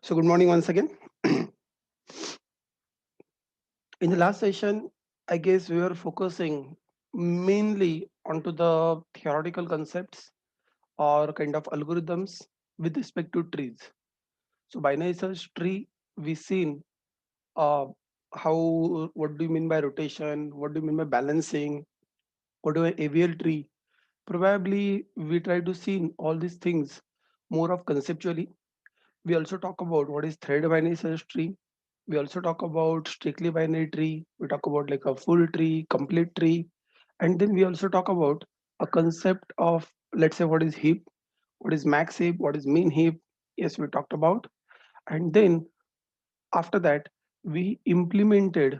So good morning once again. In the last session, I guess we were focusing mainly onto the theoretical concepts or kind of algorithms with respect to trees. So binary search tree, we seen uh, how, what do you mean by rotation? What do you mean by balancing? What do I AVL tree? Probably we try to see all these things more of conceptually. We also talk about what is thread binary search tree. We also talk about strictly binary tree. We talk about like a full tree, complete tree, and then we also talk about a concept of, let's say, what is heap, what is max heap, what is mean heap. Yes, we talked about, and then after that we implemented.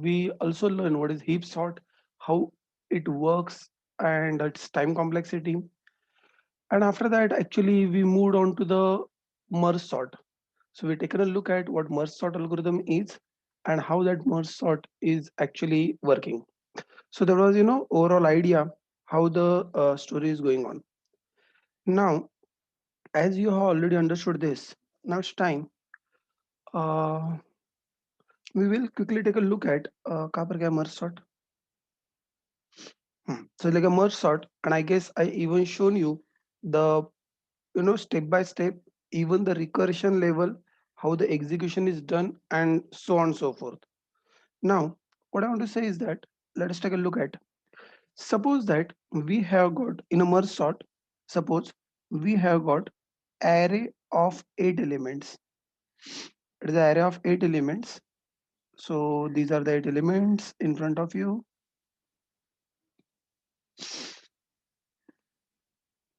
We also learn what is heap sort, how it works, and its time complexity. And after that, actually, we moved on to the merge sort. So we've taken a look at what merge sort algorithm is and how that merge sort is actually working. So there was, overall idea how the story is going on. Now, as you have already understood this, now it's time. Uh, we will quickly take a look at कहाँ पर गया merge sort. So like a merge sort, and I guess I even shown you the step by step, even the recursion level, how the execution is done, and so on and so forth. Now, what I want to say is that let us take a look at. Suppose that we have got in a merge sort, suppose we have got array of 8 elements. It is an array of 8 elements. So these are the 8 elements in front of you,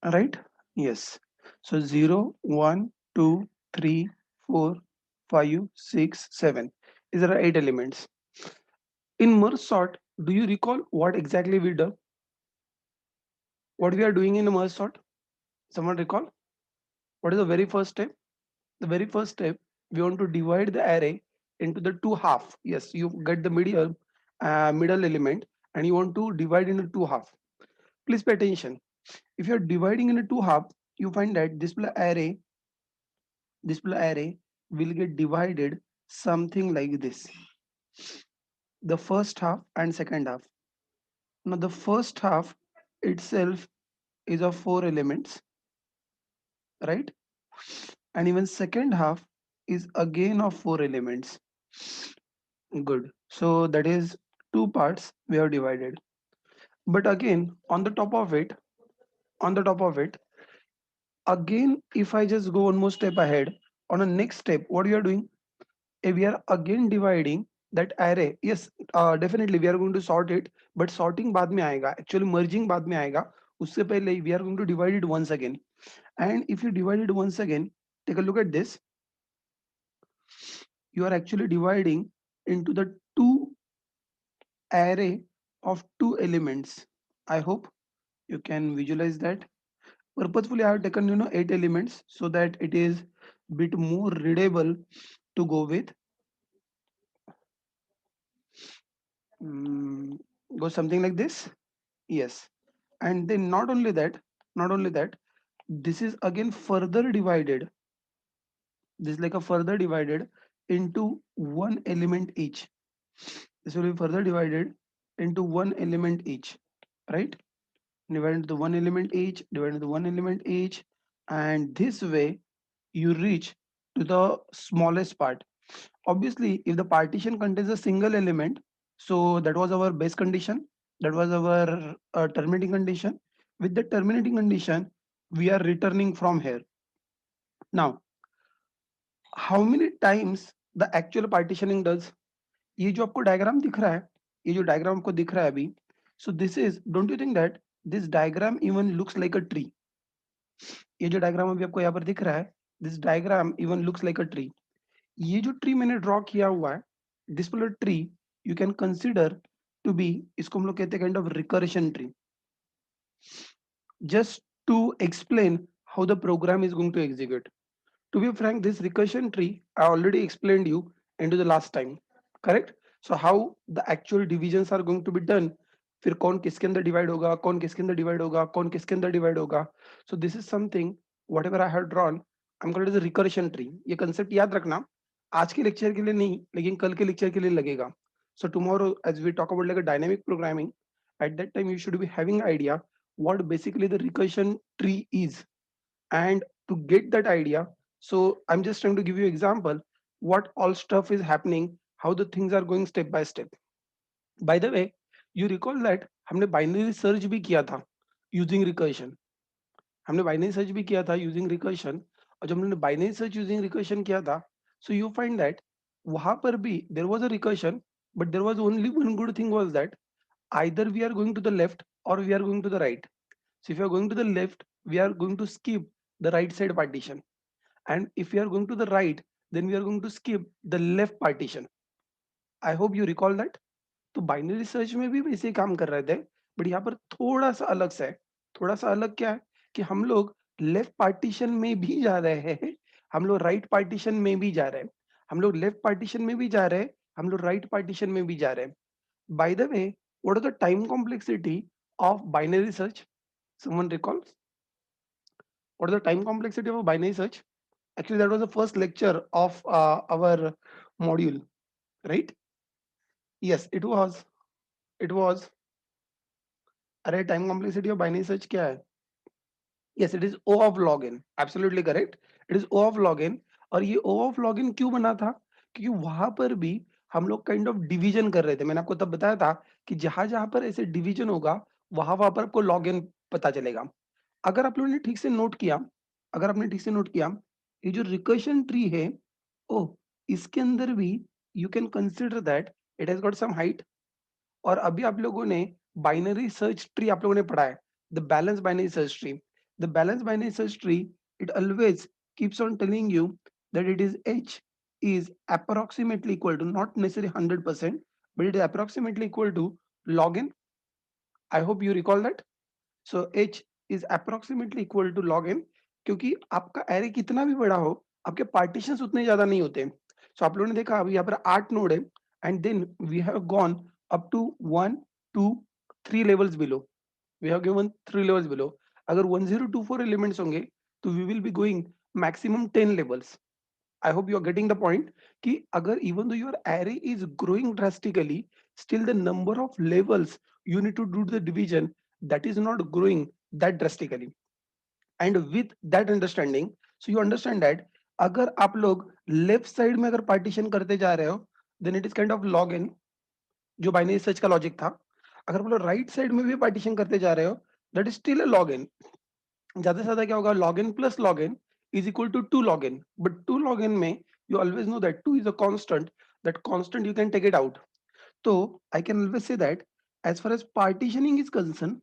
right? Yes. So 0, 1, 2, 3, 4, 5, 6, 7. These are 8 elements. In merge sort, do you recall what exactly we do? What we are doing in a merge sort? Someone recall? What is the very first step? The very first step, we want to divide the array into the two half. Yes, you get the middle element, and you want to divide into two half. Please pay attention. If you are dividing into two half, you find that display array will get divided something like this. The first half and second half. Now the first half itself is of 4 elements, right? And even second half is again of 4 elements. Good. So that is two parts we have divided. But again, on the top of it, again, if I just go one more step ahead, on the next step, what we are doing? We are again dividing that array. Yes, definitely we are going to sort it, but sorting बाद में आएगा. Actually, merging बाद में आएगा. उससे पहले we are going to divide it once again. And if you divide it once again, take a look at this. You are actually dividing into the two array of 2 elements. I hope you can visualize that. Purposefully, I have taken 8 elements so that it is bit more readable to go with. Mm, go something like this. Yes, and then not only that, this is again further divided. This is like a further divided into one element each. This will be further divided into one element each, right? Divide into the one element each, divide into one element each, and this way you reach to the smallest part. Obviously, if the partition contains a single element, so that was our base condition, that was our terminating condition. With the terminating condition, we are returning from here. Now, how many times the actual partitioning does? ये जो आपको diagram दिख रहा है, ये जो diagram आपको दिख रहा है अभी, so this is, don't you think that this diagram even looks like a tree? ये जो डायग्राम अभी आपको यहाँ पर दिख रहा है, this diagram even looks like a tree. ये जो ट्री मैंने ड्रॉ किया हुआ है, this particular tree you can consider to be, इसको हम लोग कहते हैं kind of recursion tree. Just to explain how the program is going to execute. To be frank, this recursion tree I already explained you into the last time, correct? So how the actual divisions are going to be done, फिर कौन किसके अंदर divide होगा, कौन किसके अंदर divide होगा, कौन किसके अंदर डिवाइड होगा. So this is something, whatever I have drawn, I'm called as a recursion tree. ये concept याद रखना, आज के lecture के लिए नहीं, लेकिन कल के lecture के लिए लगेगा. So tomorrow, as we talk about like a dynamic programming, at that time you should be having idea what basically the recursion tree is. And to get that idea, so I'm just trying to give you example what all stuff is happening, how the things are going step by step. By the way, you recall that हमने binary search भी किया था using recursion. हमने binary search भी किया था using recursion, और जब हमने बाइनरी सर्च यूजिंग रिकर्शन किया था, सो यू फाइंड दैट वहां पर भी there was a recursion, but there was only one good thing was that either we are going to the left or we are going to the right. So if you are going to the left, we are going to skip the right side partition, and if we are going to the right, then we are going to skip the left partition. I hope you recall that. तो binary search में भी वैसे ही काम कर रहे थे, but यहाँ पर थोड़ा सा अलग सा है. थोड़ा सा अलग क्या है कि हम लोग लेफ्ट पार्टीशन में भी जा रहे हैं, हम लोग राइट पार्टीशन में भी जा रहे हैं, हम लोग लेफ्ट पार्टीशन में भी जा रहे हैं, हम लोग राइट पार्टीशन में भी जा रहे हैं. By the way, what are the time complexity of binary search? Someone recalls what are the time complexity of a binary search? Actually, that was the first lecture of our module, right? Yes, it was. It was. अरे time complexity of binary search क्या है? Yes, it is O of log n. Absolutely correct, it is O of log n. और ये ओ of log इन क्यों बना था? क्योंकि वहां पर भी हम लोग काइंड ऑफ डिवीजन कर रहे थे. मैंने आपको तब बताया था कि जहां जहां पर ऐसे डिवीजन होगा, वहां वहां पर आपको लॉग इन पता चलेगा. अगर आप लोगों ने ठीक से नोट किया, अगर आपने ठीक से नोट किया, ये जो रिकर्शन ट्री है, ओ, इसके अंदर भी you can consider that it has got some height. और अभी आप लोगों ने बाइनरी सर्च ट्री आप लोगों ने पढ़ा है, the balance binary search tree. The balance binary search tree, it always keeps on telling you that it is h is approximately equal to, not necessarily 100%, but it is approximately equal to log n. I hope you recall that. So h is approximately equal to log n, क्योंकि आपका array कितना भी बड़ा हो, आपके partitions उतने ज्यादा नहीं होते. सो आप लोगों ने देखा अभी यहाँ पर 8 नोड है, and then we have gone up to 1 2 3 levels below. We have given 3 levels below. अगर 1024 एलिमेंट्स होंगे, तो we will be going maximum 10 levels. I hope you are getting the point कि अगर even though your array is growing drastically, still the number of levels you need to do the division, that is not growing that drastically. And with that understanding, so you understand that अगर आप लोग left side में अगर partition करते जा रहे हो, then it is kind of log n, जो बाइनरी सर्च का लॉजिक था. अगर आप लोग राइट साइड में भी पार्टीशन करते जा रहे हो, that is still a log n. ज्यादा से ज्यादा क्या होगा? log n plus log n is equal to 2 log n. But 2 log n में you always know that 2 is a constant. That constant you can take it out. So I can always say that as far as partitioning is concerned,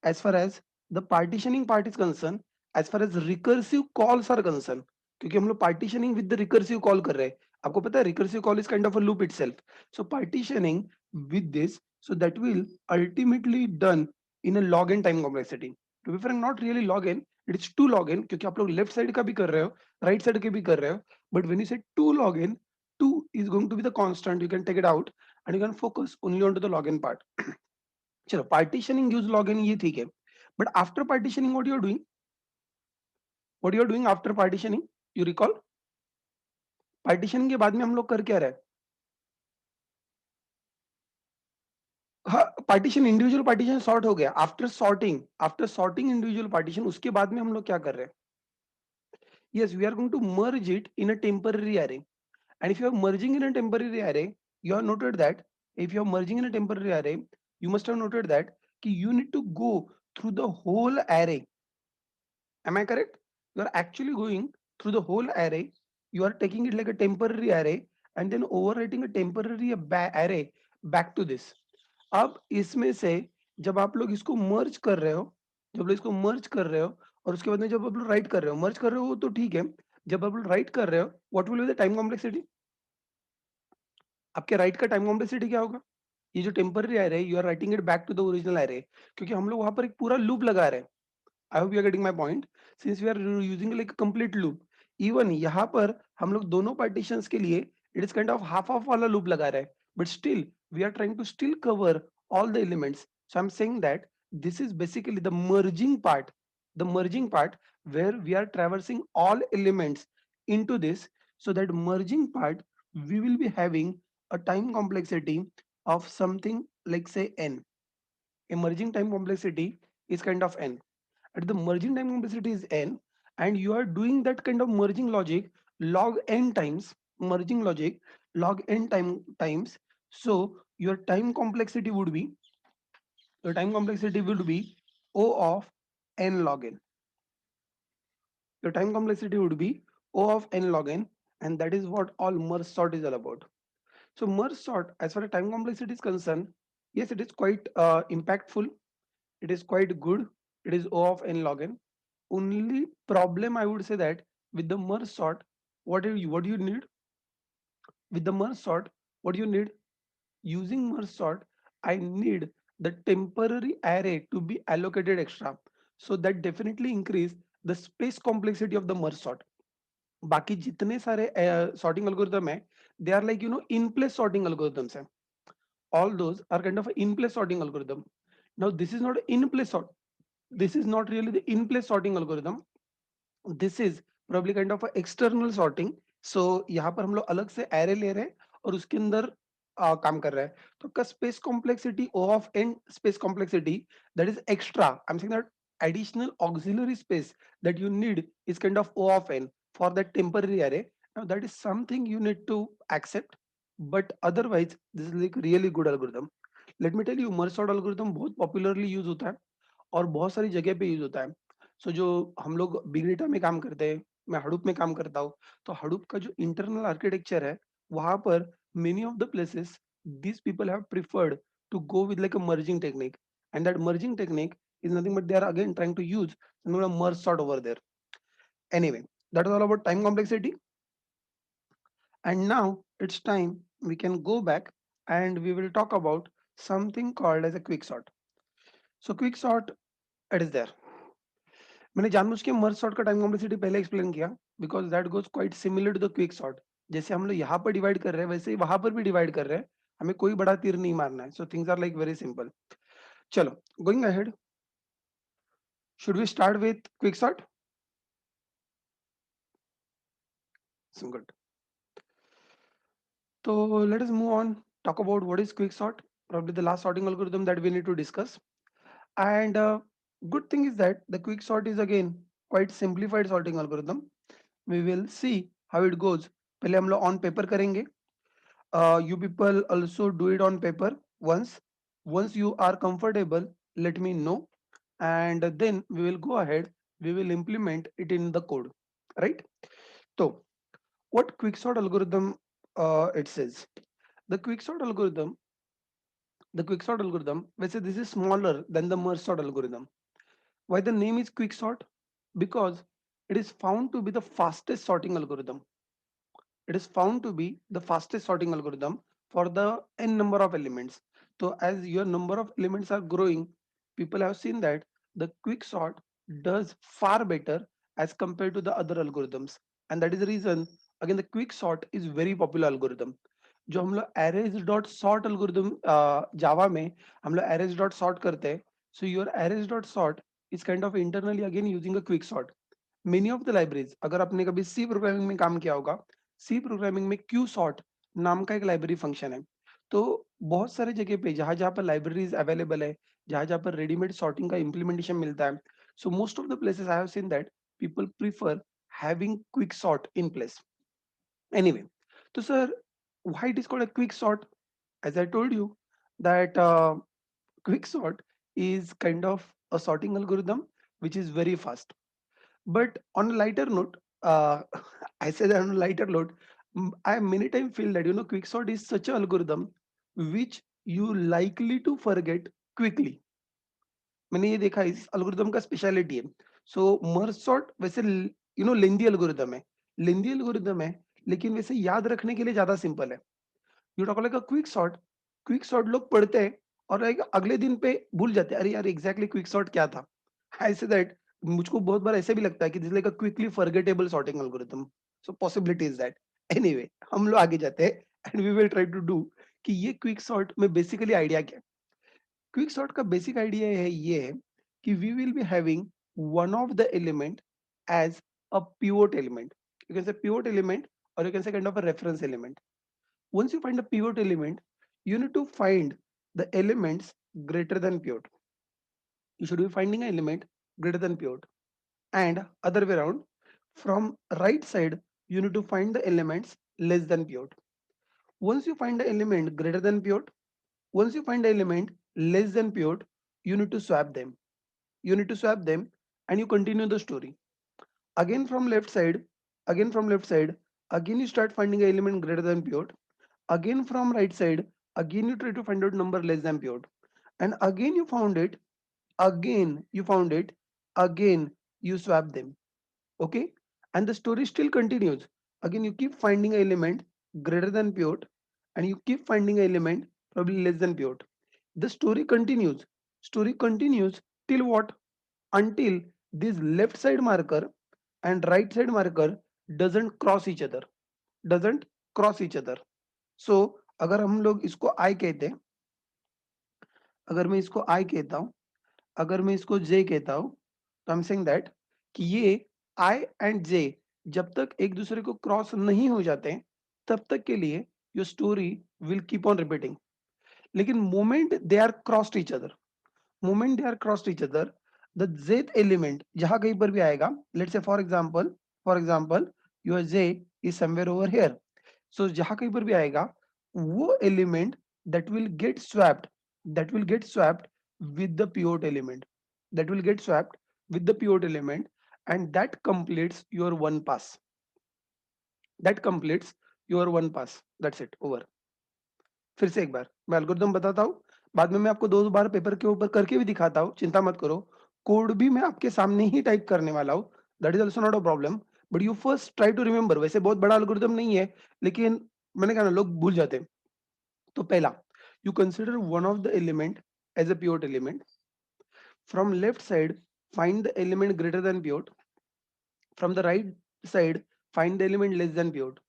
as far as the partitioning part is concerned, as far as recursive calls are concerned, क्योंकि हम लोग partitioning with the recursive call कर रहे हैं. आपको पता है recursive call is kind of a loop itself. So partitioning with this, so that will ultimately done in a log n time complexity. To be frank, not really log n, it is 2 log n, क्योंकि आप लोग left side का भी कर रहे हो, right side के भी कर रहे हो. But when you say 2 log n, 2 is going to be the constant. You can take it out and you can focus only onto the log n part. चलो, पार्टीशनिंग यूज लॉग इन, ये ठीक है. But after partitioning what you are doing? What you are doing after partitioning? You recall? Partitioning के बाद में हम लोग कर क्या रहे हैं? हाँ, पार्टीशन, इंडिविजुअल पार्टीशन सॉर्ट हो गया. आफ्टर सॉर्टिंग इंडिविजुअल पार्टीशन, उसके बाद में हम लोग क्या कर रहे हैं? Yes, we are going to merge it in a temporary array. And if you are merging in a temporary array, you have noted that if you are merging in a temporary array, you must have noted that you need to go through the whole array. Am I correct? You are actually going through the whole array. You are taking it like a temporary array and then overwriting a temporary array back to this. अब इसमें से जब आप लोग इसको मर्ज कर रहे हो, जब लोग इसको मर्ज कर रहे हो, और उसके बाद में जब आप लोग राइट कर रहे हो, मर्ज कर रहे हो तो ठीक है. जब आप लोग राइट कर रहे हो, what will be the time complexity? आपके राइट का टाइम कॉम्प्लेक्सिटी क्या होगा? ये जो टेम्पररी एरे है, you are writing it back to the original array, क्योंकि हम लोग वहां पर एक पूरा लूप लगा रहे हैं. I hope you are getting my point. Since we are using like a complete loop, even यहाँ पर हम लोग दोनों partitions के लिए it is kind of half of वाला loop लगा रहे हैं, but still we are trying to still cover all the elements. So I'm saying that this is basically the merging part. The merging part where we are traversing all elements into this. So that merging part, we will be having a time complexity of something like say n. A merging time complexity is kind of n. At the merging time complexity is n, and you are doing that kind of merging logic log n times, merging logic log n times. So your time complexity would be O of n log n. Your time complexity would be O of n log n, and that is what all merge sort is all about. So merge sort, as far as time complexity is concerned, yes, it is quite impactful. It is quite good. It is O of n log n. Only problem I would say that with the merge sort, what do you need? With the merge sort, what do you need? Using merge sort, I need the temporary array to be allocated extra. So that definitely increase the space complexity of the merge sort. बाकी जितने सारे sorting algorithm है, they are like in place sorting algorithms है. All those are kind of in place sorting algorithm. Now this is not in place sort. This is not really the in place sorting algorithm. This is probably kind of a external sorting. So यहाँ पर हम लोग अलग से array ले रहे हैं और उसके अंदर काम कर रहे हैं. तो आपका space complexity O of n space complexity, that is extra. I'm saying that additional auxiliary space that you need is kind of O of n for that temporary array. Now that is something you need to accept, but otherwise this is like really good algorithm. Let me tell you, merge sort algorithm बहुत popularly use होता है और बहुत सारी जगह पे use होता है. सो जो हम लोग बिग डेटा में काम करते हैं, मैं हडूप में काम करता हूँ, तो हडूप का जो इंटरनल आर्किटेक्चर है, वहां पर many of the places these people have preferred to go with like a merging technique, and that merging technique is nothing but they are again trying to use some kind of merge sort over there. Anyway, that is all about time complexity, and now it's time we can go back and we will talk about something called as a quick sort. So quick sort, it is there. मैंने जानबूझ के merge sort का time complexity पहले explain किया because that goes quite similar to the quick sort. जैसे हम लोग यहाँ पर डिवाइड कर रहे हैं वैसे ही वहां पर भी डिवाइड कर रहे हैं. हमें कोई बड़ा तीर नहीं मारना है. So things are like very simple. चलो, going ahead, should we start with quick sort? Good. तो let us move on, talk about what is quick sort, probably the last sorting algorithm that we need to discuss. And good thing is that the quick sort is again quite simplified sorting algorithm. We will see how it goes. पहले हम लोग on paper करेंगे. You people also do it on paper once. Once you are comfortable, let me know, and then we will go ahead. We will implement it in the code, right? So, what quicksort algorithm it says? The quicksort algorithm, the quicksort algorithm, let's say this is smaller than the merge sort algorithm. Why the name is quicksort? Because it is found to be the fastest sorting algorithm. It is found to be the fastest sorting algorithm for the n number of elements. So as your number of elements are growing, people have seen that the quick sort does far better as compared to the other algorithms. And that is the reason, again, the quick sort is very popular algorithm. जो हम लोग arrays dot sort algorithm जावा में हम लोग arrays dot sort करते हैं. So your arrays dot sort is kind of internally again using a quick sort. Many of the libraries, अगर आपने कभी सी प्रोग्रामिंग में काम किया होगा, सी प्रोग्रामिंग में क्यू सॉर्ट नाम का एक लाइब्रेरी फंक्शन है. तो बहुत सारे जगह पे जहां जहां पर लाइब्रेरीज अवेलेबल है, जहां जहां पर रेडीमेड सॉर्टिंग का इम्प्लीमेंटेशन मिलता है, so most of the places I have seen that people prefer having quick sort in place. Anyway, तो sir, why it is called a quick sort? As I told you that quick sort is kind of a sorting algorithm which is very fast. But on a lighter note, I say that on a lighter note, I many times feel that quicksort is such an algorithm which you likely to forget quickly. मैंने ये देखा इस algorithm का speciality है. So merge sort वैसे लेंदी algorithm है, लेंदी algorithm है, लेकिन वैसे याद रखने के लिए ज्यादा simple है. You talk like a quick sort लोग पढ़ते हैं और like अगले दिन पे भूल जाते हैं, अरे यार एग्जैक्टली क्विक सॉर्ट क्या था. I say that मुझको बहुत बार ऐसे भी लगता है कि this like a quickly forgettable sorting algorithm. So possibility is that. Anyway, हम लोग आगे जाते हैं and we will try to do कि ये क्विक सॉर्ट में बेसिकली आइडिया क्या है. क्विक सॉर्ट का बेसिक आइडिया है ये है कि we will be having one of the element as a pivot element. You can say pivot element, or you can say kind of a reference element. Once you find a pivot element, you need to find the elements greater than pivot. You should be finding an element greater than pivot, and other way around. From right side, you need to find the elements less than pivot. Once you find the element greater than pivot, once you find the element less than pivot, you need to swap them. You need to swap them, and you continue the story. Again from left side, again from left side, again you start finding an element greater than pivot. Again from right side, again you try to find out number less than pivot. And again you found it, again you found it, again you swap them. Okay, and the story still continues. Again you keep finding an element greater than pivot, and you keep finding an element probably less than pivot. The story continues till what? Until this left side marker and right side marker doesn't cross each other, doesn't cross each other. So अगर हम लोग इसको I कहते हैं, अगर मैं इसको I कहता हूँ, अगर मैं इसको J कहता हूँ, तो I'm saying that कि ये I and J जब तक एक दूसरे को क्रॉस नहीं हो जाते हैं, तब तक के लिए your story will keep on repeating. लेकिन moment they are crossed each other, moment they are crossed each other, the jth element जहां कहीं पर भी आएगा, let's say for example your J is somewhere over here. So जहां कहीं पर भी आएगा, वो element that will get swapped, that will get swapped with the pivot element, that will get swapped with the pivot element, and that completes your one pass, that completes your one pass. That's it, over. फिर से एक बार मैं algorithm बताता हूँ, बाद में मैं आपको दो बार पेपर के ऊपर करके भी दिखाता हूँ, चिंता मत करो। कोड भी मैं आपके सामने ही टाइप करने वाला हूँ, that is also not a problem. But you first try to remember, वैसे बहुत बड़ा एल्गोरिथम नहीं है, लेकिन मैंने कहा ना लोग भूल जाते हैं। तो पहला, you consider one of the element as a pivot element. From left side, find the element greater than pivot. From the right side, find the element less than pivot.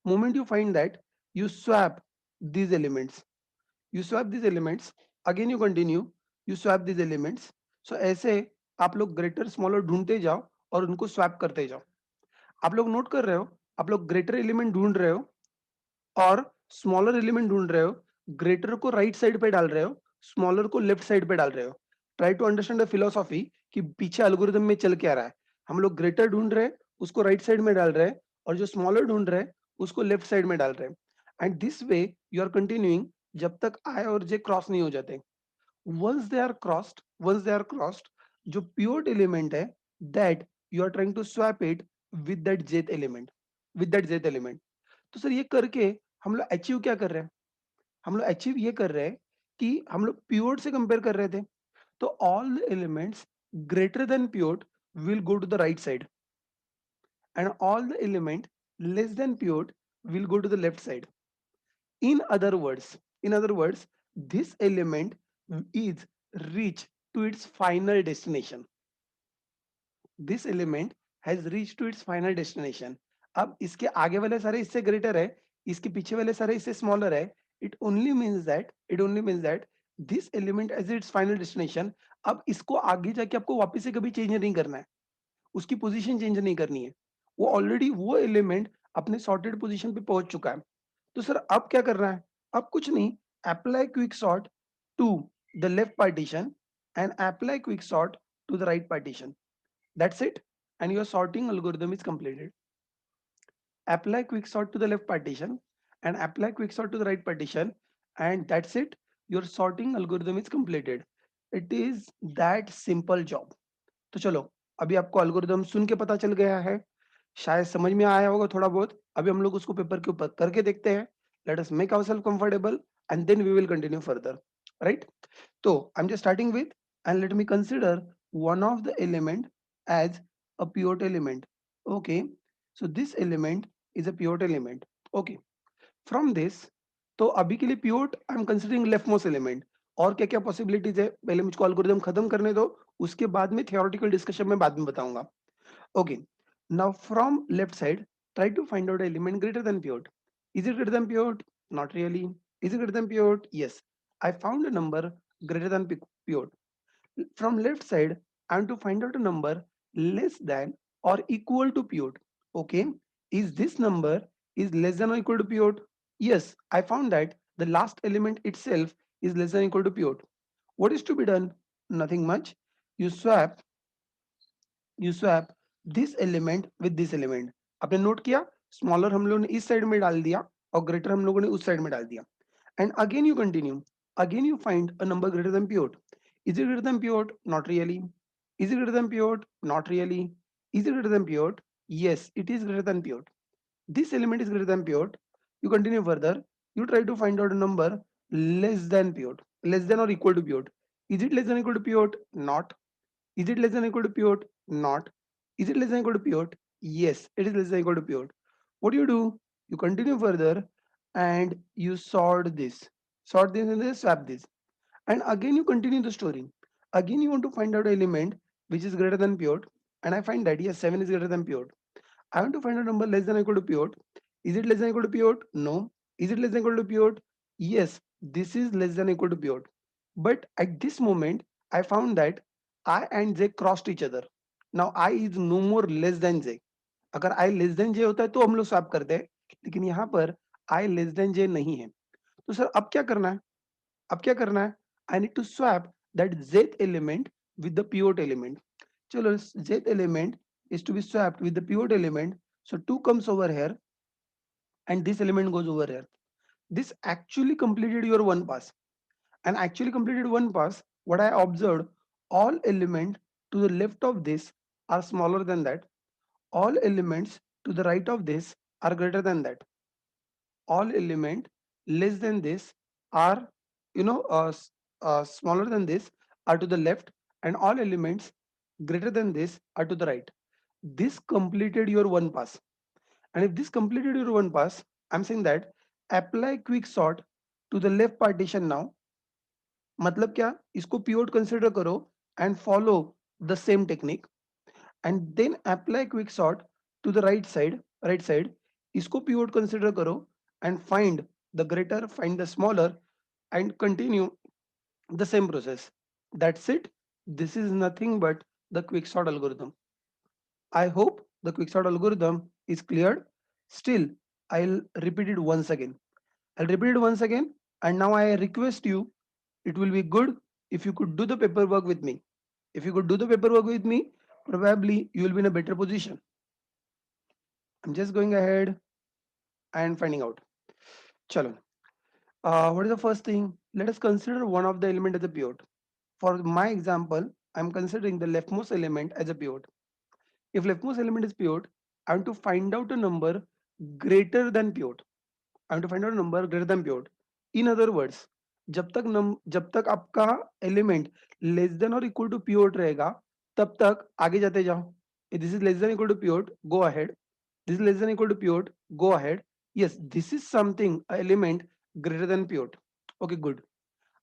Moment you find that, you swap these elements. You swap these elements. Again you continue. You swap these elements. So ऐसे आप लोग greater smaller ढूंढते जाओ और उनको swap करते जाओ। आप लोग नोट कर रहे हो, आप लोग greater element ढूंढ रहे हो और स्मॉलर एलिमेंट ढूंढ रहे हो, ग्रेटर को राइट साइड पे डाल रहे हो, स्मॉलर को लेफ्ट साइड पे डाल रहे हो। Try to understand the philosophy कि पीछे एल्गोरिदम में चल के आ रहा है। हम लोग ग्रेटर ढूंढ रहे हैं, उसको राइट साइड में डाल रहे हैं, और जो स्मॉलर ढूंढ रहे हैं उसको लेफ्ट साइड में डाल रहे हैं। And this way you are continuing जब तक आई और जे क्रॉस नहीं हो जाते। वंस दे आर क्रॉस्ड, जो प्योर एलिमेंट है, that you are trying to swap it with that jth element, with that jth element. तो सर ये करके हम लोग अचीव क्या कर रहे हैं? हम लोग अचीव ये कर रहे हैं कि हम लोग पिवोट से कंपेयर कर रहे थे, तो all the elements greater than pivot will go to the right side, and all the element less than pivot will go to the left side. In other words, this element is reached to its final destination. This element has reached to its final destination. अब इसके आगे वाले सारे इससे greater है, इसके पीछे वाले सारे इससे स्मॉलर है। It only means that this element as its final destination, अब इसको आगे जाके आपको वापस से कभी चेंज नहीं करना है, उसकी पोजीशन चेंज नहीं करनी है। वो ऑलरेडी वो एलिमेंट अपने सॉर्टेड पोजीशन पे पहुंच चुका है। तो सर अब क्या करना है? अब कुछ नहीं, apply quick sort to the left partition and apply quick sort to the right partition. That's it, and your sorting algorithm is completed. Apply quick sort to the left partition and apply quick sort to the right partition, and that's it. Your sorting algorithm is completed. It is that simple job. तो चलो, अभी आपको algorithm सुन के पता चल गया है, शायद समझ में आया होगा थोड़ा बहुत। अभी हम लोग उसको पेपर के ऊपर करके देखते हैं। Let us make ourselves comfortable and then we will continue further, right? So I'm just starting with, and let me consider one of the element as a pivot element. Okay, so this element is a pivot element. Okay, from this, तो अभी के लिए pivot I'm considering leftmost element. और क्या क्या possibilities है, पहले मुझको algorithm खत्म करने दो, उसके बाद में theoretical discussion में बाद में बताऊंगा. Okay, now from left side, try to find out element greater than pivot. Is it greater than pivot? Not really. Is it greater than pivot? Yes. I found a number greater than pivot. From left side, I want to find out a number less than or equal to pivot. Okay, is this number is less than or equal to pivot? Yes, I found that the last element itself is less than or equal to pivot. What is to be done? Nothing much. You swap you swap this element with this element. आपने note किया, smaller हम लोगों ने इस side में डाल दिया और ग्रेटर हम लोगों ने उस साइड में डाल दिया. And again you continue. Again you find a number greater than pivot. Is it greater than pivot? Not really. Is it greater than pivot? Not really. Is it greater than pivot? Yes, it is greater than pivot. This element is greater than pivot. You continue further. You try to find out a number less than pivot, less than or equal to pivot. Is it less than or equal to pivot? Not. Is it less than or equal to pivot? Not. Is it less than or equal to pivot? Yes, it is less than or equal to pivot. What do? You continue further and you sort this and then swap this. And again you continue the story. Again you want to find out an element which is greater than pivot. And I find that yes, 7 is greater than pivot. I want to find a number less than or equal to pivot. Is it less than or equal to pivot? No. Is it less than or equal to pivot? Yes, this is less than or equal to pivot. But at this moment, I found that I and J crossed each other. Now I is no more less than J. अगर I less than J होता है तो हम लोग swap करते हैं, लेकिन यहाँ पर I less than J नहीं है. तो सर अब क्या करना है? अब क्या करना है? I need to swap that Jth element with the pivot element. चलो Jth element is to be swapped with the pivot element. So 2 comes over here and this element goes over here. This actually completed your one pass. And actually completed one pass, what I observed, all elements to the left of this are smaller than that. All elements to the right of this are greater than that. All element less than this are, smaller than this are to the left, and all elements greater than this are to the right. This completed your one pass. And if this completed your one pass, I'm saying that apply quick sort to the left partition now. मतलब क्या, इसको pivot consider करो and follow the same technique, and then apply quick sort to the right side. इसको pivot consider करो and find the greater, find the smaller, and continue the same process. That's it. This is nothing but the quick sort algorithm. I hope the quicksort algorithm is cleared. Still, I'll repeat it once again. I'll repeat it once again, and now I request you, it will be good if you could do the paperwork with me. If you could do the paperwork with me, probably you will be in a better position. I'm just going ahead and finding out. Chalo. What is the first thing? Let us consider one of the element as a pivot. For my example, I'm considering the leftmost element as a pivot. If leftmost element is pivot, I want to find out a number greater than pivot. I want to find out a number greater than pivot. In other words, जब तक आपका element less than और equal to pivot रहेगा, तब तक आगे जाते जाओ. If this is less than equal to pivot, go ahead. This is less than equal to pivot, go ahead. Yes, this is something, a element greater than pivot. Okay, good.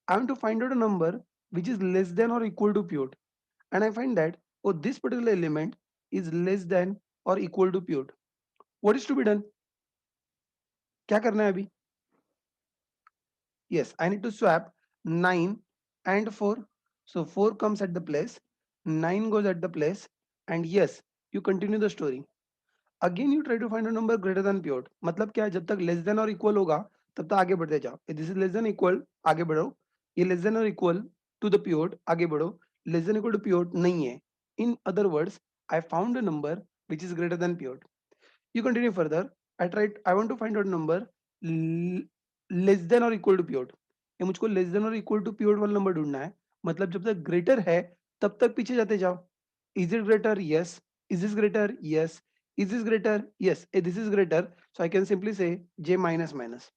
I want to find out a number which is less than or equal to pivot, and I find that, oh, this particular element is less than or equal to pivot. What is to be done? क्या करना है अभी? Yes, I need to swap 9 and 4. So 4 comes at the place, 9 goes at the place, and yes, you continue the story. Again you try to find a number greater than pivot. मतलब क्या है, जब तक less than or equal होगा तब तक आगे बढ़ते जाओ. If this is less than equal, आगे बढ़ो. ये less than or equal to the pivot, आगे बढ़ो. Less than equal to pivot नहीं है. In other words, I found a number which is greater than pivot. You continue further. I want to find out number less than or equal to pivot. ये मुझको less than or equal to pivot वाला number ढूंढना है. मतलब जब तक greater है तब तक पीछे जाते जाओ. Is it greater? Yes. Is this greater? Yes. Is this greater? Yes. This is greater. So I can simply say j minus minus.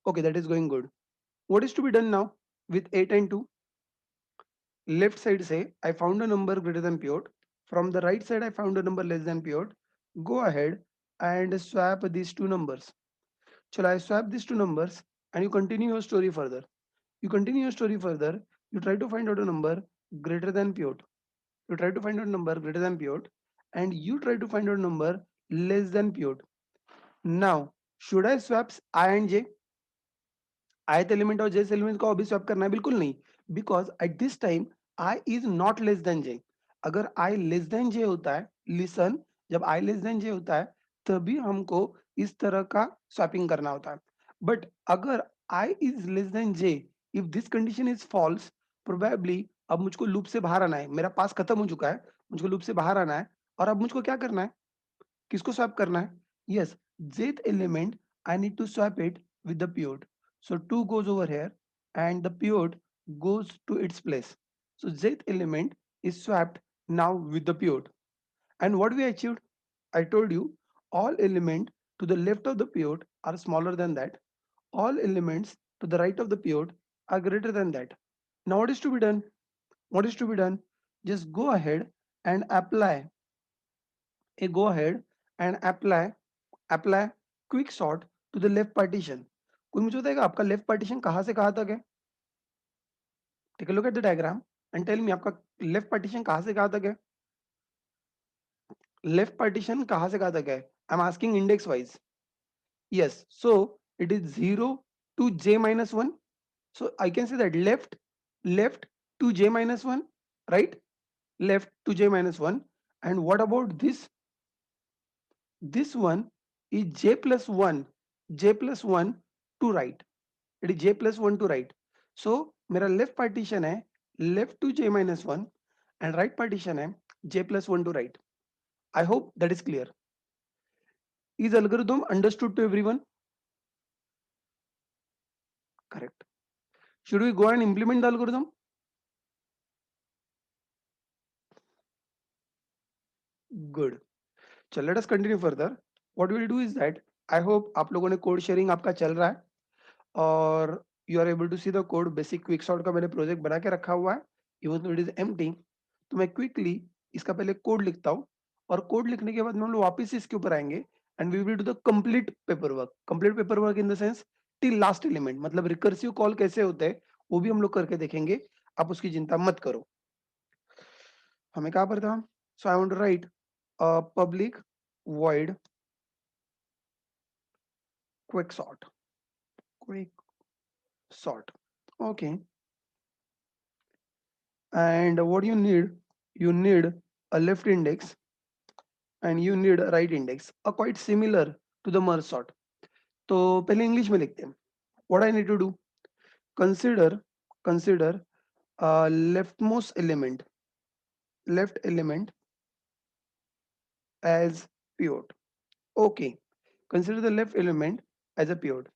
Okay, that is going good. What is to be done now with 8 and 2? Left side say I found a number greater than pivot. From the right side I found a number less than pivot. Go ahead and swap these two numbers. Shall I swap these two numbers and you continue your story further? You continue your story further. You try to find out a number greater than pivot. You try to find out a number greater than pivot, and you try to find out a number less than pivot. Now, should I swap I and j? ith element और jth element को अभी swap करना है? बिल्कुल नहीं, because at this time I is not less than j. अगर I less than j होता है, listen, जब i लेस देन j होता है तभी हमको इस तरह का स्वैपिंग करना होता है। बट अगर i is less than j, if this condition is false, probably अब मुझको लूप से बाहर आना है, मेरा पास खत्म हो चुका है, मुझको लूप से बाहर आना है और अब मुझको क्या करना है, किसको स्वैप करना है? Yes, jth element I need to swap it with the pivot. So 2 goes over here and the pivot goes to its place. So jth element is swapped now with the pivot. And what we achieved? I told you all elements to the left of the pivot are smaller than that. All elements to the right of the pivot are greater than that. Now what is to be done? What is to be done? Just go ahead and go ahead and apply quick sort to the left partition. कोई मुझे बताएगा आपका left partition कहाँ से कहाँ तक है? Take a look at the diagram and tell me आपका लेफ्ट पार्टीशन कहाँ से कहाँ तक है? लेफ्ट पार्टीशन कहाँ से कहाँ तक है? I am asking index wise. Yes, so it is 0 to j minus 1. So I can say that left to j minus 1, right? Left to j minus 1. And what about this? This one is j plus 1, j plus 1 to right. It is j plus 1 to right. So मेरा left partition है left to j minus 1 and right partition है j plus 1 to right. I hope that is clear. Is algorithm understood to everyone? Correct. Should we go and implement the algorithm? Good. So let us continue further. What we'll do is that I hope आप लोगों ने code sharing आपका चल रहा है और you are able to see the code. Basic quick sort का मैंने प्रोजेक्ट बना के रखा हुआ है, even though it is empty. तो मैं क्विकली इसका पहले कोड लिखता हूँ और कोड लिखने के बाद हम लोग वापस इसके ऊपर आएंगे and we will do the complete paper work in the sense till last element. मतलब रिकर्सिव कॉल कैसे होते हैं वो भी हम लोग करके देखेंगे, आप उसकी चिंता मत करो. हमें कहाँ पर था? So I want to write public void quick sort. Quick sort. Okay. And what you need a left index and you need a right index, are quite similar to the merge sort. तो पहले English में लिखते हैं. What I need to do? Consider leftmost left element as pivot. Okay. Consider the left element as a pivot.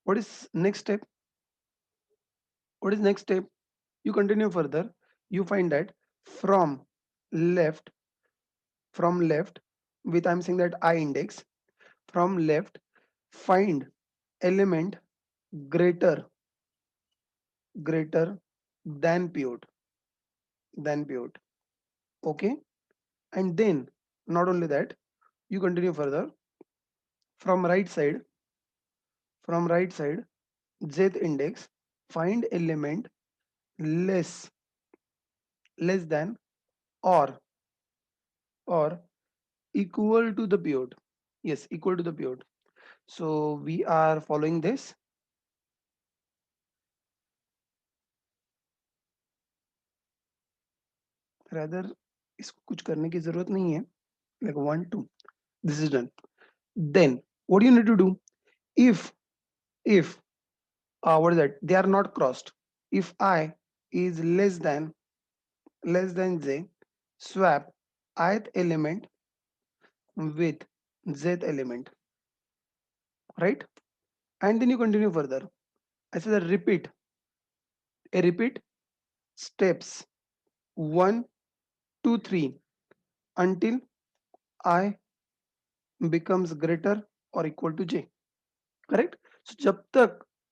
What is next step? What is next step? You continue further. You find that from left left with I'm saying that I index, from left find element greater than pivot. Okay, and then not only that, you continue further from right side jth index find element less than or or equal to the pivot. Yes, equal to the pivot. So we are following this. Rather इसको कुछ करने की जरूरत नहीं है. Like 1 2, this is done. Then what do you need to do? If what is that, they are not crossed, if I is less than j, swap ith element with jth element, right? And then you continue further. I say that repeat steps 1 2 3 until I becomes greater or equal to j. Correct. So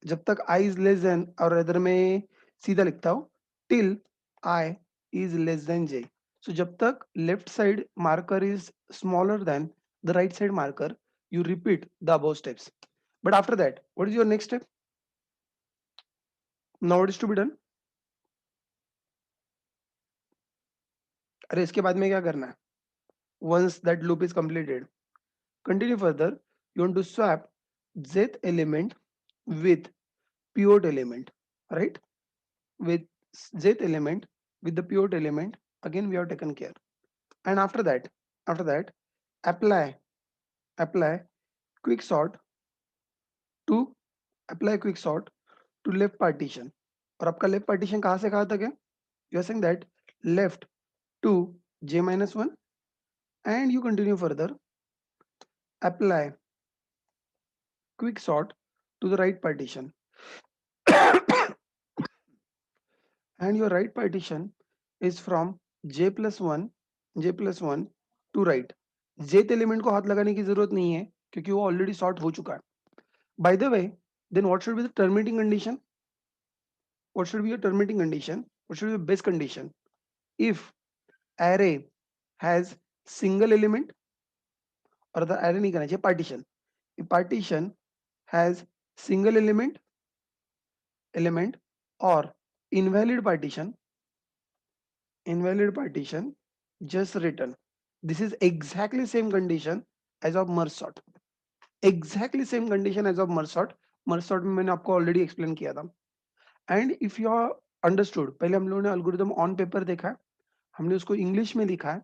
जब तक i is less than, और other में सीधा लिखता हूं till i is less than j. So जब तक left side marker is smaller than the right side marker, you repeat the above steps. But after that, what is your next step? Now what is to be done? अरे इसके बाद में क्या करना है? Once that loop is completed, continue further. You want to swap jth element with pivot element, right? With jth element with the pivot element, again we have taken care. And after that apply apply quick sort to apply quick sort to left partition. और आपका left partition कहाँ से कहाँ तक है? You are saying that left to j minus 1, and you continue further, apply quick sort to the right partition, and your right partition is from j plus 1 to right. jth element को हाथ लगाने की जरूरत नहीं है क्योंकि वो already sort हो चुका है. By the way, then what should be the terminating condition? What should be a terminating condition? What should be the base condition? If array has single element, or the array नहीं करना चाहिए, partition. If partition has single element or invalid partition, just return. This is exactly same condition as of merge sort. Exactly same condition as of merge sort. Merge sort में मैंने आपको already explain किया था. And if you are understood, पहले हम लोगों ने algorithm on paper देखा है, हमने उसको इंग्लिश में लिखा है,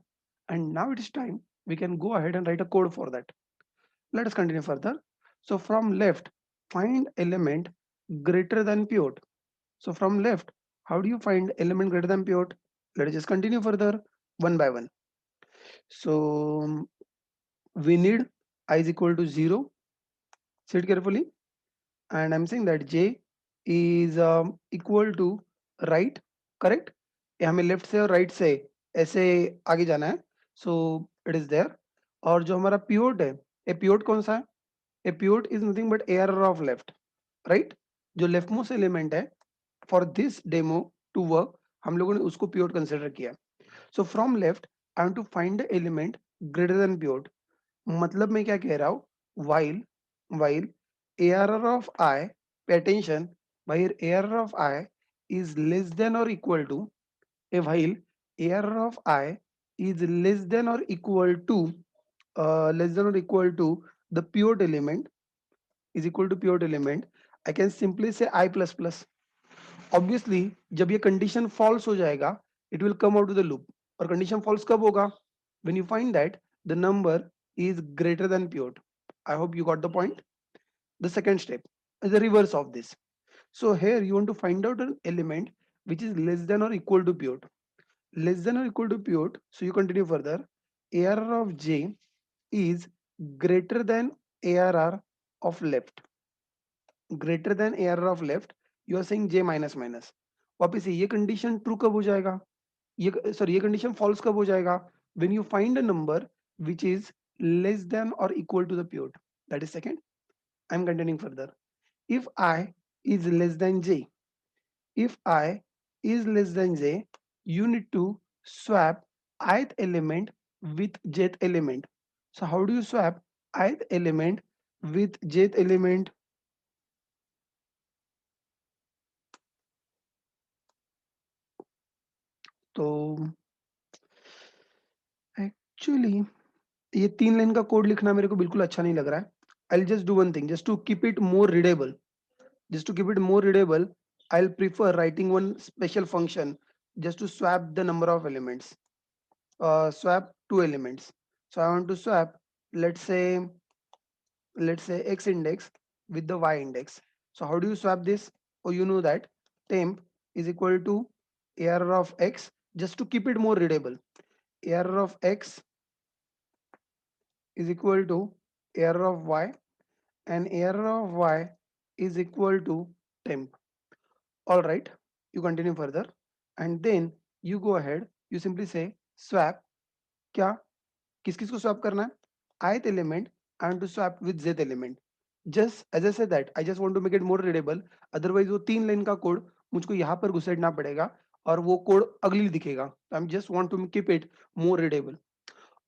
and now it is time we can go ahead and write a code for that. Let us continue further. So from left, find element greater than pivot. So from left, how do you find element greater than pivot? Let us just continue further one by one. So we need I is equal to 0. See it carefully. And I'm saying that j is equal to right, correct? ये हमें left से और right से ऐसे आगे जाना है, सो it is there. और जो हमारा पिवोट है, ए पिवोट कौन सा है? A pivot is nothing but error of left, right? जो लेफ्ट मोस्ट एलिमेंट है, for this demo to work हम लोगों ने उसको पिवोट कंसिडर किया. So from left I want to find the element greater than pivot. मतलब मैं क्या कह रहा हूँ? while ARR of I, pay attention, while ARR of I is less than or equal to, while ARR of I is less than or equal to the pivot element, is equal to pivot element, I can simply say I plus plus. Obviously जब ये condition false हो जाएगा, it will come out to the loop. और condition false कब होगा? When you find that the number is greater than pivot. I hope you got the point. The second step is the reverse of this. So here you want to find out an element which is less than or equal to pivot. Less than or equal to pivot. So you continue further. ARR of j is greater than ARR of left. Greater than ARR of left. You are saying j minus minus. वापिस से ये condition true कब हो जाएगा? ये condition false कब हो जाएगा? When you find a number which is less than or equal to the pivot. That is second. I'm continuing further. If I is less than j, if I is less than j, you need to swap ith element with jth element. So how do you swap ith element with jth element? तो actually ये 3 line का code लिखना मेरे को बिल्कुल अच्छा नहीं लग रहा है. I'll just do one thing, just to keep it more readable. Just to keep it more readable, I'll prefer writing one special function just to swap the number of elements. Swap 2 elements. So I want to swap, let's say x index with the y index. So how do you swap this? Oh, you know that temp is equal to ARR of x. Just to keep it more readable, ARR of x is equal to ARR of y, and ARR of y is equal to temp. All right, you continue further, and then you go ahead, you simply say swap. क्या किस किस को swap करना है? ith element and to swap with jth element. Just as I said that, I just want to make it more readable. Otherwise वो 3 line का code मुझको यहाँ पर घुसेड़ना पड़ेगा और वो कोड अगली दिखेगा. I just want to keep it more readable.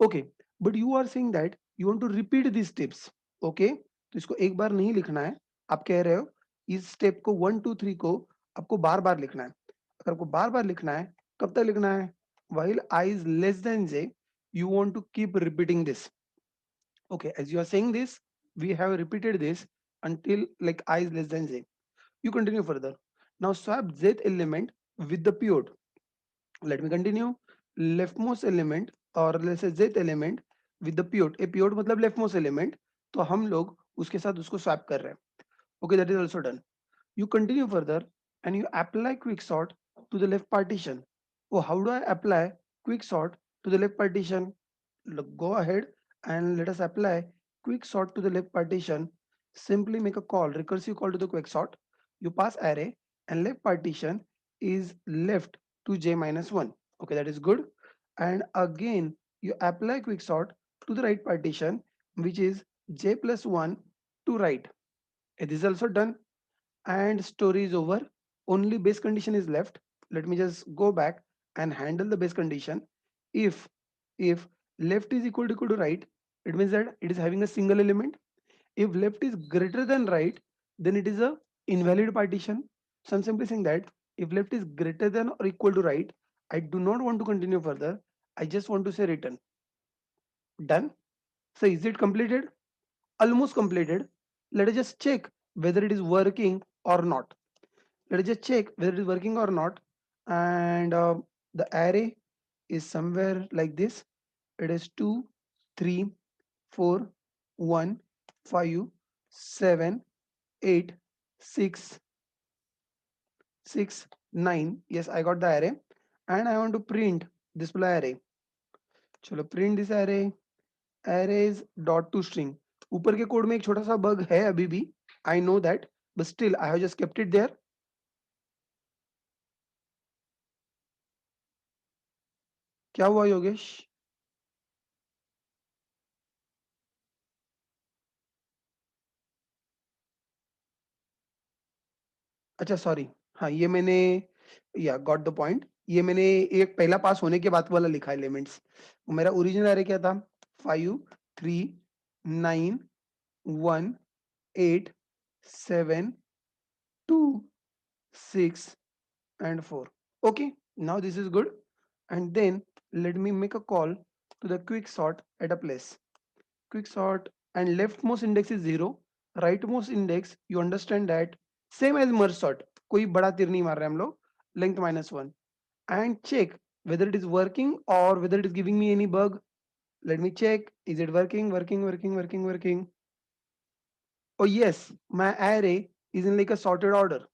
Okay, but you are saying that you want to repeat these steps. Okay, तो इसको एक बार नहीं लिखना है. आप कह रहे हो इस स्टेप को 1 2 3 को आपको बार बार लिखना है. अगर आपको बार बार लिखना है, कब तक लिखना है? While I is less than j, you want to keep repeating this. Okay, as you are saying this, we have repeated this until like I is less than j. You continue further. Now swap jth element with the pivot. Let me continue. Leftmost element, or let's say jth element with the pivot, A pivot मतलब left most element, तो हम लोग उसके साथ उसको swap कर रहे हैं. Okay, that is also done. You continue further and you apply quick sort to the left partition. Oh, how do I apply quick sort to the left partition? Look, go ahead and let us apply quick sort to the left partition. Simply make a call, recursive call to the quick sort. You pass array and left partition is left to j minus 1. Okay, that is good. And again, you apply quick sort to the right partition, which is j plus 1 to right. This is also done and story is over. Only base condition is left. Let me just go back and handle the base condition. If if left is equal to right, it means that it is having a single element. If left is greater than right, then it is a invalid partition. So I'm simply saying that if left is greater than or equal to right, I do not want to continue further. I just want to say return. Done. So is it completed? Almost completed. Let us just check whether it is working or not. Let us just check whether it is working or not. And the array is somewhere like this. It is 2, 3, 4, 1, 5, 7, 8, 6, 6, 9. Yes, I got the array. And I want to print display array. चलो print this array. Arrays dot to string. ऊपर के code में एक छोटा सा bug है अभी भी. I know that, but still I have just kept it there. क्या हुआ योगेश? अच्छा सॉरी. हाँ ये मैंने, या गॉट द पॉइंट, ये मैंने एक पहला पास होने के बाद वाला लिखा एलिमेंट्स. मेरा ओरिजिनल एरे क्या था? 5, 3, 9, 1, 8, 7, 2, 6 and 4. Okay, now this is good. And then let me make a call to the quick sort at a place. Quick sort and leftmost index is 0, rightmost index you understand that same as merge sort, कोई बड़ा तीर नहीं मार रहे हम लोग, length minus 1, and check whether it is working or whether it is giving me any bug. Let me check. Is it working? Oh yes, my array is in like a sorted order.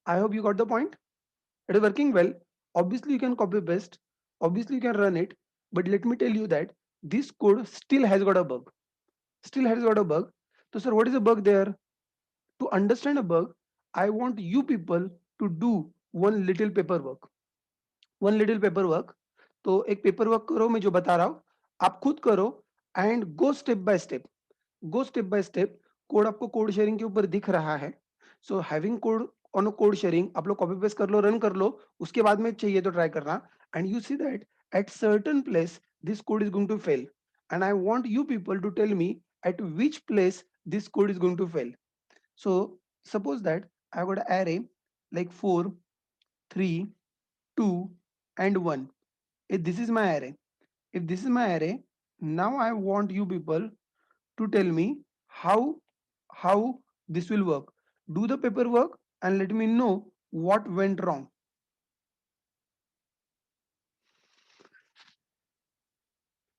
I hope you got the point. It is working well. Obviously you can copy paste, obviously you can run it, but let me tell you that this code still has got a bug. So sir, what is the bug there? To understand a bug, I want you people to do one little paperwork. तो एक paper work करो, मैं जो बता रहा हूँ आप खुद करो and go step by step. Code आपको कोड शेयरिंग के ऊपर दिख रहा है. So having code on a code sharing, आप लोग कॉपी पेस्ट कर लो, रन कर लो, उसके बाद में चाहिए तो ट्राई करना. And you see that at certain place this code is going to fail, and I want you people to tell me at which place this code is going to fail. So suppose that I got an array like 4, 3, 2 and 1. If this is my array, now I want you people to tell me how this will work. Do the paperwork and let me know what went wrong.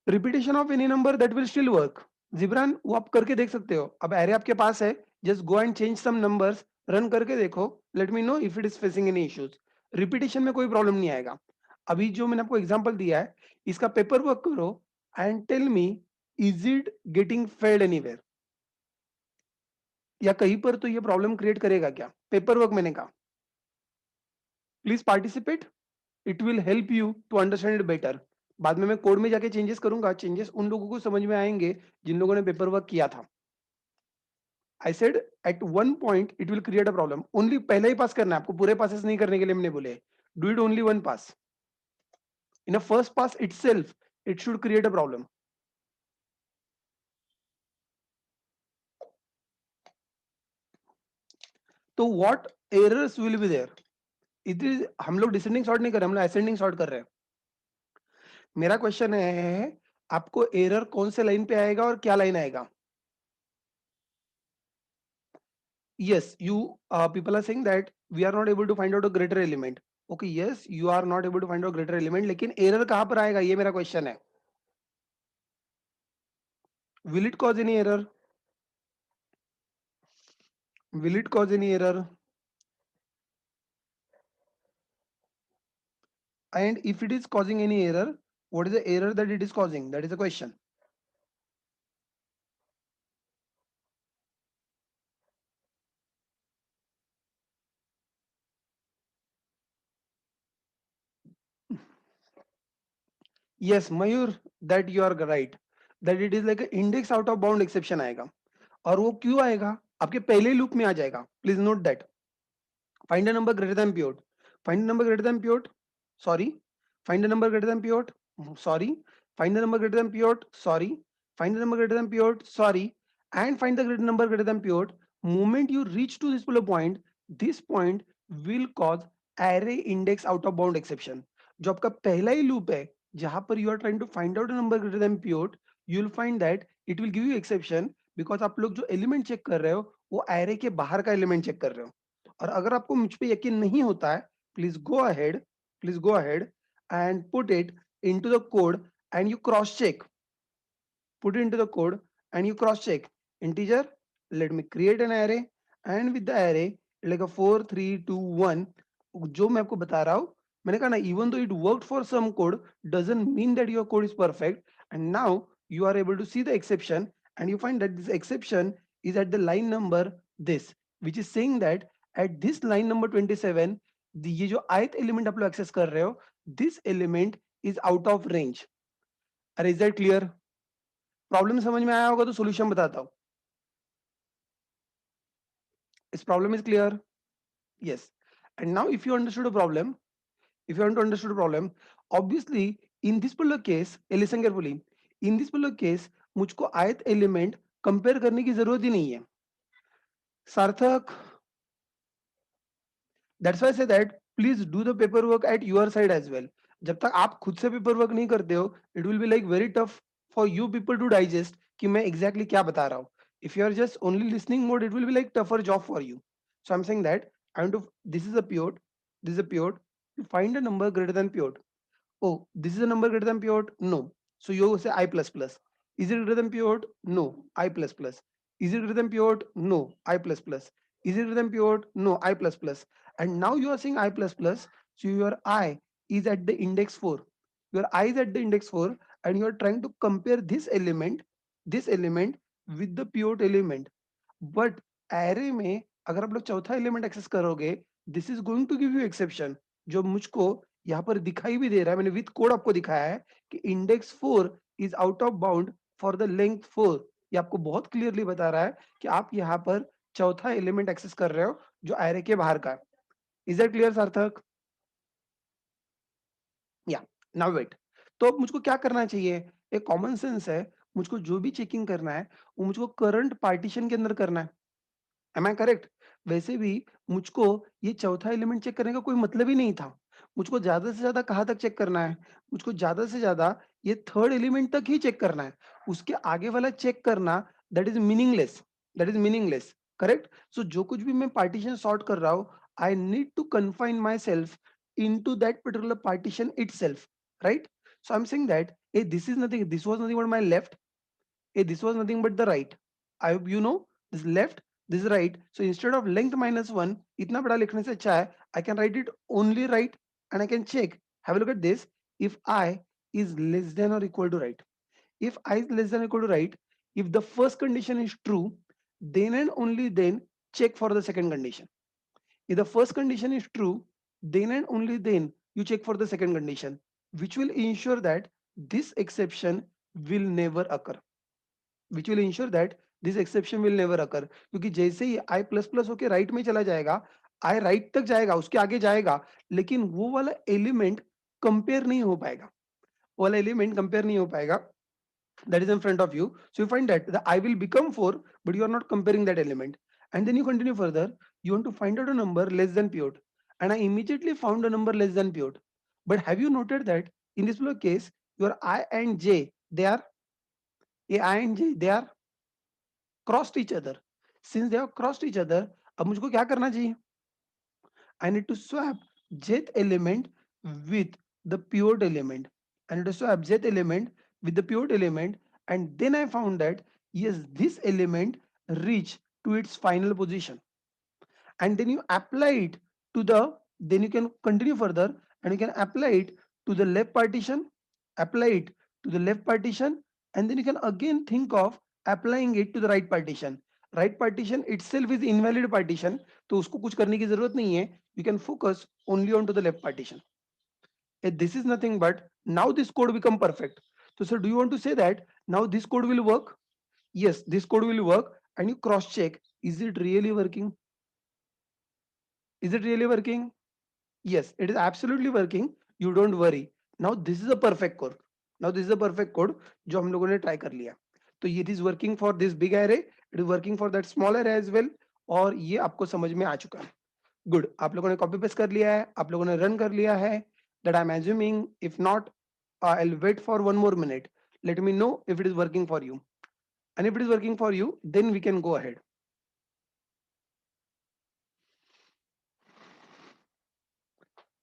Repetition of any number, that will still work. Jibran वो आप करके देख सकते हो. अब array आपके पास है, just go and change some numbers, run करके देखो, let me know if it is facing any issues. Repetition में कोई प्रॉब्लम नहीं आएगा. अभी जो मैंने आपको एग्जांपल दिया है, इसका पेपर वर्क करो and tell me, is it getting failed anywhere, या कहीं पर तो ये प्रॉब्लम क्रिएट करेगा क्या? पेपर वर्क मैंने कहा. Please participate, it will help you to understand it better. बाद में मैं कोड में जाके चेंजेस करूंगा, चेंजेस उन लोगों को समझ में आएंगे जिन लोगों ने पेपर वर्क किया था. I said at one point it will create a problem. Only पहला ही पास करना है आपको, पूरे पासेस नहीं करने के लिए मैंने बोले. Do it only one pass. In a first pass itself it should create a problem. तो what errors will be there? It is, हम लोग डिसेंडिंग सॉर्ट नहीं कर रहे, हम लोग असेंडिंग सॉर्ट कर रहे हैं. मेरा क्वेश्चन है, आपको एरर कौन से लाइन पे आएगा और क्या लाइन आएगा? Yes, you people are saying that we are not able to find out a greater element. Okay, yes, you are not able to find out greater element, लेकिन error कहाँ पर आएगा, ये मेरा क्वेश्चन है. Will it cause any error? Will it cause any error? And if it is causing any error, what is the error that it is causing? That is the question. Yes, Mayur, that you are right. That it is like a index out of bound exception आएगा. और वो क्यों आएगा? आपके पहले loop में आ जाएगा. Please note that. Find a number greater than pivot. Find a number greater than pivot. Sorry. Find a number greater than pivot. Sorry. Find the number greater than pivot. Sorry. Find the number greater than pivot. Sorry. And find the number greater than pivot. Moment you reach to this bullet point, this point will cause array index out of bound exception. जो आपका पहला ही loop है जहां पर you are trying to find out number greater than pivot, you will find that it will give you exception because आप लोग जो element check कर रहे हो वो array के बाहर का एलिमेंट चेक कर रहे हो. और अगर आपको मुझ पे यकीन नहीं होता है, please go ahead and put it into the code and you cross check. Put it into the code and you cross check integer. Let me create an array and with the array like a 4 3 2 1 जो मैं आपको बता रहा हूं. मैंने कहा ना, even though it worked for some code doesn't mean that your code is perfect. And now you are able to see the exception and you find that this exception is at the line number this, which is saying that at this line number 27 ये जो ith element आप लोग access कर रहे हो, this element is out of range. Is that clear? Problem समझ में आया होगा तो सॉल्यूशन बताता हूं. इस problem is clear? Yes. And now if you understood a problem, if you want to understand the problem, obviously in this particular case, listen carefully, in this particular case मुझको ith element compare करने की जरूरत ही नहीं है. Sarthak, that's why say that please do the paper work at your side as well. जब तक आप खुद से पेपर वर्क नहीं करते हो, it will be like very tough for you people to digest कि मैं एग्जैक्टली exactly क्या बता रहा हूँ. If you are just only listening mode, it will be like tougher job for you. So I am saying that I want to, this is a pure, this is a pure, you find a number greater than pivot. Oh, this is a number greater than pivot? No. So you say I plus plus. Is it greater than pivot? No. I plus plus. Is it greater than pivot? No. I plus plus. Is it greater than pivot? No. I plus plus. And now you are saying I plus plus. So your I is at the index 4. Your I is at the index 4 and you are trying to compare this element with the pivot element. But array में अगर आप लोग चौथा element access करोगे, this is going to give you exception. जो मुझको यहाँ पर दिखाई भी दे रहा है, मैंने विथ कोड आपको दिखाया है कि index 4 is out of bound for the length 4. ये आपको बहुत क्लियरली बता रहा है कि आप यहाँ पर चौथा एलिमेंट एक्सेस कर रहे हो जो एरे के बाहर का है. इज दैट क्लियर सार्थक? या, नाउ वेट. तो अब मुझको क्या करना चाहिए? एक कॉमन सेंस है, मुझको जो भी चेकिंग करना है वो मुझको करंट पार्टीशन के अंदर करना है. Am I correct? वैसे भी मुझको ये चौथा एलिमेंट चेक करने का कोई मतलब ही नहीं था. मुझको ज्यादा से ज्यादा कहाँ तक चेक करना है? मुझको ज्यादा से ज्यादा ये थर्ड एलिमेंट तक ही चेक करना है. उसके आगे वाला चेक करना, that is meaningless. That is meaningless. Correct? So जो कुछ भी मैं पार्टीशन सॉर्ट कर रहा हूँ, I need to confine myself into that particular partition itself, right? So I'm saying that, hey, this is nothing, this was nothing but my left, hey, this was nothing but the right. I hope you know this left, this is right. So instead of length minus 1, इतना बड़ा लिखने से अच्छा है, I can write it only right and I can check. Have a look at this. If I is less than or equal to right, if I is less than or equal to right, if the first condition is true, then and only then check for the second condition. If the first condition is true, then and only then you check for the second condition, which will ensure that this exception will never occur. Which will ensure that this exception will never occur. क्योंकि जैसे ही i plus plus होके right में चला जाएगा, i right तक जाएगा, उसके आगे जाएगा, लेकिन वो वाला एलिमेंट कंपेयर नहीं हो पाएगा. वो वाला एलिमेंट कंपेयर नहीं हो पाएगा that is in front of you. So you find that the I will become 4, but you are not comparing that element. And then you continue further. You want to find out a number less than pivot. And I immediately found a number less than pivot. But have you noted that in this particular case, your I and J, they are, I and J, they are crossed each other. Since they have crossed each other, अब मुझको क्या करना चाहिए? I need to swap jth element with the pivot element. I need to swap jth element with the pivot element, and then I found that yes, this element reach to its final position, and then you apply it to the, then you can continue further and you can apply it to the left partition, apply it to the left partition, and then you can again think of applying it to the right partition. Right partition itself is invalid partition, तो उसको कुछ करने की जरूरत नहीं है. You can focus only on to the left partition. This is nothing but now this code become perfect. So sir, do you want to say that now this code will work? Yes, this code will work, and you cross check, is it really working? Is it really working? Yes, it is absolutely working. You don't worry. Now this is a perfect code. Now this is a perfect code जो हम लोगों ने try कर लिया. तो it is working for this big array. It is working for that small array as well. और ये आपको समझ में आ चुका है. Good. आप लोगों ने copy paste कर लिया है. आप लोगों ने run कर लिया है. That I'm assuming. If not, I'll wait for one more minute. Let me know if it is working for you. And if it is working for you, then we can go ahead.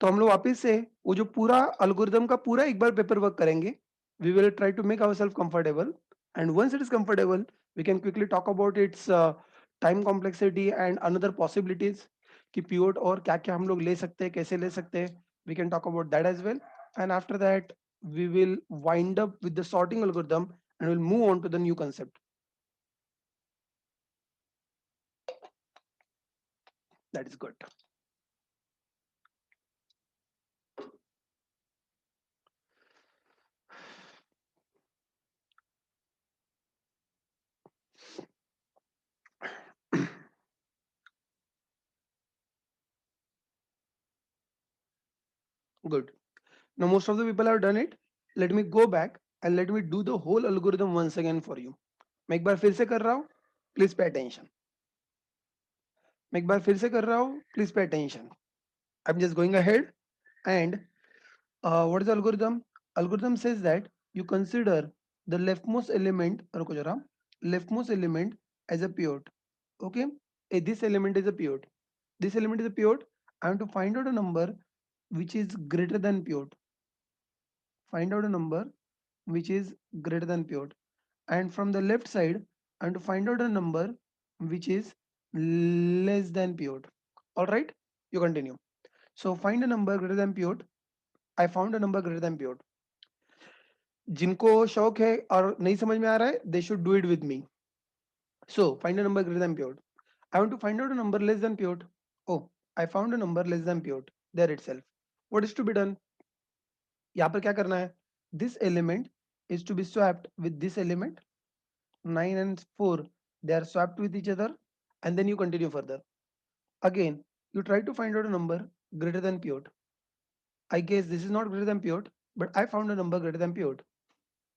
तो हम लोग वापस से वो जो पूरा algorithm का पूरा एक बार पेपर वर्क करेंगे. We will try to make ourselves comfortable, and once it is comfortable, we can quickly talk about its time complexity and another possibilities कि pivot और क्या क्या हम लोग ले सकते हैं, कैसे ले सकते हैं. We can talk about that as well, and after that we will wind up with the sorting algorithm and we'll move on to the new concept. That is good. Good. Now most of the people have done it. Let me go back and let me do the whole algorithm once again for you. मैं एक बार फिर से कर रहा हूँ. Please pay attention. मैं एक बार फिर से कर रहा हूँ. Please pay attention. I'm just going ahead, and what is the algorithm? Algorithm says that you consider the leftmost element, रुको जरा, leftmost element as a pivot. Okay, this element is a pivot. This element is a pivot. I want to find out a number which is greater than pivot. Find out a number which is greater than pivot. And from the left side, I want to find out a number which is less than pivot. All right, you continue. So find a number greater than pivot. I found a number greater than pivot. जिनको शौक है और नहीं समझ में आ रहा है, they should do it with me. So find a number greater than pivot. I want to find out a number less than pivot. Oh, I found a number less than pivot there itself. What is to be done? यहाँ पर क्या करना है? This element is to be swapped with this element. 9 and 4, they are swapped with each other, and then you continue further. Again, you try to find out a number greater than pivot. I guess this is not greater than pivot, but I found a number greater than pivot.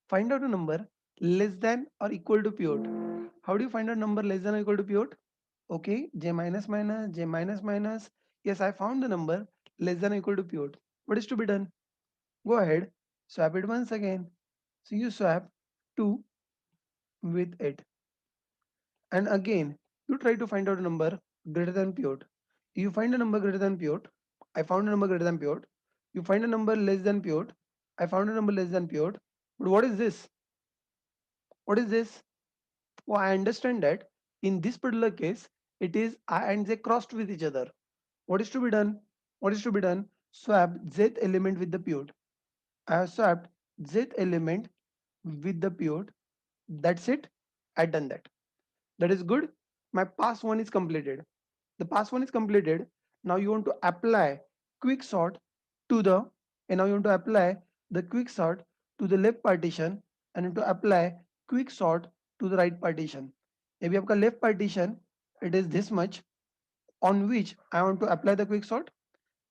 Find out a number less than or equal to pivot. How do you find a number less than or equal to pivot? Okay, j minus minus, j minus minus. Yes, I found the number less than or equal to pivot. What is to be done? Go ahead, swap it once again. So you swap 2 with it. And again, you try to find out a number greater than pivot. You find a number greater than pivot. I found a number greater than pivot. You find a number less than pivot. I found a number less than pivot. But what is this? What is this? Oh, I understand that in this particular case, it is I and J crossed with each other. What is to be done? What is to be done? Swap Z element with the pivot. I have swapped Z element with the pivot. That's it. I done that. That is good. My pass one is completed. The pass one is completed. Now you want to apply quick sort to the, and now you want to apply the quick sort to the left partition, and you want to apply quick sort to the right partition. If you have a left partition, it is this much on which I want to apply the quick sort,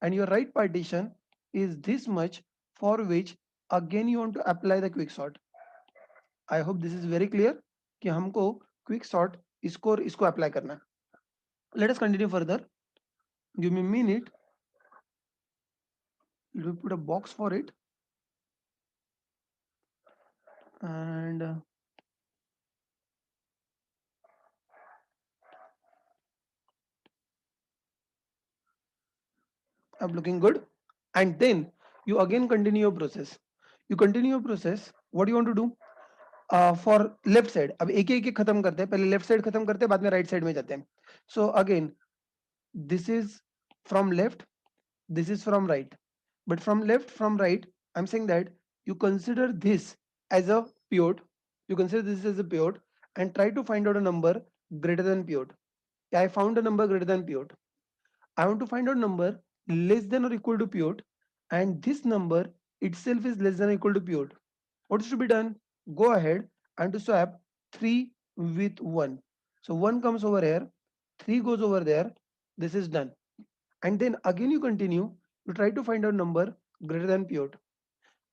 and your right partition is this much for which again you want to apply the quick sort. I hope this is very clear कि हमको quick sort इसको apply करना है. Let us continue further. Give me a minute. Let me put a box for it. And I'm looking good. And then you again continue your process. You continue your process. What do you want to do? For left side, अब एक एक खत्म करते हैं, पहले left side खत्म करते हैं, बाद में राइट साइड में जाते हैं. So again this is from left, this is from right, but from left from right I'm saying that you consider this as a pivot, you consider this as a pivot and try to find out a number greater than pivot. Yeah, I found a number greater than pivot. I want to find out number less than or equal to pivot, and this number itself is less than or equal to pivot. What is to be done? Go ahead and to swap 3 with 1. So 1 comes over here, 3 goes over there. This is done. And then again you continue to try to find out number greater than pivot.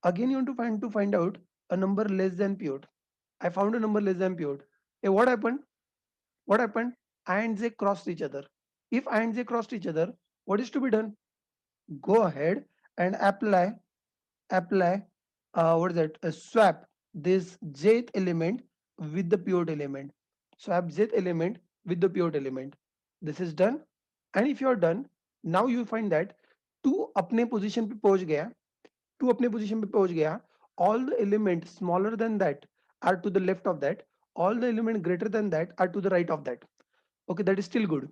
Again you want to find out a number less than pivot. I found a number less than pivot. Hey, what happened? What happened? I and J crossed each other. If I and J crossed each other, what is to be done? Go ahead and apply what is that, swap this jth element with the pivot element, swap jth element with the pivot element. This is done. And if you are done, now you find that 2 अपने position पे पहुंच गया, 2 अपने position पे पहुंच गया, all the elements smaller than that are to the left of that, all the elements greater than that are to the right of that. Okay, that is still good.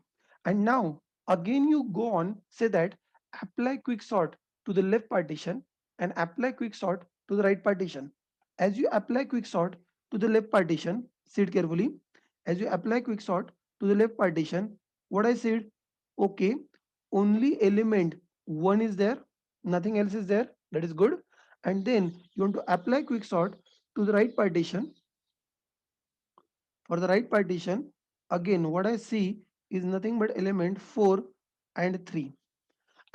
And now again you go on, say that apply quick sort to the left partition and apply quick sort to the right partition. As you apply quick sort to the left partition, see it carefully, as you apply quick sort to the left partition, what I said, okay, only element 1 is there, nothing else is there, that is good. And then you want to apply quick sort to the right partition. For the right partition, again what I see is nothing but element 4 and 3.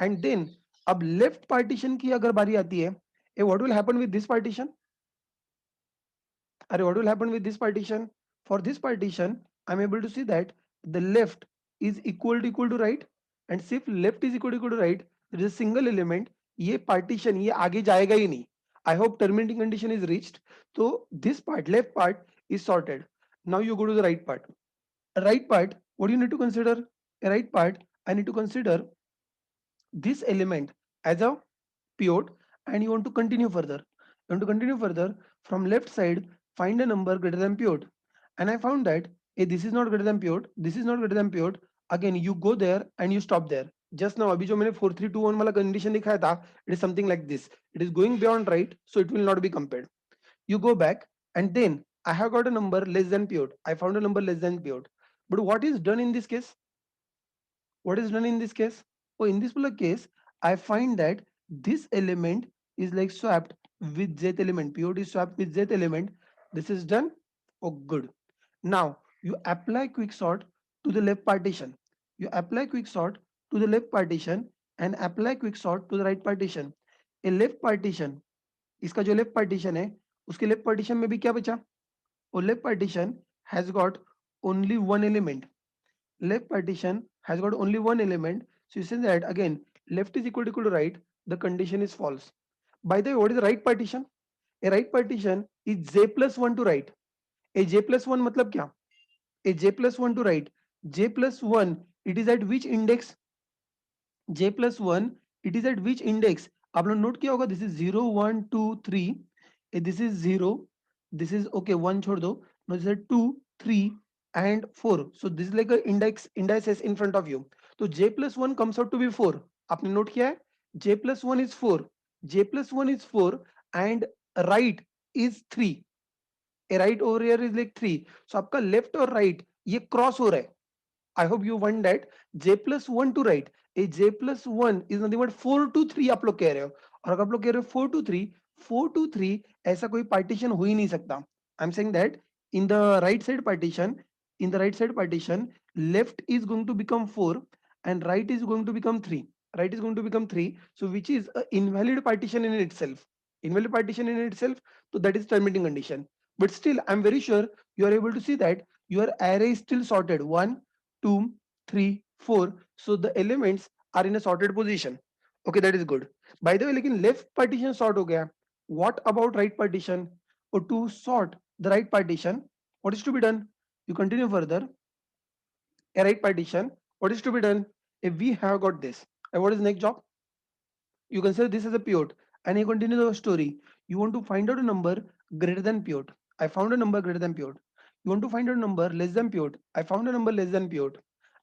And then अब left partition की अगर बारी आती है, what will happen with this partition? What will happen with this partition? For this partition, I'm able to see that the left is equal to right, and if left is equal to right, there is a single element. ये partition ये आगे जाएगा ही नहीं. I hope terminating condition is reached. So this part, left part, is sorted. Now you go to the right part. Right part, what do you need to consider? A right part, I need to consider this element as a pivot, and you want to continue further. You want to continue further from left side, find a number greater than pivot. And I found that this is not greater than pivot, this is not greater than pivot. Again, you go there and you stop there. Just now, अभी जो मैंने 4 3 2 1 वाला condition दिखाया था, it is something like this. It is going beyond right, so it will not be compared. You go back, and then I have got a number less than pivot. I found a number less than pivot. But what is done in this case? What is done in this case? Oh, in this particular case, I find that this element is like swapped with jth element. Pivot is swapped with jth element. This is done. Oh, good. Now you apply quick sort to the left partition. You apply quick sort to the left partition and apply quick sort to the right partition. A left partition, इसका जो left partition है, उसके left partition में भी क्या बचा? वो left partition has got only one element. Left partition has got only one element, so you say that again left is equal to right, the condition is false. By the way, what is the right partition? A right partition is j plus 1 to right. A j plus 1 matlab kya? A j plus 1 to right. J plus 1, it is at which index? J plus 1, it is at which index? आप लोग note किया होगा, this is 0 1 2 3, this is 0, this is okay, 1 छोड़ दो, now this is 2 3 and 4. So this is like a indices in front of you. So j plus 1 comes out to be 4. आपने note किया है, j plus 1 is 4, j plus 1 is 4 and right is 3. A right over here is like 3. So आपका left और right ये cross हो रहा है. I hope you want that j plus 1 to right. A j plus 1 is nothing but 4 to 3 आप लोग कह रहे हो, और अगर आप लोग कह रहे हो 4 to 3, 4 to 3 ऐसा कोई partition हो ही नहीं सकता. I'm saying that in the right side partition, in the right side partition, left is going to become 4 and right is going to become 3. Right is going to become 3, so which is an invalid partition in itself. Invalid partition in itself, so that is terminating condition. But still, I'm very sure you are able to see that your array is still sorted. 1 2 3 4, so the elements are in a sorted position. Okay, that is good. By the way, लेकिन left partition sort हो गया. What about right partition? Or to sort the right partition, what is to be done? You continue further. A right partition, what is to be done? If we have got this, and what is next job? You consider this as a pivot, and you continue the story. You want to find out a number greater than pivot. I found a number greater than pivot. You want to find a number less than pivot. I found a number less than pivot.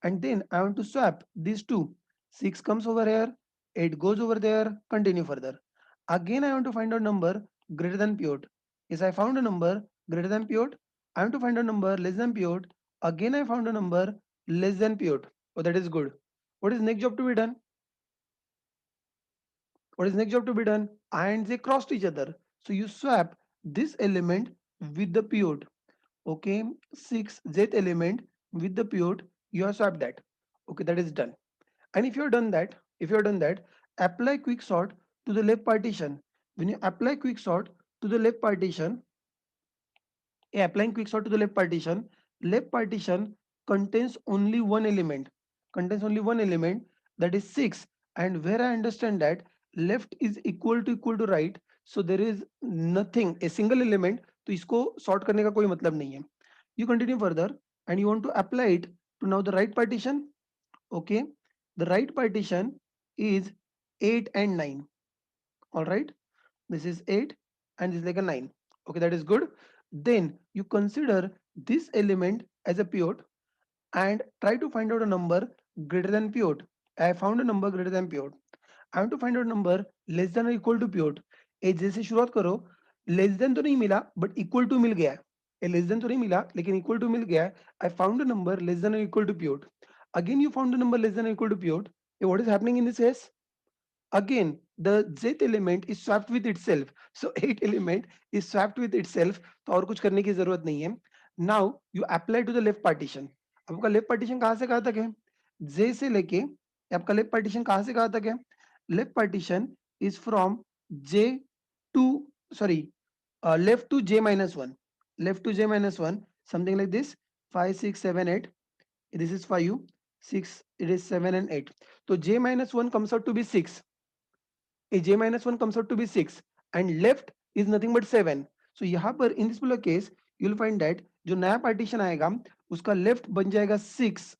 And then I want to swap these two. 6 comes over here, 8 goes over there, continue further. Again, I want to find a number greater than pivot. Yes, I found a number greater than pivot. I want to find a number less than pivot. Again, I found a number less than pivot. Oh, that is good. What is next job to be done? What is next job to be done? I and they crossed each other. So you swap this element with the pivot. Okay, 6 jth element with the pivot, you have swapped that. Okay, that is done. And if you have done that, apply quick sort to the left partition. When you apply quick sort to the left partition, applying quicksort to the left partition contains only one element, that is 6. And where I understand that left is equal to right, so there is nothing, a single element, तो इसको sort करने का कोई मतलब नहीं है. You continue further and you want to apply it to now the right partition. Okay, the right partition is 8 and 9. All right, this is 8 and this is like a 9. Okay, that is good. Then you consider this element as a pivot and try to find out a number greater than pivot. I found a number greater than pivot. I want to find out a number less than or equal to pivot. ए जैसे शुरुआत करो, less than तो नहीं मिला but equal to मिल गया है. ए less than तो नहीं मिला लेकिन इक्वल टू मिल गया है. I found a number less than और equal to pivot. Again you found a number less than or equal to pivot. What is happening in this case? Again the jth element is swapped with itself, so 8 element is swapped with itself. तो और कुछ करने की जरूरत नहीं है. Now you apply to the left partition. आपका left partition कहाँ से कहाँ तक है? j से लेके आपका लेफ्ट पार्टीशन कहाँ से कहाँ तक है? Left partition is from j to, sorry, left to j minus 1, left to j minus 1, something like this. 5 6 7 8, this is 5 6, it is 7 and 8. So j minus 1 comes out to be 6. A j minus 1 comes out to be 6 and left is nothing but 7. So यहाँ पर in this particular case you will find that जो नया partition आएगा उसका left बन जाएगा 6,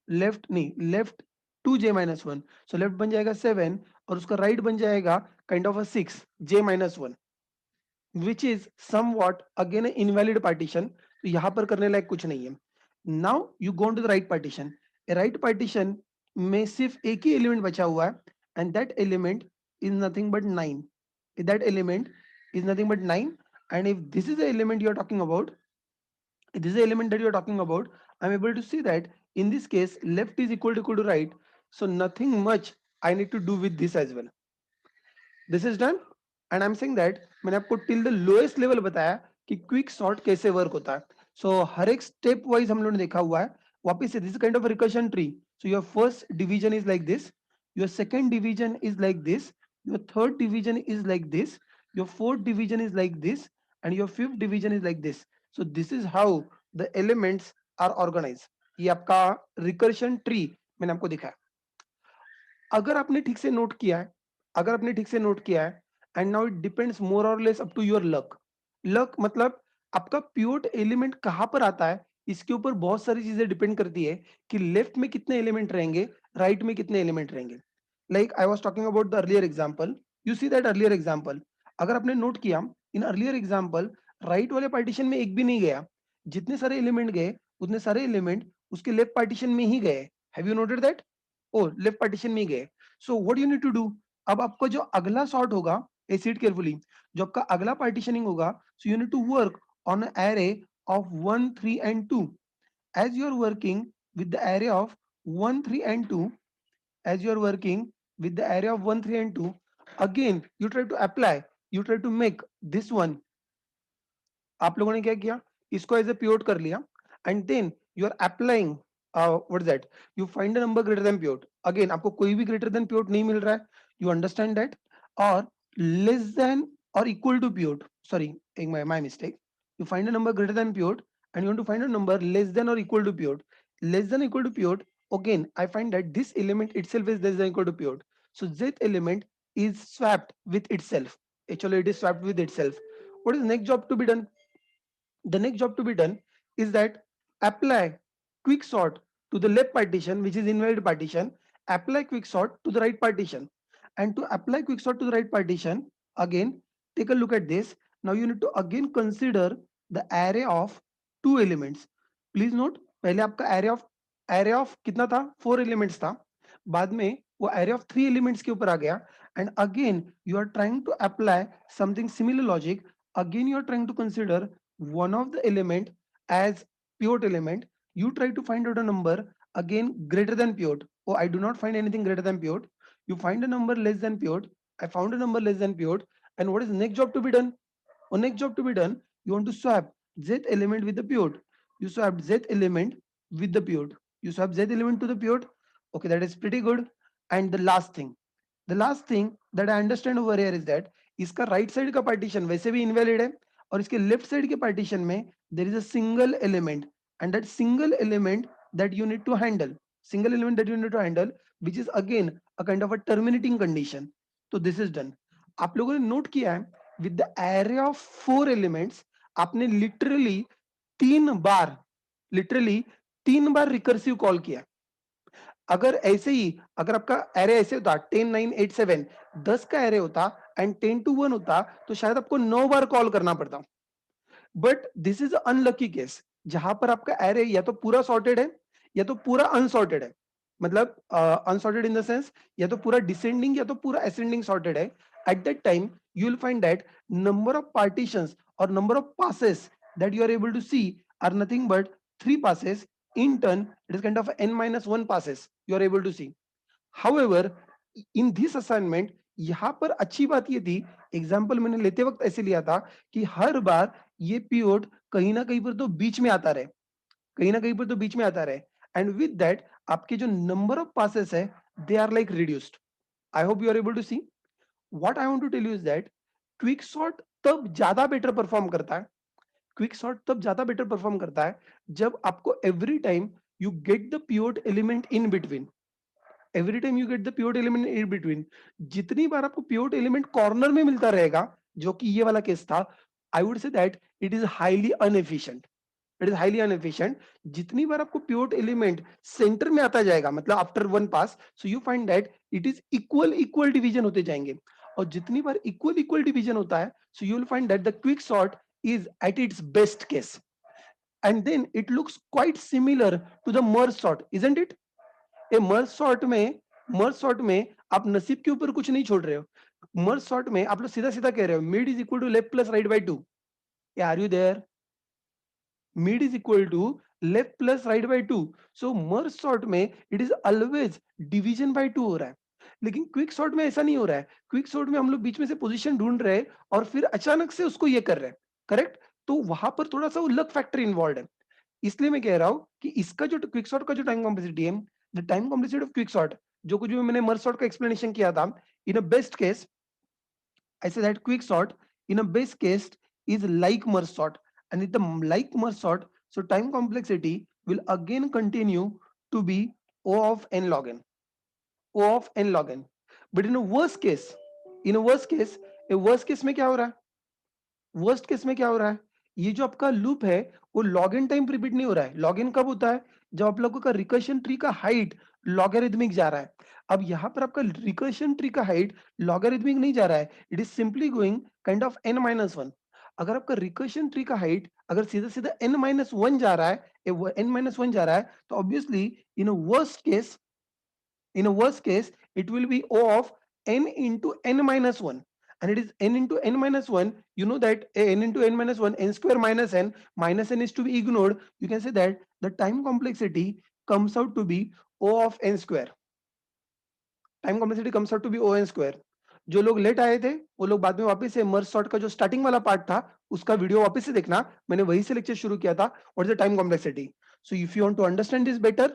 left नहीं, left to j minus 1, so left बन जाएगा 7 और उसका right बन जाएगा kind of a 6 j minus 1, which is somewhat again an invalid partition. तो यहाँ पर करने लायक कुछ नहीं है. Now you go on to the right partition. A right partition में सिर्फ एक ही एलिमेंट बचा हुआ है and that element is nothing but 9. That element is nothing but 9. And if this is the element you are talking about, this is the element that you are talking about, I'm able to see that in this case left is equal to right, so nothing much I need to do with this as well. This is done. And I'm saying that मैंने आपको till the lowest level बताया कि quick sort कैसे work होता है. So हर एक step wise हम लोगों ने देखा हुआ है. वापस से this is kind of a recursion tree. So your first division is like this, your second division is like this, your third division is like this, your fourth division is like this, and your fifth division is like this. So this is how the elements are organized. ये आपका recursion tree मैंने आपको दिखाया. अगर आपने ठीक से note किया है, अगर आपने ठीक से नोट किया है, and now it depends more और less up to your luck. Luck मतलब आपका पिवट एलिमेंट कहां पर आता है, इसके ऊपर बहुत सारी चीजें डिपेंड करती है कि लेफ्ट में कितने एलिमेंट रहेंगे, राइट में कितने एलिमेंट रहेंगे. Like I was talking about the earlier example, you see that earlier example, अगर आपने नोट किया इन अर्लियर एग्जांपल राइट वाले पार्टीशन में एक भी नहीं गया, जितने सारे एलिमेंट गए उतने सारे एलिमेंट उसके लेफ्ट पार्टीशन में ही गए. Have you noted that? Oh left partition में गए. So what you need to do, अब आपका जो अगला सॉर्ट होगा, ए सीट केयरफुली, जो आपका अगला पार्टीशनिंग होगा, so you need to work on an array of 1 3 and 2. as you are working with the array of 1 3 and 2, as you are working with the array of 1 3 and 2, again you try to apply, you try to make this one. आप लोगों ने क्या किया, इसको as a pivot कर लिया and then you are applying, what is that, you find a number greater than pivot. Again आपको कोई भी ग्रेटर देन पिवट नहीं मिल रहा है, यू अंडरस्टैंड दैट, और लेस देन और इक्वल टू पिवट, सॉरी एक my mistake, you find a number greater than pivot and you want to find a number less than or equal to pivot, less than or equal to pivot. Again I find that this element itself is less than or equal to pivot, so that element is swapped with itself. Actually it is swapped with itself. What is next job to be done? The next job to be done is that apply quick sort to the left partition, which is invalid partition, apply quick sort to the right partition. And to apply quick sort to the right partition, again take a look at this. Now you need to again consider the array of two elements. Please note, पहले आपका array of कितना था, 4 elements था. बाद में वो array of 3 elements के ऊपर आ गया. And again you are trying to apply something similar logic. Again you are trying to consider one of the element as pivot element. You try to find out a number again greater than pivot. Oh, I do not find anything greater than pivot. You find a number less than pivot. I found a number less than pivot. And what is the next job to be done? Or next job to be done, you want to swap z element with the pivot. You swap z element with the pivot. You swap z element to the pivot. Okay, that is pretty good. And the last thing that I understand over here is that इसका right side का partition वैसे भी invalid है और इसके left side के partition में there is a single element, and that single element that you need to handle, which is again a kind of a terminating condition. So this is done. आप लोगों ने note किया है with the array of 4 elements आपने literally तीन बार recursive call किया. अगर ऐसे ही अगर आपका एरे ऐसे होता 10 9 8 7 10 का एरे होता एंड 10 to 1 होता तो शायद आपको 9 बार कॉल करना पड़ता. But this is unlucky case जहां पर आपका एरे या तो पूरा सॉर्टेड है या तो पूरा अनसॉर्टेड है. मतलब अनसॉर्टेड इन द सेंस या तो पूरा डिसेंडिंग या तो पूरा असेंडिंग सॉर्टेड है. At that time you will find that number of partitions और number of passes that you are able to see are nothing but 3 passes. In turn, it is kind of n minus 1 passes you are able to see. However, in this assignment यहाँ पर अच्छी बात ये थी, example मैंने लेते वक्त ऐसे लिया था कि हर बार ये पीरियड कहीं ना कहीं पर तो बीच में आता रहे, कहीं ना कहीं पर तो बीच में आता रहे. एंड विद दैट आपके जो नंबर ऑफ पासेस है they are like reduced. I hope you are able to see. What I want to tell you is that quick sort तब ज्यादा बेटर परफॉर्म करता है, क्विक सॉर्ट तब ज्यादा better perform करता है जब आपको every time you get the pivot element in between. Every time you get the pivot element in between. जितनी बार आपको पिवट एलिमेंट कॉर्नर में मिलता रहेगा, जो कि ये वाला केस था, I would say that it is highly inefficient. It is highly inefficient. जितनी बार आपको पिवट एलिमेंट सेंटर में आता जाएगा, मतलब after one pass, so you find that it is equal equal division होते जाएंगे. और जितनी बार इक्वल इक्वल डिवीजन होता है, सो you will find that the quick sort is at its best case, and then it looks quite similar to the merge sort, isn't it? A merge sort में आप नसीब के ऊपर कुछ नहीं छोड़ रहे हो. merge sort में आप लोग सीधा सीधा कह रहे हो mid is equal to left plus right by 2. Yeah, are you there? Mid is equal to left plus right by 2. So merge sort में it is always division by 2 हो रहा है. लेकिन क्विक सॉर्ट में ऐसा नहीं हो रहा है. क्विक सॉर्ट में हम लोग बीच में से पोजीशन ढूंढ रहे हैं और फिर अचानक से उसको ये कर रहे हैं. करेक्ट. तो वहां पर थोड़ा सा वो लक फैक्टर इन्वॉल्व है. इसलिए मैं कह रहा हूं कि इसका जो क्विक सॉर्ट का जो टाइम कॉम्प्लेक्सिटी है, the time complexity of quick sort, जो कुछ भी मैंने मर्ज सॉर्ट का एक्सप्लेनेशन किया था, in a best case I say that quick sort in a base case is like merge sort, and in the like merge sort, so time complexity will again continue to be O of n log n, O of n log n. But in a worst case, a worst case में क्या हो रहा है? Worst case में क्या हो रहा है? ये जो आपका लूप है वो लॉग इन टाइम रिपीट नहीं हो रहा है. लॉग इन कब होता है? जब आप लोगों का रिकर्शन ट्री का हाइट लॉगरिथमिक जा रहा है. अब यहाँ पर आपका रिकर्शन ट्री का हाइट लॉगरिथमिक नहीं जा रहा है, it is simply going kind of n minus one. अगर आपका रिकर्शन ट्री का हाइट अगर सीधा सीधा n माइनस वन जा रहा है, n माइनस वन जा रहा है, तो obviously in worst case, it will be O of n into n minus 1, and it is n into n minus 1. You know that n into n minus 1, n square minus n is to be ignored. You can say that the time complexity comes out to be O of n square. Time complexity comes out to be O n square. जो लोग late आए थे वो लोग बाद में वापस से मर्ज सॉर्ट का जो स्टार्टिंग वाला पार्ट था उसका वीडियो वापस से देखना, मैंने वही से लेक्चर शुरू किया था, what is the time complexity. So if you want to understand this better,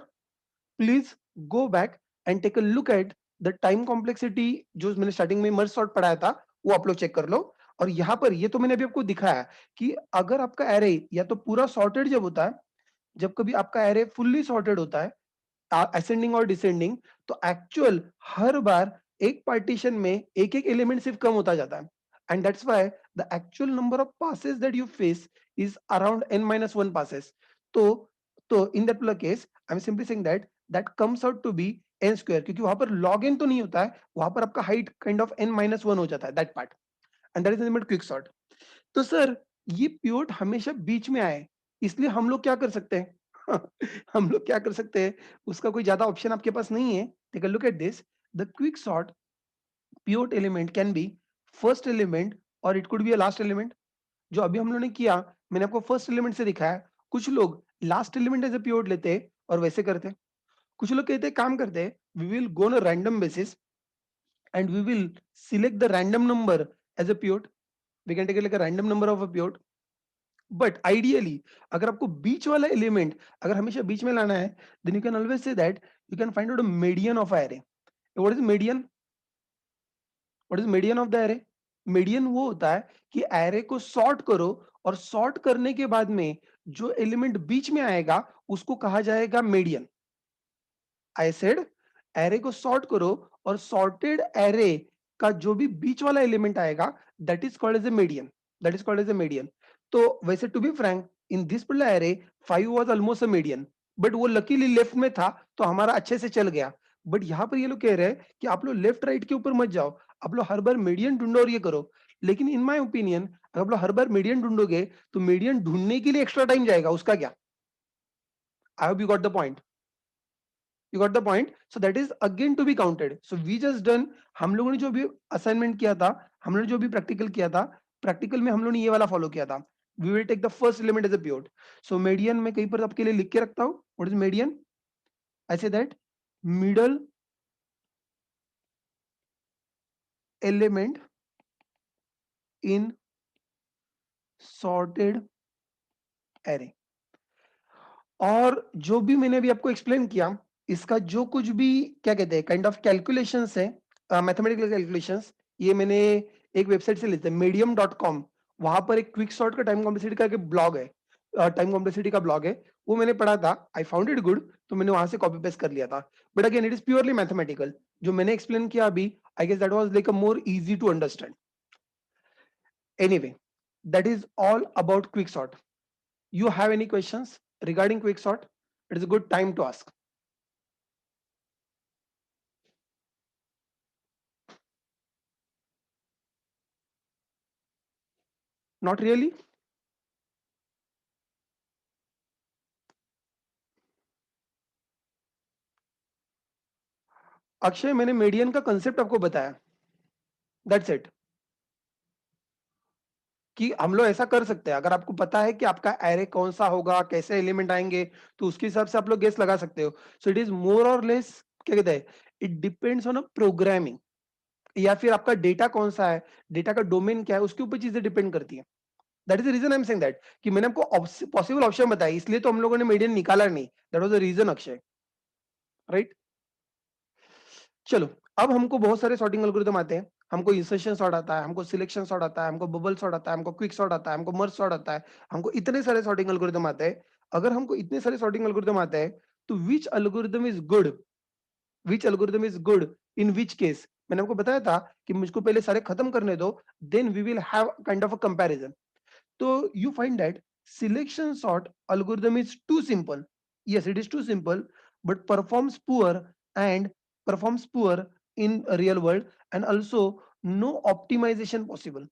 please go back and take a look at the time complexity. जो मैंने स्टार्टिंग में मर्ज सॉर्ट पढ़ाया था वो आप लोग चेक कर लो. और यहाँ पर ये तो मैंने अभी आपको दिखाया कि अगर आपका एरे या तो पूरा सॉर्टेड जब होता है, जब कभी आपका एरे फुल्ली सॉर्टेड होता है असेंडिंग और डिसेंडिंग, तो एक्चुअल हर बार एक पार्टीशन में एक एक एलिमेंट सिर्फ कम होता जाता है. And that's why the actual number of passes that you face is around n minus 1 passes. तो in that particular case I am simply saying that that comes out to be n square, क्योंकि वहां पर log n तो नहीं होता है, वहां पर आपका height kind of n minus 1 हो जाता है, that part. And that is the quick sort. तो सर ये पिवट हमेशा बीच में आए, इसलिए हम लोग क्या कर सकते हैं? हम लोग क्या कर सकते हैं? उसका कोई ज़्यादा ऑप्शन आपके पास नहीं है। Take a look at this, the quick sort pivot element can be first element और it could be a last element. जो अभी हम लोगों ने किया, मैंने आपको फर्स्ट एलिमेंट से दिखाया। कुछ लोग last element as a pivot लेते हैं और वैसे करते हैं। कुछ लोग कहते हैं, काम करते हैं, we will go on a random basis and we will select the random number as a pivot. We can take it like a random number of a pivot. But ideally, अगर आपको बीच वाला एलिमेंट अगर हमेशा बीच में लाना है, then you can always say that you can find out a median of array. What is median? What is median of the array? Median वो होता है कि array को sort करो और sort करने के बाद में जो एलिमेंट बीच में आएगा उसको कहा जाएगा median. आई सेड एरे को सॉर्ट करो और सॉर्टेड एरे का जो भी बीच वाला एलिमेंट आएगा that is called as a median, that is called as a median. तो वैसे to be frank, in this particular array 5 was almost a median, but वो लकीली लेफ्ट में था तो हमारा अच्छे से चल गया। बट यहाँ पर ये लोग कह रहे हैं कि आप लोग लेफ्ट राइट के ऊपर मत जाओ, आप लोग हर बार मीडियन ढूंढो और ये करो। लेकिन इन माय ओपिनियन अगर आप लोग हर बार मीडियन ढूंढोगे तो मीडियन ढूंढने के लिए एक्स्ट्रा टाइम जाएगा, उसका क्या? आई hope you got the point. You got the point? So that is again to be counted. So we just done, हम लोगों ने जो भी असाइनमेंट किया था, हम लोगों ने जो भी प्रैक्टिकल किया था, प्रैक्टिकल में हम लोगों ने ये वाला फॉलो किया था। We will take the first element as a pivot. So median मैं कहीं पर आपके लिए लिख के रखता हूँ। What is median? I say that middle element in sorted array. और जो भी मैंने अभी आपको एक्सप्लेन किया, इसका जो कुछ भी क्या कहते हैं काइंड ऑफ कैलकुलेशंस है, मैथमेटिकल कैलकुलेशंस, ये मैंने एक वेबसाइट से लेते हैं medium.com। वहां पर एक क्विक सॉर्ट का टाइम कॉम्प्लेक्सिटी का एक ब्लॉग है, टाइम कॉम्प्लेक्सिटी का ब्लॉग है, वो मैंने पढ़ा था। आई फाउंड इट गुड, तो मैंने वहां से कॉपी पेस्ट कर लिया था। But again it is purely mathematical. जो मैंने एक्सप्लेन किया अभी, I guess that was like a more easy to understand. Anyway, that is all about quick sort. You have any questions regarding quicksort? It is a good time to ask. Not really? Akshay, मैंने median का concept आपको बताया, that's it. कि हम लोग ऐसा कर सकते हैं, अगर आपको पता है कि आपका एरे कौन सा होगा, कैसे एलिमेंट आएंगे, तो उसके हिसाब से आप लोग गेस लगा सकते हो। सो इट इज मोर और लेस, क्या कहते हैं, it depends on a programming, या फिर आपका डेटा कौन सा है, डेटा का डोमेन क्या है, उसके ऊपर चीजें डिपेंड करती है। That is the reason I am saying that, कि मैंने आपको पॉसिबल ऑप्शन बताई, इसलिए तो हम लोगों ने मीडियन निकाला नहीं। That was the reason Akshay, right? चलो, अब हमको बहुत सारे सॉर्टिंग एल्गोरिदम आते हैं। हमको इंसर्शन सॉर्ट आता है, हमको सिलेक्शन सॉर्ट आता है, हमको बबल सॉर्ट आता है, हमको क्विक सॉर्ट आता है, हमको मर्ज सॉर्ट आता है, हमको इतने सारे सॉर्टिंग एल्गोरिदम आते हैं। अगर हमको इतने सारे सॉर्टिंग एल्गोरिदम आते हैं, तो which algorithm is good, which algorithm is good in which case? मैंने आपको बताया था कि मुझको पहले सारे खत्म करने दो, then we will have kind of a comparison. So you find that selection sort algorithm is too simple. Yes, it is too simple, but and performs poor in real world, and also no optimization possible.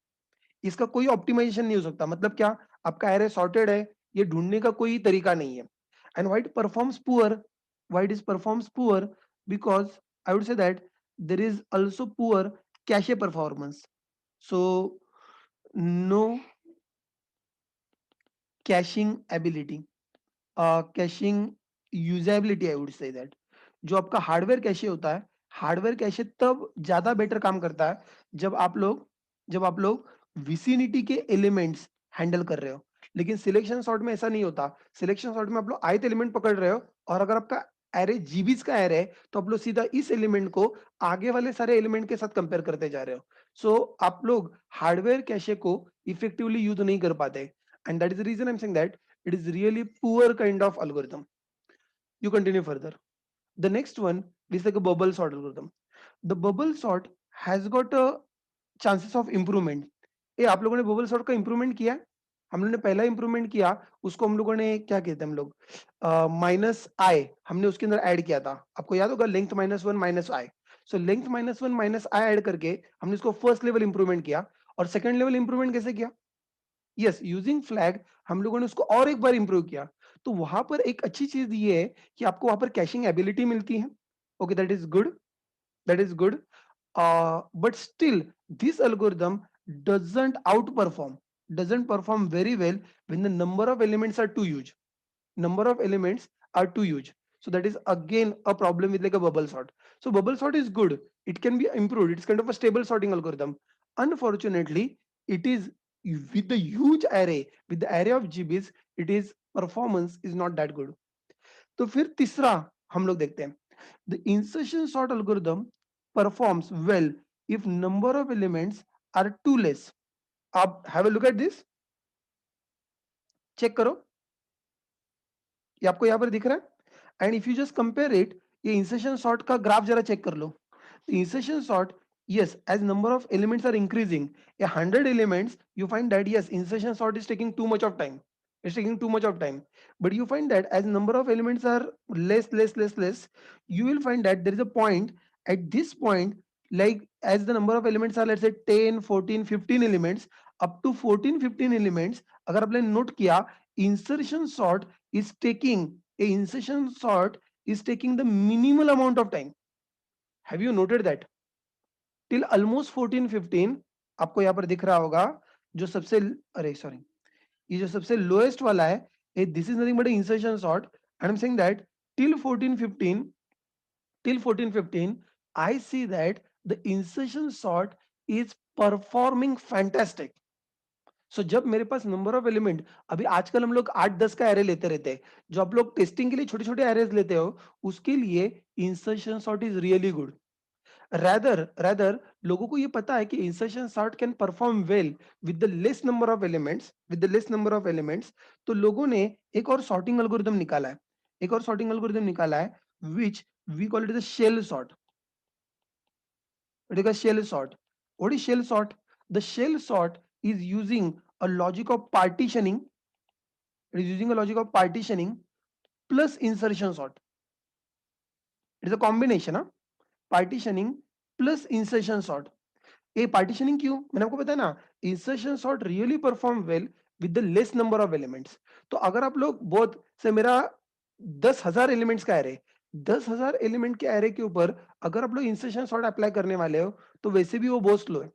इसका कोई optimisation नहीं हो सकता। मतलब क्या? आपका array sorted है, ये ढूंढने का कोई तरीका नहीं है। And why it performs poor? Why it is performs poor? Because I would say that there is also poor cache performance. So no caching ability, caching usability, I would say that. जो आपका hardware cache होता है, hardware cache तब ज्यादा better काम करता है जब आप लोग विसिनिटी के एलिमेंट्स हैंडल कर रहे हो। लेकिन सिलेक्शन सॉर्ट में ऐसा नहीं होता। सिलेक्शन सॉर्ट में आप लोग ith एलिमेंट पकड़ रहे हो, और अगर आपका एरे जीबीज का एरे है, तो आप लोग सीधा इस एलिमेंट को आगे वाले सारे एलिमेंट के साथ कंपेयर करते जा रहे हो। सो आप लोग हार्डवेयर कैशे को इफेक्टिवली यूज नहीं कर पाते, and that is the reason I am saying that it is really poor kind of algorithm. You continue further. The next one is like a bubble sort algorithm. The bubble sort has got a chances of improvement. ये आप लोगों ने bubble sort का improvement किया है? हम लोगों ने पहला इंप्रूवमेंट किया, उसको हम लोगों ने क्या कहते हैं, हम लोग माइनस आई हमने उसके अंदर ऐड किया था। आपको याद होगा, length -1 minus I. So length -1 minus I add करके हमने इसको फर्स्ट लेवल इंप्रूवमेंट किया। और सेकंड लेवल इंप्रूवमेंट कैसे किया? यस, यूजिंग फ्लैग हम लोगों ने उसको और एक बार इंप्रूव किया। तो वहां पर एक अच्छी चीज ये है कि आपको वहां पर कैशिंग एबिलिटी मिलती है। Okay, that is good, that is good. But still this algorithm doesn't perform very well when the number of elements are too huge. Number of elements are too huge. So that is again a problem with like a bubble sort. So bubble sort is good, it can be improved, it's kind of a stable sorting algorithm. Unfortunately, it is with the huge array, with the array of gbs, it is performance is not that good. तो फिर तीसरा हम लोग देखते हैं, the insertion sort algorithm performs well if number of elements are too less. आप have a look at this, check करो, ये आपको यहाँ पर दिख रहा है। And if you just compare it, ये इंसर्शन सॉर्ट का ग्राफ जरा चेक कर लो। Insertion sort, yes, as number of elements are increasing, a 100 elements, you find that yes, insertion sort is taking too much of time, it's taking too much of time. But you find that as number of elements are less, you will find that there is a point, at this point, like as the number of elements are, let's say 10, 14, 15 elements, up to 14, 15 elements, अगर आपने note किया, insertion sort is taking, a insertion sort is taking the minimal amount of time. Have you noted that? Till almost 14 15, आपको यहाँ पर दिख रहा होगा, जो सबसे, अरे सॉरी, ये जो सबसे लोएस्ट वाला है, this is nothing but insertion sort, and I am saying that till 14 15, till 14 15, I see that the insertion sort is performing fantastic. सो जब मेरे पास नंबर ऑफ एलिमेंट, अभी आजकल हम लोग 8-10 का एरे लेते रहते हैं, जो आप लोग टेस्टिंग के लिए छोटे छोटे एरेज लेते हो, उसके लिए insertion sort is really good. rather लोगों को ये पता है कि insertion sort can perform well with the less number of elements, with the less number of elements. तो लोगों ने एक और सॉर्टिंग एल्गोरिथम निकाला है, एक और सॉर्टिंग एल्गोरिथम निकाला है, which we call it the shell sort. What is shell sort? What is shell sort? The shell sort is using a logic of partitioning. It is using a logic of partitioning plus insertion sort. It is a combination, huh? Partitioning plus insertion sort. ये partitioning क्यों, मैंने आपको बताया ना, insertion sort really perform well with the less number of elements. तो अगर आप लोग बहुत से, मेरा 10,000 एलिमेंट्स का एरे, 10,000 एलिमेंट के एरे के ऊपर अगर आप लोग इंसर्शन सॉर्ट अप्लाई करने वाले हो, तो वैसे भी वो बहुत स्लो है।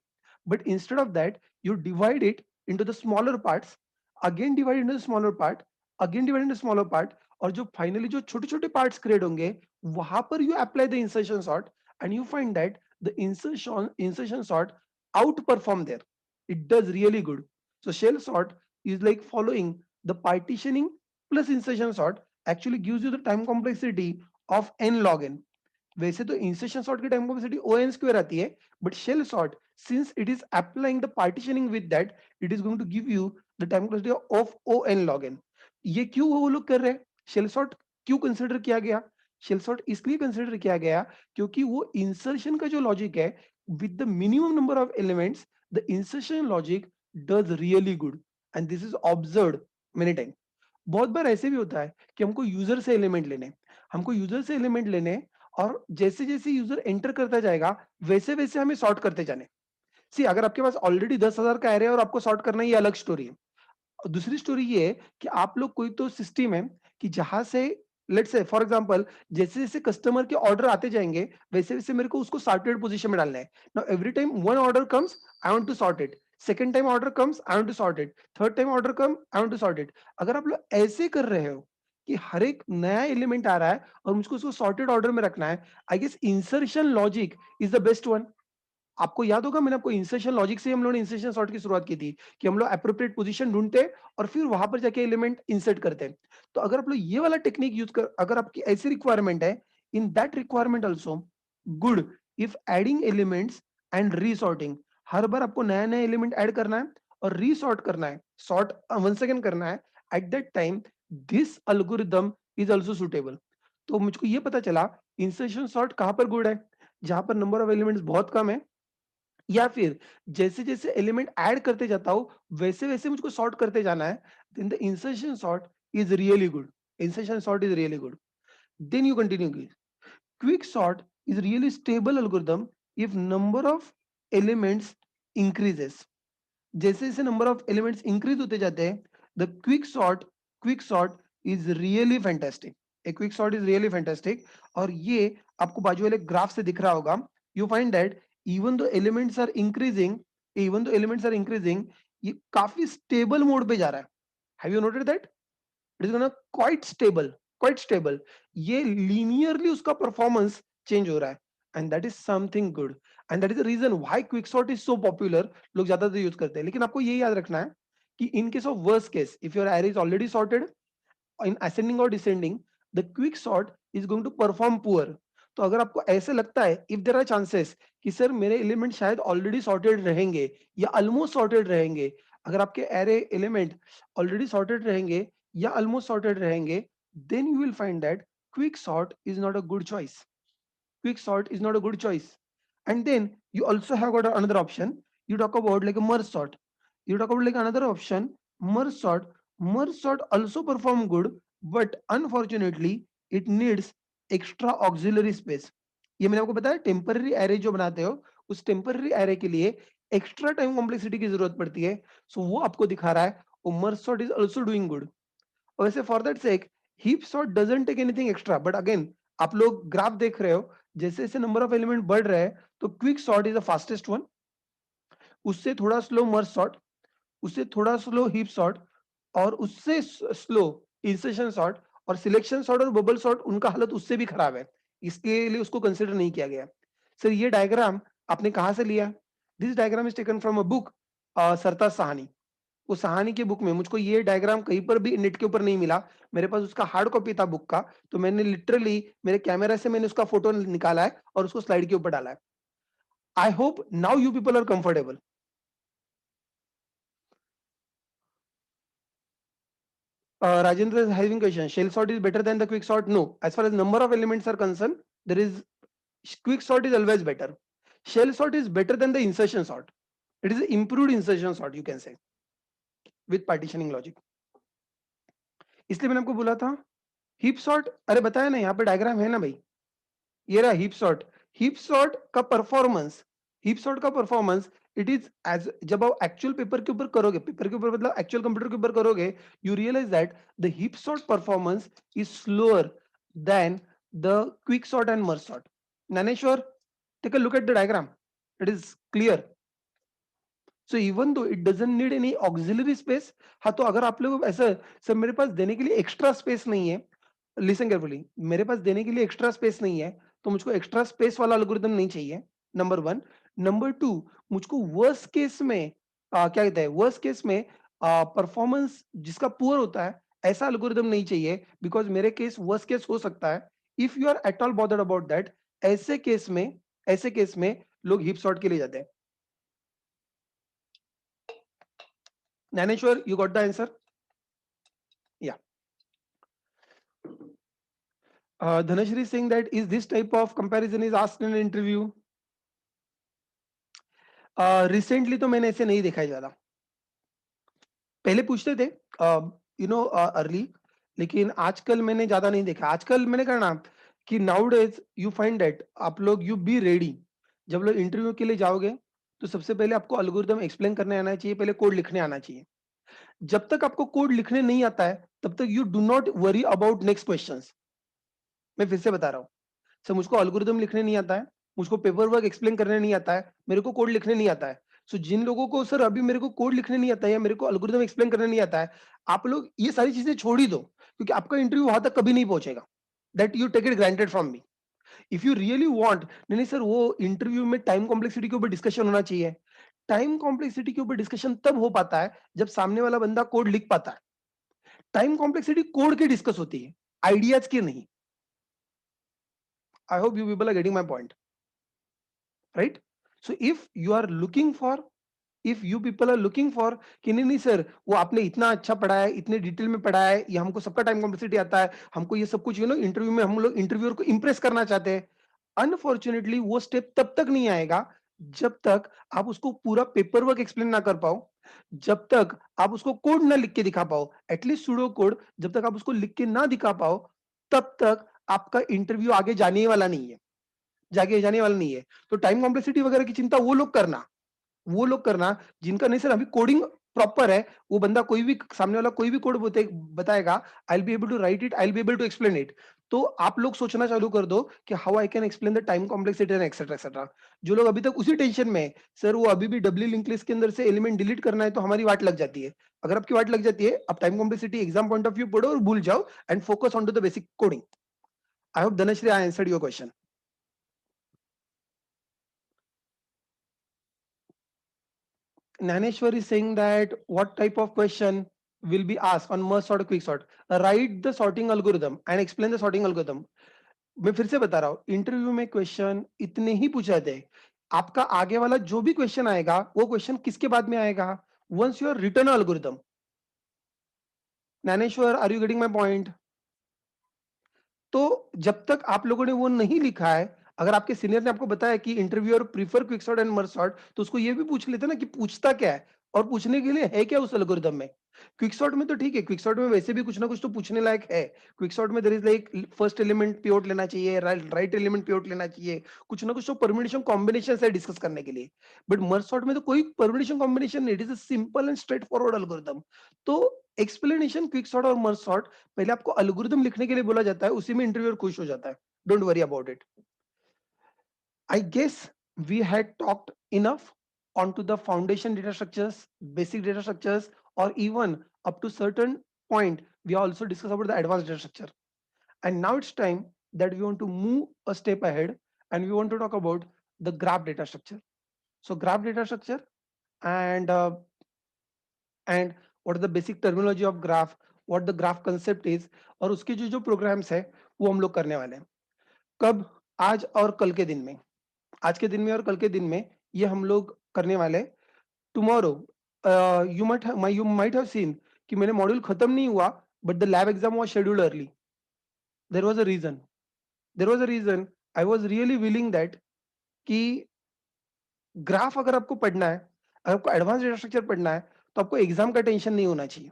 But instead of that, you divide it into the smaller parts, again divide into the smaller part, again divide into smaller part, और जो फाइनली जो छोटे छोटे पार्ट्स क्रिएट होंगे, वहां पर you apply the insertion sort, and you find that the insertion sort outperform there, it does really good. So shell sort is like following the partitioning plus insertion sort, actually gives you the time complexity of n log n. वैसे तो insertion sort की time complexity O N square आती है, but shell sort, since it is applying the partitioning with that, it is going to give you the time complexity of O N log N. ये क्यों वो लोग कर रहे हैं, शेल सॉर्ट क्यों कंसिडर किया गया? शेल सॉर्ट इसलिए कंसिडर किया गया क्योंकि वो इंसर्शन का जो लॉजिक है, with the minimum number of elements, the insertion logic does really good, and this is observed many time. बहुत बार ऐसे भी होता है कि हमको यूजर से एलिमेंट लेने, हमको यूजर से एलिमेंट लेने, और जैसे जैसे यूजर एंटर करता जाएगा, वैसे वैसे हमें सॉर्ट करते जाने। सी, अगर आपके पास ऑलरेडी 10,000 का एरे है और आपको सॉर्ट करना, ये अलग स्टोरी है। और दूसरी स्टोरी ये है कि आप लोग कोई तो सिस्टम है कि जहां से, लेट्स से फॉर एग्जांपल, जैसे जैसे कस्टमर के ऑर्डर आते जाएंगे, वैसे वैसे मेरे को उसको सॉर्टेड पोजीशन में डालना है। Now every time one order comes, I want to sort it, second time order comes, I want to sort it, third time order come, I want to sort it. अगर आप लोग ऐसे कर रहे हो कि हर एक नया एलिमेंट आ रहा है और मुझको उसको सॉर्टेड ऑर्डर में रखना है, I guess insertion logic is the best one. आपको याद होगा, मैंने आपको इंसर्शन लॉजिक से हम लोगों ने इंसर्शन सॉर्ट की शुरुआत की थी, कि हम लोग एप्रोप्रिएट पोजीशन ढूंढते और फिर वहां पर जाके एलिमेंट इंसर्ट करते हैं। तो अगर आप लोग ये वाला टेक्निक यूज कर, अगर आपकी ऐसी रिक्वायरमेंट है, in that requirement also good if adding elements and resorting, हर बार आपको नया नया एलिमेंट ऐड करना है और रीसॉर्ट करना है, सॉर्ट वन सेकेंड करना है, at that time this algorithm is also suitable. तो मुझको ये पता चला इंसर्शन सॉर्ट कहां पर गुड है, जहां पर नंबर ऑफ एलिमेंट्स बहुत कम है, या फिर जैसे जैसे एलिमेंट ऐड करते जाता हूं, वैसे वैसे मुझको सॉर्ट करते जाना है, then the insertion sort is really good, insertion sort is really good. Then you continue, quick sort is really stable algorithm if number of elements increases, जैसे जैसे नंबर ऑफ एलिमेंट्स इंक्रीज होते जाते हैं, the quick sort is really fantastic. A quick sort is really fantastic. और ये आपको बाजू वाले ग्राफ से दिख रहा होगा। You find that even though elements are increasing, ये काफी स्टेबल मोड पे जा रहा है। Have you noted that? It is gonna quite stable. ये लीनियरली उसका परफॉर्मेंस चेंज हो रहा है, and that is something good, and that is the reason why quick sort is so popular. लोग ज्यादातर यूज करते हैं। लेकिन आपको ये याद रखना है कि in case of worst case, if your array is already sorted in ascending or descending, the quick sort is going to perform poor. तो अगर आपको ऐसे लगता है, इफ देयर आर चांसेस कि सर मेरे एलिमेंट शायद ऑलरेडी सॉर्टेड रहेंगे या ऑलमोस्ट सॉर्टेड रहेंगे, अगर आपके एरे एलिमेंट ऑलरेडी सॉर्टेड रहेंगे या ऑलमोस्ट सॉर्टेड रहेंगे, then you will find that quick sort is not a good choice. Quick sort is not a good choice. And then you also have got another option. You talk about like a merge sort. You talk about like another option, merge sort. Merge sort also perform good, but unfortunately it needs extra auxiliary space. ये मैंने आपको बताया, temporary array जो बनाते हो, उस temporary array के लिए एक्स्ट्रा टाइम कॉम्प्लेक्सिटी की जरूरत पड़ती है। सो वो आपको दिखा रहा है, merge sort is also doing good. वैसे for that sake heap sort doesn't take anything extra, but again आप लोग ग्राफ देख रहे हो, जैसे जैसे नंबर ऑफ एलिमेंट बढ़ रहे हैं, तो quick sort is the fastest one, उससे थोड़ा स्लो मर्ज सॉर्ट, उससे थोड़ा स्लो हीप सॉर्ट, और उससे स्लो इंसर्शन सॉर्ट, और सिलेक्शन सॉर्ट और बबल सॉर्ट उनका हालत उससे भी खराब है, इसके लिए उसको कंसिडर नहीं किया गया। सर ये डायग्राम आपने कहां से लिया? This diagram is taken from a book, Sartaj Sahni. उस कहानी के बुक में मुझको ये डायग्राम कहीं पर भी नेट के ऊपर नहीं मिला। मेरे पास उसका हार्ड कॉपी था बुक का, तो मैंने लिटरली मेरे कैमरा से मैंने उसका फोटो निकाला है और उसको स्लाइड के ऊपर डाला है। I hope now you people are comfortable. Rajendra is having question. Shell sort is better than the quick sort? No. As far as number of elements are concerned, there is quick sort is always better. Shell sort is better than the insertion sort. It is improved insertion sort, you can say, with partitioning logic. इसलिए मैंने आपको बोला था heap sort, अरे बताया ना, यहाँ पे डायग्राम है ना भाई, ये रहा हीप सॉर्ट। हीप सॉर्ट का परफॉर्मेंस इट इज एज, जब आप एक्चुअल पेपर के ऊपर करोगे, पेपर के ऊपर मतलब एक्चुअल कंप्यूटर के ऊपर करोगे, you realize that the heap sort performance is slower than the quick sort and merge sort. Gyaneshwar, take a look at the diagram, it is clear. So even though it doesn't need any auxiliary space. हाँ, तो अगर आप लोग ऐसा, sir मेरे पास देने के लिए एक्स्ट्रा स्पेस नहीं है, लिसन केयरफुली, मेरे पास देने के लिए एक्स्ट्रा स्पेस नहीं है, तो मुझको एक्स्ट्रा स्पेस वाला एल्गोरिथम नहीं चाहिए, नंबर वन। नंबर टू, मुझको वर्स्ट केस में क्या कहते हैं, वर्स्ट केस में परफॉर्मेंस जिसका पुअर होता है, ऐसा एल्गोरिथम नहीं चाहिए, बिकॉज मेरे केस वर्स्ट केस हो सकता है। If you are at all bothered about that, ऐसे केस में लोग हिप सॉर्ट के लिए जाते हैं। Naneshwar, you got the answer? Yeah. Dhanashri is saying that is this type of comparison is asked in an interview? Recently तो मैंने ऐसे नहीं देखा है ज्यादा, पहले पूछते थे अर्ली, लेकिन आजकल मैंने ज्यादा नहीं देखा। आजकल मैंने कहा ना कि now days you find that आप लोग यू बी रेडी, जब लोग इंटरव्यू के लिए जाओगे तो सबसे पहले आपको एल्गोरिथम एक्सप्लेन करने आना चाहिए, पहले कोड लिखने आना चाहिए। जब तक आपको कोड लिखने नहीं आता है, तब तक you do not worry about next questions. मैं फिर से बता रहा हूँ, सर मुझको एल्गोरिथम लिखने नहीं आता है, मुझको पेपर वर्क एक्सप्लेन करने नहीं आता है, मेरे को कोड लिखने नहीं आता है। सो जिन लोगों को सर अभी मेरे को कोड लिखने नहीं आता है या मेरे को एल्गोरिथम एक्सप्लेन करने नहीं आता है, आप लोग ये सारी चीजें छोड़ ही दो, क्योंकि आपका इंटरव्यू वहां तक कभी नहीं पहुंचेगा। That you take it granted from me. If you really want, नहीं सर वो इंटरव्यू में टाइम कॉम्प्लेक्सिटी के ऊपर डिस्कशन होना चाहिए। टाइम कॉम्प्लेक्सिटी के ऊपर डिस्कशन तब हो पाता है जब सामने वाला बंदा कोड लिख पाता है। टाइम कॉम्प्लेक्सिटी कोड की डिस्कस होती है, आइडियाज की नहीं। I hope you people are getting my point, right? So if you are looking for, if you people are looking for कि नहीं सर वो आपने इतना अच्छा पढ़ा है, इतने डिटेल में पढ़ा है, ये हमको सबका टाइम कॉम्प्लेक्सिटी आता है, हमको ये सब कुछ इंटरव्यू में हम लोग इंटरव्यूअर को इंप्रेस करना चाहते हैं। अनफॉर्चुनेटली वो स्टेप तब तक नहीं आएगा जब तक आप उसको पूरा पेपर वर्क एक्सप्लेन ना कर पाओ, जब तक आप उसको कोड ना लिख के दिखा पाओ, एटलीस्ट सूडो कोड जब तक आप उसको लिख के ना दिखा पाओ, तब तक आपका इंटरव्यू आगे जाने वाला नहीं है, जाके जाने वाला नहीं है। तो टाइम कॉम्प्लेक्सिटी वगैरह की चिंता वो लोग करना, वो लोग करना जिनका नहीं सर अभी कोडिंग प्रॉपर है, वो बंदा कोई भी सामने वाला कोई भी कोड बताएगा, I will be able to write it, I will be able to explain it. तो आप लोग सोचना चालू कर दो कि how I can explain the time complexity and etcetera etcetera. जो लोग अभी तक उसी टेंशन में है, सर वो अभी भी डब्ल्यू लिंक लिस्ट के अंदर से एलिमेंट डिलीट करना है तो हमारी वाट लग जाती है। अगर आपकी वाट लग जाती है, आप time complexity exam point of view पढ़ो और भूल जाओ and focus on to the basic coding. I hope Dhanashree I answered your question. Naneshwar is saying that what type of question will be asked on merge sort or quick sort? Write the sorting algorithm and explain the sorting algorithm. मैं फिर से बता रहा हूं, interview में question इतने ही पूछा जाते हैं। आपका आगे वाला जो भी क्वेश्चन आएगा, वो क्वेश्चन किसके बाद में आएगा? Once your return algorithm. Gyaneshwar, are you getting my point? तो जब तक आप लोगों ने वो नहीं लिखा है, अगर आपके सीनियर ने आपको बताया कि interviewer prefer quick sort and merge sort, तो उसको ये भी पूछ लेते ना कि पूछता क्या है और पूछने के लिए है क्या उस एल्गोरिदम में। क्विक सॉर्ट में तो ठीक है, क्विक सॉर्ट में वैसे भी कुछ ना कुछ तो पूछने लायक है। क्विक सॉर्ट में there is like first element pivot लेना चाहिए, राइट एलिमेंट पिवट लेना चाहिए, कुछ ना कुछ तो परम्यूटेशन कॉम्बिनेशन है डिस्कस करने के लिए। बट मर्ज सॉर्ट में तो कोई परम्यूटेशन कॉम्बिनेशन नहीं, it is a simple and straight forward algorithm. तो एक्सप्लेनेशन क्विक सॉर्ट और मर्ज सॉर्ट, पहले आपको एल्गोरिदम लिखने के लिए बोला जाता है, उसी में इंटरव्यूअर खुश हो जाता है। Don't worry about it. I guess we had talked enough onto the foundation data structures, basic data structures, or even up to certain point, we also discuss about the advanced data structure. And now it's time that we want to move a step ahead and we want to talk about the graph data structure. So graph data structure and and what is the basic terminology of graph, what the graph concept is, और उसके जो जो programs है वो हम लोग करने वाले हैं। कब? आज और कल के दिन में। आज के दिन में और कल के दिन में ये हम लोग करने वाले हैं। Tomorrow you might have seen कि मेरे मॉड्यूल खत्म नहीं हुआ, but the lab exam was scheduled early. There was a reason, there was a reason. I was really willing that कि ग्राफ अगर आपको पढ़ना है, अगर आपको एडवांस डेटा स्ट्रक्चर पढ़ना है, तो आपको एग्जाम का टेंशन नहीं होना चाहिए।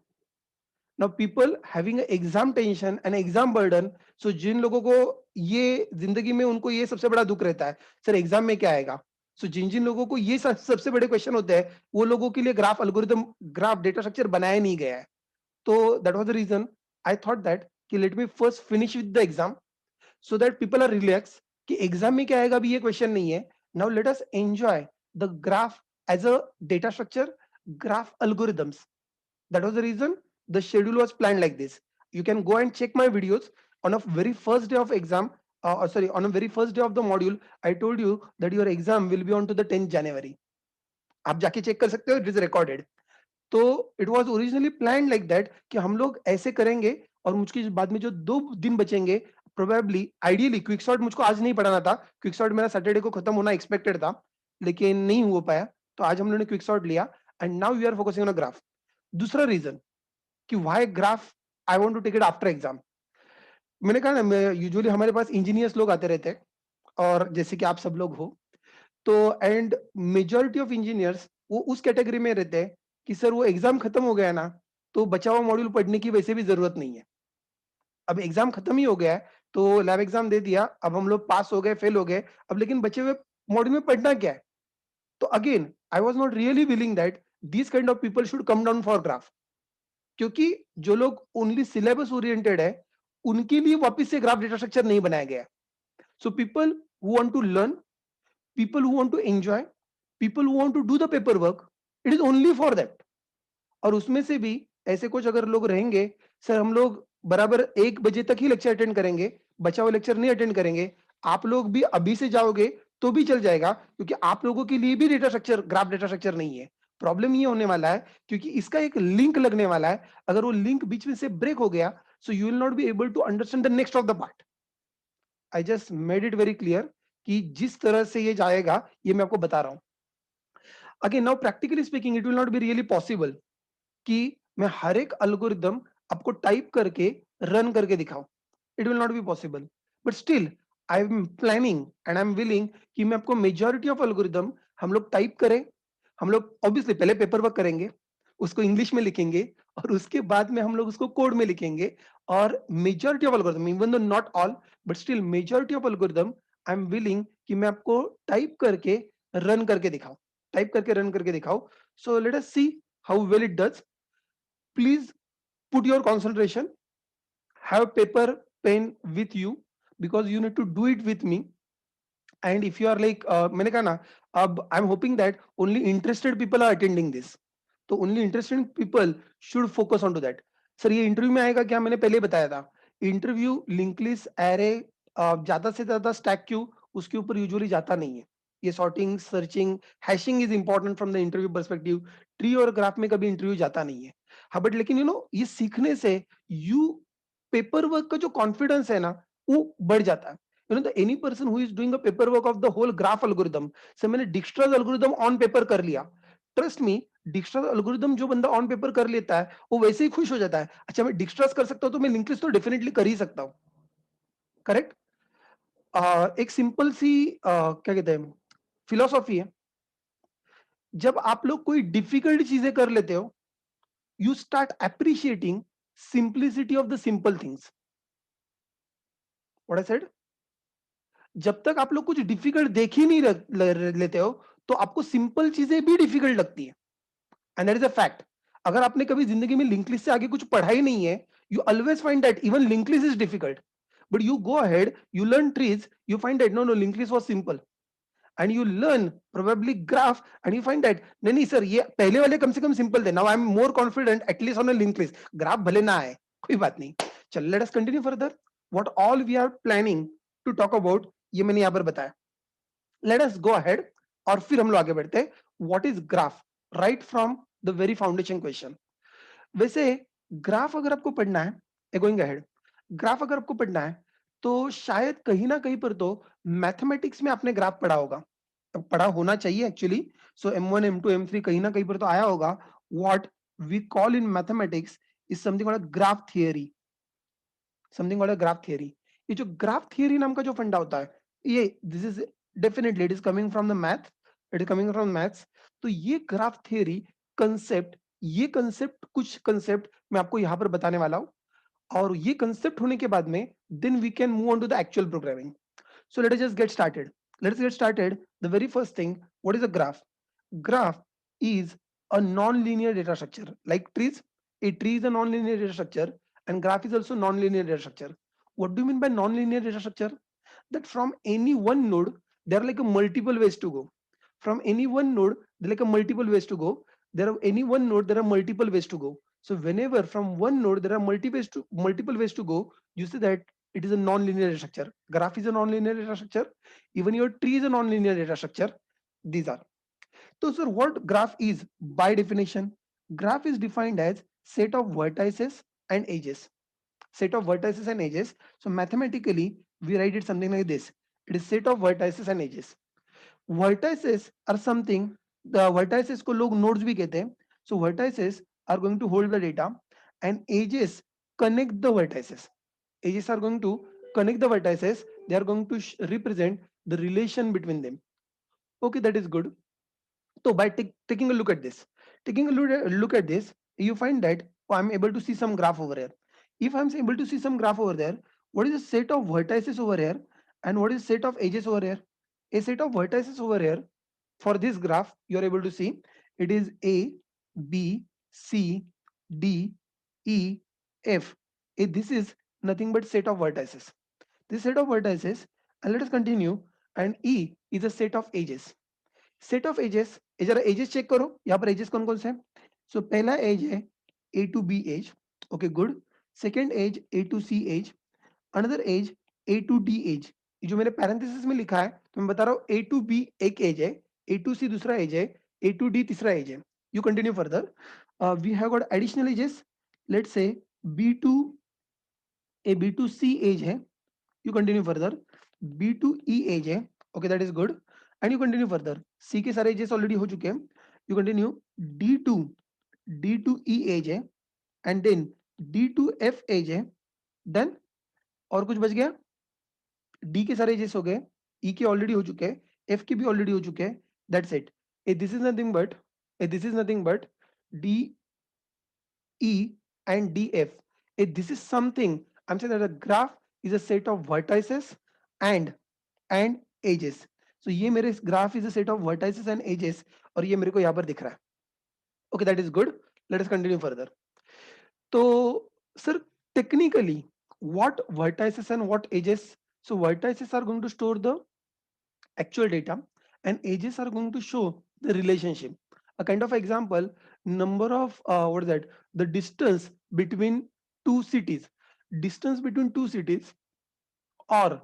Now people having exam tension and exam burden, so जिन लोगों को ये जिंदगी में उनको ये सबसे बड़ा दुख रहता है, सर एग्जाम में क्या आएगा। सो जिन जिन लोगों को ये सबसे बड़े क्वेश्चन होते हैं, वो लोगों के लिए graph algorithm, graph data structure बनाया नहीं गया है। तो that was the reason I thought that कि let me first finish with the exam, so that people are relax कि एग्जाम में क्या आएगा अभी ये क्वेश्चन नहीं है। Now let us enjoy the graph as a data structure, graph algorithms. That was the reason the schedule was planned like this. You can go and check my videos on a very first day of exam. Sorry, on a very first day of the module, I told you that your exam will be on to the 10th January. आप जाके check कर सकते हो, it is recorded. तो it was originally plan like that कि हम लोग ऐसे करेंगे, और मुझके बाद में जो 2 दिन बचेंगे, प्रोबेबली आइडियली क्विक सॉर्ट मुझको आज नहीं पढ़ाना था। क्विक सॉर्ट मेरा सैटरडे को खत्म होना एक्सपेक्टेड था, लेकिन नहीं हो पाया। तो आज हम लोगों ने क्विक सॉर्ट लिया and now we are focusing on a graph. दूसरा रीजन कि why graph I want to take it after exam, मैंने कहा ना, मैं यूजुअली हमारे पास इंजीनियर्स लोग आते रहते हैं, और जैसे कि आप सब लोग हो, तो एंड मेजॉरिटी ऑफ इंजीनियर्स वो उस कैटेगरी में रहते हैं कि सर वो एग्जाम खत्म हो गया ना, तो बचा हुआ मॉड्यूल पढ़ने की वैसे भी जरूरत नहीं है। अब एग्जाम खत्म ही हो गया है, तो लैब एग्जाम दे दिया, अब हम लोग पास हो गए, फेल हो गए, अब लेकिन बचे हुए मॉड्यूल में पढ़ना क्या है। तो again I was not really willing that this kind of people should come down for graph, क्योंकि जो लोग ओनली सिलेबस ओरिएंटेड है, उनके लिए वापस से ग्राफ डेटा स्ट्रक्चर नहीं बनाया गया। So people who want to learn, people who want to enjoy, people who want to do the paper work, it is only for that. और उसमें से भी ऐसे कुछ अगर लोग रहेंगे, सर हम लोग बराबर 1 बजे तक ही लेक्चर अटेंड करेंगे, बचा हुआ लेक्चर नहीं अटेंड करेंगे, आप लोग भी अभी से जाओगे तो भी चल जाएगा, क्योंकि आप लोगों के लिए भी data structure, graph data structure नहीं है। प्रॉब्लम ये होने वाला है क्योंकि इसका एक लिंक लगने वाला है, अगर वो लिंक बीच में से ब्रेक हो गया, so you will not be able to understand the next of the part. I just made it very clear कि जिस तरह से ये जाएगा, ये मैं आपको बता रहा हूं। Again now practically speaking, it will not be really possible कि मैं हर एक एल्गोरिदम आपको टाइप करके रन करके दिखाऊं। It will not be possible, but still I am planning and I am willing कि मैं आपको मेजॉरिटी ऑफ एल्गोरिदम हम लोग टाइप करें। हम लोग ऑब्वियसली पहले पेपर वर्क करेंगे, उसको इंग्लिश में लिखेंगे, और उसके बाद में हम लोग उसको कोड में लिखेंगे। और majority of algorithm, even though not all, but still majority of algorithm I am willing कि मैं आपको टाइप करके रन करके दिखाऊं। टाइप करके रन करके दिखाओ. So let us see how well it does. Please put your concentration, have paper pen with you, because you need to do it with me. And if you are like मैंने कहा ना, अब I'm hoping that only interested people are attending this. तो only interested people should focus on to that. Sir ये interview में आएगा क्या? मैंने पहले ही बताया था, इंटरव्यू लिंक लिस्ट एरे ज्यादा से ज्यादा स्टैक क्यू उसके ऊपर यूजुअली जाता नहीं है. ये sorting searching hashing is important from the interview perspective. Tree और ग्राफ में कभी इंटरव्यू जाता नहीं है. हाँ बट लेकिन ये सीखने से यू पेपर वर्क का जो कॉन्फिडेंस है ना वो बढ़ जाता है. Any person who is doing a paperwork of the whole graph algorithm, से मैंने Dijkstra's algorithm on paper कर लिया, ट्रस्ट मी Dijkstra's algorithm जो बंदा ऑन पेपर कर लेता है वो वैसे ही खुश हो जाता है. अच्छा मैं Dijkstra's कर सकता हूँ तो मैं लिंक लिस्ट तो डेफिनेटली कर ही सकता हूँ. करेक्ट. एक सिंपल सी क्या कहते हैं फिलोसॉफी है. जब आप लोग कोई डिफिकल्ट चीजें कर लेते हो, you start appreciating simplicity of the simple things. What I said, जब तक आप लोग कुछ डिफिकल्ट देख ही नहीं लेते हो तो आपको सिंपल चीजें भी डिफिकल्ट लगती है. And that is a fact. अगर आपने कभी जिंदगी में लिंक लिस्ट से आगे कुछ पढ़ा ही नहीं है, you always find that even link list is difficult. But you go ahead, you learn trees, you find that no no link list was simple. And you learn probably graph and you find that नहीं नहीं sir ये पहले वाले कम से कम simple थे. Now I am more confident at least on a link list. Graph भले ना आए कोई बात नहीं. चल let us continue further. What all we are planning to talk about ये मैंने यहां पर बताया. लेट अस गो अहेड और फिर हम लोग आगे बढ़ते हैं. What is graph, right from the very foundation question. वैसे ग्राफ अगर आपको पढ़ना है, गोइंग अहेड, ग्राफ अगर आपको पढ़ना है तो शायद कहीं ना कहीं पर तो मैथमेटिक्स में आपने ग्राफ पढ़ा होगा, पढ़ा होना चाहिए एक्चुअली. सो M1 M2 M3 कहीं ना कहीं पर तो आया होगा. What we call in mathematics is something called graph theory. Something called graph theory. ये जो ग्राफ थियरी नाम का जो फंडा होता है, ये this is definitely it is coming from the math, it is coming from maths. तो ये ग्राफ थियरी कंसेप्ट, ये कंसेप्ट कुछ कंसेप्ट मैं आपको यहां पर बताने वाला हूं. और ये कंसेप्ट होने के बाद में then we can move on to the actual programming. So let us just get started. Let's get started. The very first thing, what is a graph? Graph is a non-linear data structure. Like trees, a tree is a non-linear data structure, and graph is also non-linear data structure. What do you mean by non-linear data structure? That from any one node, there are like a multiple ways to go. From any one node, there are like a multiple ways to go. There are any one node, there are multiple ways to go. So whenever from one node there are multiple ways to go, you say that it is a non-linear data structure. Graph is a non-linear data structure. Even your tree is a non-linear data structure. These are. So sir, what graph is by definition? Graph is defined as set of vertices and edges. Set of vertices and edges. So mathematically, we write it something like this. It is set of vertices and edges. Vertices are something, the vertices को लोग nodes भी कहते हैं. So vertices are going to hold the data and edges connect the vertices. Edges are going to connect the vertices. They are going to represent the relation between them. Okay, that is good. So by taking a look at this, taking a look at this, you find that I'm able to see some graph over here. If I'm able to see some graph over there, what is the set of vertices over here and what is set of edges over here? A set of vertices over here for this graph, you are able to see it is A, B, C, D, E, F. This is nothing but set of vertices. This set of vertices, and let us continue. And E is a set of edges. Set of edges, जरा edges check करो यहाँ पर edges कौन कौन से हैं. सो पहला edge है A to B edge. Okay good. Second edge A to C edge. Another edge A to D edge. जो मैंने पैरेंथेसिस में लिखा है तो मैं बता रहा हूँ ए टू बी एक एज है, ए टू सी दूसरा एज है, ए टू डी तीसरा एज है. You continue further. We have got additional edges. Let's say B to A B to C edge है. You continue further. B2E edge है. Okay, that is good. And you continue further. C के सारे edges already हो चुके हैं. You continue. D2 D2E edge है. And then D2F edge है. Then और कुछ बच गया. D के सारे एजेस हो गए. E के ऑलरेडी हो चुके हैं. F के भी ऑलरेडी हो चुके हैं. That's it. This is nothing but D E and DF. If this is something, I'm saying that a graph is a set of vertices and edges. So ये मेरे graph is a set of vertices and edges. और ये मेरे को यहाँ पर दिख रहा है. Okay, that is good. Let us continue further. So, sir, technically, what vertices and what edges? So vertices are going to store the actual data and edges are going to show the relationship. A kind of example, number of what is that, the distance between two cities, distance between two cities, or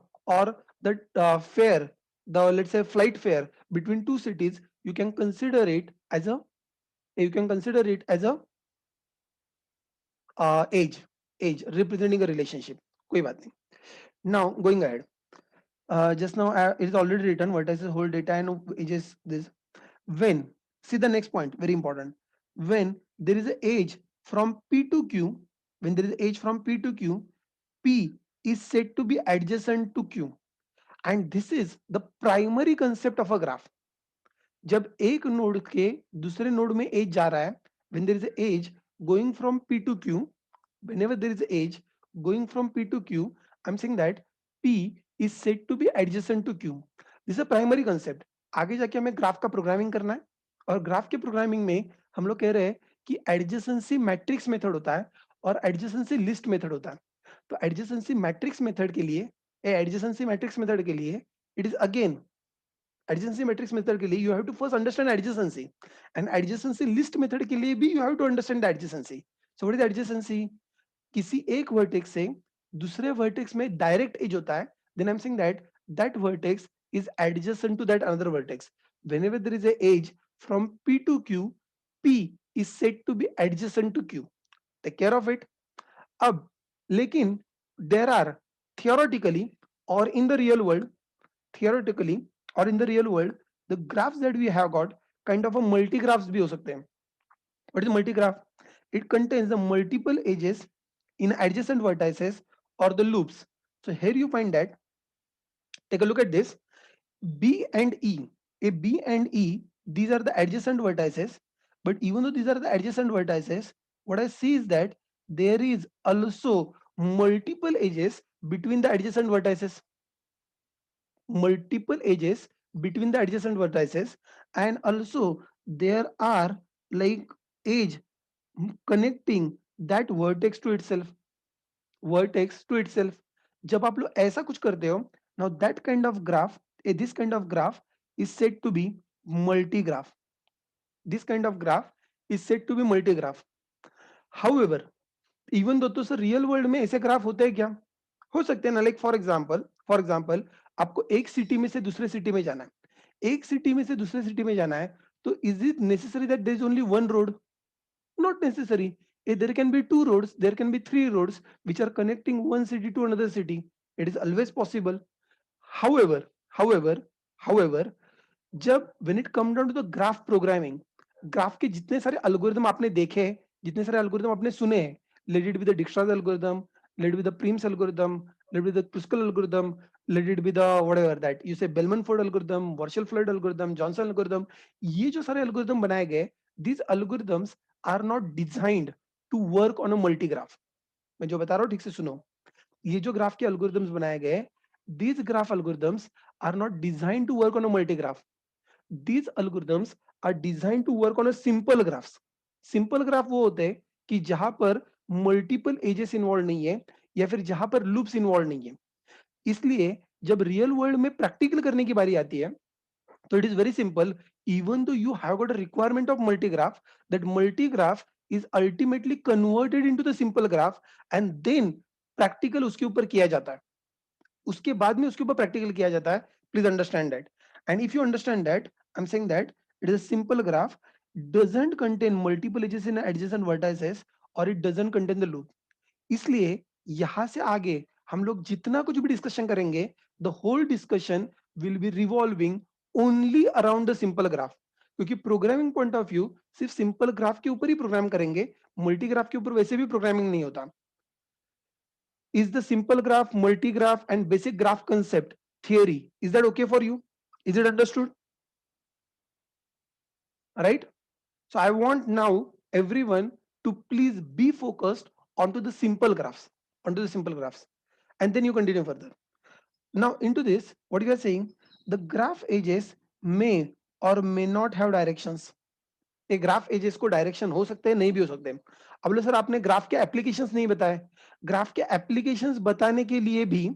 the fare, the, let's say, flight fare between two cities, you can consider it as a, you can consider it as a age, age representing a relationship. कोई बात नहीं. Now going ahead, just now it is already written what is the whole data and ages this. When, see the next point, very important, when there is a age from P to Q, when there is age from P to Q, P is said to be adjacent to Q, and this is the primary concept of a graph. जब एक node के दूसरे node में as जा रहा है, when there is a age going from P to Q, whenever there is age going from P to Q, I'm saying that P is said to be adjacent to Q. This is a primary concept. आगे जाके हमें graph का programming करना है, और graph के programming में हम लोग कह रहे हैं कि एडजेसेंसी मैट्रिक्स मेथड होता है और एडजेसेंसी लिस्ट मेथड होता है. तो एडजेसेंसी मैट्रिक्स मेथड के लिए, एडजेसेंसी मैट्रिक्स मेथड के लिए, it is again adjacency matrix method के लिए you have to first understand adjacency, and adjacency list method के लिए भी you have to understand the adjacency. So what is adjacency? किसी एक vertex से दूसरे vertex में direct edge होता है, then I'm saying that that vertex is adjacent to that another vertex. Whenever there is a edge from P to Q, P is said to be adjacent to Q. Take care of it. अब लेकिन there are theoretically or in the real world, theoretically or in the real world, the graphs that we have got kind of a multi-graphs bhi ho sakte hain. What is multi-graph? It contains the multiple edges in adjacent vertices or the loops. So here you find that, take a look at this, B and E. A B and E, these are the adjacent vertices, but even though these are the adjacent vertices, what I see is that there is also multiple edges between the adjacent vertices, multiple edges between the adjacent vertices, and also there are like edge connecting that vertex to itself, vertex to itself. जब आप लोग ऐसा कुछ करते हो, now that kind of graph, this kind of graph is said to be multi-graph. This kind of graph is said to be multi-graph. However, even though तो sir real world में ऐसे ग्राफ होते हैं क्या? हो सकते हैं ना. लाइक फॉर एग्जांपल आपको एक सिटी में से दूसरे सिटी में जाना है, एक सिटी में से दूसरे सिटी में जाना है, तो is it necessary that there is only one road? Not necessary. There can be two roads, there can be three roads which are connecting one city to another city. It is always possible. However, however, however, जब when it come down to the graph programming, graph के जितने सारे algorithm आपने देखे, जितने सारे algorithm आपने सुने हैं, let it be the Dijkstra's algorithm, let it be the Prim's algorithm, let it be the Kruskal algorithm, let it be the whatever that you say Bellman-Ford algorithm, Warshall-Floyd algorithm, Johnson algorithm, ये जो सारे algorithm बनाए गए, these algorithms are not designed to work on a multi-graph. मैं जो बता रहा हूँ ठीक से सुनो. ये जो ग्राफ के एल्गोरिदम्स बनाए गए, these graph algorithms are not designed to work on a multi-graph. These algorithms are designed to work on a simple graphs. Simple graph वो होते हैं कि जहां पर मल्टीपल एजेस इन्वॉल्व नहीं है या फिर जहां पर लूप्स इन्वॉल्व नहीं है. इसलिए जब रियल वर्ल्ड में प्रैक्टिकल करने की बारी आती है, so it is very simple. Even though you have got a requirement of multi-graph, that multi-graph is ultimately converted into the simple graph and then practical उसके ऊपर किया जाता है. उसके बाद में उसके ऊपर प्रैक्टिकल किया जाता है. Please understand that. And if you understand that, I am saying that it is a simple graph, doesn't contain multiple edges in adjacent vertices, और it doesn't contain the loop. इसलिए यहां से आगे हम लोग जितना कुछ भी डिस्कशन करेंगे, the whole discussion will be revolving only around the simple graph. क्योंकि प्रोग्रामिंग पॉइंट ऑफ व्यू सिर्फ सिंपल ग्राफ के ऊपर ही प्रोग्राम करेंगे, मल्टी ग्राफ के ऊपर वैसे भी प्रोग्रामिंग नहीं होता. Is the simple graph, multi-graph and basic graph concept theory, is that okay for you? Is it understood? Right? So I want now everyone to please be focused onto the simple graphs, onto the simple graphs, and then you continue further. Now into this, what you are saying, the graph edges may or may not have directions. ये graph edges को direction हो सकते हैं, नहीं भी हो सकते हैं। अब बोले सर आपने ग्राफ के एप्लीकेशंस नहीं बताए। ग्राफ के एप्लीकेशंस बताने के लिए भी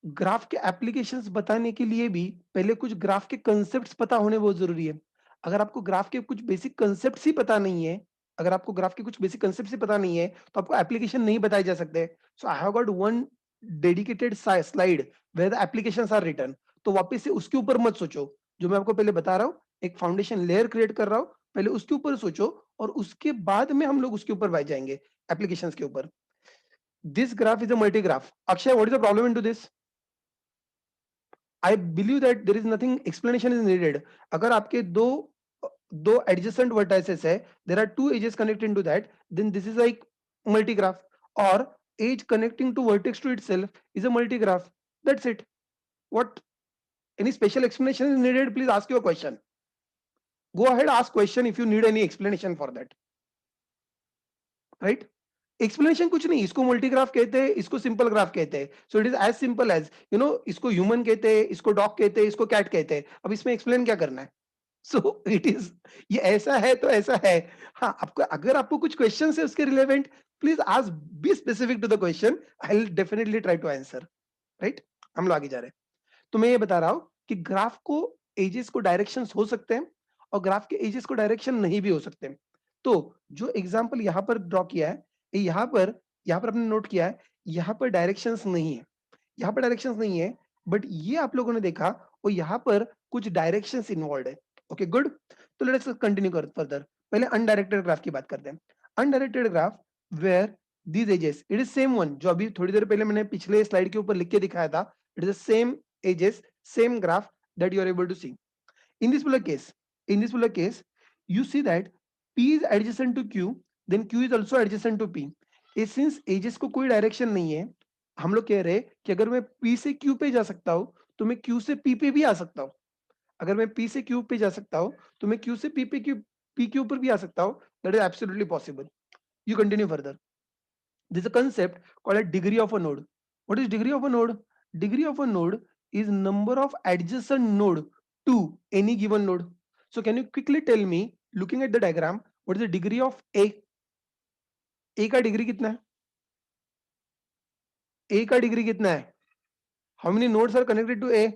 ग्राफ के एप्लीकेशंस बताने के लिए भी पहले कुछ ग्राफ के कंसेप्ट्स पता होने बहुत जरूरी है। अगर आपको ग्राफ के कुछ बेसिक कंसेप्ट्स ही पता नहीं है, अगर आपको ग्राफ के कुछ बेसिक कंसेप्ट्स ही पता नहीं है, तो आपको एप्लीकेशन नहीं बताए जा सकते। So I have got one dedicated slide where the applications are written. तो वापस से उसके ऊपर मत सोचो, जो मैं आपको पहले बता रहा हूँ, एक फाउंडेशन लेयर क्रिएट कर रहा हूँ, पहले उसके ऊपर सोचो और उसके बाद में हम लोग उसके ऊपर बैठ जाएंगे एप्लीकेशन के ऊपर। This graph is a multi graph. Akshay, what is the problem into this? I believe that there is nothing explanation is needed. अगर आपके दो एडजेसेंट वर्टाइसेस है, there are two edges connected to that, then this is like multi graph. और edge connecting to vertex to itself is a multi graph. That's it. What any special explanation is needed? Please ask your question. Go ahead, ask question if you need any explanation for that. Right? Explanation कुछ नहीं, इसको मल्टीग्राफ कहते हैं, इसको simple graph कहते हैं। So it is as simple as इसको human कहते हैं, इसको डॉग कहते हैं, इसको कैट कहते हैं। अब इसमें एक्सप्लेन क्या करना है? सो इट इज, ये ऐसा है तो ऐसा है। हाँ, आपको अगर आपको कुछ क्वेश्चन है उसके रिलेवेंट, प्लीज आज be specific to the question, I will definitely try to answer. Right, हम लोग आगे जा रहे हैं। तो मैं ये बता रहा हूं कि ग्राफ को एजेस को डायरेक्शंस हो सकते हैं और ग्राफ के एजेस को डायरेक्शन नहीं भी हो सकते हैं। तो जो एग्जांपल यहां पर ड्रॉ किया है, यहां पर आपने नोट किया है, यहां पर डायरेक्शंस नहीं है, यहां पर डायरेक्शंस नहीं है, बट ये आप लोगों ने देखा और यहां पर कुछ डायरेक्शंस इन्वॉल्व है। Okay good. तो लेट्स कंटिन्यू कर फर्दर। पहले अनडायरेक्टेड ग्राफ की बात करते हैं। Undirected graph where these edges, it is same one जो अभी थोड़ी देर पहले मैंने पिछले स्लाइड के ऊपर लिख के दिखाया था। It is the same edges, same graph that you are able to see. In this particular case, you see that P is adjacent to Q, then Q is also adjacent to P. Since edges को कोई direction नहीं है, हम लोग कह रहे हैं कि अगर मैं P से Q पे जा सकता हूं, तो मैं Q से P पे भी आ सकता हूं। अगर मैं P से Q पे जा सकता हूं, तो मैं Q से P के ऊपर भी आ सकता हूं। That is absolutely possible. You continue further. There's a concept called a degree of a node. What is degree of a node? Degree of a node is number of adjacent node to any given node. So can you quickly tell me, looking at the diagram, what is the degree of A? A का degree कितना है? A का degree कितना है? How many nodes are connected to A?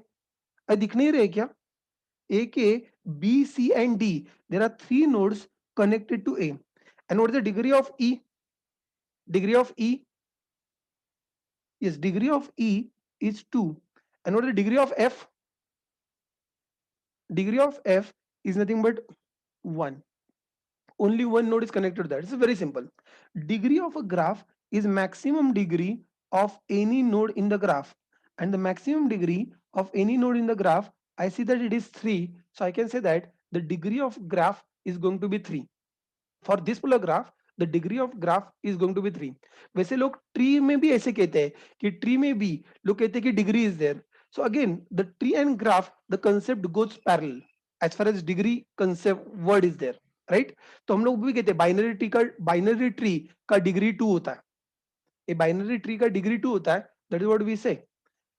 दिख नहीं रहे क्या? A के B, C and D, there are three nodes connected to A. And what is the degree of E? Degree of E? Yes, degree of E is 2. And what is the degree of F? Degree of F is nothing but 1. Only one node is connected to that. It's very simple. Degree of a graph is maximum degree of any node in the graph. And the maximum degree of any node in the graph, I see that it is 3. So I can say that the degree of graph is going to be 3. For this polar graph, the degree of graph is going to be 3. वैसे लोग tree में भी ऐसे कहते हैं कि tree में भी लोग कहते हैं कि degree is there. So again the tree and graph, the concept goes parallel as far as degree concept word is there. Right, तो हम लोग भी कहते हैं बाइनरी ट्री का डिग्री 2 होता है। ए बाइनरी ट्री का डिग्री 2 होता है, that is what we say.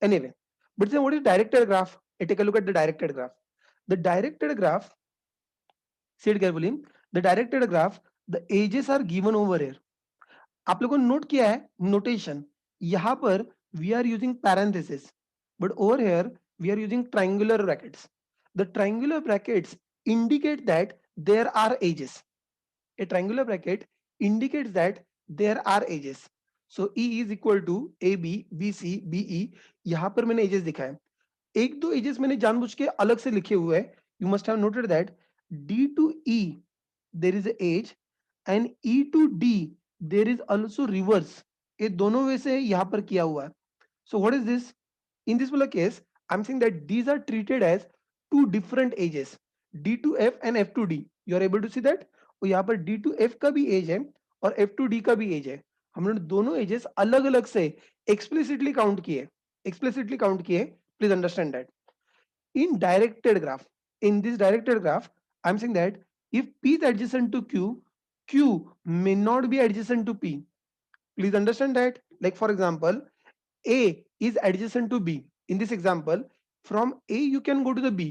Anyway, but what is directed graph? Take a look at the directed graph. The directed graph, see it carefully, the directed graph, the edges are given over here. आप लोगों ने note किया है notation, यहां पर we are using parenthesis, but over here we are using triangular brackets. The triangular brackets indicate that there are edges. A triangular bracket indicates that there are edges. So E is equal to AB, BC, BE. यहां पर मैंने edges दिखाए, एक दो edges मैंने जानबूझ के अलग से लिखे हुए हैं. You must have noted that D to E there is a edge and E to D there is also reverse. ये दोनों वे से यहाँ पर किया हुआ है. So what is this? In this particular case, I'm saying that these are treated as two different edges, D to F and F to D. You are able to see that? और यहाँ पर D to F का भी edge है और F to D का भी edge है. हमने दोनों एजेस अलग अलग से एक्सप्लिसिटली काउंट किए. Please understand that. In directed graph, in this directed graph, I'm saying that if P is adjacent to Q, Q may not be adjacent to P. Please understand that. Like for example, A is adjacent to B. In this example, from A you can go to the B,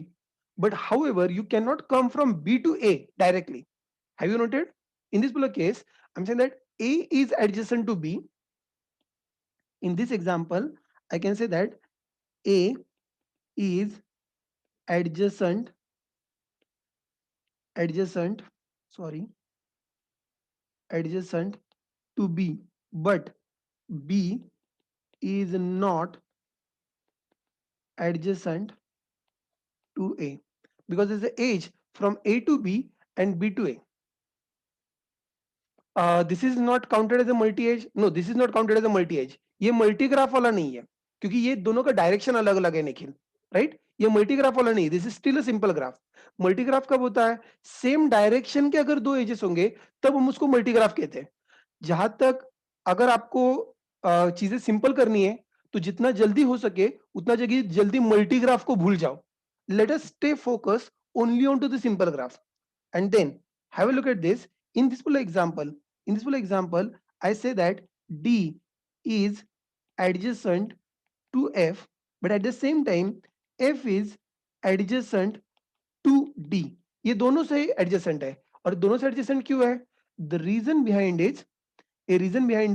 but however you cannot come from B to A directly. Have you noted? In this particular case, I'm saying that A is adjacent to B. In this example, I can say that A is adjacent, adjacent, sorry, adjacent to B, but B is not adjacent to A, because there's the age from A to B and B to A. This is not counted as a multi edge. No, this is not counted as a multi edge. ये multigraph वाला नहीं है, क्योंकि ये दोनों का direction अलग अलग है निखिल, राइट? ये मल्टीग्राफ वाला नहीं, this is still a simple graph. मल्टीग्राफ कब होता है? सेम डायरेक्शन के अगर दो एजेस होंगे तब हम उसको मल्टीग्राफ कहते हैं. जहां तक अगर आपको चीजें सिंपल करनी है तो जितना जल्दी हो सके उतना जल्दी मल्टीग्राफ को भूल जाओ. Let us stay focus only on to the simple graph and then have a look at this. In this particular example, I say that D is adjacent to F, but at the same time F is adjacent to D. ये दोनों से adjacent है. और दोनों से adjacent क्यों है? The reason behind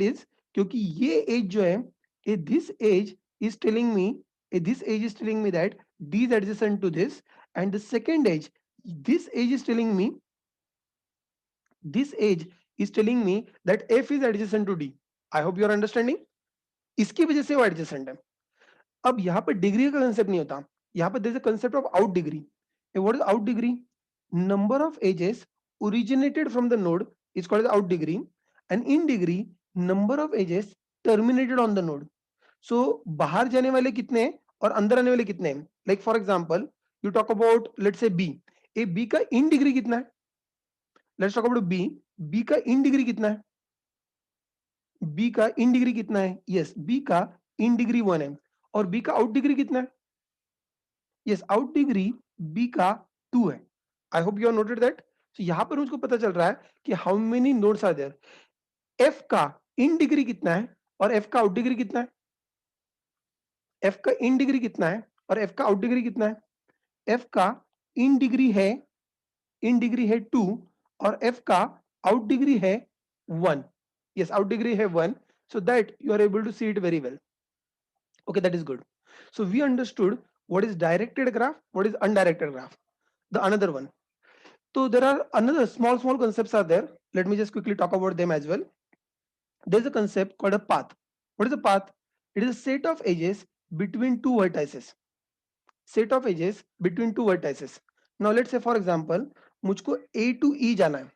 is क्योंकि ये age जो है, this age is telling me, that D is adjacent to this, and the second age, this age is telling me that F is adjacent to D. I hope you are understanding. इसकी वजह से वो adjacent है. अब यहाँ पर degree का concept नहीं होता, यहाँ पर there is a concept of out degree. What is out degree? Number of edges originated from the node is called as out degree, and in degree number of edges terminated on the node. So बाहर जाने वाले कितने हैं और अंदर आने वाले कितने हैं? Like for example, you talk about let's say B. B का in degree कितना है? Let's talk about B. B का in degree कितना है? B का in degree कितना है? Yes, B का in degree 1 है. और B का out degree कितना है? Yes, out degree B का 2 है. I hope you have noted that. So यहाँ पर मुझको पता चल रहा है कि how many nodes are there. F का in degree कितना है और F का out degree कितना है? F का in degree कितना है और F का out degree कितना है? F का in degree है 2 और F का out degree है 1. Yes, out degree है 1, so that you are able to see it very well. Okay, that is good. So we understood what is directed graph, what is undirected graph. The another one. So there are another small concepts are there. Let me just quickly talk about them as well. There's a concept called a path. What is a path? It is a set of edges between two vertices. Set of edges between two vertices. Now let's say for example, मुझको A to E जाना है.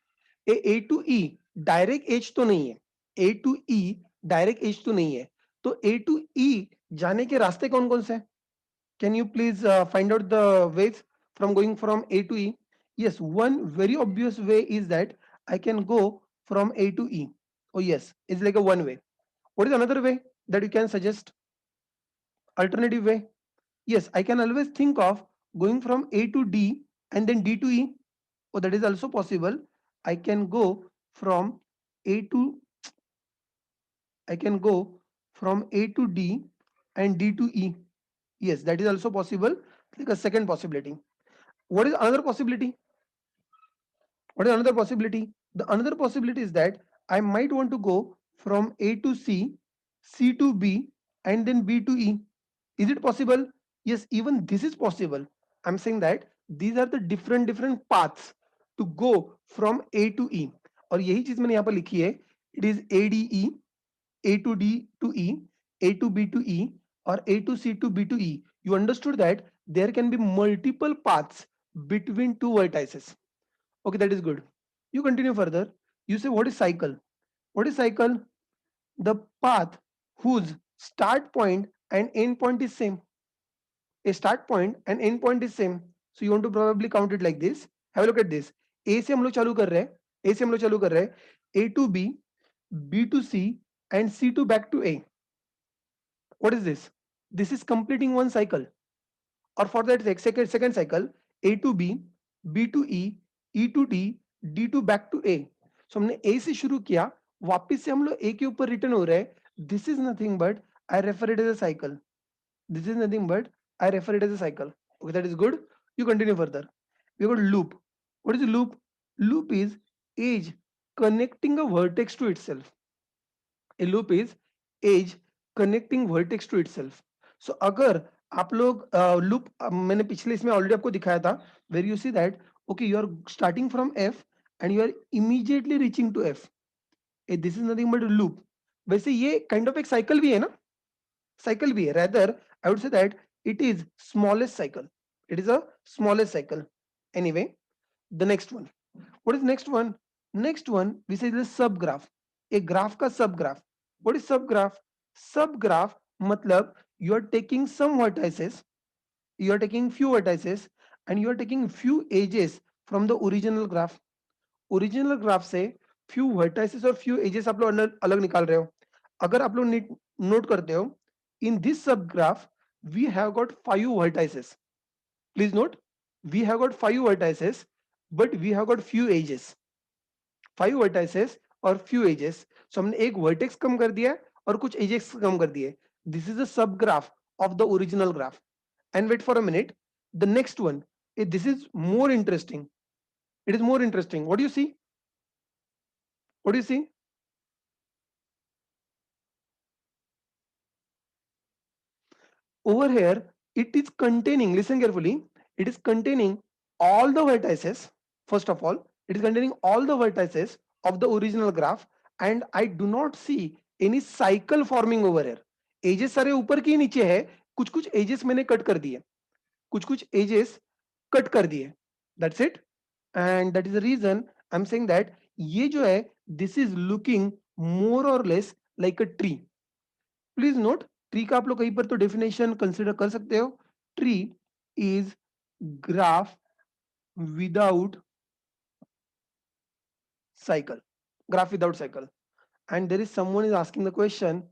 A to E direct edge तो नहीं है. A to E direct edge तो नहीं है. तो A to E जाने के रास्ते कौन कौन से हैं? Can you please find out the ways from going from A to E? Yes, one very obvious way is that I can go from A to E. Oh yes, it's like a one way. What is another way that you can suggest? Alternative way? Yes, I can always think of going from A to D and then D to E. Oh, that is also possible. I can go from A to A to D and D to E. Yes, that is also possible. Like a second possibility. What is another possibility? What is another possibility? The another possibility is that I might want to go from A to C, C to B, and then B to E. Is it possible? Yes, even this is possible. I'm saying that these are the different paths to go from A to E. और यही चीज मैंने यहाँ पर लिखी है. It is ADE, A to D to E, A to B to E, or A to C to B to E. You understood that there can be multiple paths between two vertices. Okay, that is good. You continue further. You say, what is cycle? What is cycle? The path whose start point and end point is same. A start point and end point is same. So you want to probably count it like this. Have a look at this. A से हम लोग चालू कर रहे हैं. A to B, B to C, and C to back to A. What is this? This is completing one cycle. Or for that second cycle, A to B, B to E, E to D, D to back to A. So हमने A से शुरू किया, वापस से हम लोग A के ऊपर रिटर्न हो रहे हैं. This is nothing but I refer it as a cycle. This is nothing but I refer it as a cycle. Okay, that is good. You continue further. We got loop. What is a loop? Loop is edge connecting a vertex to itself. A loop is edge connecting vertex to itself. So अगर आप लोग loop मैंने पिछले इसमें already आपको दिखाया था where you see that okay you are starting from F and you are immediately reaching to F. This is nothing but a loop. वैसे ये kind of एक cycle भी है ना, cycle भी है. Rather I would say that it is smallest cycle. It is a smallest cycle. Anyway, the next one. What is next one? Next one we say the subgraph. A graph का subgraph. What is subgraph? Subgraph मतलब you are taking some vertices, you are taking few vertices and you are taking few edges from the original graph. Original graph से few vertices और few edges आप लोग अलग निकाल रहे हो. अगर आप लोग नोट करते हो in this subgraph we have got 5 vertices. Please note we have got 5 vertices but we have got few edges. 5 vertices और few edges. So हमने एक vertex कम कर दिया और कुछ edges कम कर दिए. This is a subgraph of the original graph. And wait for a minute. The next one, this is more interesting. It is more interesting. What do you see? What do you see? Over here it is containing, listen carefully, it is containing all the vertices. First of all, it is containing all the vertices of the original graph and I do not see any cycle forming over here. Edges सारे ऊपर की नीचे है, कुछ कुछ edges मैंने cut कर दिए, कुछ कुछ एजेस कट कर दिए. That's it. And that is the reason I am saying that ये जो है दिस इज लुकिंग मोर और less like a tree. Please note tree का आप लोग कहीं पर तो डेफिनेशन कंसिडर कर सकते हो. Tree is graph without cycle, graph without cycle. And there is someone is asking the question,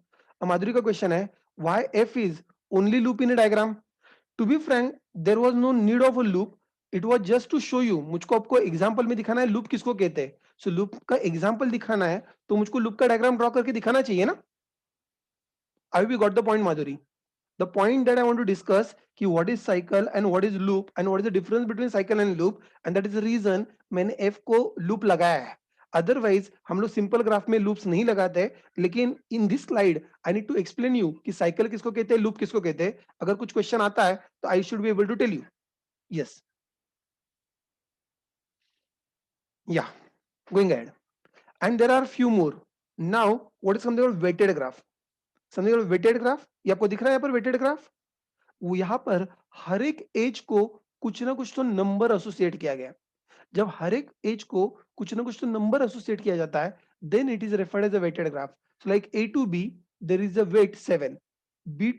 Madhuri का क्वेश्चन है why F is only loop in a diagram. To be frank there was no need of a loop. It was just to show you, मुझको आपको example में दिखाना है loop किसको कहते हैं. सो लूप का एग्जांपल दिखाना है तो मुझको लूप का डायग्राम ड्रॉ करके दिखाना चाहिए ना. I we got the point Madhuri. The point that I want to discuss कि what is cycle and what is loop and what is the difference between cycle and loop, and that is the reason मैंने f को loop लगाया है. Otherwise हम लोग simple graph में loops नहीं लगाते. लेकिन in this slide I need to explain you कि साइकिल किसको कहते हैं, लूप किसको कहते हैं. अगर कुछ क्वेश्चन आता है तो I should be able to tell you. Yes, yeah, going ahead. And there are few more. Now what is something called weighted graph. Something called weighted graph, ये आपको दिख रहा है यहाँ पर वेटेड ग्राफ. वो यहाँ पर हर एक एज को कुछ ना कुछ तो नंबर एसोसिएट किया गया. जब हर एक एज को कुछ ना कुछ तो नंबर एसोसिएट किया जाता है then it is referred as a weighted graph. So like A to B there is a weight 7, B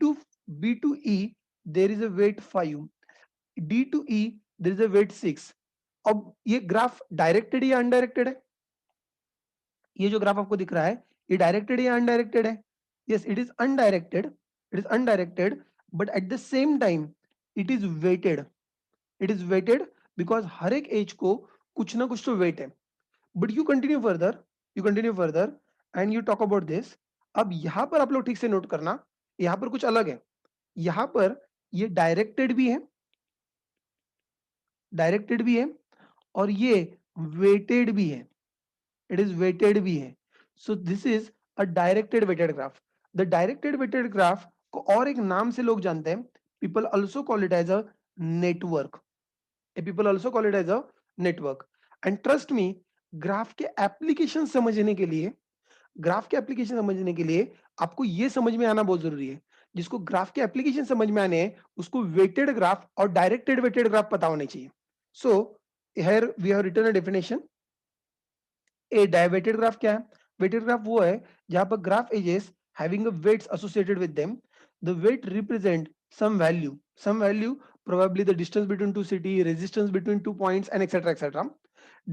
to E there is a weight 5, D to E there is a weight 6. अब ये graph directed या undirected है? ये जो graph आपको दिख रहा है ये डायरेक्टेड या अनडायरेक्टेड है? Yes, it is undirected. It is undirected but at the same time it is weighted. It is weighted because हर एक एज को कुछ ना कुछ तो वेट है. But you continue further, you continue further and you talk about this. अब यहां पर आप लोग ठीक से नोट करना, यहां पर कुछ अलग है. यहां पर ये डायरेक्टेड भी है, डायरेक्टेड भी है और ये वेटेड भी है. इट इज वेटेड भी है. So this is a directed weighted graph. The directed weighted graph को और एक नाम से लोग जानते हैं. People also call it as a network. people also call it as a network. And trust me, graph के एप्लीकेशन समझने के लिए, ग्राफ के एप्लीकेशन समझने के लिए आपको ये समझ में आना बहुत जरूरी है. जिसको ग्राफ के एप्लीकेशन समझ में आने हैं उसको वेटेड ग्राफ और डायरेक्टेड वेटेड ग्राफ पता होने चाहिए. So here we have written a definition. A डायवेटेड ग्राफ क्या है? वेटेड ग्राफ वो है जहां पर graph edges having a weights associated with them. The weight represent some value, probably the distance between two city, resistance between 2 points, and etc. etc.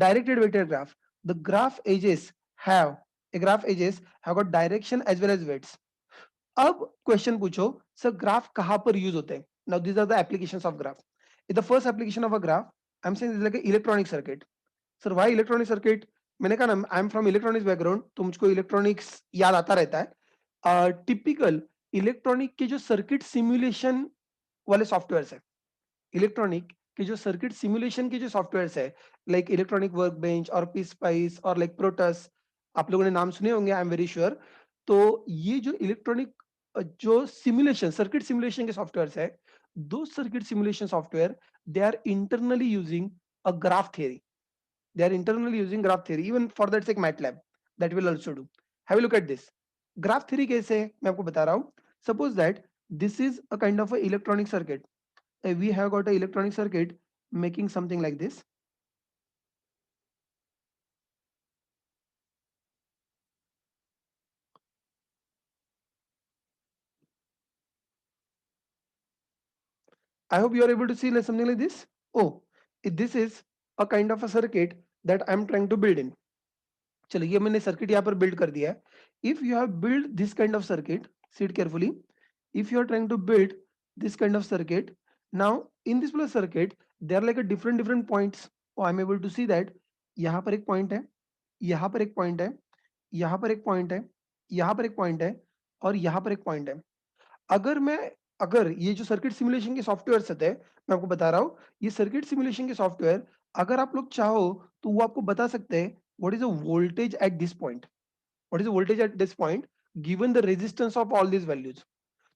Directed weighted graph. The graph edges have graph edges have got direction as well as weights. अब question पूछो sir graph कहां पर use होते हैं. Now these are the applications of graph. In the first application of a graph, I'm saying this is like an electronic circuit. Sir why electronic circuit? मैंने कहा ना I am from electronics background तो मुझको electronics याद आता रहता है. Typical electronic के जो सर्किट सिमुलेशन वाले सॉफ्टवेयर्स है, इलेक्ट्रॉनिक के जो सर्किट सिमुलेशन के जो सॉफ्टवेयर्स है, लाइक इलेक्ट्रॉनिक वर्क बेंच और पी स्पाइस और लाइक प्रोटस, आप लोगों ने नाम सुने होंगे, आई एम वेरी श्योर। तो ये जो इलेक्ट्रॉनिक जो सिमुलेशन सर्किट सिमुलेशन के सॉफ्टवेयर्स है, दो circuit simulation software, they are internally using a graph theory, they are internally using graph theory, even for that sake MATLAB that will also do. Have a look at this graph theory कैसे है मैं आपको बता रहा हूँ। Suppose that this is a kind of a electronic circuit. We have got a electronic circuit making something like this. I hope you are able to see like something like this. Oh, this is a kind of a circuit that I am trying to build in. चलो ये मैंने circuit यहाँ पर build कर दिया है। If you have build this kind of circuit, see it carefully, if you are trying to build this kind of circuit, now in this particular circuit there are like a different points. Oh, I'm able to see that यहाँ पर एक point है, यहाँ पर एक point है, यहाँ पर एक पॉइंट है, यहाँ पर एक पॉइंट है और यहाँ पर एक पॉइंट है। अगर मैं अगर ये जो सर्किट सिमुलेशन के सॉफ्टवेयर होते हैं, मैं आपको बता रहा हूँ, ये सर्किट सिमुलेशन के सॉफ्टवेयर अगर आप लोग चाहो तो वो आपको बता सकते हैं what is the voltage at this point, what is the voltage at this point given the resistance of all this values.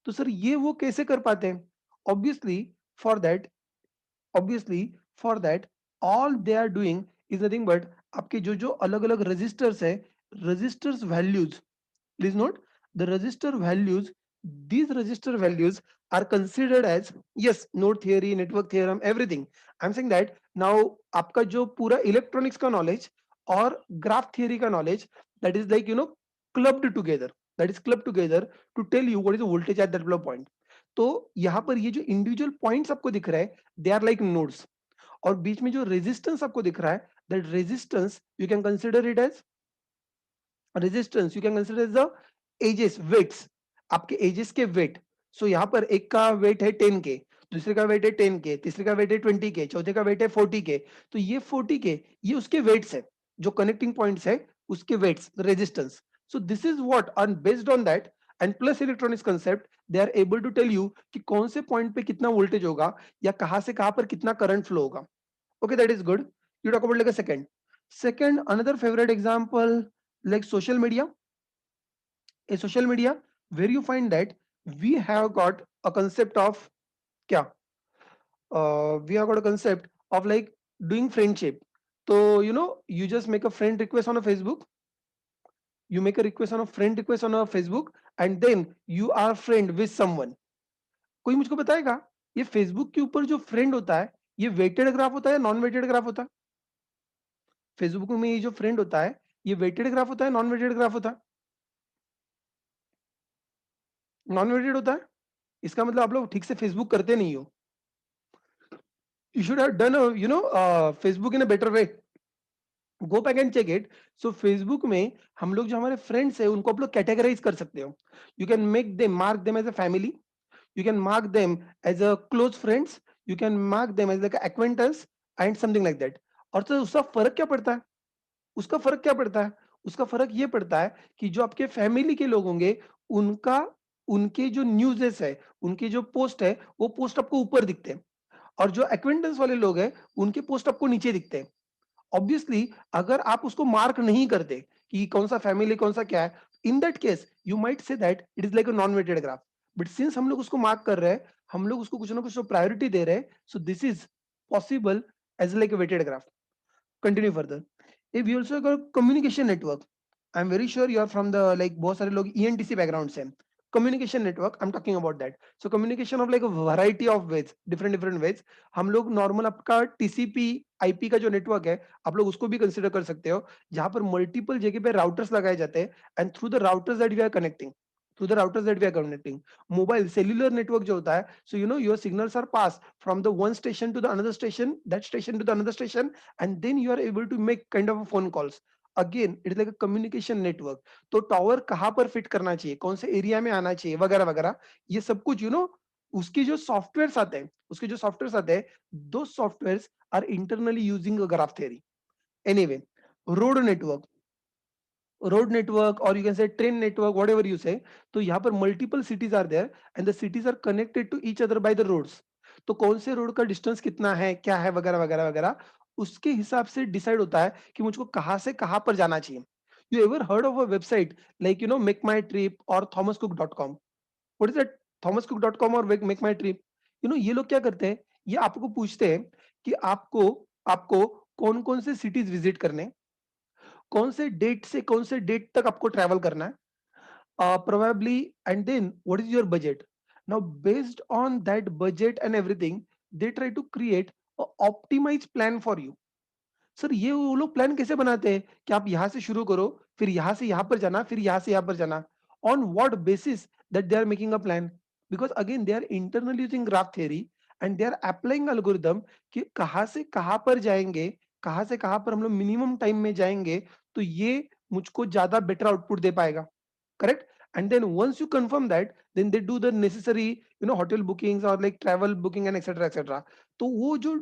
तो सर ये वो कैसे कर पाते हैं? Obviously for that obviously for that all they are doing is nothing but आपके जो जो अलग अलग रजिस्टर्स है, registers values, please note the resistor values, these resistor values are considered as, yes, node theory, network theorem, everything. I'm saying that now आपका जो पूरा electronics का नॉलेज और ग्राफ थियरी का knowledge, that is like clubbed together, that is clubbed together to tell you what is the voltage at that particular point. तो यहाँ पर ये जो इंडिविजुअल पॉइंट्स आपको दिख रहा है, दे आर लाइक नोड्स, और बीच में जो रेजिस्टेंस आपको दिख रहा है, that resistance you can consider it as resistance, you can consider the edges, weights, आपके एजेस के वेट। सो यहाँ पर एक का वेट है 10 के, दूसरे का वेट है 10 के, तीसरे का वेट है 20 के, चौथे का वेट है 40 के। तो ये 40 के ये उसके वेट्स है, जो कनेक्टिंग पॉइंट्स है उसके weights, resistance. So this is what on based on that and plus electronics concept, they are able to tell you कि कौन से पॉइंट पे कितना वोल्टेज होगा या कहां से कहां पर कितना करंट फ्लो होगा। Okay, that is good. You talk about like a second another favorite example, like social media. A social media where you find that we have got a concept of kya, we have got a concept of like doing friendship. So you just make a friend request on a Facebook, you make a request on a friend request on a Facebook, and then you are friend with someone. कोई मुझको बताएगा ये Facebook के ऊपर जो friend होता है, ये वेटेड ग्राफ होता है या नॉन वेटेड ग्राफ होता है? फेसबुक में ये जो फ्रेंड होता है, ये वेटेड ग्राफ होता है, नॉन वेटेड ग्राफ होता है? नॉन वेटेड होता है। इसका मतलब आप लोग ठीक से फेसबुक करते नहीं हो। You should have done Facebook in a better way, go back and check it. So Facebook में हम लोग जो हमारे फ्रेंड्स है उनको आप लोग कैटेगराइज कर सकते हो। You can make them, mark them as a family, you can mark them as a close friends, you can mark them as like acquaintance and something like that। और तो उसका फर्क क्या पड़ता है? उसका फर्क क्या पड़ता है? उसका फर्क ये पड़ता है कि जो आपके फैमिली के लोग होंगे, उनका उनके जो न्यूज़ेस है, उनकी जो पोस्ट है, वो पोस्ट आपको ऊपर दिखते हैं, और जो एक्वेंटेंस वाले लोग हैं, उनके पोस्ट आपको नीचे दिखते हैं। ऑब्वियसली अगर आप उसको मार्क नहीं करते कि कौन सा फैमिली कौन सा क्या है, in that case you might say that it is like a non weighted graph. But since हम लोग उसको मार्क कर रहे हैं, हम लोग उसको कुछ ना कुछ प्रायोरिटी दे रहे हैं, so this is possible as like a weighted graph. Continue further. if you also got communication network, I'm very sure you are from the like बहुत सारे लोग ENTC background से, communication network I'm talking about that। so communication of like a variety of ways, different ways। हम लोग normal आपका TCP IP का जो network है, आप लोग उसको भी कंसिडर कर सकते हो, जहां पर मल्टीपल जगह पे राउटर्स लगाए जाते हैं, and through the routers that we are connecting, through the routers that we are connecting, mobile cellular network जो होता है, so your signals are passed from the one station to the another station, that station to the another station, and then you are able to make kind of a phone calls। Again it is like a communication network. तो tower कहाँ पर fit करना चाहिए, कौन से area में आना चाहिए, वगैरह वगैरह, ये सब कुछ उसके जो सॉफ्टवेयर आते हैं, उसके जो सॉफ्टवेयर आते हैं, दो software are internally using graph theory. Anyway, road network, road network, or you can say train network, whatever you say. तो यहाँ पर multiple cities are there and the cities are connected to each other by the roads. तो कौन से road का distance कितना है, क्या है, वगैरह वगैरह वगैरह, उसके हिसाब से डिसाइड होता है कि मुझको कहाँ से कहाँ पर जाना चाहिए. You ever heard of a website like Make My Trip or thomascook.com? What is that? thomascook.com और Make My Trip? ये लोग क्या करते हैं, ये आपको पूछते हैं कि आपको आपको कौन कौन से सिटीज विजिट करने हैं, कौन से डेट से कौन से डेट तक आपको ट्रैवल करना है, probably, and then what is your budget. Now based on that budget and everything, they try to create a optimized plan for you. Sir ये वो लोग प्लान कैसे बनाते हैं कि आप यहाँ से शुरू करो, फिर यहाँ से यहाँ पर जाना, फिर यहाँ से यहाँ पर जाना. On what basis that they are making a plan? Because again they are internal using graph theory and they are applying algorithm कि कहाँ से कहाँ पर जाएंगे, कहाँ से कहाँ पर हम लोग मिनिमम टाइम में जाएंगे, तो ये मुझको ज्यादा बेटर आउटपुट दे पाएगा. Correct? And then once you confirm that, then they do the necessary hotel bookings or like travel booking and etc etc. तो वो जो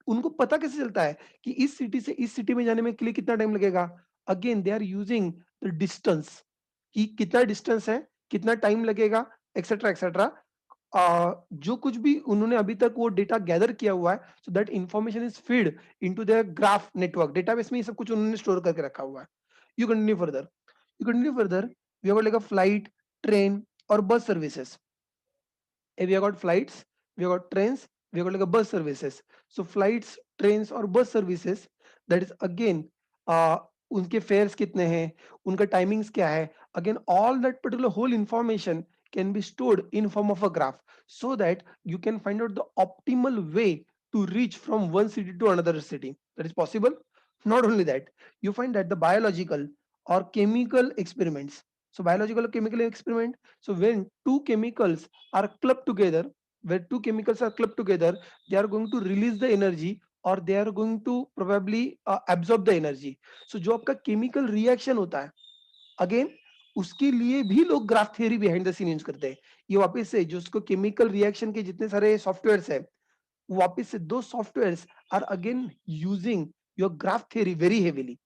उनको पता कैसे चलता है कि इस सिटी से इस सिटी में जाने में के लिए कितना टाइम लगेगा? Again they are using the distance, कि कितना डिस्टेंस है, कितना टाइम लगेगा, एक्सेट्रा एक्सेट्रा. जो कुछ भी उन्होंने अभी तक वो डेटा गैदर किया हुआ है, so that information is feed into their graph network database में. ये सब कुछ उन्होंने स्टोर करके रखा हुआ है. You continue further. We have got like a flight, train, or bus services. If we have got flights, we have got trains, we have got like a bus services. So flights, trains, or bus services, that is again, uh, उनके fares कितने हैं, उनका timings क्या है. Again, all that particular whole information can be stored in form of a graph, so that you can find out the optimal way to reach from one city to another city. That is possible. Not only that, you find that the biological or chemical experiments. So biological or chemical experiment. So when two chemicals are clubbed together, where two chemicals are clubbed together, they are going to release the energy or they are going to probably absorb the energy. So जो आपका chemical reaction होता है, again उसके लिए भी लोग graph theory behind the scene use करते हैं. ये वापस से जो उसको केमिकल रिएक्शन के जितने सारे सॉफ्टवेयर्स है, वापस से दो softwares are again using your graph theory very heavily.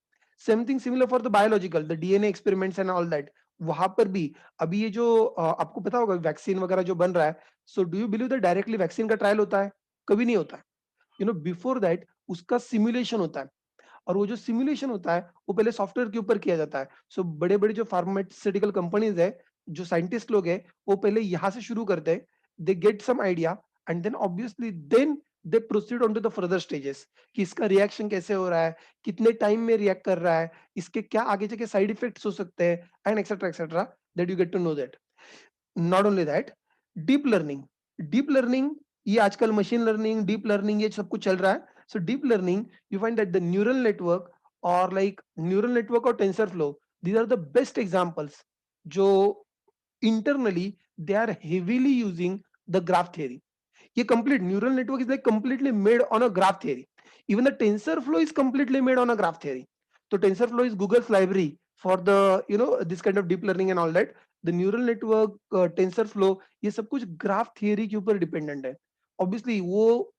Same thing similar for the biological, the DNA experiments and all that. वहां पर भी अभी ये जो आपको पता होगा वैक्सीन वगैरह जो बन रहा है, so do you believe that directly vaccine का ट्रायल होता है? कभी नहीं होता है. बिफोर दैट उसका सिमुलेशन होता है, और वो जो सिमुलेशन होता है वो पहले सॉफ्टवेयर के ऊपर किया जाता है. सो बड़े बड़े जो फार्मास्यूटिकल कंपनीज है, जो साइंटिस्ट लोग हैं, वो पहले यहाँ से शुरू करते हैं. They get some idea and then obviously then they proceed on to the further stages कि इसका रिएक्शन कैसे हो रहा है, कितने टाइम में रिएक्ट कर रहा है, इसके क्या आगे जाके साइड इफेक्ट्स हो सकते हैं, and etcetera that you get to know that. Not only that, deep learning. Deep learning, ये आजकल मशीन लर्निंग, डीप लर्निंग, ये सब कुछ चल रहा है. So deep learning, you find that the neural network or like neural network or tensor flow, these are the best examples जो internally they are heavily using the graph theory. ये complete neural network is like completely made on a graph theory. Even the tensor flow is completely made on a graph theory. So tensor flow is Google's library for the this kind of deep learning and all that. The neural network, tensor flow, ये सब कुछ graph theory के ऊपर dependent है. Obviously वो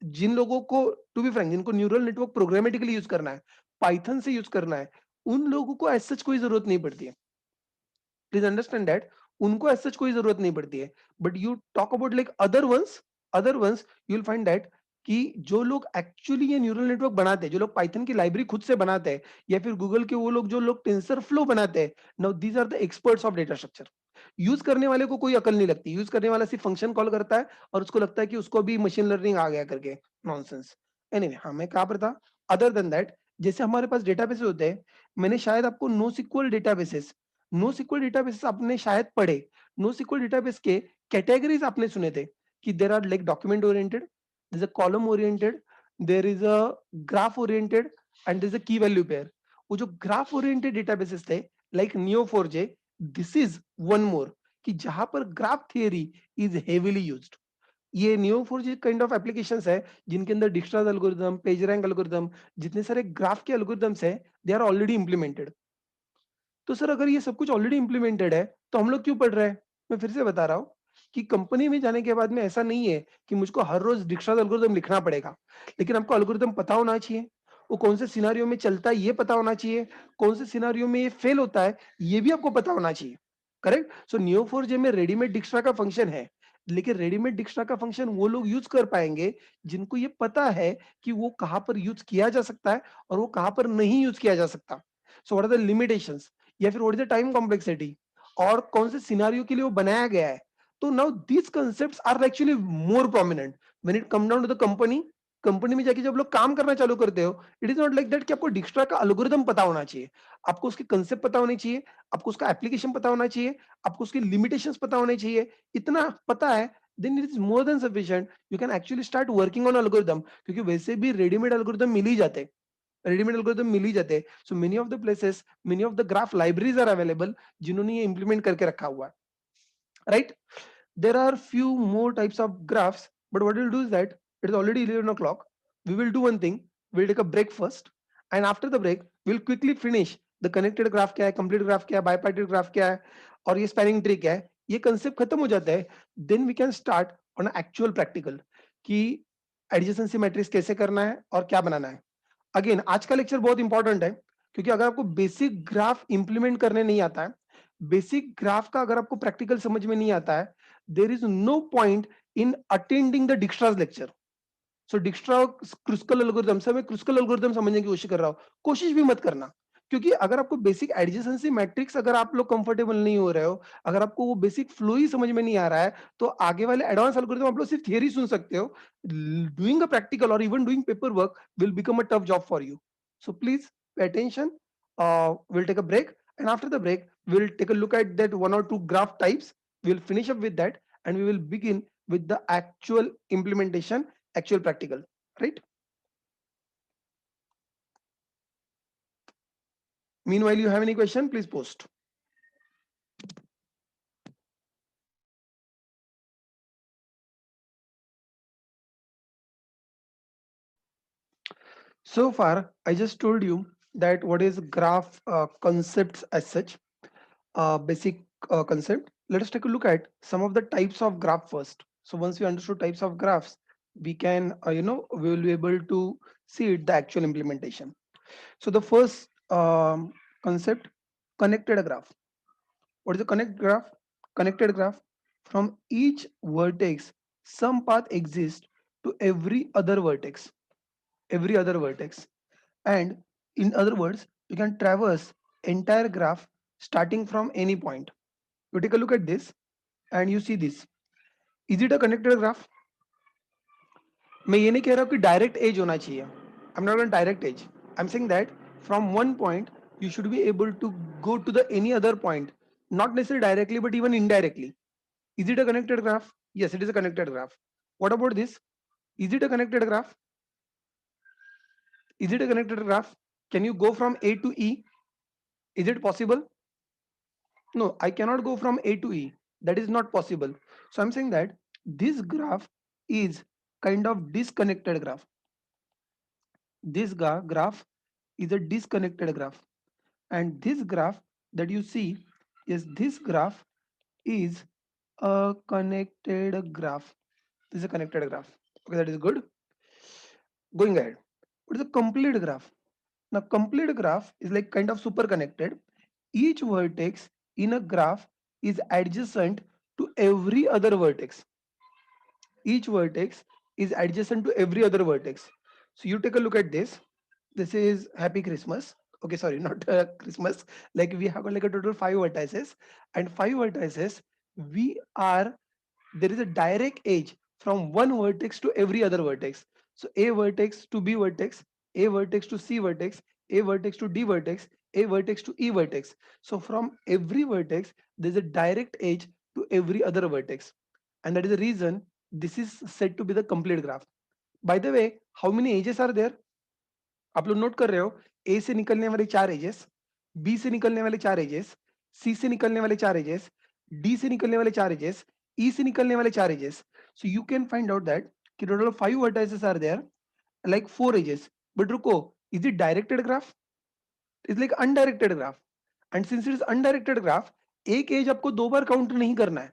जिन लोगों को, to be Frank, जिनको न्यूरल नेटवर्क प्रोग्रामेटिकली यूज करना है, पाइथन से यूज करना है, उन लोगों को एज सच कोई जरूरत नहीं पड़ती है. Please understand that. उनको एज सच कोई जरूरत नहीं पड़ती है. But you talk about like other ones you will find that कि जो लोग एक्चुअली ये न्यूरल नेटवर्क बनाते हैं, जो लोग पाइथन की लाइब्रेरी खुद से बनाते हैं, या फिर गूगल के वो लोग जो लोग टेंसर फ्लो बनाते हैं, now these are the experts of data structure. Use करने वाले को कोई अकल नहीं लगती. यूज करने वाला सिर्फ फंक्शन कॉल करता है और उसको लगता है कि उसको भी मशीन लर्निंग आ गया करके. नॉनसेंस. एनीवे, हाँ, मैं कहाँ पर था? अदर देन दैट, जैसे हमारे पास डेटाबेसेस होते हैं, मैंने शायद आपको नो सिक्वल डेटाबेस आपने शायद पढ़े. नो सिक्वल डेटाबेस के कैटेगरीज आपने सुने थे कि there are like document oriented, there is a column oriented, there is a graph oriented, and there is a key value pair. वो जो ग्राफ ओरिएंटेड डेटाबेसेस थे like Neo4j, this is one more, कि जहां पर graph theory is heavily used. ये Neo4j kind of applications है जिनके अंदर dictionary algorithm, page rank algorithm, जितने सारे ग्राफ के एल्गोरिदम्स है, दे आर ऑलरेडी इंप्लीमेंटेड. तो सर अगर ये सब कुछ ऑलरेडी इंप्लीमेंटेड है, तो हम लोग क्यों पढ़ रहे हैं? मैं फिर से बता रहा हूँ कि कंपनी में जाने के बाद में ऐसा नहीं है कि मुझको हर रोज डिक्शनरी एल्गोरिदम लिखना पड़ेगा, लेकिन आपको एल्गोरिदम पता होना चाहिए. वो कौन से सिनेरियो में चलता है ये पता होना चाहिए, कौन से सिनेरियो में ये फेल होता है ये भी आपको पता होना चाहिए, करेक्ट? सो Neo4j में रेडीमेड डिक्स्ट्रा का फंक्शन है, लेकिन रेडीमेड डिक्स्ट्रा का फंक्शन वो लोग यूज कर पाएंगे जिनको ये पता है कि वो कहां पर यूज किया जा सकता है और वो कहां पर नहीं यूज किया जा सकता। So what are the limitations, या फिर what is the time complexity, और कौन से सिनेरियो के लिए वो बनाया गया है। तो now these concepts are actually more prominent when it come down to the company. Company में जाके जब लोग काम करना चालू करते हो, it is not like that कि आपको डिक्स्ट्रा का एल्गोरिदम पता होना चाहिए, आपको उसके कंसेप्ट पता होने चाहिए, आपको उसका एप्लीकेशन पता होना चाहिए, आपको उसके लिमिटेशंस पता होने चाहिए। इतना पता है then it is more than sufficient, you can actually start working on algorithm, क्योंकि वैसे भी रेडीमेड एल्गोरिदम मिल ही जाते, रेडीमेड एल्गोरिदम मिल ही जाते। So many of the places, many of the graph libraries are available जिन्होंने ये इंप्लीमेंट करके रखा हुआ है, right? There are few more types of graphs, but what we'll do is that it is already 11 o'clock. We will do one thing. We'll take a break first, and after the break, we'll quickly finish the connected graph क्या है, complete graph क्या है, bipartite graph क्या है, और ये spanning tree क्या है, ये concept खत्म हो जाता है। Then we can start on an actual practical कि adjacency matrix कैसे करना है और क्या बनाना है। अगेन आज का लेक्चर बहुत इंपॉर्टेंट है, क्योंकि अगर आपको बेसिक ग्राफ इंप्लीमेंट करने नहीं आता है, बेसिक ग्राफ का अगर आपको प्रैक्टिकल समझ में नहीं आता है, there is no point in attending the Dijkstra's lecture. So Dijkstra Kruskal algorithm से मैं क्रुस्कल एल्गोरिथम समझने की कोशिश कर रहा हूँ, कोशिश भी मत करना, क्योंकि अगर आपको बेसिक एडजेसेंसी मैट्रिक्स अगर आप लोग कंफर्टेबल नहीं हो रहे हो, अगर आपको वो बेसिक फ्लो ही समझ में नहीं आ रहा है, तो आगे वाले एडवांस एल्गोरिथम आप लोग सिर्फ थियरी सुन सकते हो। डूइंग अ प्रैक्टिकल और even doing paper work will become a tough job for you. So please pay attention, we'll take a break, and after the break we'll take a look at that one or two graph types, we'll finish up with that, and we will begin with the actual implementation, actual practical, right? Meanwhile, you have any question, please post. So far I just told you that what is graph concepts as such, basic concept. Let us take a look at some of the types of graph first. So once we understood types of graphs, we can we will be able to see it, the actual implementation. So the first concept, connected graph. What is a connect graph? Connected graph. From each vertex, some path exists to every other vertex. Every other vertex. And in other words, you can traverse entire graph starting from any point. You take a look at this and you see this. Is it a connected graph? मैं ये नहीं कह रहा हूँ कि direct edge होना चाहिए, I am not on direct edge, I am saying that from one point you should be able to go to the any other point, not necessarily directly but even indirectly. Is it a connected graph? Yes, it is a connected graph. What about this? Is it a connected graph? Is it a connected graph? Can you go from A to E? Is it possible? No, I cannot go from A to E, that is not possible. So I'm saying that this graph is kind of disconnected graph. This graph is a disconnected graph, and this graph that you see is this graph is a connected graph. This is a connected graph. Okay, that is good. Going ahead, what is a complete graph? Now complete graph is like kind of super connected. Each vertex in a graph is adjacent to every other vertex. Each vertex is adjacent to every other vertex. So you take a look at this. This is Happy Christmas. Okay, sorry, not Christmas. Like we have got like a total 5 vertices, and 5 vertices. We are there is a direct edge from one vertex to every other vertex. So A vertex to B vertex, A vertex to C vertex, A vertex to D vertex, A vertex to E vertex. So from every vertex, there's a direct edge to every other vertex, and that is the reason this is said to be the complete graph. By the way, how many edges are there? आप लोग note कर रहे हो, ए से निकलने वाले 4 edges, B से निकलने वाले 4 एजेस, सी से निकलने वाले 4 एजेस, डी से निकलने वाले 4 एजेस, ई से निकलने वाले 4 edges. So you can find out that कि total 5 vertices are there, like 4 edges. But रुको, is it directed graph? Is like undirected graph. And since it is undirected graph, एक edge आपको 2 बार काउंट नहीं करना है.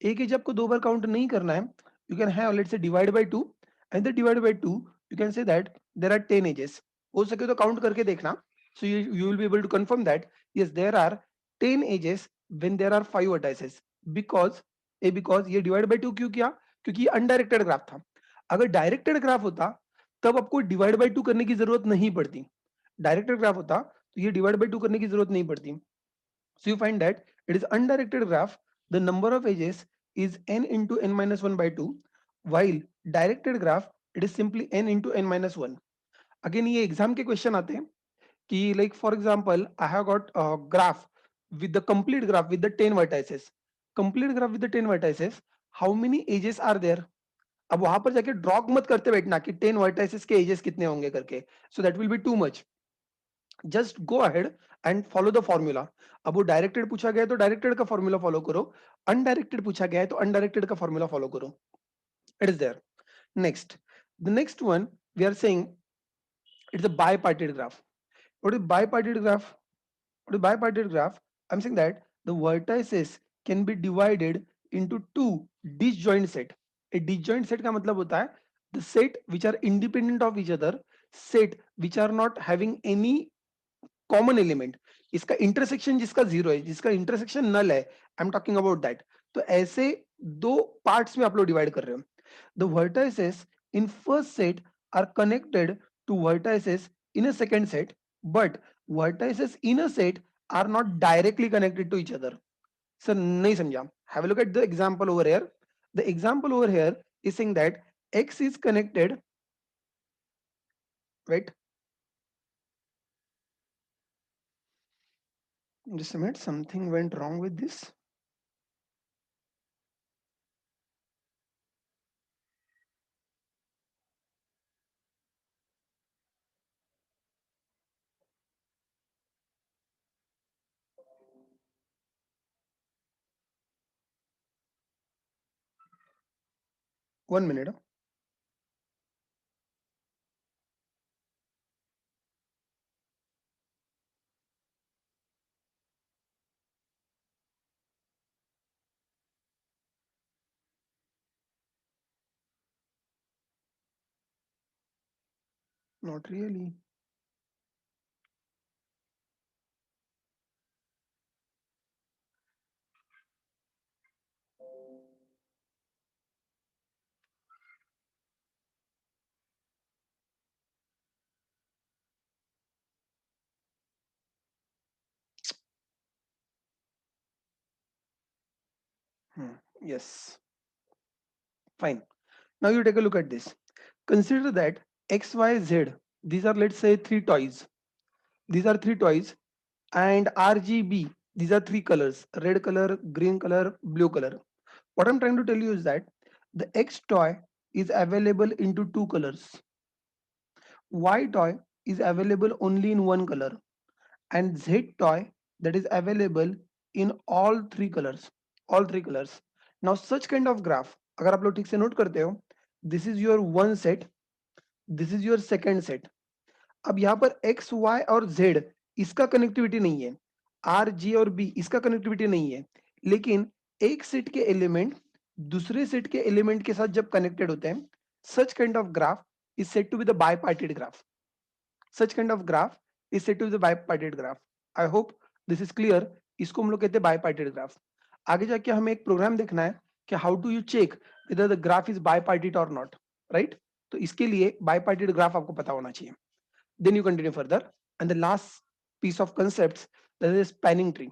एक एज आपको 2 बार count नहीं करना है. You can have let's say divide by 2, and the divide by 2 you can say that there are 10 edges. हो सके तो काउंट करके देखना. So you will be able to confirm that yes there are 10 edges when there are 5 vertices. Because ये divide by 2 क्यों किया? क्योंकि ये अनडायरेक्टेड ग्राफ था. अगर डायरेक्टेड ग्राफ होता तब आपको डिवाइड बाय 2 करने की जरूरत नहीं पड़ती. डायरेक्टेड ग्राफ होता तो ये डिवाइड बाय 2 करने की जरूरत नहीं पड़ती. So you find that it is undirected graph. The number of edges is n into n minus 1 by 2, while directed graph it is simply n into n minus 1. Again ये exam के question आते हैं कि like for example I have got a graph with the complete graph with the 10 vertices. Complete graph with the 10 vertices. How many edges are there? अब वहां पर जाके draw मत करते बैठना कि 10 vertices के edges कितने होंगे करके. So that will be too much. Just go ahead and follow the formula. अब वो डायरेक्टेड पूछा गया है तो डायरेक्टेड का फॉर्मूला फॉलो करो. अनडायरेक्टेड पूछा गया है तो अनडायरेक्टेड का फॉर्मूला फॉलो करो. It is there. Next, the next one we are saying it's a bipartite graph. What is bipartite graph? What is bipartite graph? I'm saying that the vertices can be divided into two disjoint set. A disjoint set का मतलब होता है the set which are independent of each other, set which are not having any common element. इसका intersection जिसका zero है, जिसका intersection नल है, आई am talking about that. तो ऐसे दो पार्ट्स में आप लोग डिवाइड कर रहे हो. The vertices in first set are connected to vertices in a second set, but vertices in a set are not directly connected to each other. Sir नहीं समझा. Have a look at the example over here. The example over here is saying that x is connected, wait, just a minute, something went wrong with this. 1 minute. Not really. Yes, fine. Now you take a look at this. Consider that X, Y, Z, these are let's say three toys. These are three toys, and RGB, these are three colors: red color, green color, blue color. What I'm trying to tell you is that the X toy is available into two colors. Y toy is available only in one color, and Z toy that is available in all three colors. All three colors. Now such kind of graph, अगर आप लोग ठीक से note करते हो, this is your one set, this is your second set. अब यहाँ पर x, y और z इसका कनेक्टिविटी नहीं है, r, g और b इसका कनेक्टिविटी नहीं है, लेकिन एक सेट के एलिमेंट दूसरे सेट के एलिमेंट के साथ जब कनेक्टेड होते हैं, such kind of graph is said to be the bipartite graph. Such kind of graph is said to be the bipartite graph. I hope this is clear. इसको हम लोग कहते हैं bipartite graph. आगे जाके हमें एक प्रोग्राम देखना है कि how do you check whether the graph is bipartite or not, right? तो इसके लिए bipartite graph आपको पता होना चाहिए. Then you continue further, and the last piece of concepts, that is spanning tree.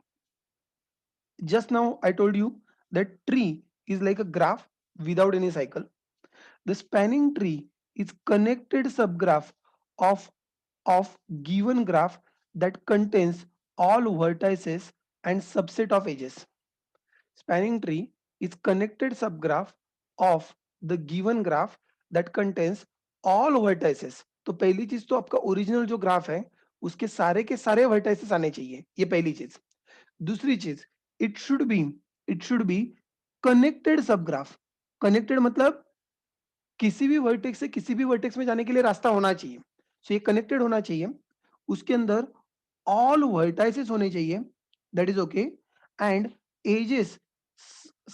Just now I told you that tree is like a graph without any cycle. The spanning tree is connected subgraph of given graph that contains all vertices and subset of edges. Spanning tree is connected subgraph of the given graph that contains all vertices. तो पहली चीज तो आपका original जो graph है उसके सारे के सारे वर्टाइसेस आने चाहिए, ये पहली चीज. दूसरी चीज, it should be it should be connected सब ग्राफ. कनेक्टेड मतलब किसी भी वर्टेक्स से किसी भी वर्टेक्स में जाने के लिए रास्ता होना चाहिए. सो ये कनेक्टेड होना चाहिए. उसके अंदर ऑल वर्टाइसेस होने चाहिए, that is okay. And edges,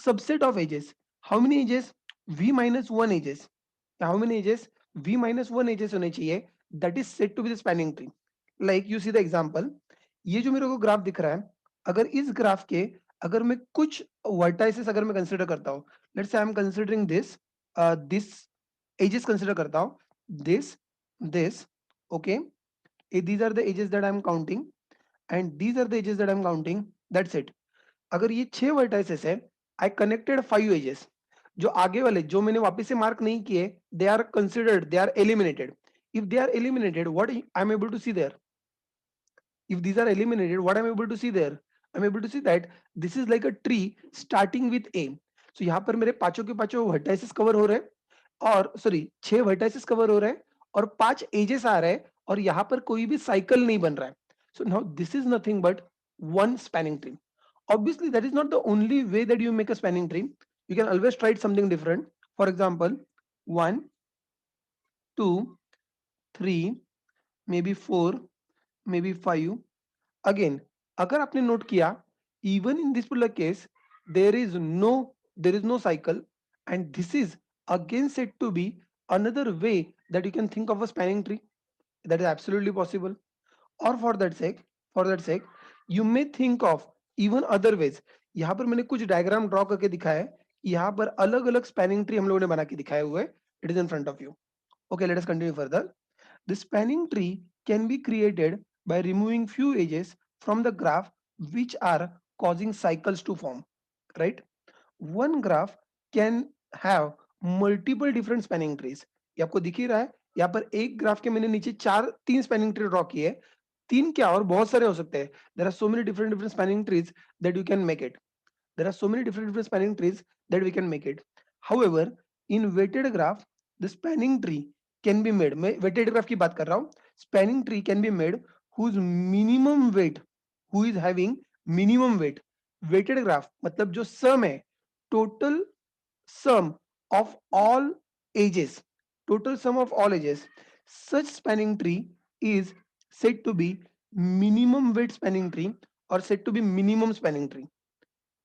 subset of edges. How many edges? v minus 1 edges. How many edges? v minus 1 edges होने चाहिए. that is said to be the spanning tree. Like you see the example, ये जो मेरे को graph दिख रहा है, अगर इस ग्राफ के अगर मैं कुछ वर्टाइसेस अगर मैं कंसिडर करता हूँ, let's say I am considering this edges consider करता हूँ, this okay, these are the edges that I am counting and these are the edges that I am counting, that's it. अगर ये 6 vertices है, I connected 5 edges, जो आगे वाले जो मैंने वापस से मार्क नहीं किए, they are considered, they are eliminated. If they are eliminated, what I am able to see there? If these are eliminated, what I'm able to see there? I'm able to see that this is like a tree starting with A. So यहाँ पर मेरे पांचों के पांचों vertices cover हो रहे हैं, और सॉरी 6 वर्टाइसेस कवर हो रहे हैं और 5 एजेस आ रहे हैं, और यहाँ पर कोई भी साइकिल नहीं बन रहा है. So now this is nothing but one spanning tree. Obviously that is not the only way that you make a spanning tree. You can always try something different. For example, 1, 2, 3, maybe 4, maybe 5. Again, अगर आपने note किया, even in this particular case, there is no cycle, and this is again said to be another way that you can think of a spanning tree. That is absolutely possible. Or for that sake, you may think of even other ways. यहाँ पर मैंने कुछ diagram draw करके दिखाया है, यहाँ पर अलग अलग स्पैनिंग ट्री हम लोगों ने बना के दिखाए हुए. It is in front of you. Okay, let us continue further. The spanning tree can be created by removing few edges from the graph which are causing cycles to form, right? One graph can have multiple different spanning trees. ये आपको दिख ही रहा है, यहाँ पर एक graph के मैंने नीचे तीन स्पैनिंग ट्री ड्रॉ किए. तीन क्या और बहुत सारे हो सकते हैं. There are so many different spanning trees that you can make it. There are so many different spanning trees that we can make it. However, in weighted graph, the spanning tree can be made. मैं weighted graph की बात कर रहा हूँ. Spanning tree can be made whose minimum weight, who is having minimum weight. Weighted graph मतलब जो sum है, total sum of all ages, total sum of all ages. Such spanning tree is said to be minimum weight spanning tree or said to be minimum spanning tree.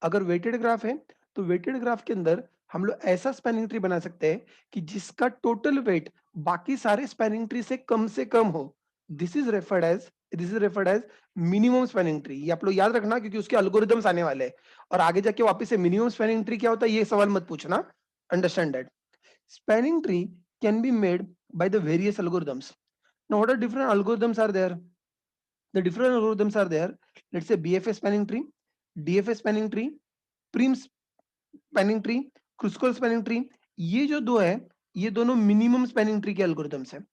अगर weighted graph है तो weighted graph के अंदर हम लोग ऐसा spanning tree बना सकते हैं कि जिसका टोटल वेट बाकी सारे स्पैनिंग ट्री से कम हो. This is referred as minimum spanning tree. ये आप लोग याद रखना क्योंकि उसके एल्गोरिदम्स आने वाले हैं, और आगे जाके वापस से मिनिमम स्पैनिंग ट्री क्या होता है ये सवाल मत पूछना. Understand that. Spanning tree can be made by the various algorithms. Now what are different algorithms are there? The different algorithms are there. Let's say BFA spanning tree, DFA spanning tree, Prim spanning tree, Kruskal spanning tree. ये जो दो है, ये दोनों minimum spanning tree के algorithms हैं,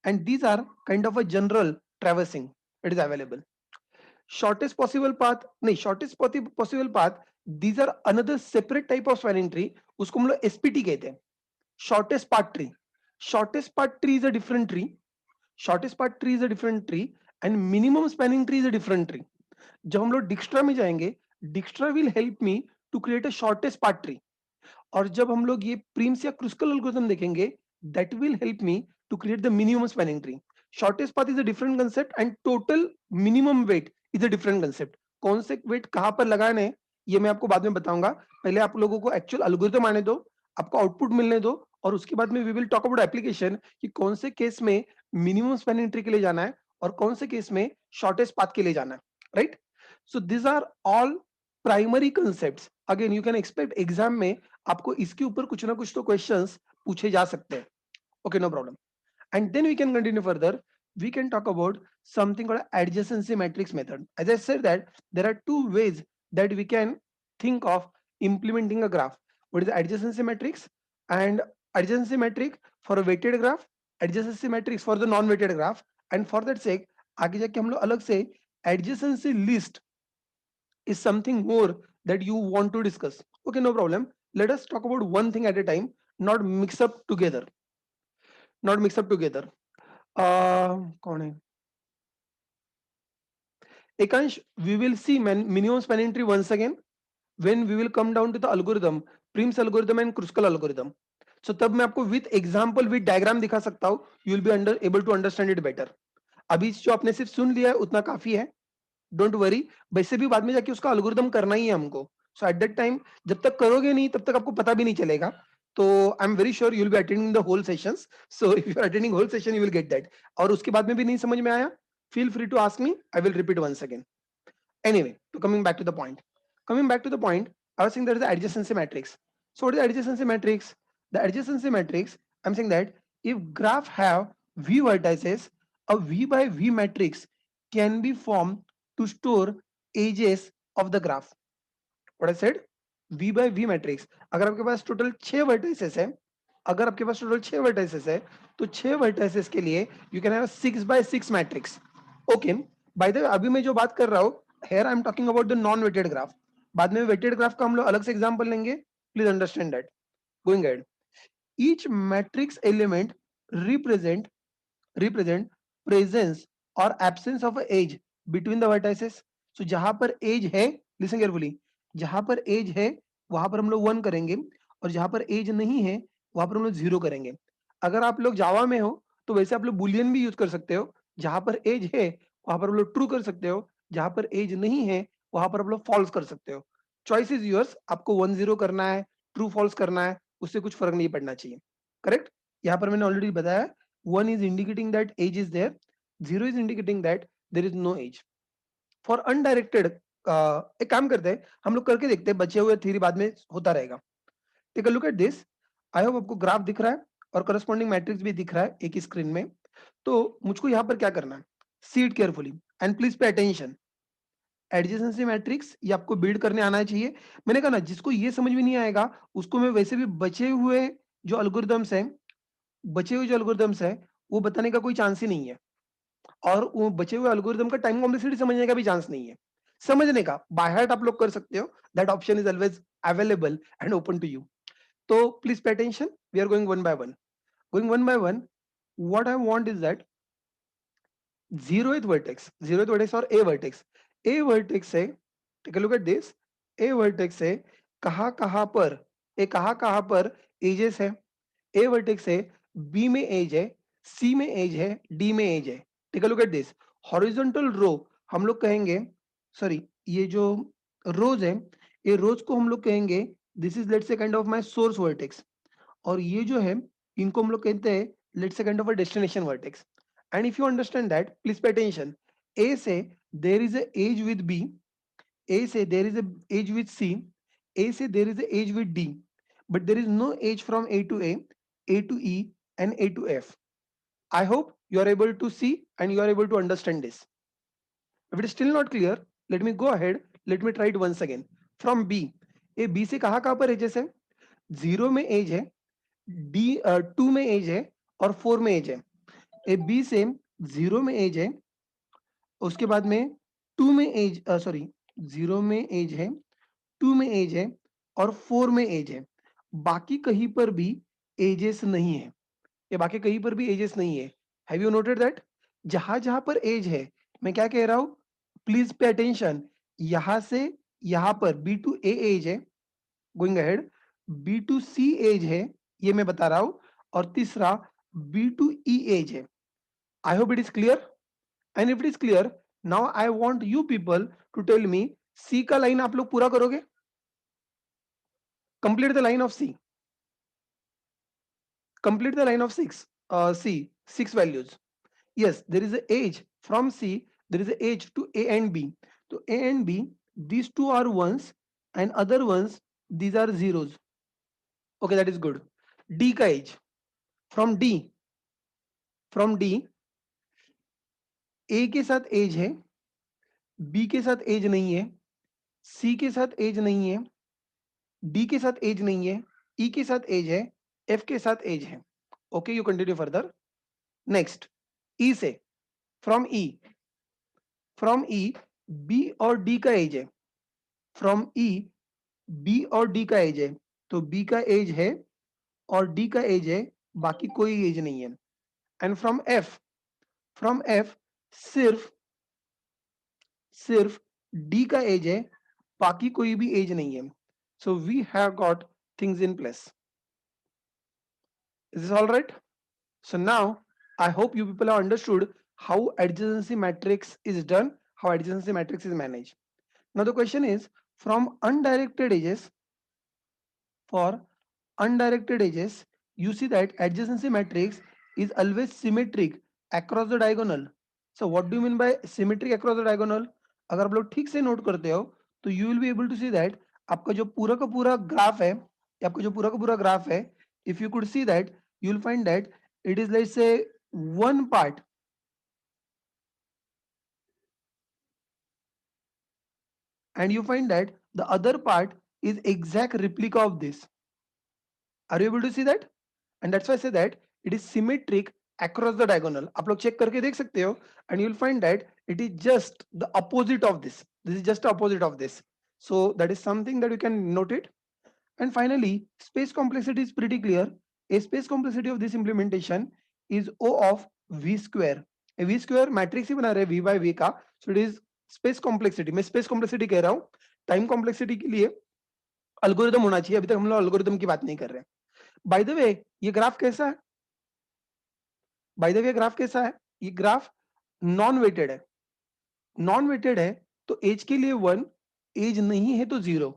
and these are kind of a general traversing. It is available. Shortest possible path नहीं, shortest possible path, these are another separate type of spanning tree. उसको हम लोग एसपीटी कहते हैं, shortest path tree. Shortest path tree is a different tree. Shortest path tree is a different tree and minimum spanning tree is a different tree. जब हम लोग Dijkstra में जाएंगे, Dijkstra will help me to create a shortest path tree. और जब हम लोग ये प्रीम्स या क्रुस्कल एल्गोरिथम देखेंगे, that will help me to create the minimum spanning tree. Shortest path is a different concept and total minimum weight is a different concept. कौन से wait कहां पर लगाने हैं ये मैं आपको बाद में बताऊंगा. पहले आप लोगों को एक्चुअल एल्गोरिथम आने दो, आपको आउटपुट मिलने दो, और उसके बाद में we will talk about application कि कौन से केस में मिनिमम स्पैनिंग ट्री के लिए जाना है और कौन से केस में शॉर्टेस्ट पाथ के लिए जाना है. Right. So this are all primary concepts. Again you can expect exam में आपको इसके ऊपर कुछ ना कुछ तो क्वेश्चंस पूछे जा सकते हैं. Okay, no problem. And then we can continue further. We can talk about something called adjacency matrix method. As I said that there are two ways that we can think of implementing a graph. What is the adjacency matrix? And adjacency matrix for a weighted graph, adjacency matrix for the non-weighted graph. And for that sake, आगे जाके हम लोग अलग से adjacency list is something more that you want to discuss. Okay, no problem. Let us talk about one thing at a time, not mix up together. Not mix up together. कौन है? Ekansh, we will see minimum spanning tree once again when we will come down to the algorithm, Prim's algorithm and Kruskal algorithm. So तब मैं आपको with example with diagram दिखा सकता हूँ. You will be able to understand it better. अभी जो आपने सिर्फ सुन लिया है उतना काफी है. डोंट वरी, वैसे भी बाद में जाके उसका एल्गोरिथम करना ही है हमको. सो एट दैट टाइम जब तक करोगे नहीं तब तक आपको पता भी नहीं चलेगा. तो I am very sure you will be attending the whole sessions, so if you are attending whole session you will get that. और उसके बाद में भी नहीं समझ में आया, feel free to ask me, I will repeat once again. Anyway, to coming back to the point. Coming back to the point, I was saying there is the adjacency matrix. So what is the adjacency matrix? The adjacency matrix, I'm saying that if graph have v vertices, a v by v matrix can be formed to store edges of the graph. What I said? V by V matrix. अगर आपके पास total 6 vertices है, अगर आपके पास total 6 vertices है, तो 6 vertices के लिए you can have a 6 by 6 matrix. Okay. By the way, अभी मैं जो बात कर रहा हूँ, here I am talking about the non-weighted graph. बाद में weighted graph का हम लोग अलग से एग्जाम्पल लेंगे. Please understand that. Going ahead. Each matrix element represent represent presence or absence of a edge between the vertices. So जहां पर edge है, listen carefully, जहां पर edge है वहां पर हम लोग 1 करेंगे, और जहां पर edge नहीं है वहां पर हम लोग 0 करेंगे। अगर आप लोग जावा में हो तो वैसे आप लोग बुलियन भी यूज कर सकते हो, जहां पर edge है वहां पर आप लोग ट्रू कर सकते हो, जहां पर edge नहीं है वहां पर आप लोग फॉल्स कर सकते हो। चॉइस इज योर्स, आपको 1-0 करना है, ट्रू फॉल्स करना है, उससे कुछ फर्क नहीं पड़ना चाहिए। करेक्ट? यहाँ पर मैंने ऑलरेडी बताया, 1 is indicating that age is there, 0 is indicating that there is no age. For undirected, एक काम करते हैं, हम लोग करके देखते हैं, बचे हुए थ्योरी बाद में होता रहेगा। Take a look at this. I hope आपको ग्राफ दिख रहा है और करस्पॉन्डिंग मैट्रिक्स भी दिख रहा है एक ही स्क्रीन में। तो मुझको यहाँ पर क्या करना है, see it carefully and please pay attention. Adjacency matrix ये आपको बिल्ड करने आना चाहिए। मैंने कहा ना, जिसको ये समझ में नहीं आएगा उसको मैं वैसे भी बचे हुए जो एल्गोरिथम्स हैं, बचे हुए जो एल्गोरिथम्स है वो बताने का कोई चांस ही नहीं है, और वो बचे हुए एल्गोरिथम का टाइम कॉम्प्लेक्सिटी समझने का भी चांस नहीं है। समझने का बाय हार्ट आप लोग कर सकते हो, that option is always available and open to you. तो please pay attention, we are going one by one. Going one by one, what I want is that zeroth vertex और a vertex है, take a look at this, a vertex है, कहां पर, कहां पर edges है, A vertex है, B में एज है, सी में एज है, डी में एज है। Take a look at this, horizontal रो हम लोग कहेंगे, सॉरी ये जो रोज है, ये रोज को हम लोग कहेंगे this is let's say kind of my source vertex, और ये जो है इनको हम लोग कहते हैं let's say kind of a destination vertex. And if you understand that please pay attention, A say there is a edge with B, A say there is a age with C, A say there is a age with D, but there is no age from A to E, and A to F. I hope you are able to see and you are able to understand this. If it is still not clear, let me go ahead. Let me try it once again. From B, A B से कहाँ पर edges है? 0 में edge है, D 2 में edge है और 4 में एज है। ए बी से 0 में एज है, उसके बाद में 2 में एज, सॉरी 0 में एज है, 2 में एज है और 4 में एज है। बाकी कहीं पर भी एजेस नहीं है, ये बाकी कहीं पर भी एजेस नहीं है। Have you noted that? जहां जहां पर एज है, मैं क्या कह रहा हूं, प्लीज पे अटेंशन, यहां से यहां पर बी टू ए एज है, going ahead, B to C edge है, ये मैं बता रहा हूं, और तीसरा बी टू ई एज है। I hope it is clear, and if it is clear, now I want you people to tell me, C का लाइन आप लोग पूरा करोगे? Complete the line of C. Complete the line of C, 6 values. Yes, there is a age from C, there is a age to A and B. So A and B, these two are ones, and other ones, these are zeros. Okay, that is good. D का age, from D, A के साथ as है, B के साथ as नहीं है, C के साथ एज नहीं है, D के साथ एज नहीं है, E के साथ एज है, F के साथ एज है। Okay, you continue further. Next, E से, फ्रॉम E, बी और डी का एज है, फ्रॉम ई बी और डी का एज है, तो बी का एज है और डी का एज है, बाकी कोई एज नहीं है। एंड फ्रॉम एफ सिर्फ सिर्फ डी का एज है, बाकी कोई भी एज नहीं है। So we have got things in place. Is this all right? So now I hope you people have understood how adjacency matrix is done, how adjacency matrix is managed. Now the question is, from undirected edges, for undirected edges, you see that adjacency matrix is always symmetric across the diagonal. So what do you mean by symmetric across the diagonal? अगर आप लोग ठीक से note करते हो तो you will be able to see that आपका जो पूरा का पूरा ग्राफ है, आपका जो पूरा का पूरा ग्राफ है, if you could see that, you will find that it is, let's say, one part, and you find that the other part is exact replica of this. Are you able to see that? And that's why I say that it is symmetric across the diagonal. आप लोग check करके देख सकते हो, and you'll find that it is just the opposite of this. This is just the opposite of this. So that is something that you can note it. And finally, space complexity is pretty clear. A space complexity of this implementation is O of V square. A V square matrix ही बना रहे V by V का, so it is space complexity. मैं space complexity कह रहा हूँ. Time complexity के लिए algorithm होना चाहिए. अभी तक हम लोग algorithm की बात नहीं कर रहे हैं. बाय द वे ये ग्राफ कैसा है? बाय द वे ग्राफ कैसा है? ये ग्राफ नॉन वेटेड है. नॉन वेटेड है तो एज के लिए 1, एज नहीं है तो 0.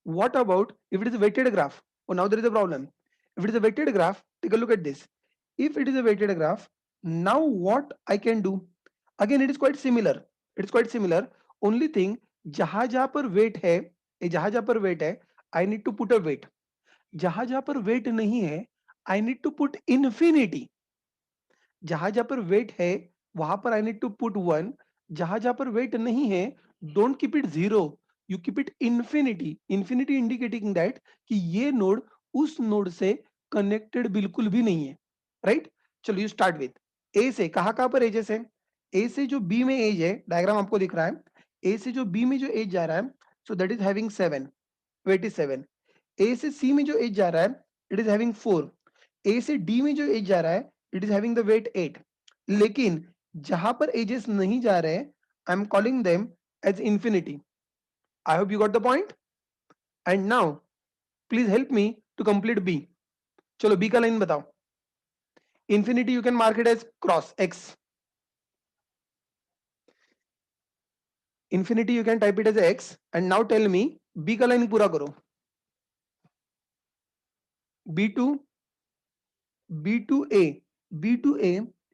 What about if it is weighted graph? Oh, now there is a problem. If it is a weighted graph, take a look at this. If it is a weighted graph, now what I can do? Again, it is quite similar. It is quite similar. Only thing, जहां पर weight है, जहां पर weight है, I need to put a weight. जहां पर weight नहीं है, I need to put infinity. जहां पर वेट है वहां पर आई नीड टू पुट 1. जहां पर वेट नहीं है, don't keep it 0, you keep it infinity. Infinity indicating that कि ये नोड उस नोड से कनेक्टेड बिल्कुल भी नहीं है. राइट? चलो यू स्टार्ट विथ ए से. कहां पर एजेस है? ए से जो बी में एज है, डायग्राम आपको दिख रहा है. ए से जो बी में जो एज जा रहा है, so that is having 7, weight is 7. A से सी में जो एज जा रहा है, इट इज हैविंग 4. ए से डी में जो एज जा रहा है, it is having the weight 8. लेकिन जहां पर एजेस नहीं जा रहे, I am calling them as infinity. I hope you got the point. And now please help me to complete B. चलो बी का लाइन बताओ. Infinity you can mark it as cross X. Infinity you can type it as X. And now tell me B का line पूरा करो. B2, B2A, B2A,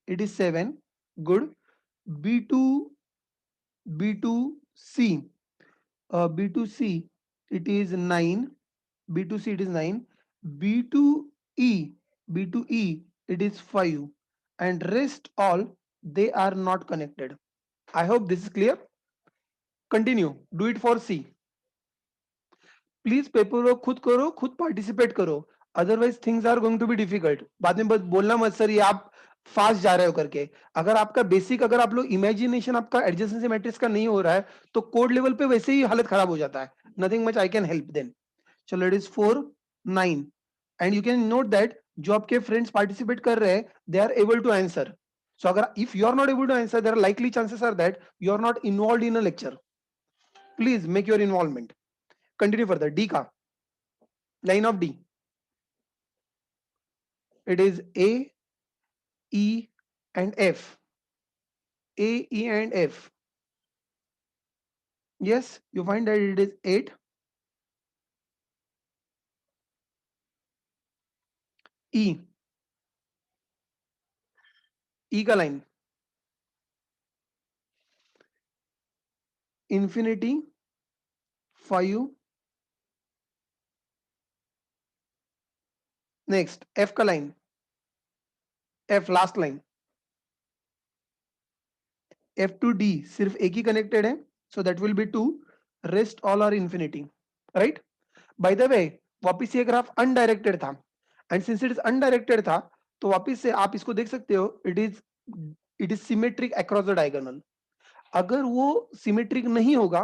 it is 7. Good. B2, B2C, B2C, it is 9. B2C, it is 9. B2E, B2E, it is 5. And rest all, they are not connected. I hope this is clear. Continue. Do it for C. Please paper work खुद करो, खुद participate करो, otherwise things are going to be difficult. बाद में बस बोलना मत sir ये आप फास्ट जा रहे हो करके. अगर आपका बेसिक, अगर आप लोग इमेजिनेशन आपका एडजेसेंसी मैट्रिक्स का नहीं हो रहा है तो कोड लेवल पे वैसे ही हालत खराब हो जाता है. Nothing much I can help then. चलो it is 4, 9. And you can note that जो आपके फ्रेंड्स पार्टिसिपेट कर रहे हैं they are able to answer. So अगर if you are not able to answer, there are likely chances are that you are not involve in a lecture. Please make your involvement. Continue further. D का line of D, it is A, E and F. A, E and F. Yes, you find that it is 8. E, E का line infinity 5. Next F का line, F last line, F to D सिर्फ एक ही connected है, so that will be 2. Rest all are infinity. Right? By the way, वापिस ये graph undirected था, and since it is undirected था तो वापिस से आप इसको देख सकते हो. It is symmetric across the diagonal. अगर वो सिमेट्रिक नहीं होगा,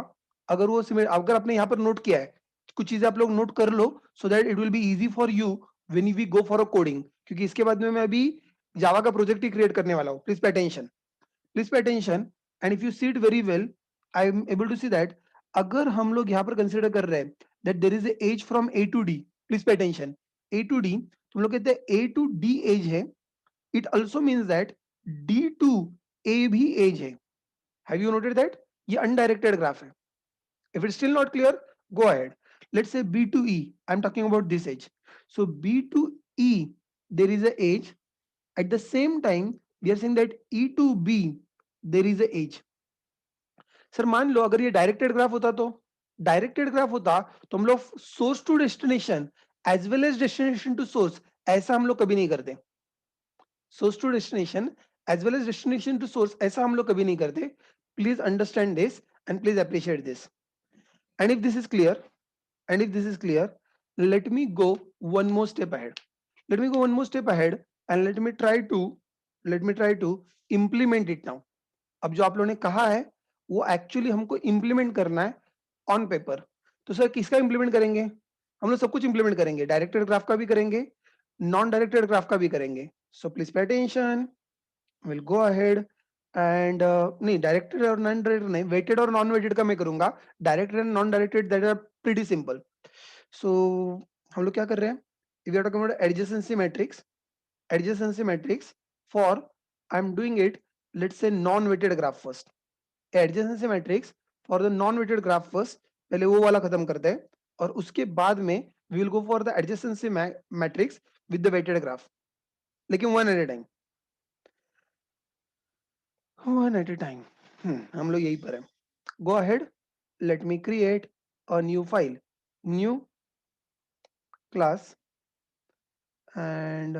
अगर वो अगर आपने यहाँ पर नोट किया है, कुछ चीजें आप लोग नोट कर लो so that it will be easy for you when we go for a coding. क्योंकि इसके बाद में मैं अभी जावा का प्रोजेक्ट ही क्रिएट करने वाला हूँ. Please pay attention, please pay attention. And if you see it very well, I am able to see that अगर हम लोग यहाँ पर कंसिडर कर रहे हैं that there is edge from A to D. Please pay attention. A to D, तुम लोग कहते हैं ए टू डी एज है. It also means that D to A भी एज है. Have you noted that? ये undirected graph है. If it's still not clear, go ahead. Let's say B to E. I'm talking about this edge. So B to E, there is a age. At the same time, we are saying that E to B, there is a age. Sir मान लो अगर ये directed graph होता तो directed graph होता तो हम लोग source to destination as well as destination to source ऐसा हम लोग कभी नहीं करते source to destination as well as destination to source ऐसा हम लोग कभी नहीं करते please understand this and please appreciate this and if this is clear and if this is clear, let me go one more step ahead. Let me go one more step ahead and let me try to implement it now. अब जो आप लोगों ने कहा है वो actually हमको implement करना है ऑन पेपर. तो सर किसका इंप्लीमेंट करेंगे? हम लोग सब कुछ इंप्लीमेंट करेंगे, डायरेक्टेड ग्राफ का भी करेंगे, नॉन डायरेक्टेड ग्राफ का भी करेंगे. So please pay attention. Will go ahead and नहीं, डायरेक्टेड और नॉन डायरेक्टेड नहीं, वेटेड और नॉन वेटेड का मैं करूंगा. Directed and non directed that are pretty simple. So हम लोग क्या कर रहे हैं? If you are talking about adjacency matrix for I'm doing it, let's say non weighted graph first. Adjacency matrix for the non weighted graph first, पहले वो वाला खत्म करते हैं और उसके बाद में we will go for the adjacency matrix with the weighted graph, लेकिन one at a time. हम लोग यही पर है. Go ahead, let me create a new file, new class, and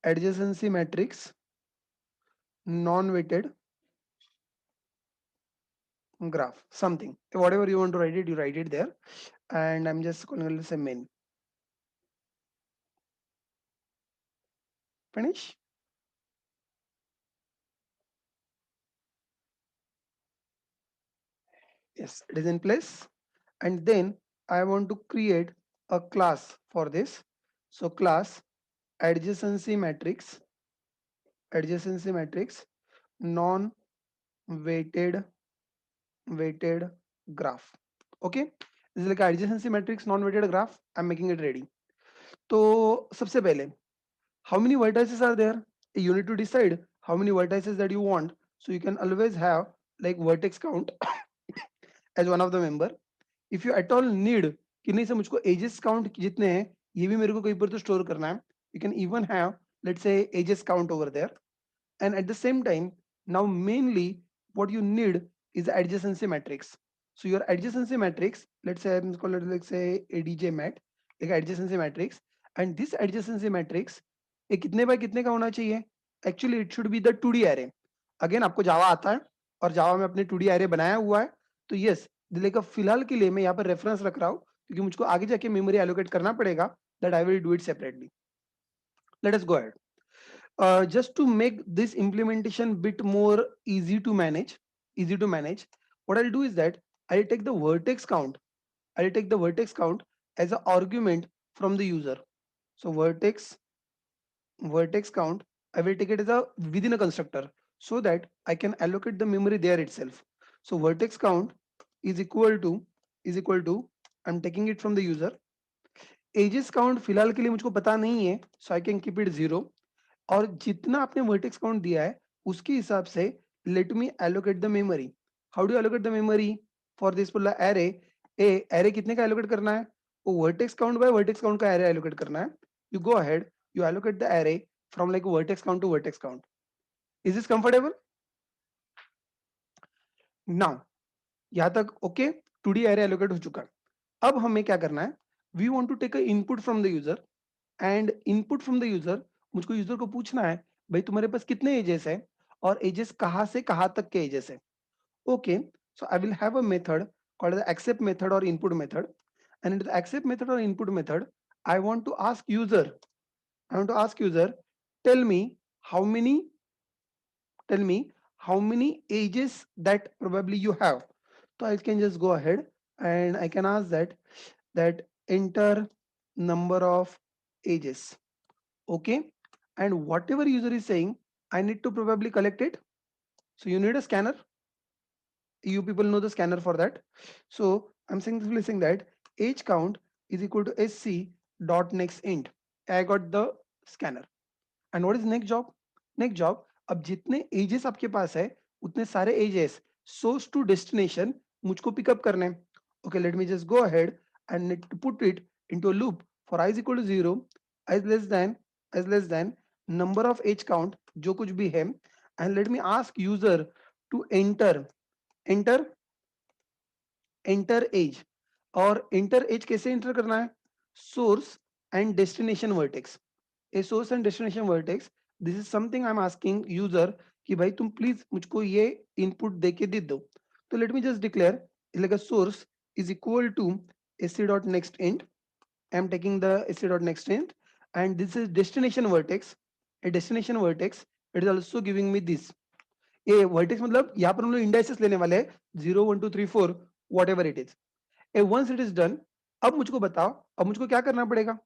adjacency matrix non-weighted graph, something, whatever you want to write it, you write it there, and I'm just going to say main. Finish. Yes, it is in place. And then I want to create a class for this. So class adjacency matrix non weighted graph. Okay, this is like adjacency matrix non weighted graph. I'm making it ready. तो सबसे पहले, how many vertices are there? You need to decide how many vertices that you want. So you can always have like vertex count as one of the member. If you at all need कि नहीं sir मुझको edges count जितने हैं ये भी मेरे को कहीं पर तो स्टोर करना है, you can even have let's say ages count over there. And at the same time, now mainly what you need is the adjacency matrix. So your adjacency matrix, let's say I'm call it like say adj mat, like adjacency matrix, and this adjacency matrix ये कितने bye कितने का होना चाहिए? Actually it should be the 2D array. Again आपको जावा आता है और जावा में अपने 2D array बनाया हुआ है, तो yes लेकिन फिलहाल के लिए मैं यहाँ पर रेफरेंस रख रहा हूँ क्योंकि मुझको आगे जाके मेमोरी एलोकेट करना पड़ेगा. That I will do it separately. Let us go ahead. Just to make this implementation bit more easy to manage, what I'll do is that I'll take the vertex count. I'll take the vertex count as an argument from the user. So vertex count, I will take it as a within a constructor so that I can allocate the memory there itself. So vertex count is equal to I'm taking it from the user. Ages count फिलहाल के लिए मुझको पता नहीं है, so I can keep it 0. और जितना आपने वर्टेक्स काउंट दिया है उसके हिसाब से let me allocate the memory. How do allocate the memory for this पुल्ला एरे? एरे कितने का एलोकेट करना है? वो vertex count by vertex count का एरे एलोकेट करना है. You go ahead, you allocate the array from like vertex count to vertex count. Is this comfortable? Now यहां तक ओके, 2D एरे एलोकेट हो चुका है. अब हमें क्या करना है? We want to take a input from the user, and input from the user, मुझको यूजर को पूछना है भाई तुम्हारे पास कितने एजेस है और एजेस कहां से कहां तक के एजेस है. Okay, so I will have a method called the accept method और input method. And in the accept method और input method I want to ask user, tell me how many tell me how many ages that probably you have. So I can just go ahead and I can ask that enter number of ages. Okay, and whatever user is saying I need to probably collect it. So you need a scanner. You people know the scanner for that. So I'm simply saying that age count is equal to sc dot next int. I got the scanner. And what is next job? Next job, अब जितने edges आपके पास है उतने सारे edges source to destination मुझको pickup करना है. Okay, let me just go ahead and need to put it into a loop for I is equal to 0, as less than number of edge count जो कुछ भी है, and let me ask user to enter enter edge. और enter edge कैसे enter करना है? Source and destination vertex. A source and destination vertex, this is something I am asking user कि भाई तुम प्लीज मुझको ये इनपुट दे के दे दो. तो let me just declare like a source is equal to ac dot next int. I am taking the ac dot next int, and this is destination vertex. A destination vertex, it is also giving me this. ये vertex मतलब यहाँ पर हम लोग indices लेने वाले हैं, 0 1 2 3 4 whatever it is. A once it is done, अब मुझको बताओ, अब मुझको क्या करना पड़ेगा?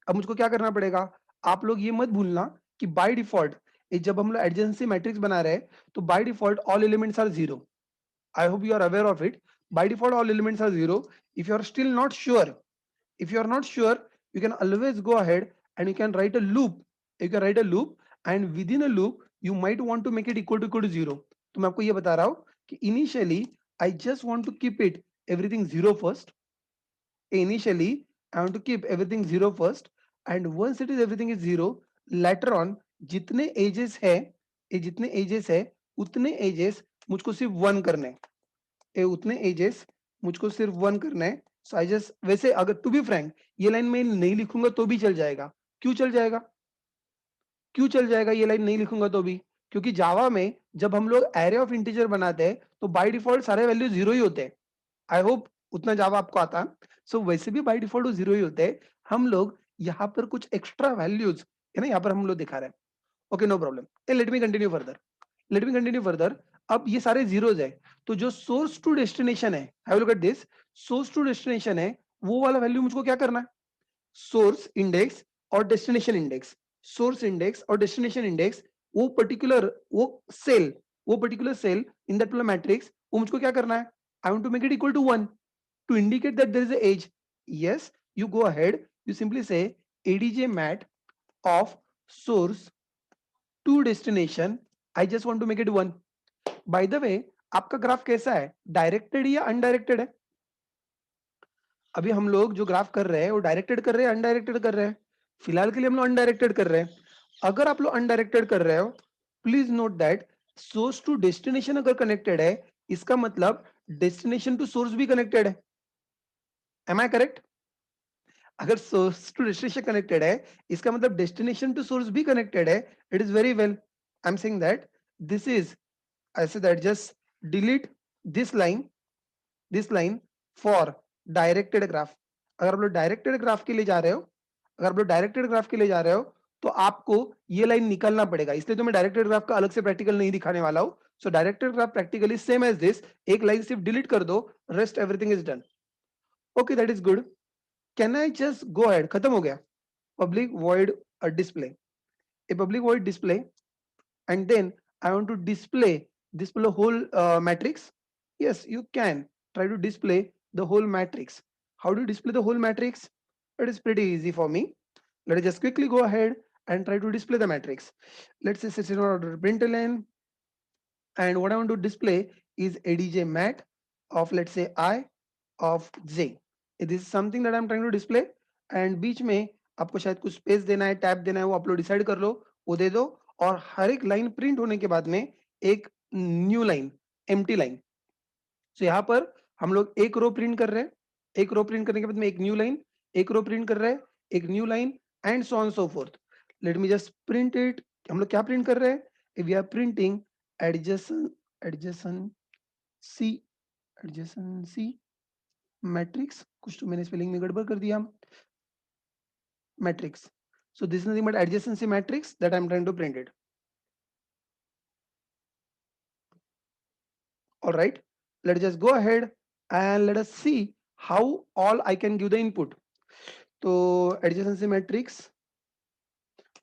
अब मुझको क्या करना पड़ेगा? आप लोग ये मत भूलना कि बाय डिफॉल्ट जब हम लोग एडजेंसी मैट्रिक्स बना रहे हैं तो by default all elements are zero. I hope you are aware of it. By default, all elements are zero. If you are still not sure, if you are not sure, you can always go ahead and you can write a loop. You can write a loop, and within a loop, you might want to make it equal to zero. तो मैं आपको ये बता रहा हूँ कि initially I just want to keep it everything zero first. Initially, I want to keep everything zero first, and once it is everything is zero, later on जितने edges है, ये जितने edges है, उतने edges मुझको सिर्फ वन करने हैं. ए उतने एजेस मुझको सिर्फ वन करना है. सो आई जस्ट, वैसे अगर टू बी फ्रैंक ये लाइन मैं नहीं लिखूंगा तो भी चल जाएगा. क्यों चल जाएगा? क्यों चल जाएगा ये लाइन नहीं लिखूंगा तो भी? क्योंकि जावा में जब हम लोग एरे ऑफ इंटीजर बनाते हैं तो बाय डिफॉल्ट सारे वैल्यू जीरो ही होते हैं. आई होप उतना जावा आपको आता. सो वैसे भी बाय डिफॉल्ट वो जीरो ही होते हैं. हम लोग यहाँ पर कुछ एक्स्ट्रा वैल्यूज है ना, यहाँ पर हम लोग दिखा रहे हैं. Okay, no problem. Let me continue further. Let me continue further. अब ये सारे जीरोज है, तो जो सोर्स टू डेस्टिनेशन है, have a look at this. Source to destination है, वो वाला वैल्यू मुझको क्या करना है? सोर्स इंडेक्स और डेस्टिनेशन इंडेक्स. सोर्स इंडेक्स और डेस्टिनेशन इंडेक्स, वो पर्टिकुलर वो particular cell in that matrix, वो मुझको क्या करना है? I want to make it equal to 1 to indicate that there is a edge. Yes, you go ahead, you simply say adj mat of source to destination. I just want to make it 1. Bye the वे, आपका graph कैसा है? Directed या undirected है? अभी हम लोग जो graph कर रहे हैं वो डायरेक्टेड कर रहे हैं, अनडायरेक्टेड कर रहे हैं? फिलहाल के लिए हम लोग अनडायरेक्टेड कर रहे हैं. अगर आप लोग अनडायरेक्टेड कर रहे हो, please note that source to destination अगर कनेक्टेड है, इसका मतलब डेस्टिनेशन टू सोर्स भी कनेक्टेड है. Am I correct? अगर सोर्स टू डेस्टिनेशन कनेक्टेड है, इसका मतलब डेस्टिनेशन टू सोर्स भी कनेक्टेड है. It is very well. I am saying that this is, I say that just delete this line for directed graph. अगर आप लोग directed graph के लिए जा रहे हो, अगर आप लोग डायरेक्टेड ग्राफ के लिए जा रहे हो, तो आपको ये लाइन निकालना पड़ेगा. इसलिए तो मैं डायरेक्टेड ग्राफ का अलग से प्रैक्टिकल नहीं दिखाने वाला हूं. So directed graph practically same as this. एक लाइन सिर्फ डिलीट कर दो, rest everything is done. Okay, that is good. Can I just go ahead? खत्म हो गया. Public void display, a public void display, and then I want to display whole matrix. Yes, you can try to display the whole matrix. How do you display the whole matrix? It is pretty easy for me. Let us just quickly go ahead and try to display the matrix. Let's say system order println, and what I want to display is adj mat of, let's say, I of j. This is something that I'm trying to display, and बीच में आपको शायद कुछ space देना है, tab देना है, वो आप लोग डिसाइड कर लो, वो दे दो. और हर एक लाइन प्रिंट होने के बाद में एक न्यू लाइन, एम्प्टी लाइन. सो यहाँ पर हम लोग एक रो प्रिंट कर रहे हैं, एक रो प्रिंट करने के बाद में एक न्यू लाइन, एक रो प्रिंट कर रहे हैं, एक new line, and so on so forth. Let me just print it. हम लोग क्या प्रिंट कर रहे हैं? We are printing adjacency adjacency matrix. कुछ तो मैंने स्पेलिंग में गड़बड़ कर दिया. Matrix. So this is nothing but adjacency matrix that I'm trying to print it. All right, let's just go ahead and let us see how all I can give the input. So adjacency matrix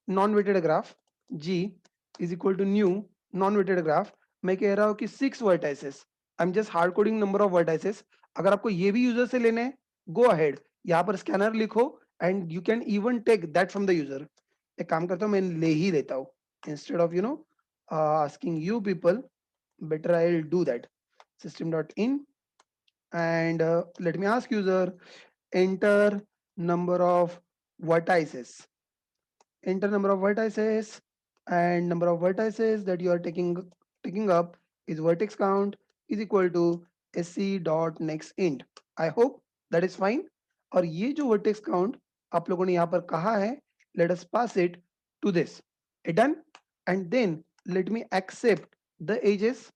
non-weighted graph G is equal to new non-weighted graph. मैं कह रहा हूँ कि 6 vertices. I'm just hard coding number of vertices. अगर आपको ये भी user से लेने हैं, go ahead. यहाँ पर स्कैनर लिखो and you can even take that from the user. एक काम करता हूँ, मैं ले ही लेता हूँ instead of asking you people. better I'll do that. System.in, and let me ask user, enter number of vertices, enter number of vertices, and number of vertices that you are taking up is vertex count is equal to sc dot next int. I hope that is fine. और ये जो vertex count आप लोगों ने यहाँ पर कहा है, let us pass it to this. Done. And then let me accept the ages,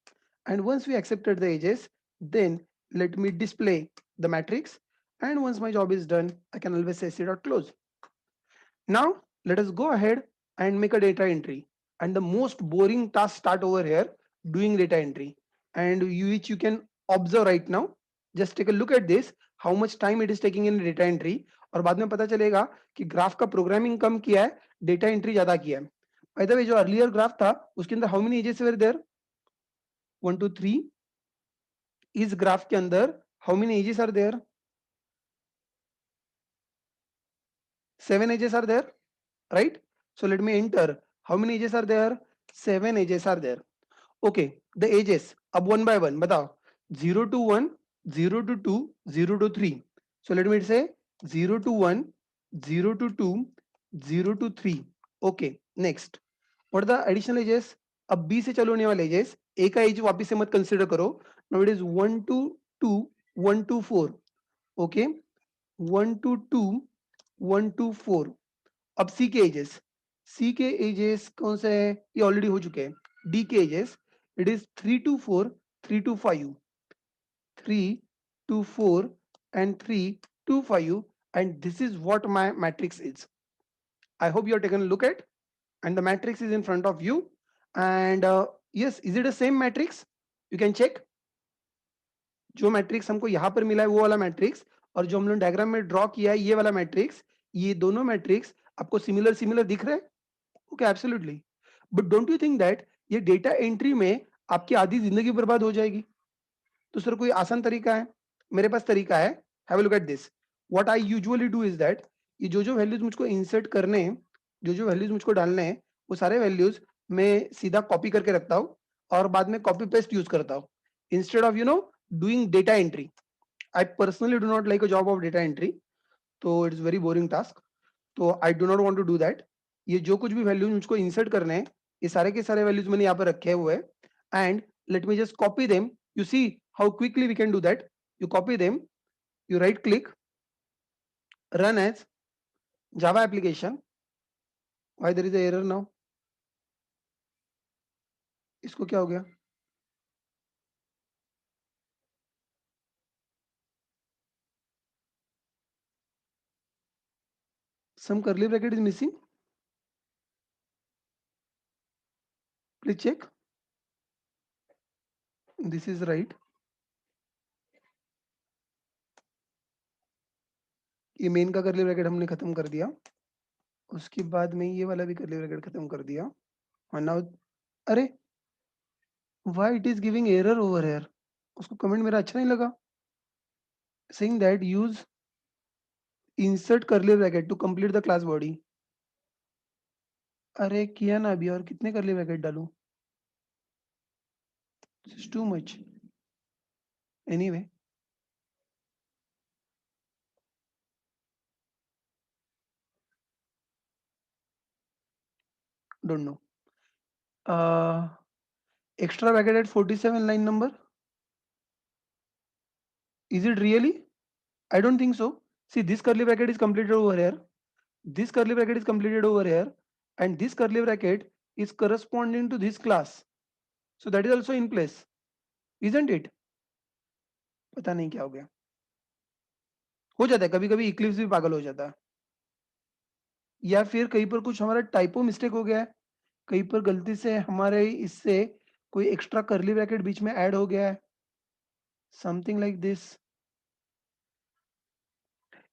and once we accepted the ages, then let me display the matrix, and once my job is done, I can always say c dot close. Now let us go ahead and make a data entry, and the most boring task start over here, doing data entry, and which you can observe right now. Just take a look at this, how much time it is taking in data entry, और बाद में पता चलेगा कि graph का programming कम किया है, data entry ज्यादा किया है. बाय द वे जो अर्लियर ग्राफ था उसके अंदर how many edges were there, 1 2 3. इस ग्राफ के अंदर how many edges are there, 7 edges are there, right? So let me enter how many edges are there, 7 edges are there. Okay, the edges अब one by one बताओ, 0 to 1, 0 to 2, 0 to 3. So let me say 0 to 1, 0 to 2, 0 to 3. Okay, next what are the additional edges? अब B से चालू होने वाले edges, A का edge वापिस से मत consider करो. Now it is 1 to 2, 1 to 4. Okay, 1 to 2, 1 to 4. अब सी के एजेस, सी के एजेस कौन से है, ये ऑलरेडी हो चुके हैं. डी के edges, it is 3 to 4, 3 to 5, 3 to 4 and 3 to 5, and this is what my matrix is. I hope you are taking a look at, and the matrix is in front of you. And yes, is it the same matrix? You can check. जो matrix हमको यहाँ पर मिला है वो वाला matrix, और जो हम लोग डायग्राम में ड्रॉ किया है ये वाला मैट्रिक्स, ये दोनों मैट्रिक्स आपको सिमिलर सिमिलर दिख रहे हैं? Okay, absolutely. But don't you think that ये डेटा एंट्री में आपकी आधी जिंदगी बर्बाद हो जाएगी? तो सर कोई आसान तरीका है? मेरे पास तरीका है. Have a look at this. What I usually do is that, ये जो वैल्यूज मुझको इंसर्ट करने हैं, जो वैल्यूज मुझको डालने हैं, वो सारे वैल्यूज मैं सीधा कॉपी करके रखता हूँ और बाद में कॉपी पेस्ट यूज करता हूँ, instead of doing data entry. I personally do not like a job of data entry, तो इट्स वेरी बोरिंग टास्क. तो I do not want to do that. ये जो कुछ भी वैल्यूज मुझको इंसर्ट करने हैं, ये सारे के सारे वैल्यूज मैंने यहाँ पर रखे हुए हैं, and let me just copy them. You see how quickly we can do that. You copy them, you right click, run as java application. Why there is a error now? इसको क्या हो गया? Some curly bracket is missing. Please check. This is right. ये main का curly bracket हमने खत्म कर दिया, उसके बाद में ये वाला भी कर्ली ब्रैकेट खत्म कर दिया. और नाउ, अरे why it is giving error over here? उसको कमेंट मेरा अच्छा नहीं लगा, saying that use insert curly bracket to complete the class body. अरे किया ना अभी, और कितने कर्ली ब्रैकेट डालूं? This is too much. Anyway, don't know. Extra bracket at 47 line number. Is it really? I don't think so. See, this curly bracket is completed over here. This curly bracket is completed over here, and this curly bracket is corresponding to this class. So that is also in place, isn't it? पता नहीं क्या हो गया. हो जाता है कभी कभी, इक्लिप्स भी पागल हो जाता है, या फिर कहीं पर कुछ हमारा टाइपो मिस्टेक हो गया है, कहीं पर गलती से हमारे इससे कोई एक्स्ट्रा कर्ली ब्रैकेट बीच में ऐड हो गया है, समथिंग लाइक दिस.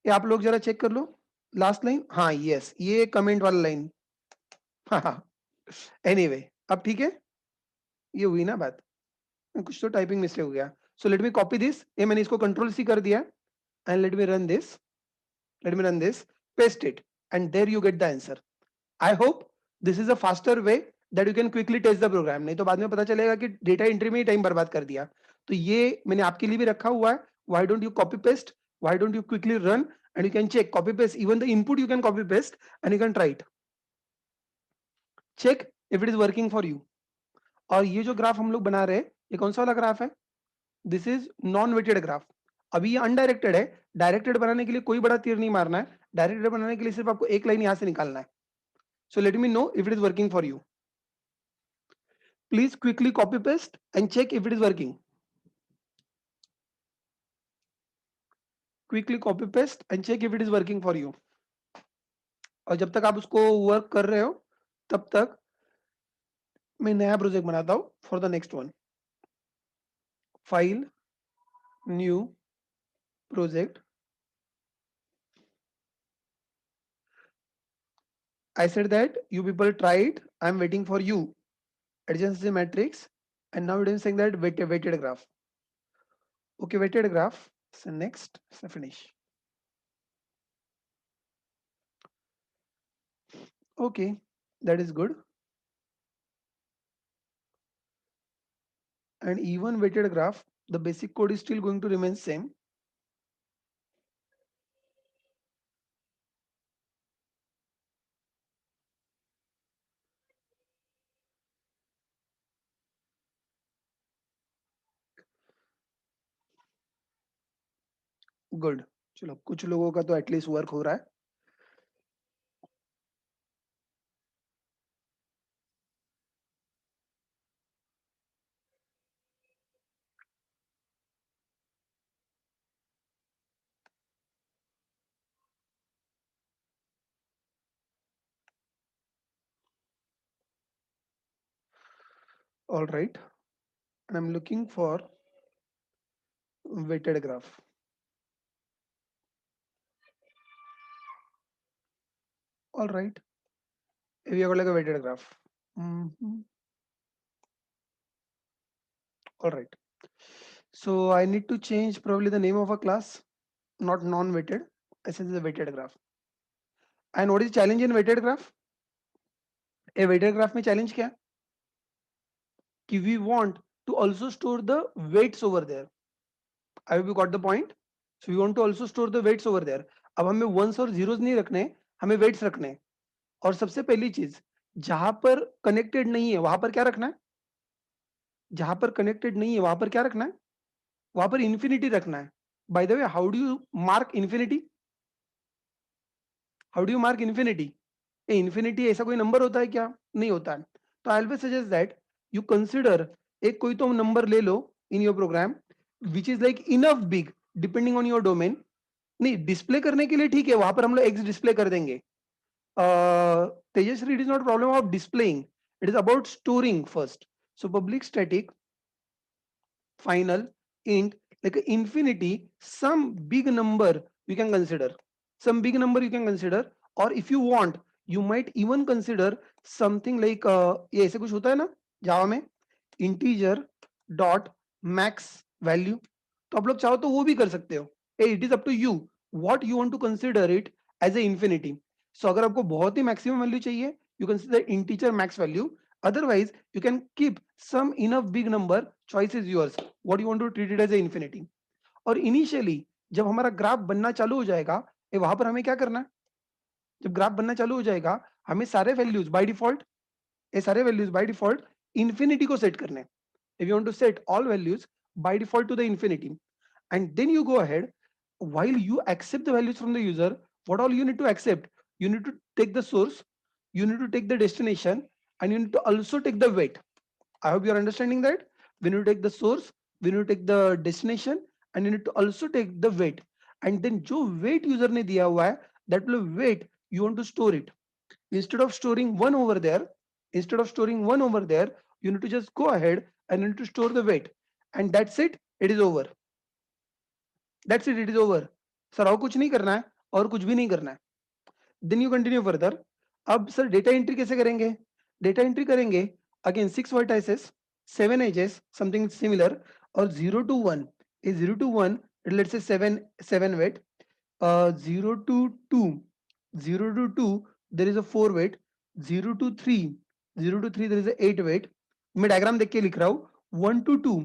ये आप लोग जरा चेक कर लो लास्ट लाइन. हाँ यस, ये कमेंट वाला लाइन. हाँ, एनीवे अब ठीक है, ये हुई ना बात, कुछ तो टाइपिंग मिस्टेक हो गया. सो लेट मी कॉपी दिस, ये मैंने इसको कंट्रोल सी कर दिया, and let me run this, paste it, and there you get the answer. I hope this is a faster way that you can quickly test the program, नहीं तो बाद में पता चलेगा कि डेटा एंट्री में ही टाइम बर्बाद कर दिया। तो ये मैंने आपके लिए भी रखा हुआ है, why don't you copy paste, why don't you quickly run and you can check copy paste, even the input you can copy paste and you can try it, check if it is working for you. और ये जो graph हम लोग बना रहे हैं, ये कौन सा वाला ग्राफ है? This is non weighted graph. अभी ये अनडायरेक्टेड है, डायरेक्टेड बनाने के लिए कोई बड़ा तीर नहीं मारना है, डायरेक्टेड बनाने के लिए सिर्फ आपको एक लाइन यहां से निकालना है। So let me know if it is working for you, please quickly copy paste and check if it is working, quickly copy paste and check if it is working for you. और जब तक आप उसको work कर रहे हो तब तक मैं नया प्रोजेक्ट बनाता हूं for the next one. File, new project, I said that you people try it, I'm waiting for you, adjacency matrix, and now it is saying that weighted graph. Okay, weighted graph, so next, so finish. Okay, that is good. And even weighted graph, the basic code is still going to remain same. Good. चलो कुछ लोगों का तो at least work हो रहा है। All right, and I'm looking for weighted graph. All right, we have got like a weighted graph. All right, so I need to change probably the name of a class, not non-weighted. I said the weighted graph. And what is challenge in weighted graph? A weighted graph में challenge क्या है? कि we want to also store the weights over there. I hope you got the point. So we want to also store the weights over there. अब हमें ones और zeros नहीं रखने, हमें weights रखने हैं। और सबसे पहली चीज, जहां पर कनेक्टेड नहीं है वहां पर क्या रखना है? जहां पर कनेक्टेड नहीं है वहां पर क्या रखना है? वहां पर इंफिनिटी रखना है। By the way, how do you mark infinity? How do you mark infinity? Infinity ऐसा कोई नंबर होता है क्या? नहीं होता है। तो I always suggest that you consider एक कोई तो नंबर ले लो in your program which is like enough big depending on your domain. नहीं, डिस्प्ले करने के लिए ठीक है, वहां पर हम लोग एक्स डिस्प्ले कर देंगे। Tejaswi, it is not problem of displaying, it is about storing first. So public static final int like infinity, some big number you can consider, some big number you can consider, or if you want you might even consider something like ये ऐसे कुछ होता है ना जावा में, integer dot max value, तो आप लोग चाहो तो वो भी कर सकते हो। It is up to you what you want to consider it as a infinity. So अगर आपको बहुत ही मैक्सिमम वैल्यू चाहिए, you consider integer max value, otherwise you can keep some enough big number, choice is yours what you want to treat it as a infinity। और initially जब हमारा graph बनना चालू हो जाएगा, वहां पर हमें क्या करना है? जब ग्राफ बनना चालू हो जाएगा हमें सारे वैल्यूज बाय डिफॉल्ट, ये सारे वैल्यूज बाय डिफॉल्ट इंफिनिटी को सेट करने। If you want to set all values by default to the infinity, and then you go ahead, while you accept the values from the user, what all you need to accept? You need to take the source, you need to take the destination, and you need to also take the weight। I hope you are understanding that we need to take the source, we need to take the destination, and you need to also take the weight। and then जो weight user ने दिया हुआ है, that will weight you want to store it। instead of storing one over there, instead of storing one over there, you need to just go ahead and you need to store the weight, and that's it, it is over। That's it, it is over. Sir और कुछ नहीं करना है, और कुछ भी नहीं करना है। Then you continue further. अब सर डेटा एंट्री कैसे करेंगे? डेटा एंट्री करेंगे again 6 vertices, 7 edges, something similar, और 0 to 1 is 0 to 1, let's say 7 weight, 0 to 2, 0 to 2 there is a 4 weight, 0 to 3 0 to 3 there is a 8 weight. मैं diagram देख के लिख रहा हूँ. 1 to 2,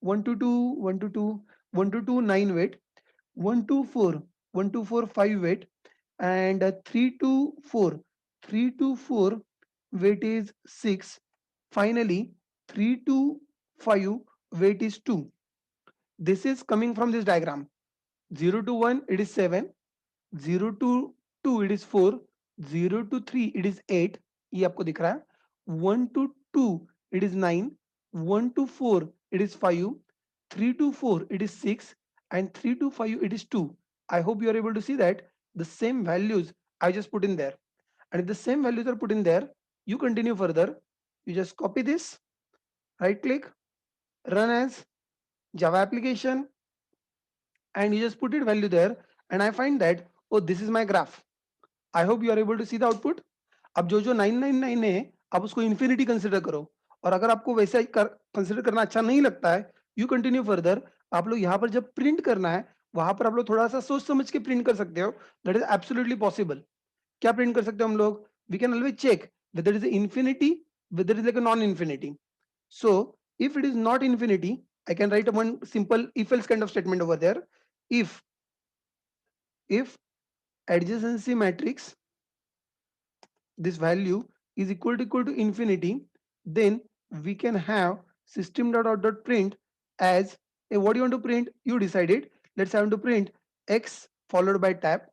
1 to 2, 1 to 2, 1 to 2 9 weight, 1 to 4, 1 to 4 5 weight, and 3 to 4, 3 to 4 weight is 6. Finally 3 to 5 weight is 2. This is coming from this diagram. 0 to 1 it is 7, 0 to 2 it is 4, 0 to 3 it is 8. ये आपको दिख रहा है. 1 to 2 it is 9, 1 to 4 it is 5, 3 to 4 it is 6, and 3 to 5 it is 2. I hope you are able to see that the same values I just put in there. And if the same values are put in there, you continue further. You just copy this, right click, run as Java application, and you just put it value there, and I find that, oh, this is my graph. I hope you are able to see the output. अब जो जो 999 है आप उसको infinity consider करो, और अगर आपको वैसे कंसिडर करना अच्छा नहीं लगता है, यू कंटिन्यू फर्दर. आप लोग यहाँ पर जब प्रिंट करना है वहां पर आप लोग थोड़ा सा सोच समझ के प्रिंट कर सकते हो. That is absolutely possible. क्या प्रिंट कर सकते हो हम लोग? We can always check whether it is infinity, whether it is like a non-infinity. So if it is not infinity, I can write a one simple if else kind of statement over there. If adjacency matrix, this value is equal to infinity, then we can have system.out.print as a, what do you want to print? You decided. Let's have to print x followed by tab,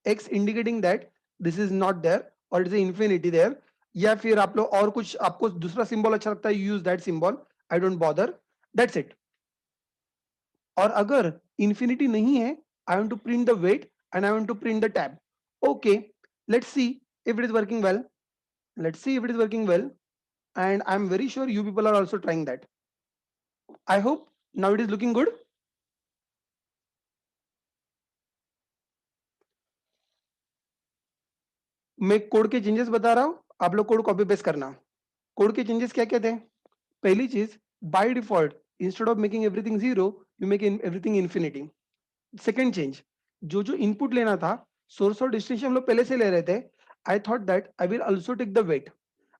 x indicating that this is not there or it is infinity there. या फिर आप लोग और कुछ आपको दूसरा symbol अच्छा लगता है, use that symbol. I don't bother, that's it. और अगर इंफिनिटी नहीं है, I want to print the weight and I want to print the tab. Okay, let's see if it is working well. Let's see if it is working well, and I'm very sure you people are also trying that. I hope now it is looking good. मैं code के changes बता रहा हूं, आप लोग code copy paste करना. Code के changes क्या कहते हैं? पहली चीज, by default instead of making everything zero, you make everything infinity. Second change, जो जो इनपुट लेना था, सोर्स और डेस्टिनेशन हम लोग पहले से ले रहे थे. I thought that I will also take the weight,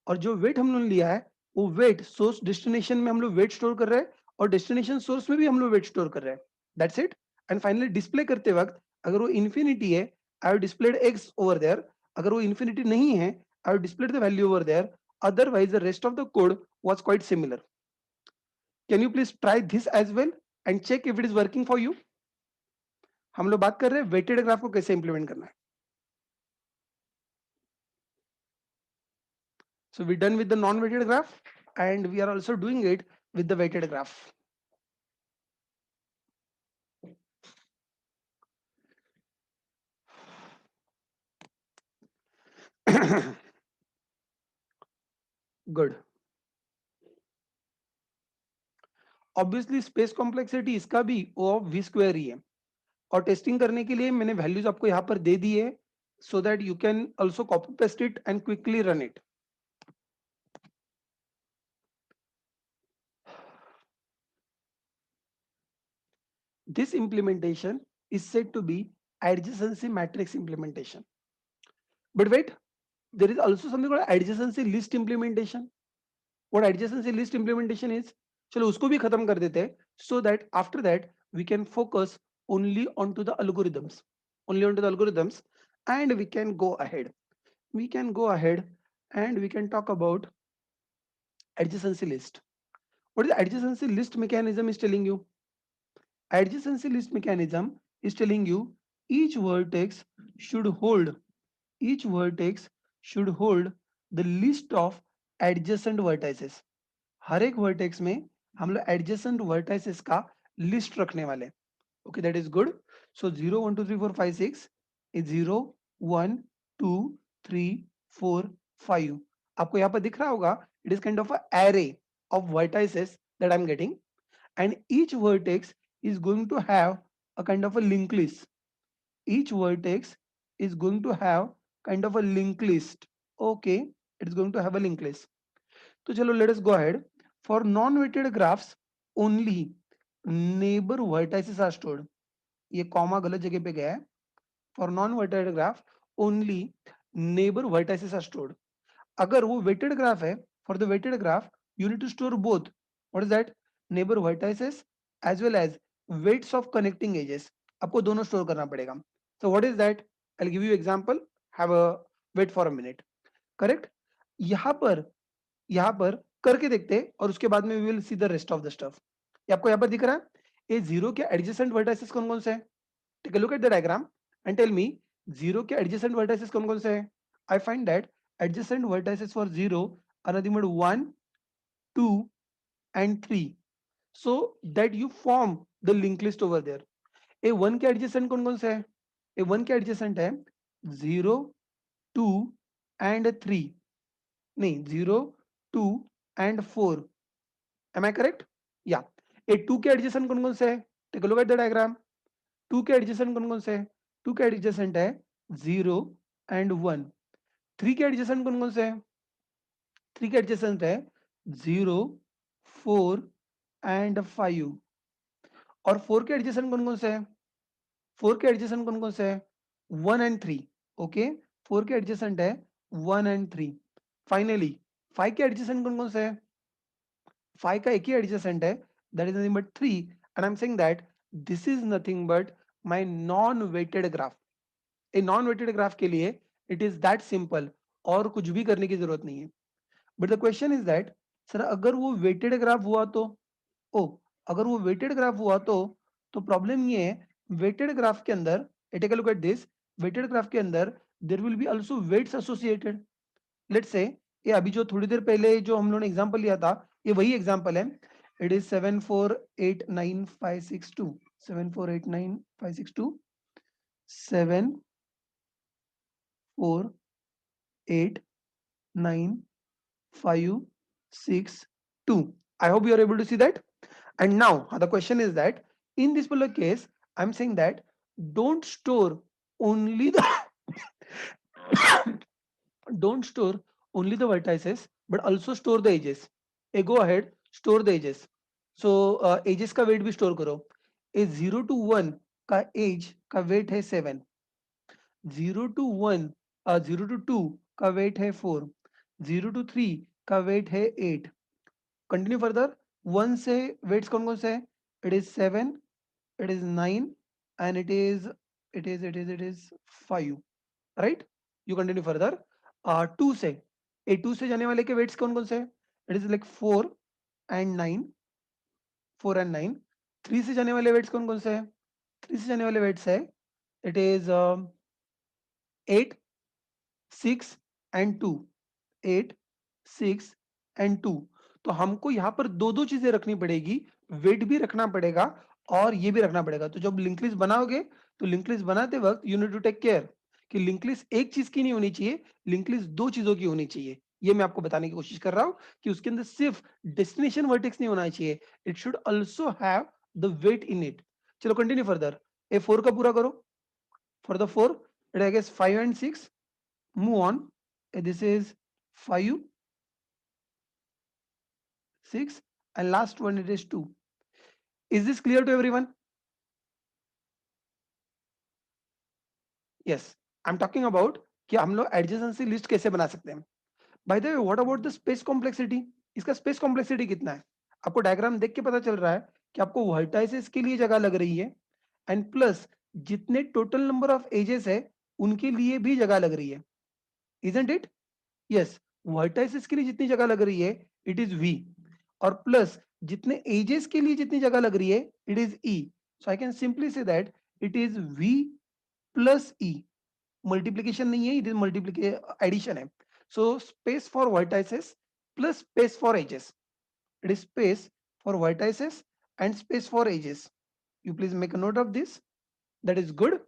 और जो वेट हम लोग लिया है वो वेट सोर्स डेस्टिनेशन में हम लोग वेट स्टोर कर रहे हैं, और डेस्टिनेशन सोर्स में भी हम लोग वेट स्टोर कर रहे हैं. That's it. And finally display करते वक्त अगर वो इन्फिनिटी है, I have displayed X over there. अगर वो इन्फिनिटी नहीं है, I have displayed the value over there. Otherwise the rest of the code was quite similar. Can you please try this as well and check if it is working for you. हम लोग बात कर रहे हैं weighted graph को कैसे implement करना है. So we're done with the non-weighted graph, and we are also doing it with the weighted graph. Good. Obviously space complexity इसका भी O of V square ही है, और टेस्टिंग करने के लिए मैंने वैल्यूज आपको यहाँ पर दे दी है, so that you can also copy paste it and quickly run it. This implementation is said to be adjacency matrix implementation. But wait, there is also something called adjacency list implementation. What adjacency list implementation is, चलो उसको भी खत्म कर देते हैं, so that after that we can focus only onto the algorithms, and we can go ahead. And we can talk about adjacency list. What is adjacency list mechanism is telling you? Adjacency list mechanism is telling you each vertex should hold each vertex should hold the list of adjacent vertices. हर एक vertex में हम लोग adjacent vertices का list रखने वाले. Okay, that is good. So 0 1 2 3 4 5 6 is 0 1 2 3 4 5. आपको यहाँ पर दिख रहा होगा, it is kind of a array of vertices that I am getting, and each vertex is going to have a kind of a linked list. Each vertex is going to have kind of a linked list. Okay, it is going to have a linked list. तो चलो let us go ahead. For non-weighted graphs only neighbor vertices are stored. ये comma गलत जगह पे गया है. For non-weighted graph only neighbor vertices are stored. अगर वो वेटेड ग्राफ है, for the weighted graph you need to store both. What is that? Neighbour vertices as well as weights of connecting edges. आपको दोनों store करना पड़ेगा. So what is that? I will give you example. Have a wait for a minute. Correct. यहाँ पर यहाँ पर करके देखते हैं और उसके बाद में we will see the rest of the stuff. ये आपको यहाँ पर दिख रहा है, ए जीरो के एडजेसेंट वर्टाइसेस कौन कौन से हैं? Take a look at the diagram and tell me zero के एडजेसेंट वर्टाइसेस कौन कौन से हैं? I find that adjacent vertices for 0 are nothing but 1, 2 and 3, so that you form the linked list over there. ए 1 के adjacent कौन कौन से है? ए 1 के adjacent है 0, 2 and 3. नहीं, 0, 2 and 4. Am I correct? Yeah. ए 2 के adjacent कौन कौन से है? Take a look at the diagram. 2 के adjacent कौन कौन से है? 2 के adjacent है 0 and 1. 3 के adjacent कौन कौन से है? 3 के adjacent है 0, 4 and 5. और 4 के adjacent कौन कौन से है? 4 के adjacent कौन कौन से है? 1 and 3. ओके, 4 के adjacent है 1 and 3. फाइनली 5 के adjacent कौन कौन से है? 5 का एक ही adjacent है, that is nothing but 3, and I'm saying that this is nothing but my non-weighted graph. A non weighted graph के लिए इट इज दैट सिंपल, और कुछ भी करने की जरूरत नहीं है. But the question is that sir अगर वो वेटेड ग्राफ हुआ तो, ओ अगर वो वेटेड ग्राफ हुआ तो प्रॉब्लम ये है, वेटेड ग्राफ के अंदर, take a look at this, weighted graph के अंदर there will be also weights associated. Let's say ये अभी जो थोड़ी देर पहले जो हम लोगों ने एग्जांपल लिया था, ये वही एग्जांपल है. It is 7489562, 7489562, 7489562. I hope you are able to see that. And now the question is that in this particular case, I'm saying that don't store only the don't store only the vertices, but also store the edges. Go ahead, store the edges. So edges का weight भी store करो. A 0 to 1 का edge का weight है 7. 0 to 1, 0 to 2 का weight है 4. 0 to 3 का weight है 8. Continue further. 1 से वेट्स कौन कौन से है? It is 7, it is 9 and it is 5. Right. You continue further. 2 से, ए 2 से जाने वाले के वेट्स कौन कौन से है? It is like 4 and 9, 4 and 9. 3 से जाने वाले वेट्स कौन कौन से है? 3 से जाने वाले वेट्स है इट इज 8, 6 एंड 2. 8, 6 एंड 2. तो हमको यहाँ पर दो दो चीजें रखनी पड़ेगी, वेट भी रखना पड़ेगा और ये भी रखना पड़ेगा. तो जब लिंक लिस्ट बनाओगे तो लिंक लिस्ट बनाते वक्त you need to take care कि लिंक लिस्ट एक चीज की नहीं होनी चाहिए, लिंक लिस्ट दो चीजों की होनी चाहिए. ये मैं आपको बताने की कोशिश कर रहा हूं कि उसके अंदर सिर्फ डेस्टिनेशन वर्टेक्स नहीं होना चाहिए, it should also have the weight in it. चलो कंटिन्यू फर्दर. ए 4 का पूरा करो. For the 4 it I guess 5 and 6. Move on. This is 5, 6 and last one it is 2. Is this clear to everyone? Yes. I'm talking about कि हम लोग adjacency list कैसे बना सकते हैं. By the way, what about the space complexity? इसका space complexity कितना है? आपको डायग्राम देख के पता चल रहा है कि आपको vertices के लिए जगह लग रही है and plus जितने total number of edges है उनके लिए भी जगह लग रही है. Isn't it? Yes. Vertices के लिए जितनी जगह लग रही है it is V. और प्लस जितने एजेस के लिए जितनी जगह लग रही है it is E. So I can simply say that it is V plus E. Multiplication नहीं है, इट इज मल्टीप्लीकेशन एडिशन है. So space for vertices plus space for edges, it is space for vertices and space for edges. You please make a note of this. That is good.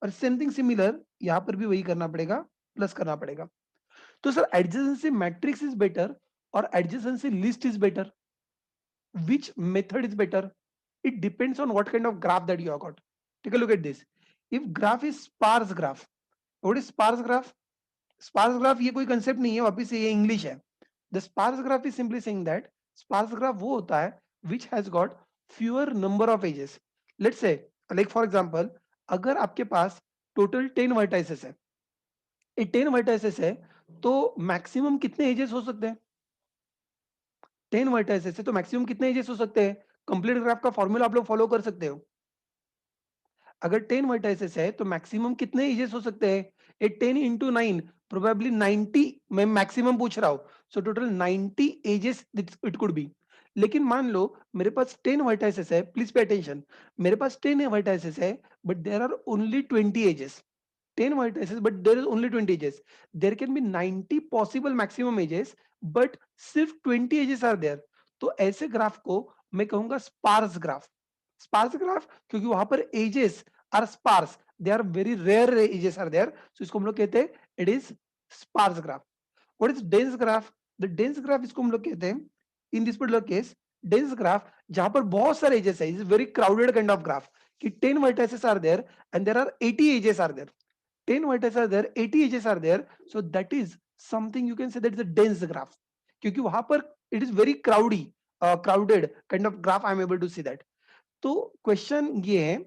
और same thing similar यहां पर भी वही करना पड़ेगा, plus करना पड़ेगा. तो sir adjacency matrix is better और adjacency list is better? Which method is better? It depends on what kind of graph that you have got. Take a look at this. If graph is sparse graph, what is sparse graph? Sparse graph ये कोई concept नहीं है, वापिस से ये English है. The sparse graph is simply saying that sparse graph वो होता है which has got fewer number of edges. Let's say, like for example, अगर आपके पास total 10 vertices है, ये 10 vertices है, तो मैक्सिमम कितने एजेस हो सकते हैं? 10 वर्टाइसेस है तो मैक्सिमम कितने एजेस हो सकते हैं? कंप्लीट ग्राफ का फॉर्मूला आप लोग फॉलो कर सकते हो। अगर 10 वर्टाइसेस है तो मैक्सिमम कितने एजेस हो सकते हैं? ए 10 इंटू 9 प्रोबेबली 90, मैं मैक्सिमम पूछ रहा हूं, so total 90 edges it could be. लेकिन मान लो मेरे पास 10 वर्टाइसेस है, प्लीज पे अटेंशन, मेरे पास 10 वर्टाइसेस है but there are only 20 edges. 10 vertices but there is only 20 edges. There can be 90 possible maximum edges but सिर्फ 20 edges are there। तो ऐसे ग्राफ को मैं कहूंगा स्पार्स ग्राफ। स्पार्स ग्राफ क्योंकि वहां पर edges are sparse, they are very rare edges are there, so इसको हम लोग कहते हैं it is sparse graph. What is dense graph? The dense graph इसको हम लोग कहते हैं in this particular case dense graph, जहां पर बहुत सारे एजेस है, is very crowded kind of graph कि 10 vertices are there and there are 80 edges are there। 10 vertices are there, 80 edges are there, so that is something you can say that is a dense graph क्योंकि वहां पर it is very crowded kind of graph I am able to see that। तो question ये है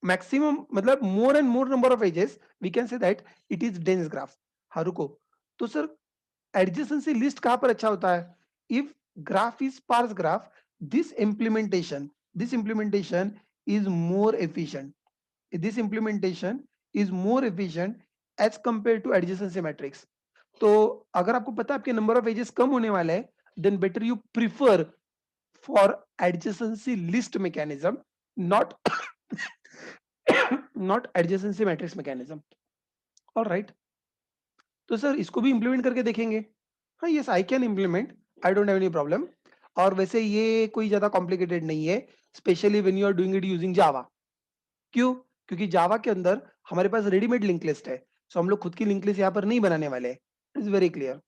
maximum मतलब more and more number of edges we can say that it is dense graph. हाँ रुको, तो सर एडजेसेंसी लिस्ट कहां पर अच्छा होता है? If graph is sparse graph, this implementation is more efficient, this implementation is more efficient as compared to adjacency matrix। तो अगर आपको पता है आपके नंबर ऑफ एजेस कम होने वाला है, then better you prefer for adjacency list mechanism, not not adjacency matrix mechanism। All right, तो सर इसको भी इंप्लीमेंट करके देखेंगे। हाँ yes I can implement, I don't have any problem. और वैसे ये कोई ज्यादा कॉम्प्लिकेटेड नहीं है, specially when you are doing it using Java. क्यों? क्योंकि जावा के अंदर हमारे पास रेडीमेड लिंक लिस्ट है, सो हम लोग खुद की लिंक लिस्ट यहाँ पर नहीं बनाने वाले। It is very clear.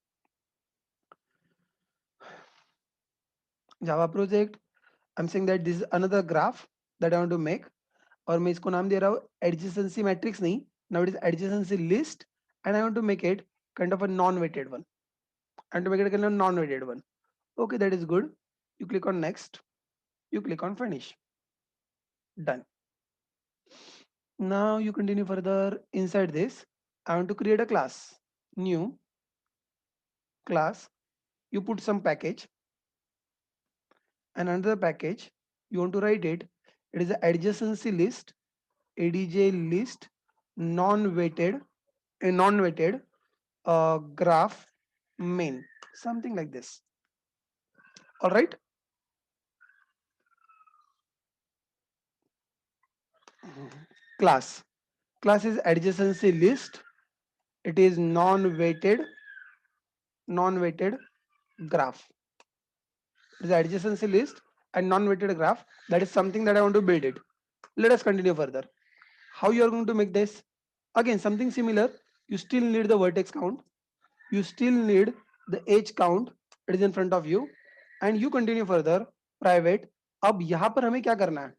Java project, I am saying that this is another graph that I want to make, और मैं इसको नाम दे रहा हूँ एडजेसेंसी मैट्रिक्स नहीं, now it is adjacency list and I want to make it kind of a non weighted one, and to make it kind of non weighted one. Okay, that is good. You click on next, you click on finish, done। Now you continue further inside this. I want to create a class, new class, you put some package and under the package you want to write it, it is a adjacency list, adj list, non-weighted, a non-weighted graph main, something like this। All right, class is adjacency list, it is non-weighted graph, it is adjacency list and non-weighted graph, that is something that I want to build it। Let us continue further, how you are going to make this? Again something similar, you still need the vertex count, you still need the edge count, it is in front of you, and you continue further private। अब यहां पर हमें क्या करना है?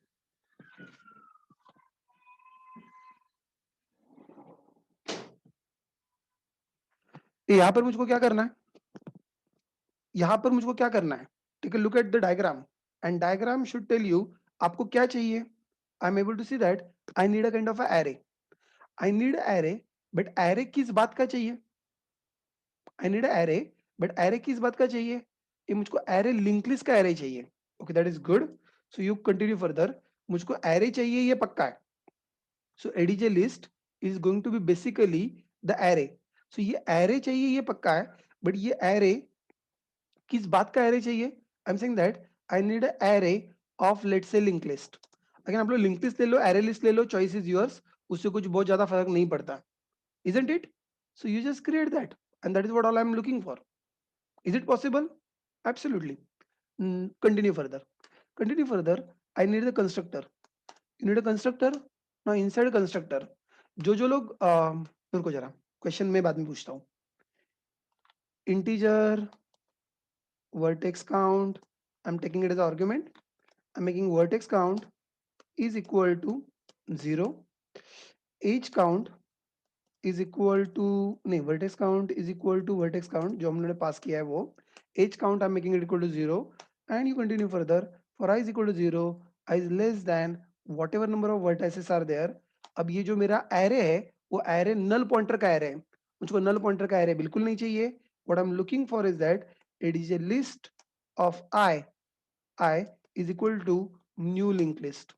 यहां पर मुझको क्या करना है? यहां पर मुझको क्या करना है? Take a look at the diagram and diagram should tell you आपको क्या चाहिए। I am able to see that I need a kind of array, I need array, but array किस बात का चाहिए? I need array, but array किस बात का चाहिए? ये मुझको एरे लिंक लिस्ट का एरे चाहिए। Okay that is good, so you continue further. मुझको एरे चाहिए ये पक्का है, सो ADJ list is going to be basically the array. So ये एरे चाहिए ये पक्का है, बट ये एरे किस बात का एरे चाहिए? I am saying that I need a array of let's say link list. अगर आप लोग लिंक लिस्ट ले लो, एरे लिस्ट ले लो, चॉइस इज योर्स, उससे कुछ बहुत ज्यादा फर्क नहीं पड़ता, isn't it? So you just create that, and that is what all I'm looking for। Is it possible? Absolutely। Continue further, continue further। I need the constructor, you need a constructor। now inside constructor जो लोग रुको जरा, question में बाद में पूछता हूँ। integer vertex count, I'm taking it as an argument, I'm making vertex count is equal to 0, edge count is equal to, नहीं vertex count is equal to vertex count जो हमने पास किया है वो, edge count I'm making it equal to 0, and you continue further for I is equal to 0, I is less than whatever number of vertices are there। अब ये जो मेरा array है वो array null pointer का array है, मुझको null pointer का array बिल्कुल नहीं चाहिए. What I'm looking for is that it is a list of I is equal to new linked list.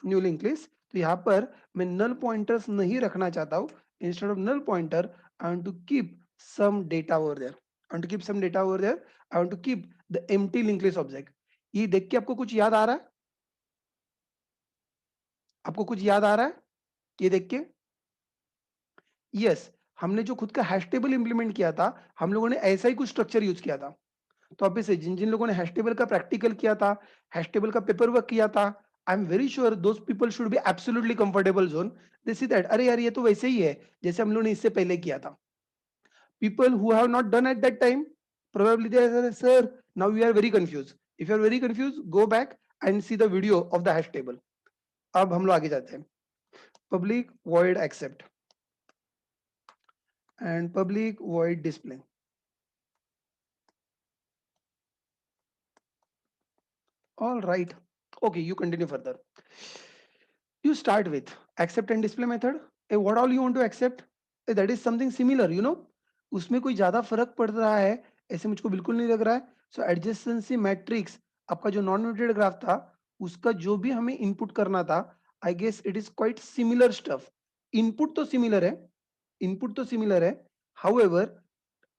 New link list. तो यहाँ पर मैं नल पॉइंटर्स नहीं रखना चाहता हूँ. Instead of null pointer I want to keep some data over there. I want to keep some data over there. I want to keep the empty link list object. ये देख के आपको कुछ याद आ रहा है? आपको कुछ याद आ रहा है ये देख के? यस, हमने जो खुद का हैश टेबल इंप्लीमेंट किया था, हम लोगों ने ऐसा ही कुछ स्ट्रक्चर यूज किया था. तो अब से जिन जिन लोगों ने हैश टेबल का प्रैक्टिकल किया था, हैश टेबल का पेपर वर्क किया था, आई am very sure those people should be absolutely comfortable zone. They see that अरे यार ये तो वैसे ही है जैसे हम लोगों ने इससे पहले किया था. People who have not done at that time probably they say sir now we are very confused. if you are very confused go back and see the video of the hash table. अब हम लोग आगे जाते हैं. public void accept and public void display. All right. Okay, you continue further. You start with accept and display method. What all you want to accept? That is something similar, you know. उसमें कोई ज्यादा फर्क पड़ रहा है ऐसे मुझको बिल्कुल नहीं लग रहा है. सो एडजेसेंसी मैट्रिक्स आपका जो नॉन म्यूटेड ग्राफ था उसका जो भी हमें इनपुट करना था, I guess it is quite similar stuff. Input तो सिमिलर है, इनपुट तो सिमिलर है. हाउएवर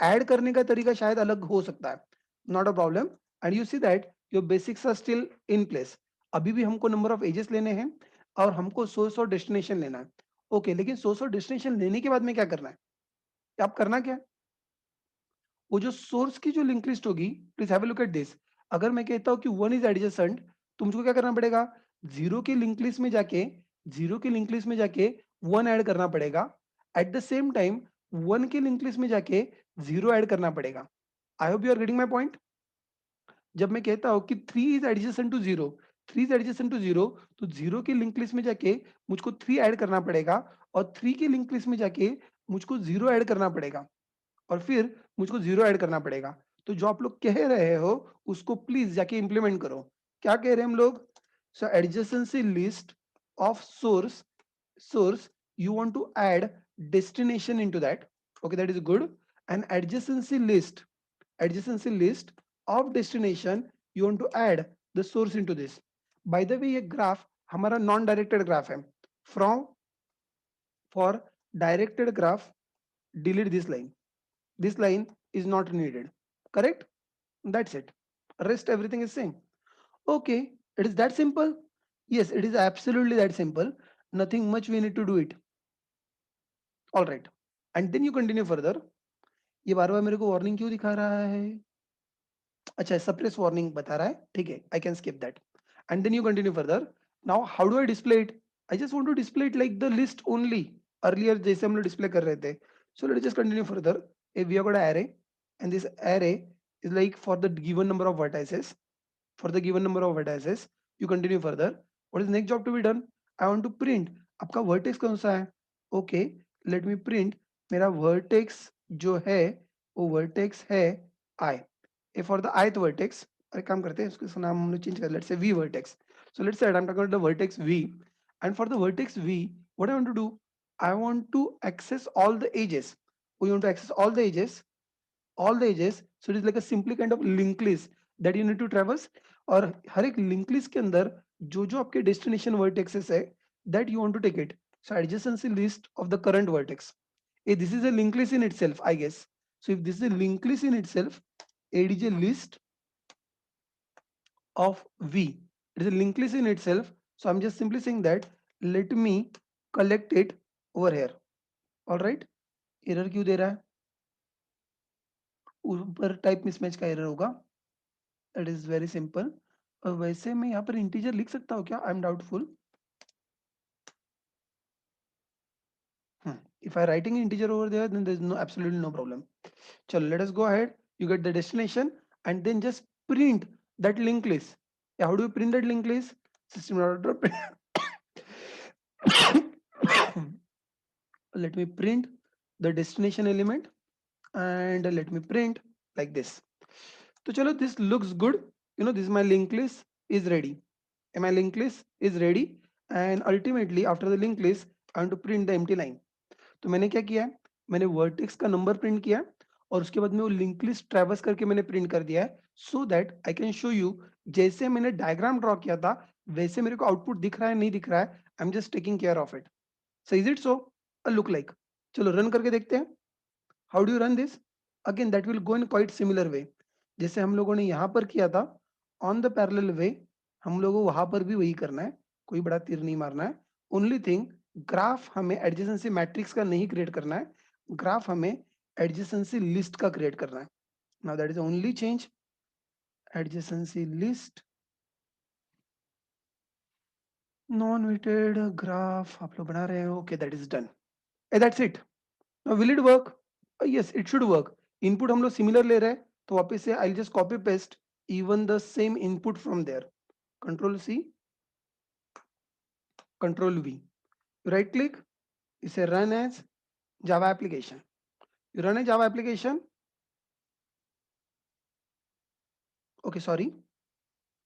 ऐड करने का तरीका शायद अलग हो सकता है. Not a problem. And you see that your basics are still in place. अभी भी हमको नंबर ऑफ एजेस लेने हैं और हमको सोर्स और डेस्टिनेशन लेना है. ओके, लेकिन सोर्स और डेस्टिनेशन लेने के बाद में क्या करना है? आप करना क्या है? वो जो सोर्स की जो लिंक लिस्ट होगी, please have a look at this. अगर मैं कहता हूं कि वन इज एडजेसेंट तो मुझको क्या करना पड़ेगा? जीरो की लिंक लिस्ट में जाके, जीरो की लिंक लिस्ट में जाके वन ऐड करना पड़ेगा. At the same time one की लिंक लिस्ट में जाके जीरो ऐड करना पड़ेगा. I hope you are getting my point. जब मैं कहता हूं कि three is adjacent to zero, three is adjacent to zero, तो जीरो की लिंक लिस्ट में जाके मुझको थ्री ऐड करना पड़ेगा और थ्री की लिंक लिस्ट में जाके मुझको जीरो ऐड करना पड़ेगा और फिर मुझको जीरो ऐड करना पड़ेगा. तो जो आप लोग कह रहे हो उसको प्लीज जाके इंप्लीमेंट करो. क्या कह रहे हैं हम लोग? So adjacency list of source you want to add destination into that. Okay, that is good. And adjacency list of destination you want to add the source into this. By the way, ये graph हमारा non directed graph है. From for directed graph delete this line. This line is not needed. Correct? That's it. Rest everything is same. Okay, it is that simple. Yes, it is absolutely that simple. Nothing much we need to do it. All right. And then you continue further. ये बार बार मेरे को warning क्यों दिखा रहा है? अच्छा, suppress warning बता रहा है. ठीक है, I can skip that. And then you continue further. Now how do I display it? I just want to display it like the list only. Earlier जैसे हम लोग display कर रहे थे. So let's just continue further. If we have got an array and this array is like for the given number of vertices. For the given number of vertices, you continue further. What is the next job to be done? I want to print. आपका vertex कौन सा है? Okay, let me print. मेरा vertex जो है वो vertex है I. A for the ith vertex. अरे काम करते हैं उसका नाम हम लोग चेंज कर. Let's say V vertex. So let's say I'm talking about the vertex V. And for the vertex V, what I want to do? I want to access all the edges. We want to access all the edges. So it is like a simply kind of linked list that you need to traverse. और हर एक linked list के अंदर जो जो आपके destination vertexes है that you want to take it. So adjacency list of the current vertex. This is a linked list in itself, I guess. So if this is a linked list in itself, it is a list of V. It is a linked list in itself. So I'm just simply saying that let me collect it over here. All right. Error क्यों दे रहा है? ऊपर type mismatch का error होगा. It is very simple. वैसे मैं यहाँ पर इंटीजर लिख सकता हूँ क्या? I am doubtful. If I writing integer over there, then there's no absolutely no problem. Chalo, let us go ahead. You get the destination and then just print that linked list. Yeah, how do you print that linked list? System.out. Let me print the destination element and let me print like this. So chalo, this looks good. You know, this is my linked list is ready. And my linked list is ready. And ultimately after the linked list, I want to print the empty line. तो मैंने क्या किया है? मैंने vertex का number print किया है और उसके बाद में वो लिंक लिस्ट ट्रैवर्स करके मैंने प्रिंट कर दिया है, so that I can show you जैसे मैंने डायग्राम ड्रॉ किया था वैसे मेरे को आउटपुट दिख रहा है नहीं दिख रहा है, I am just taking care of it. So is it so look like? चलो रन करके देखते हैं। How do you run this? Again that will go in quite similar way, जैसे हम लोगों ने यहाँ पर किया था ऑन द पैरेलल वे, हम लोगों को वहां पर भी वही करना है, कोई बड़ा तीर नहीं मारना है। ओनली थिंग, ग्राफ हमें एडजेसेंसी मैट्रिक्स का नहीं क्रिएट करना है, ग्राफ हमें एडजेसेंसी लिस्ट का क्रिएट करना है। Now that is only change, adjacency list non weighted graph आप लोग बना रहे हो, okay that is done, that's it. Now will it work? Yes it should work. Input हम लोग सिमिलर ले रहे हैं, तो वापस से I just copy paste even the same input from there, control C, control V, you right click, you say run as Java application, you run a Java application, okay sorry,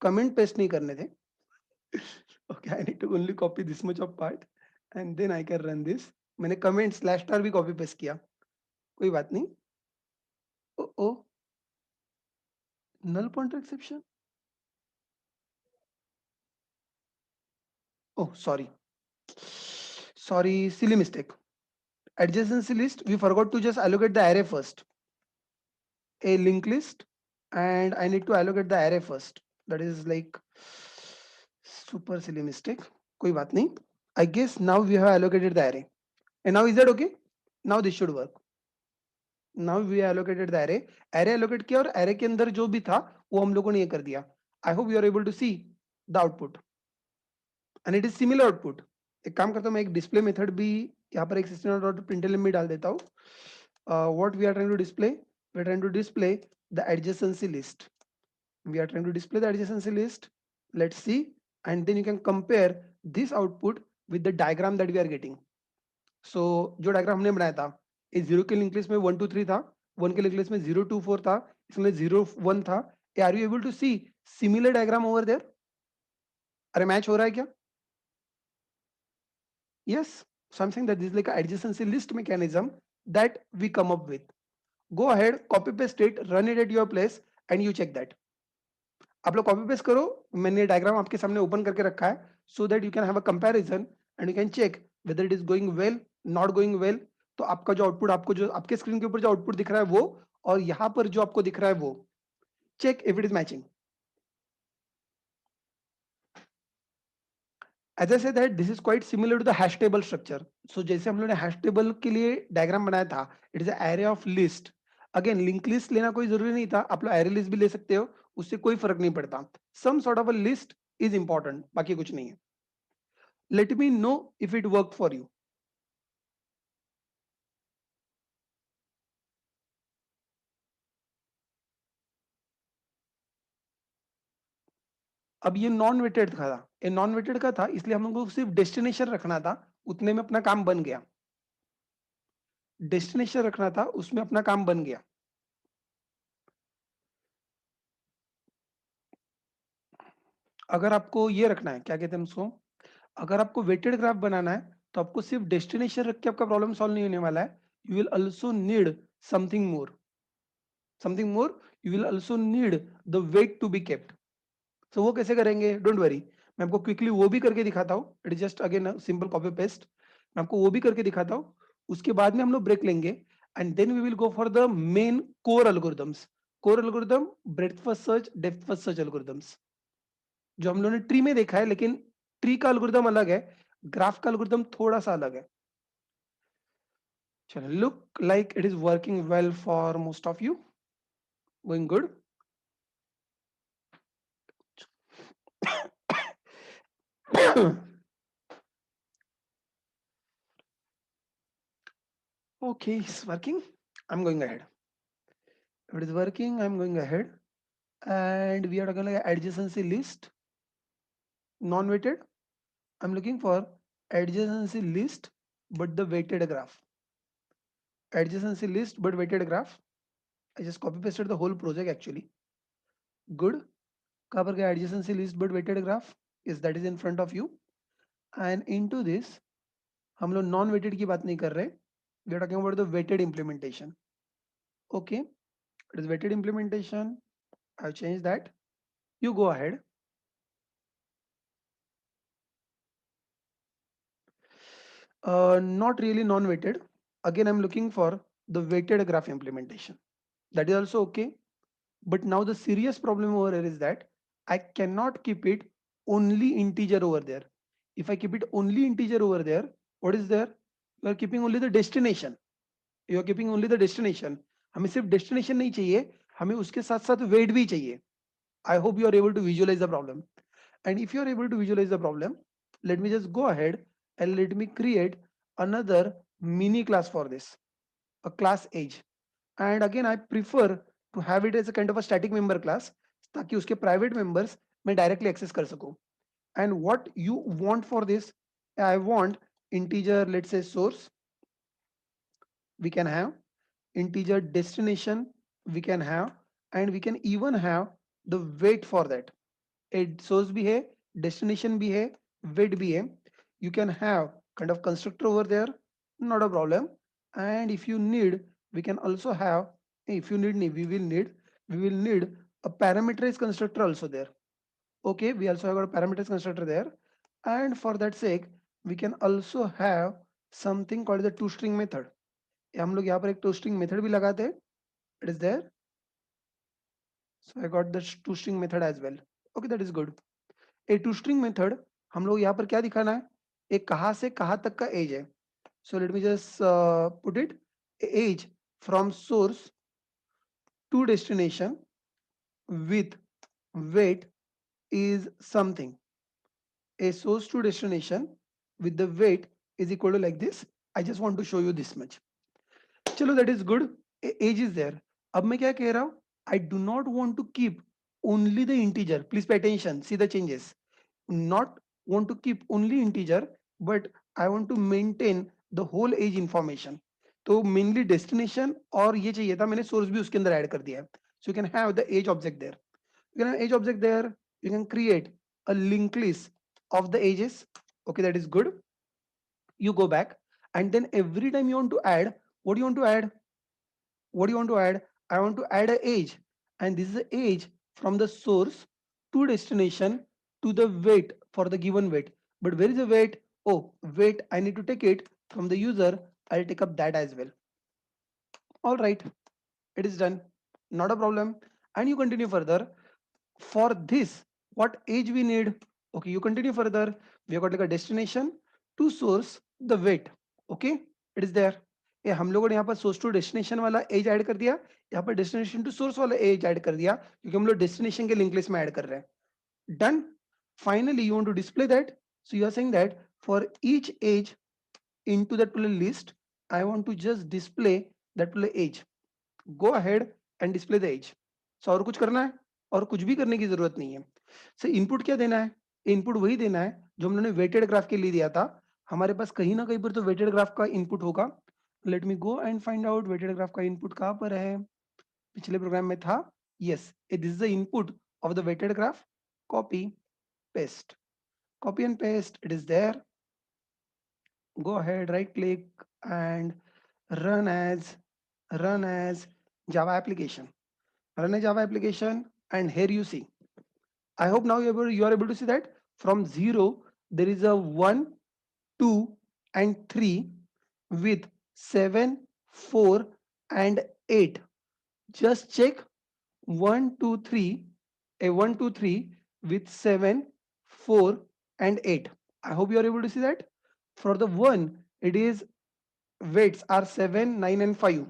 comment paste नहीं करने थे, okay I need to only copy this much of part and then I can run this। मैंने comment slash star भी copy paste किया, कोई बात नहीं। ओ ओ null pointer exception, oh sorry silly mistake, adjacency list we forgot to just allocate the array first, a linked list, and I need to allocate the array first. That is like super silly mistake. कोई बात नहीं. I guess now we have allocated the array. And now is that okay? Now this should work. Now we allocated the array. Array allocate किया और array के अंदर जो भी था वो हम लोगों ने ये कर दिया. I hope you are able to see the output. And it is similar output. एक काम करता हूँ मैं एक display method भी यहाँ पर एक system.println में डाल देता हूँ. What we are trying to display? We are trying to display the adjacency list. We are trying to display the adjacency list. Let's see, and then you can compare this output with the diagram that we are getting. So जो diagram हमने बनाया था, इस 0 के link list में 1 2 3 था, 1 के link list में 0 2 4 था, इसमें 0 1 था। Are you able to see similar diagram over there? अरे मैच हो रहा है क्या? Yes. So I'm saying that this is like an adjacency list mechanism that we come up with. Go ahead, copy paste it, run it at your place, and you check that. आप लोग copy paste करो, मैंने diagram आपके सामने open करके रखा है, so that you can have a comparison and you can check whether it is going well not going well. तो आपका जो आउटपुट, आपको जो आपके स्क्रीन के ऊपर जो आउटपुट दिख रहा है वो, और यहाँ पर जो आपको दिख रहा है वो, check if it is matching. As I said that this is quite similar to the hash table structure. So जैसे हम लोगों ने हैश टेबल के लिए डायग्राम बनाया था, it is array of list. Again link list लेना कोई जरूरी नहीं था, आप लोग एरे लिस्ट भी ले सकते हो, उससे कोई फर्क नहीं पड़ता। Some sort of a list is important, बाकी कुछ नहीं है। Let me know if it worked for you। अब ये नॉन वेटेड था, ये नॉन वेटेड का था, इसलिए हम लोग को सिर्फ डेस्टिनेशन रखना था, उतने में अपना काम बन गया। डेस्टिनेशन रखना था, उसमें अपना काम बन गया। अगर आपको ये रखना है, क्या कहते हैं उसको, अगर आपको वेटेड ग्राफ बनाना है तो आपको सिर्फ डेस्टिनेशन रख के आपका प्रॉब्लम सॉल्व नहीं होने वाला है। You will also need something more, something more, you will also need the weight to be kept. तो वो कैसे करेंगे, डोंट वरी, मैं आपको क्विकली वो भी करके दिखाता हूँ। It is just again simple copy paste, मैं आपको वो भी करके दिखाता हूँ। उसके बाद में हम लोग ब्रेक लेंगे and then we will go for the main core algorithms. Core algorithm, breadth first search, depth first search algorithms, जो हम लोगों ने ट्री में देखा है, लेकिन ट्री का एल्गोरिथम अलग है, ग्राफ का एल्गोरिथम थोड़ा सा अलग है। चलो, look like it is working well for most of you, going good. Okay, it's working. I'm going ahead. If it is working, I'm going ahead. And we are talking like adjacency list, non-weighted. I'm looking for adjacency list, but the weighted graph. Adjacency list, but weighted graph. I just copy pasted the whole project actually. Good. कहाँ पर गया adjacency list, but weighted graph? Is that is in front of you. And into this, हम लोग non-weighted की बात नहीं कर रहे. We are talking about the weighted implementation. Okay, it is weighted implementation. I've changed that. You go ahead. Not really non-weighted. Again, I'm looking for the weighted graph implementation. That is also okay. But now the serious problem over here is that I cannot keep it only integer over there. If I keep it only integer over there, what is there? You are keeping only the destination. You are keeping only the destination. हमें सिर्फ destination नहीं चाहिए, हमें उसके साथ साथ weight भी चाहिए. I hope you are able to visualize the problem. And if you are able to visualize the problem, let me just go ahead and let me create another mini class for this, a class age. And again, I prefer to have it as a kind of a static member class ताकि उसके private members मैं directly access कर सकूं. And what you want for this, I want integer, let's say source, we can have integer destination, we can have, and we can even have the weight for that. एक source भी है, destination भी है, weight भी है. You can have kind of constructor over there, not a problem. And if you need, we can also have, if you need, we will need a parameterized constructor also there. Okay, we also have got a parameterized constructor there. And for that sake, we can also have something called the toString method. हम लोग यहाँ पर एक toString method भी लगाते हैं. It is there. So I got the toString method as well. Okay, that is good. A to string method हम लोग यहाँ पर क्या दिखाना है, एक कहाँ से कहाँ तक का एज है. So let me just put it edge from source to destination with weight is something. A source to destination with the weight is equal to like this. I just want to show you this much. चलो, that is good. Age is there. अब मैं क्या कह रहा हूँ, I do not want to keep only the integer. Please pay attention. See the changes. Not want to keep only integer, but I want to maintain the whole age information. तो mainly destination और ये चाहिए था, मैंने source भी उसके अंदर add कर दिया है. So you can have the age object there. You can have age object there. You can create a linked list of the ages. Okay, that is good. You go back, and then every time you want to add, what do you want to add? What do you want to add? I want to add a age, and this is the age from the source to destination to the weight for the given weight. But where is the weight? Oh, weight, I need to take it from the user. I'll take up that as well. All right, it is done. Not a problem. And you continue further. For this, what age we need? Okay, you continue further. We have got like a destination to source the weight. Okay, it is there. ये हम लोगों ने यहाँ पर source to destination वाला as add कर दिया, यहाँ पर डेस्टिनेशन टू सोर्स वाला एज ऐड कर दिया, क्योंकि हम लोग डेस्टिनेशन के लिंक लिस्ट में ऐड कर रहे हैं. Done. Finally, you want to display that. So you are saying that for each age into that list, I want to just display that age. Go ahead and display the age. So और कुछ करना है, और कुछ भी करने की जरूरत नहीं है. So इनपुट क्या देना है? इनपुट वही देना है जो हमने वेटेड ग्राफ के लिए दिया था. हमारे पास कहीं ना कहीं पर तो वेटेड ग्राफ का इनपुट होगा. Let me go and find out weighted graph का इनपुट कहाँ पर है. पिछले प्रोग्राम में था. Yes, this is the input of the weighted graph. Copy paste, copy and paste, it is there. Go ahead, right click and run as Java application. Run a Java application, and here you see. I hope now you are able to see that from 0 there is a 1, 2 and 3 with 7, 4 and 8. Just check 1, 2, 3, a 1, 2, 3 with 7, 4 and 8. I hope you are able to see that. For the 1, it is weights are 7, 9 and 5.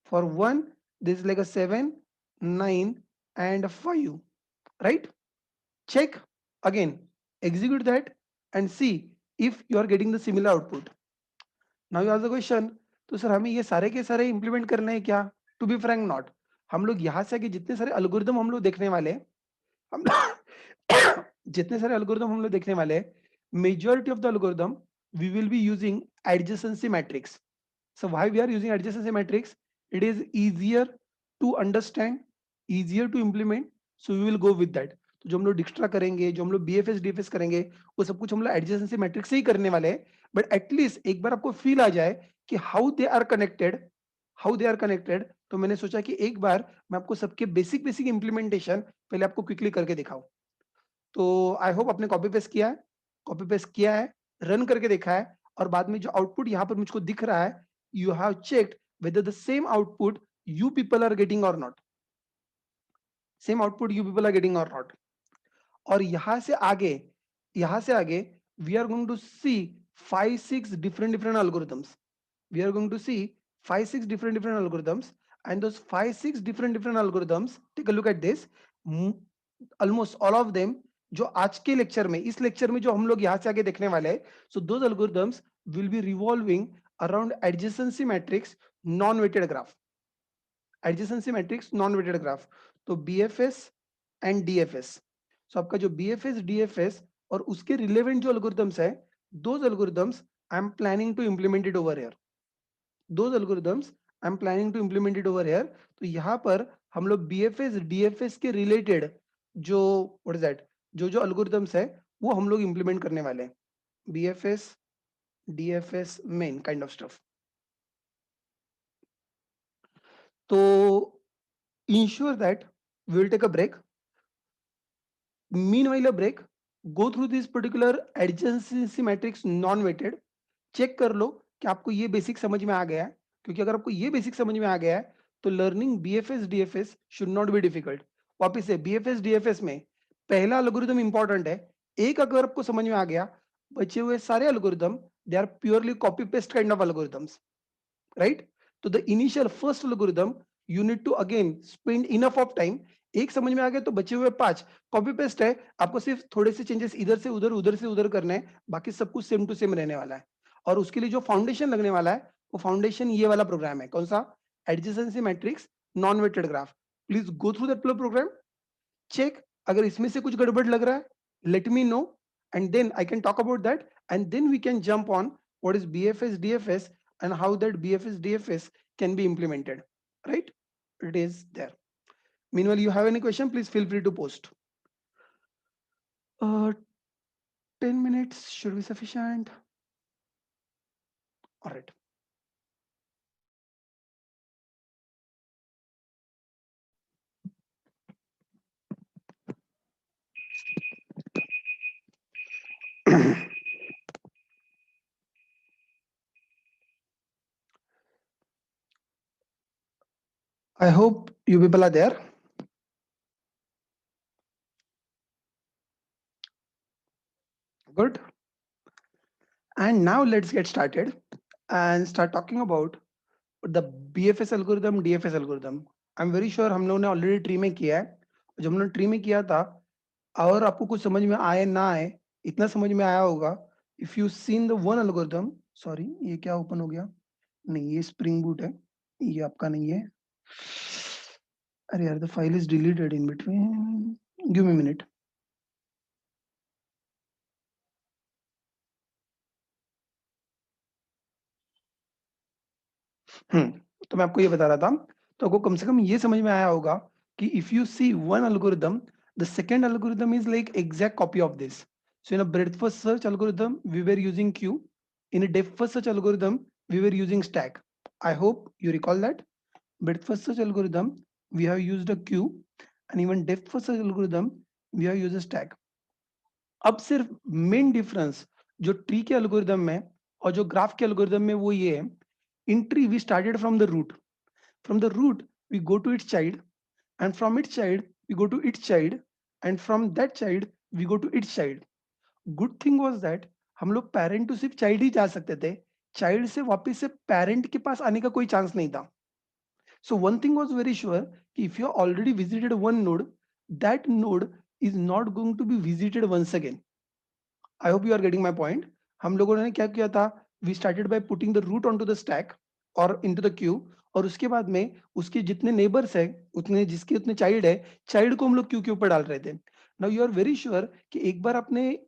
For 1, this is like a 7, 9 and 5, right? Check again, execute that and see if you are getting the similar output. Now you ask the question, तो sir हमें ये सारे के सारे implement करने हैं क्या? To be frank, not. हम लोग यहाँ से आगे जितने सारे algorithm हम लोग देखने वाले हैं, हम जितने सारे algorithm हम लोग देखने वाले हैं, majority of the algorithm we will be using adjacency matrix. So why we are using adjacency matrix? It is easier to understand, easier to implement. So we will go with that. तो जो हम लोग डिक्स्ट्रा करेंगे, जो हम लोग BFS DFS करेंगे, वो सब कुछ हम लोग एडजेसेंसी मैट्रिक्स से ही करने वाले हैं. बट एटलीस्ट एक बार आपको फील आ जाए कि हाउ दे आर कनेक्टेड, तो मैंने सोचा कि एक बार मैं आपको सबके बेसिक बेसिक इंप्लीमेंटेशन पहले आपको क्विकली करके दिखाऊं। तो आई होप आपने कॉपी पेस्ट किया है, रन करके देखा है, और बाद में जो आउटपुट यहाँ पर मुझको दिख रहा है, you have checked whether the same output you people are getting or not, same output you people are getting or not. और यहां से आगे we are going to see 5-6 different algorithms. We are going to see 5-6 different algorithms, and those 5-6 different algorithms, take a look at this. Almost all of them जो आज के lecture में, इस lecture में जो हम लोग यहाँ से आगे देखने वाले हैं, so those algorithms will be revolving around adjacency matrix non weighted graph. Adjacency matrix non weighted graph, तो बीएफएस एंड डीएफएस। सो आपका जो बीएफएस डीएफएस और उसके रिलेवेंट जो एल्गोरिथम्स है, those algorithms I am planning to implement it over here, those algorithms I am planning to implement it over here. तो यहाँ पर हम लोग बीएफएस डीएफएस के रिलेटेड जो व्हाट इज दैट, जो जो एल्गोरिथम्स है वो हम लोग इम्प्लीमेंट करने वाले हैं, BFS DFS main kind of stuff. तो ensure that we will take a break, meanwhile a break, go through this particular adjacency matrix non weighted, check कर लो कि आपको ये बेसिक समझ में आ गया है, क्योंकि अगर आपको ये बेसिक समझ में आ गया है तो learning BFS DFS should not be difficult. वापिस से बीएफएस डीएफएस में पहला एल्गोरिथम इंपॉर्टेंट है, एक अगर आपको समझ में आ गया, बचे हुए सारे algorithm they are purely copy paste kind of algorithms, right. तो the initial first algorithm you need to again spend enough of time, एक समझ में आ गया तो बचे हुए 5 कॉपी पेस्ट है, आपको सिर्फ थोड़े से चेंजेस इधर से उधर करने हैं, बाकी सब कुछ सेम टू सेम रहने वाला है। और उसके लिए जो फाउंडेशन लगने वाला है वो फाउंडेशन ये वाला प्रोग्राम है, कौन सा, adjacency matrix non weighted graph. Please go through that program, check, अगर इसमें से कुछ गड़बड़ लग रहा है let me know, and then I can talk about that, and then we can jump on what is BFS DFS and how that BFS DFS can be implemented, right? It is there. Meanwhile, you have any question, please feel free to post. 10 minutes should be sufficient. All right. I hope you people are there. Good. And now let's get started and start talking about the BFS algorithm, DFS algorithm. I'm very sure हम लोगों ने already tree में किया है, जब हमने tree में किया था और आपको कुछ समझ में आए ना आए, इतना समझ में आया होगा, if you seen the one algorithm, sorry ये क्या ओपन हो गया, नहीं ये स्प्रिंग बूट है, ये आपका नहीं है, अरे यार the file is deleted in between, give me minute. तो मैं आपको ये बता रहा था, तो आपको कम से कम ये समझ में आया होगा कि if you see one algorithm, the second algorithm is like exact copy of this. So in a breadth first search algorithm we were using queue, in a depth first search algorithm we were using stack. I hope you recall that. Breadth first search algorithm we have used a queue, and even depth first search algorithm we have used a stack. अब सिर्फ main difference जो tree के algorithm में और जो graph के algorithm में वो ये है, in tree we started from the root, from the root we go to its child, and from its child we go to its child, and from that child we go to its child. Good thing was that हम लोग parent to सिर्फ child ही जा सकते थे, child से वापस से parent के पास आने का कोई चांस नहीं था। So one thing was very sure, if you already visited one node, that node is not going to be visited once again. I hope you are getting my point. हम लोगों ने क्या किया था, we started by putting the root onto the stack or into the queue, और उसके बाद में उसके जितने नेबर्स है, उतने जिसके उतने चाइल्ड है, चाइल्ड को हम लोग क्यू के ऊपर डाल रहे थे। Now you are very sure कि एक बार आपने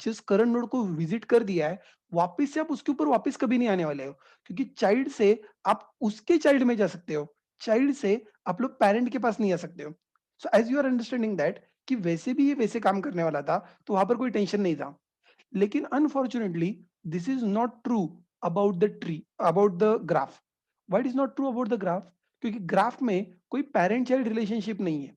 जिस करंट नोड को विजिट कर दिया है, वापस से आप उसके ऊपर वापस कभी नहीं आने वाले हो, क्योंकि चाइल्ड से आप उसके चाइल्ड में जा सकते हो, चाइल्ड से आप लोग पेरेंट के पास नहीं आ सकते हो। So as you are understanding that कि वैसे भी ये वैसे काम करने वाला था, तो वहां पर कोई टेंशन नहीं था। लेकिन unfortunately this is not true about the tree, about the graph. Why it is not true about the graph? क्योंकि ग्राफ में कोई पेरेंट चाइल्ड रिलेशनशिप नहीं है.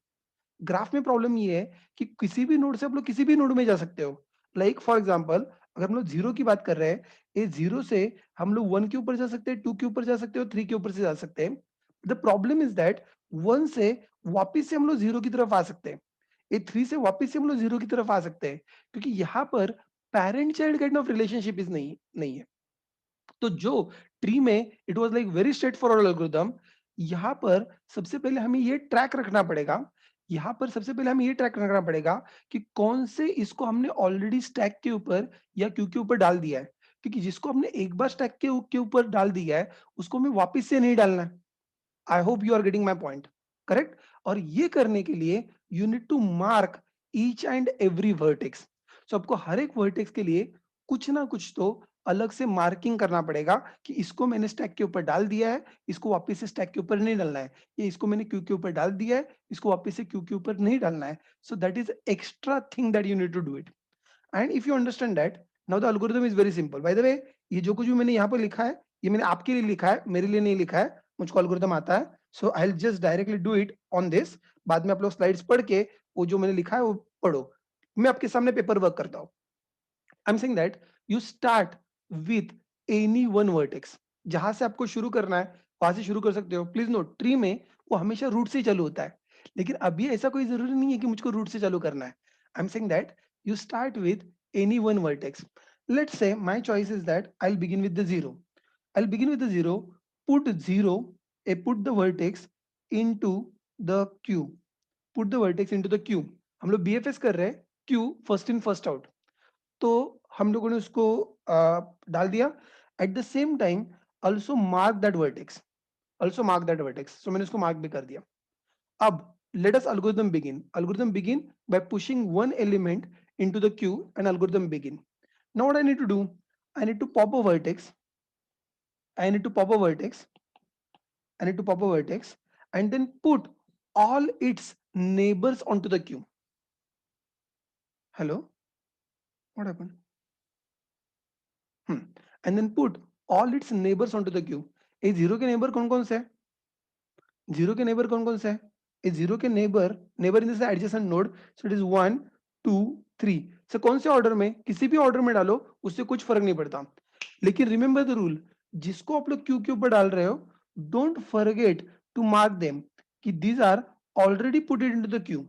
ग्राफ में प्रॉब्लम ये है कि किसी भी नोड से आप लोग किसी भी नोड में जा सकते हो. लाइक फॉर एग्जांपल, अगर हम लोग जीरो की बात कर रहे हैं, ये जीरो से हम लोग वन के ऊपर जा सकते हैं, टू के ऊपर जा सकते हो, थ्री के ऊपर से जा सकते हैं. The problem is that one से वापिस से हम लोग जीरो की तरफ आ सकते हैं, ये थ्री से वापिस से हम लोग जीरो की तरफ आ सकते हैं, क्योंकि यहाँ पर parent child kind of relationship is नहीं है. तो जो ट्री में it was like very straight forward algorithm, यहाँ पर सबसे पहले हमें ये ट्रैक रखना पड़ेगा, यहाँ पर सबसे पहले हमें ये ट्रैक रखना पड़ेगा कि कौन से इसको हमने ऑलरेडी स्टैक के ऊपर या क्यू के ऊपर डाल दिया है, क्योंकि जिसको हमने एक बार स्टैक के ऊपर डाल दिया है उसको हमें वापस से नहीं डालना है. I hope you are getting my point, correct. और ये करने के लिए you need to mark each and every vertex. So आपको हर एक वर्टेक्स के लिए कुछ ना कुछ तो अलग से मार्किंग करना पड़ेगा कि इसको मैंने स्टैक के ऊपर डाल दिया है, इसको वापस से स्टैक के ऊपर नहीं डालना है, या इसको मैंने क्यू के ऊपर डाल दिया है, इसको वापस से क्यू के ऊपर नहीं डालना है. So that is extra thing that you need to do it. And if you understand that, now the algorithm is very simple. By the way, ये जो कुछ भी मैंने यहाँ पर लिखा है, ये मैंने आपके लिए लिखा है, मेरे लिए नहीं लिखा है. मुझको एल्गोरिथम आता है, so I will just directly do it on this. बाद में आप लोग स्लाइड्स पढ़ के वो जो मैंने लिखा है वो पढ़ो. मैं आपके सामने पेपर वर्क करता हूँ. I am saying that you start with any one vertex. जहां से आपको शुरू करना है वहां से शुरू कर सकते हो. प्लीज नोट, ट्री में वो हमेशा रूट से ही चालू होता है, लेकिन अभी ऐसा कोई जरूरी नहीं है कि मुझको रूट से चालू करना है. आई am saying that you start with any one vertex. Let's say my choice is that I'll begin with the zero. I'll begin with the zero, put zero, put the vertex into the queue. Put the vertex into the queue. हम लोग BFS कर रहे हैं, queue first in first out. तो हम लोगों ने उसको डाल दिया. At the same time also mark that vertex, also mark that vertex. So मैंने उसको मार्क भी कर दिया. अब let us algorithm begin. Algorithm begin by pushing one element into the queue and algorithm begin. Now what I need to do, I need to pop a vertex. I need to pop a vertex. I need to pop a vertex and then put all its neighbors onto the queue. Hello, what happened? And then put all its neighbors onto the queue. ये zero के neighbour कौन कौन से है? Zero के neighbour कौन कौन से है? ये जीरो के neighbour, neighbour in this adjacent node, so it is 1 2 3. से कौन से ऑर्डर में, किसी भी ऑर्डर में डालो, उससे कुछ फर्क नहीं पड़ता. लेकिन रिमेंबर द रूल, जिसको आप लोग क्यू के ऊपर डाल रहे हो, don't forget to mark them कि these are already put it into the queue.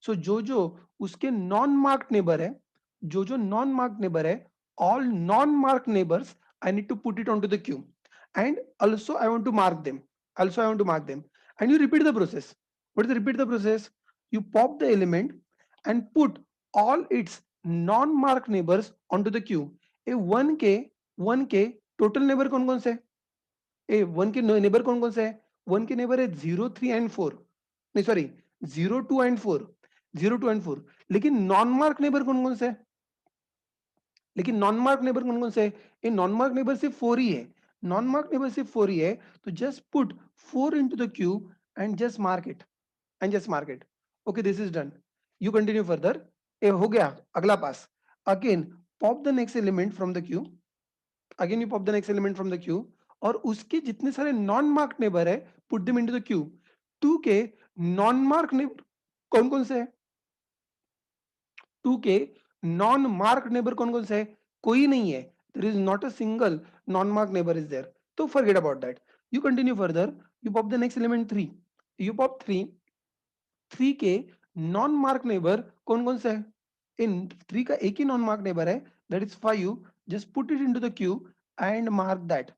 So जो उसके नॉन मार्क्ड नेबर है, जो नॉन मार्क्ड नेबर है, all non-marked neighbors I need to put it onto the queue, and also I want to mark them. Also I want to mark them, and you repeat the process. What is the repeat the process? You pop the element and put all its non-marked neighbors onto the queue. A 1k total neighbor कौन कौन से है? ए 1 के neighbour कौन कौन से है? 1 के नेबर है 0 3 एंड 4, नहीं सॉरी 0 2 एंड 4, 0 2 एंड 4. लेकिन नॉन मार्क नेबर कौन कौन से है? लेकिन नॉन मार्क नेबर कौन कौन से है? ये नॉन मार्क नेबर सिर्फ 4 ही है. नॉन मार्क नेबर सिर्फ 4 ही है. तो just put 4 into the queue and just mark it, and just mark it. Okay, this is done. You continue further. ये हो गया अगला पास. Again pop the next element from the queue. Again you pop the next element from the queue, और उसके जितने सारे non mark neighbour है put them into the queue. 2 के नॉन मार्क नेबर कौन कौन से है? 2 के नॉन मार्क नेबर कौन कौन से है? कोई नहीं है. There is not a single non mark neighbour is there. तो forget about that. You continue further. You pop the next element 3. You pop 3. 3 के नॉन मार्क नेबर कौन कौन से है? इन 3 का एक ही नॉन मार्क नेबर है, that is 5. Just put it into the queue and mark that,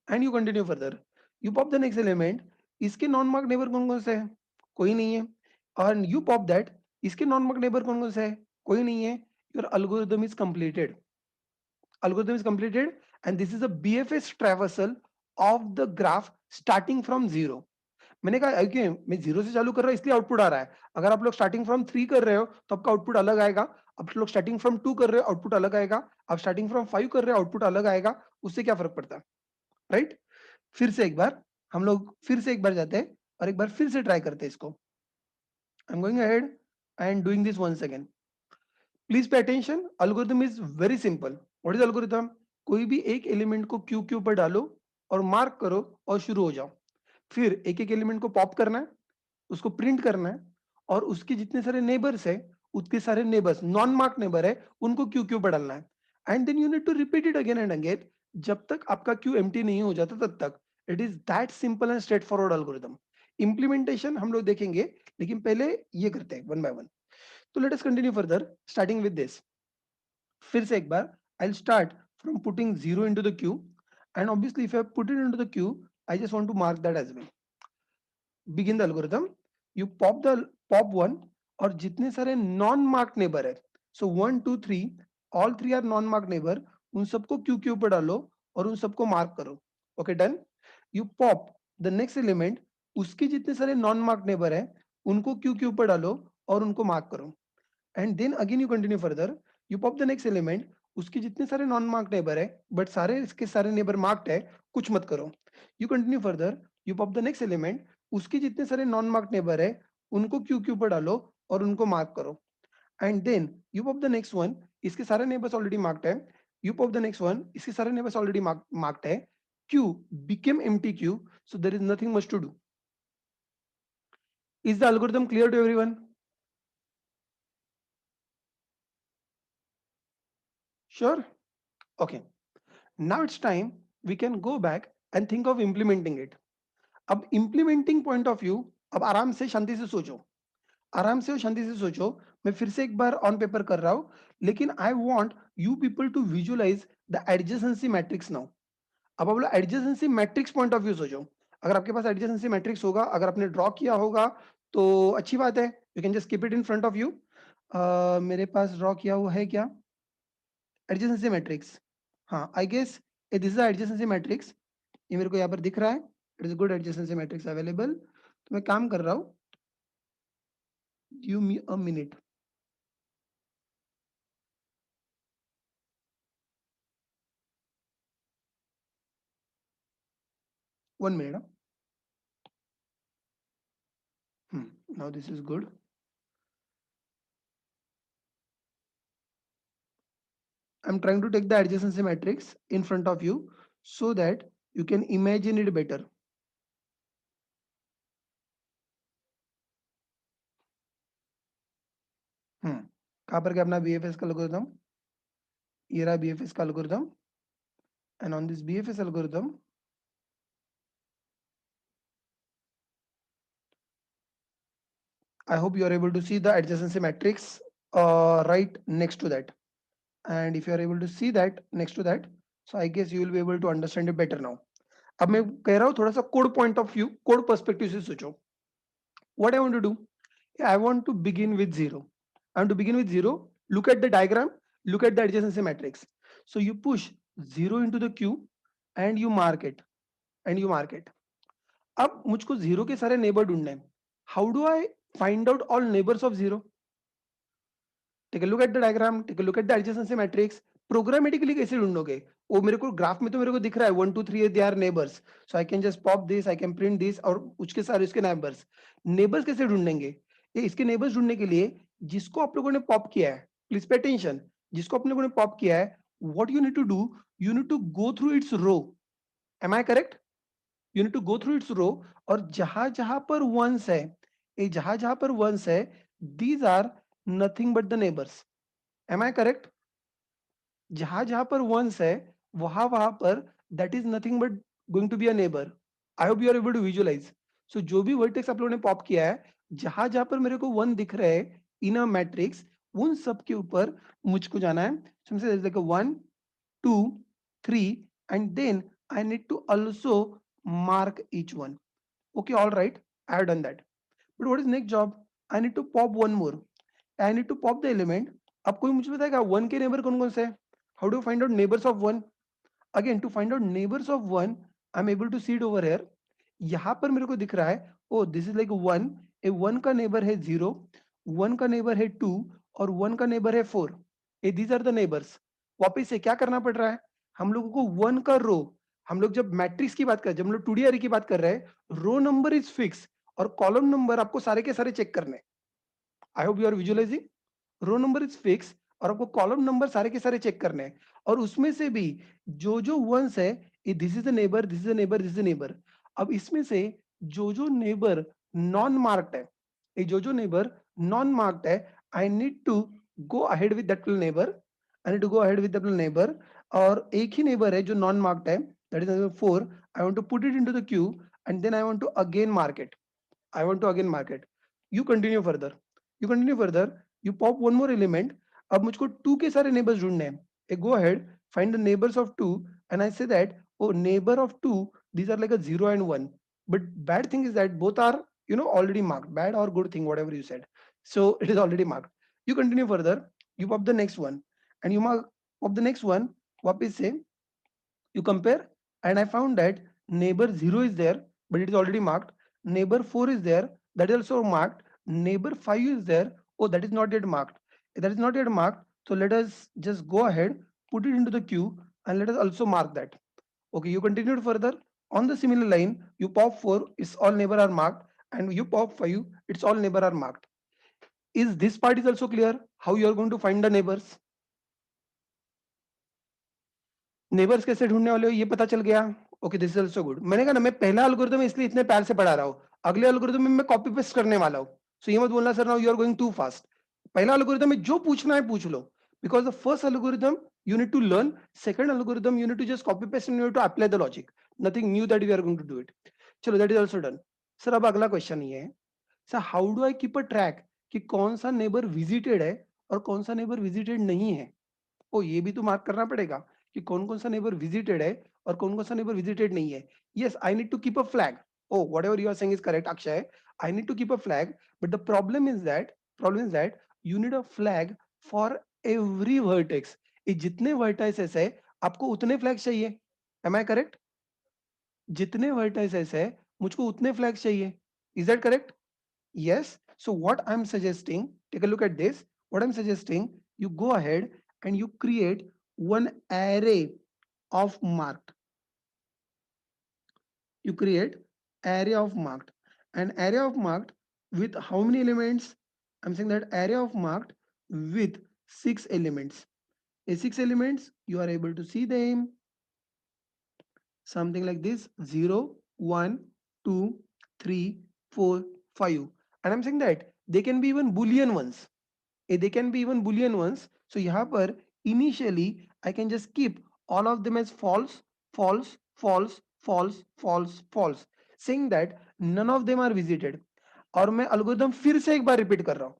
and you continue further. You pop the next element. इसके non mark neighbour कौन कौन से है? कोई नहीं है. और यू पॉप दैट. इसके नॉन मार्क नेबर कौन कौन से है? कोई नहीं है. Your algorithm is completed. Algorithm is completed, and this is a BFS traversal of the graph starting from zero. मैंने कहा okay, मैं जीरो से चालू कर रहा हूं इसलिए आउटपुट आ रहा है. अगर आप लोग स्टार्टिंग फ्रॉम 3 कर रहे हो तो आपका आउटपुट अलग आएगा. आप लोग स्टार्टिंग फ्रॉम 2 कर रहे हो आउटपुट अलग आएगा. आप स्टार्टिंग फ्रॉम 5 कर रहे हो आउटपुट अलग आएगा. उससे क्या फर्क पड़ता है, राइट? फिर से एक बार हम लोग फिर से एक बार जाते हैं और एक बार फिर से ट्राई करते हैं इसको. I am going ahead and doing this once again. Please pay attention. Algorithm is very simple. What is algorithm? कोई भी एक एलिमेंट को क्यू क्यू पर डालो और मार्क करो और शुरू हो जाओ। फिर एक एक एलिमेंट को पॉप करना है, उसको प्रिंट करना है और उसके जितने सारे नेबर्स है, उतने सारे नेबर्स नॉन मार्क नेबर है, उनको क्यू क्यू पर डालना है। And then you need to repeat it again and again जब तक आपका क्यू एम्प्टी नहीं हो जाता तब तक। It is that simple and straight forward algorithm. Implementation हम लोग देखेंगे, लेकिन पहले ये करते हैं वन बाय वन। तो let us continue further starting with this. फिर से एक बार I'll start from putting 0 into the queue, and obviously if I put it into the queue, I just want to mark that as well. Begin the algorithm. You pop one और जितने सारे non mark neighbour है, so 1 2 3 all three are non mark neighbour, उन सबको Q Q पर डालो और उन सबको मार्क करो। Okay done. You pop the next element, उसके जितने सारे नॉन मार्क नेबर है उनको क्यू क्यू पर डालो और उनको मार्क करो। And then again you continue further, you pop the next element, उसके जितने सारे नॉन मार्क नेबर है बट सारे इसके सारे नेबर मार्क्ड है, कुछ मत करो। You continue further, you pop the next element, उसके जितने सारे नॉन मार्क नेबर है उनको क्यू क्यू पर डालो और उनको मार्क करो। And then you pop the next one, इसके सारे नेबर्स ऑलरेडी मार्क्ड है। You pop the next one, इसके सारे नेबर्स ऑलरेडी मार्क्ड है। Queue became empty queue, so there is nothing much to do. Is the algorithm clear to everyone? Sure. Okay. Now it's time we can go back and think of implementing it. अब implementing point of view, अब आराम से शांति से सोचो, आराम से और शांति से सोचो। मैं फिर से एक बार ऑन पेपर कर रहा हूं, लेकिन I want you people to visualise the adjacency matrix now. अब आप लोग adjacency matrix point of view सोचो। अगर आपके पास एडजेसेंसी मैट्रिक्स होगा, अगर आपने ड्रॉ किया होगा तो अच्छी बात है, you can just keep it in front of you. मेरे पास ड्रॉ किया हुआ है क्या एडजेसेंसी मैट्रिक्स? हाँ, I guess this is the adjacency matrix. ये मेरे को यहाँ पर दिख रहा है। It is good adjacency matrix available. तो मैं काम कर रहा हूँ, give me a minute. One minute. Now this is good. I'm trying to take the adjacency matrix in front of you so that you can imagine it better. कहाँ पर गया अपना BFS का algorithm? ये रहा BFS का algorithm, and on this BFS algorithm, I hope you are able to see the adjacency matrix right next to that. And if you are able to see that next to that, so I guess you will be able to understand it better now. अब मैं कह रहा हूँ थोड़ा सा code point of view, code perspective से सोचो। What I want to do, I want to begin with 0. I want to begin with 0. Look at the diagram, look at the adjacency matrix. So you push 0 into the queue and you mark it, and you mark it. अब मुझको 0 के सारे neighbour ढूंढने हैं। How do I find out all neighbors of 0? Take a look at the diagram, take a look at the adjacency matrix. Programmatically कैसे ढूंढोगे? वो मेरे को ग्राफ में तो मेरे को दिख रहा है 1 2 3 they are neighbours, so I can just pop this, I can print this, और उसके सारे उसके नेबर्स। नेबर्स कैसे ढूंढेंगे? ये इसके नेबर्स ढूंढने के लिए जिसको आप लोगों ने पॉप किया है, प्लीज पे अटेंशन, जिसको आप लोगों ने पॉप किया है, what you need to do, you need to go through its row. Am I correct? You need to go through its row, और जहां जहां पर वंस है, ये जहां जहां पर वंस है, these are nothing but the neighbours. Am I correct? जहां जहां पर वंस है, वहां वहां पर that is nothing but going to be a neighbour. I hope you are able to visualise. So जो भी वर्टेक्स आप लोगों ने पॉप किया है, जहां जहां पर मेरे को वन दिख रहे हैं इन अ मैट्रिक्स, उन सब के ऊपर मुझको जाना है। So like 1 2 3, and then I need to also mark each one. Okay, all right, I have done that. But what is next job? I need to pop one more. I need to pop the element. अब कोई मुझे बताएगा one के neighbour कौन कौन से हैं? How do you find out neighbors of one? Again, to find out neighbors of one, I'm able to see it over here. यहाँ पर मेरे को दिख रहा है, oh this is like one, A one का नेबर है 0, वन का नेबर है 2, और वन का नेबर है 4। ए दीज आर द नेबर्स। वापिस से क्या करना पड़ रहा है हम लोगों को? वन का रो, हम लोग जब मैट्रिक्स की बात कर, जब हम लोग 2D array की बात कर रहे हैं, रो नंबर इज फिक्स और कॉलम नंबर आपको सारे के सारे चेक करने। I hope you are visualising. Row number is fix और आपको कॉलम नंबर सारे के सारे चेक करने हैं, और उसमें से भी जो जो वंस है, this is the neighbour, this is the neighbour, this is the neighbour. अब इसमें से जो नेबर नॉन मार्क्ड है, ये जो नेबर नॉन मार्क्ड है, I need to go ahead with that neighbour, I need to go ahead with that neighbour. और एक ही नेबर है जो नॉन मार्क्ड है, that is number 4, I want to put it into the queue, and then I want to again mark it, I want to again mark it. You continue further. You continue further. You pop one more element. अब मुझको 2 के सारे neighbors ढूंढने हैं. I go ahead, find the neighbors of 2, and I say that, oh, neighbor of 2, these are like a 0 and 1. But bad thing is that both are, already marked. Bad or good thing, whatever you said. So it is already marked. You continue further. You pop the next one, and you mark pop the next one. वापस से you compare, and I found that neighbor 0 is there, but it is already marked. Neighbor 4 is there, that is also marked. Neighbor 5 is there, oh, that is not yet marked. If that is not yet marked, so let us just go ahead, put it into the queue, and let us also mark that. Okay, you continued further. On the similar line, you pop 4, it's all neighbor are marked, and you pop 5, it's all neighbor are marked. Is this part is also clear? How you are going to find the neighbors? Neighbours कैसे ढूंढने वाले हो ये पता चल गया। Okay, this is also good. मैंने कहा ना, मैं पहला एल्गोरिथम इसलिए इतने प्यार से पढ़ा रहा हूँ, अगले एल्गोरिथम में मैं कॉपी पेस्ट करने वाला हूँ। सो ये मत बोलना sir now you are going too fast. पहला एल्गोरिथम में जो पूछना है पूछ लो, because the first algorithm you need to learn, second algorithm you need to just copy paste and you need to apply the logic, nothing new that we are going to do it. चलो, that is also done. Sir अब अगला question ये है, sir how do I keep a track कि कौन सा neighbour visited है और कौन सा नेबर विजिटेड नहीं है। ओ, ये भी तो मार्क करना पड़ेगा कि कौन कौन सा नेबर विजिटेड है और कौन कौन सा नेबर विजिटेड नहीं है। Yes, I need to keep a flag. Oh, whatever you are saying is correct Akshay, I need to keep a flag, but the problem is that you need a flag for every vertex. ये जितने vertices है आपको उतने flag चाहिए, am I correct? जितने vertices है मुझको उतने फ्लैग चाहिए, is that correct? Yes. So what I'm suggesting, take a look at this. What I'm suggesting, you go ahead and you create one array of marked. You create array of marked. An array of marked with how many elements? I'm saying that array of marked with 6 elements. A 6 elements, you are able to see them something like this: 0, 1, 2, 3, 4, 5. And I'm saying that they can be even Boolean ones. They can be even Boolean ones. So यहाँ पर initially I can just keep all of them as false, false, false, false, false, false, saying that none of them are visited. और मैं algorithm फिर से एक बार repeat कर रहा हूँ,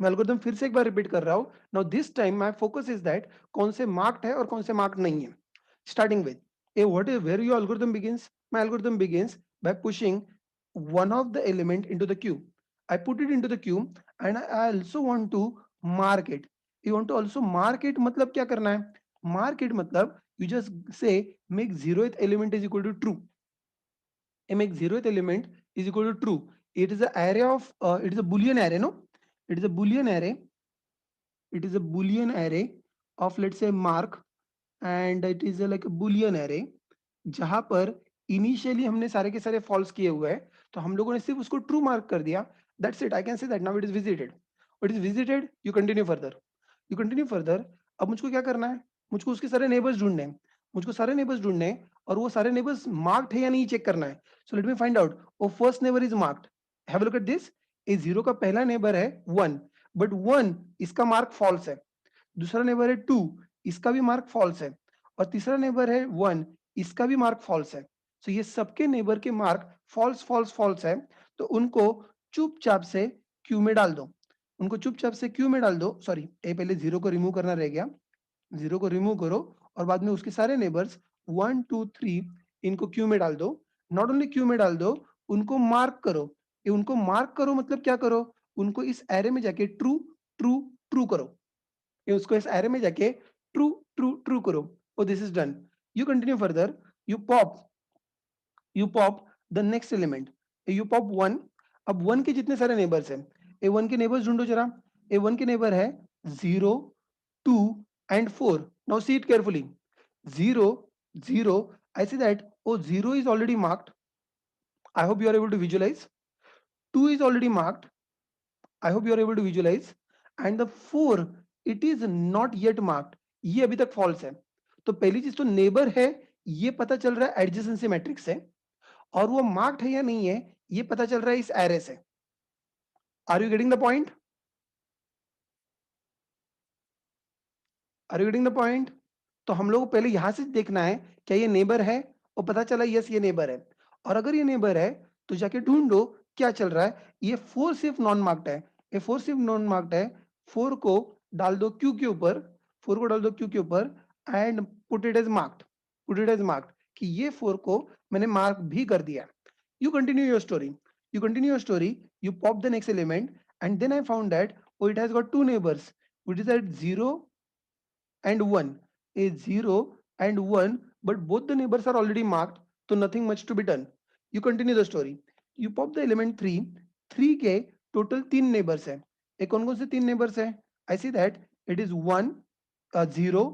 मैं algorithm फिर से एक बार repeat कर रहा हूँ। Now this time my focus is that कौन से marked है और कौन से marked नहीं है। Starting with what is where your algorithm begins? My algorithm begins by pushing one of the element into the queue. I put it into the queue and I also want to mark it. You want to also mark it मतलब क्या करना है? Mark it मतलब you just say make 0th element is equal to true. Make 0th element is equal to true. It is an array of it is a Boolean array, no? It is a Boolean array. It is a Boolean array of, let's say, mark, and it is like a Boolean array जहां पर initially हमने सारे के सारे false किए हुए हैं, तो हम लोगों ने सिर्फ उसको ट्रू मार्क कर दिया। That's it, I can say that now it is visited. It is visited, you continue further, you continue further. अब मुझको क्या करना है? मुझको उसके सारे नेबर्स ढूंढने हैं, मुझको सारे नेबर्स ढूंढने हैं, और वो सारे नेबर्स मार्क्ड है या नहीं चेक करना है। So let me find out. Oh, first neighbour is marked, have a look at this. A 0 का पहला नेबर है 1, बट 1 इसका मार्क फॉल्स है। दूसरा नेबर है 2, इसका भी मार्क फॉल्स है। और तीसरा नेबर है 1, इसका भी मार्क फॉल्स है। सो ये सबके नेबर के मार्क फॉल्स फॉल्स फॉल्स है, तो उनको चुपचाप से क्यू में डाल दो। उनको चुपचाप से क्यू में डाल दो। सॉरी, ये पहले 0 को रिमूव करना रह गया। 0 को रिमूव करो और बाद में उसके सारे नेबर्स 1, 2, 3 इनको क्यू में डाल दो। नॉट ओनली क्यू में डाल दो, उनको मार्क करो। ये उनको मार्क करो मतलब क्या करो? उनको इस एरे में जाके ट्रू ट्रू ट्रू करो। ये उसको इस एरे में जाके ट्रू ट्रू ट्रू करो। Oh, this is done. You continue further, you pop the next element, you pop 1। अब 1 के जितने सारे नेबर्स हैं, ए 1 के नेबर्स ढूंढो जरा। ए 1 के नेबर है 0, 2 and 4। Now see it carefully. 0, 0, I see that, oh, 0 is already marked. I hope you are able to visualize. 2 is already marked. I hope you are able to visualize. And the 4 it is not yet marked, ये अभी तक false है। तो पहली चीज तो neighbour है ये पता चल रहा है एडजेसेंसी मैट्रिक्स से, और वो मार्क्ड है या नहीं है ये पता चल रहा है इस एरे से। Are you getting the point? Are you getting the point? तो हम लोग को पहले यहां से देखना है क्या ये नेबर है, और पता चला यस ये नेबर है। और अगर ये नेबर है तो जाके ढूंढो क्या चल रहा है। ये 4 सिर्फ नॉन मार्क्ड है, ये 4 सिर्फ नॉन मार्क्ड है। 4 को डाल दो क्यू के ऊपर, 4 को डाल दो क्यू के ऊपर and put it as marked, put it as marked कि ये 4 को मैंने मार्क भी कर दिया। You continue your story. You continue your story. You pop the next element, and then I found that oh, it has got two neighbors, which is at 0 and 1. A 0 and 1, but both the neighbors are already marked, so nothing much to be done. You continue the story. You pop the element 3. 3 के total 3 neighbors है। ये कौन-कौन से 3 neighbors है? I see that it is 1, 0,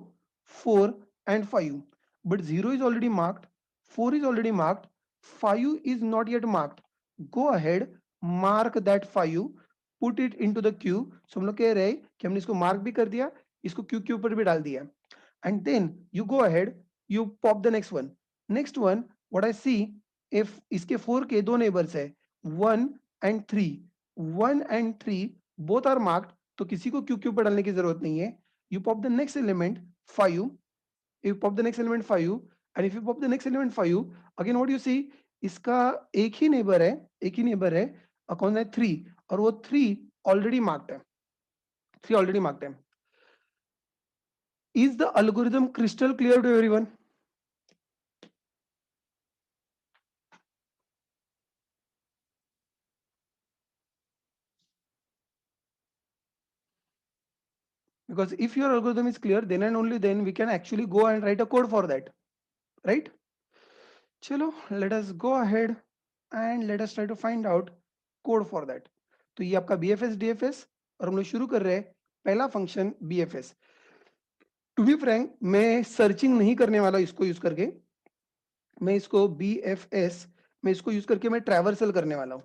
4 and 5. But 0 is already marked, 4 is already marked, 5 is not yet marked. Go ahead, mark that 5, put it into the queue. So हम लोग कह रहे हैं कि हमने इसको मार्क भी कर दिया, इसको क्यू के ऊपर भी डाल दिया। And then you go ahead, you pop the next one what I see, if इसके 4 के दो नेबर्स है 1 and 3, 1 and 3 both are marked, तो किसी को क्यू के ऊपर डालने की जरूरत नहीं है। You pop the next element 5, you pop the next element 5, and if you pop the next element 5, again what you see, इसका एक ही नेबर है, एक ही नेबर है, कौन है 3, और वो 3 ऑलरेडी मार्क्ड है, 3 ऑलरेडी मार्क्ड है। Is the algorithm crystal clear to everyone? Because if your algorithm is clear, then and only then we can actually go and write a code for that, right? Chalo, let us go ahead and let us try to find out code for that. तो ये आपका BFS DFS, और हम लोग शुरू कर रहे हैं पहला function BFS। To be frank मैं सर्चिंग नहीं करने वाला इसको यूज करके, मैं इसको BFS में इसको यूज करके मैं ट्रैवर्सल करने वाला हूँ।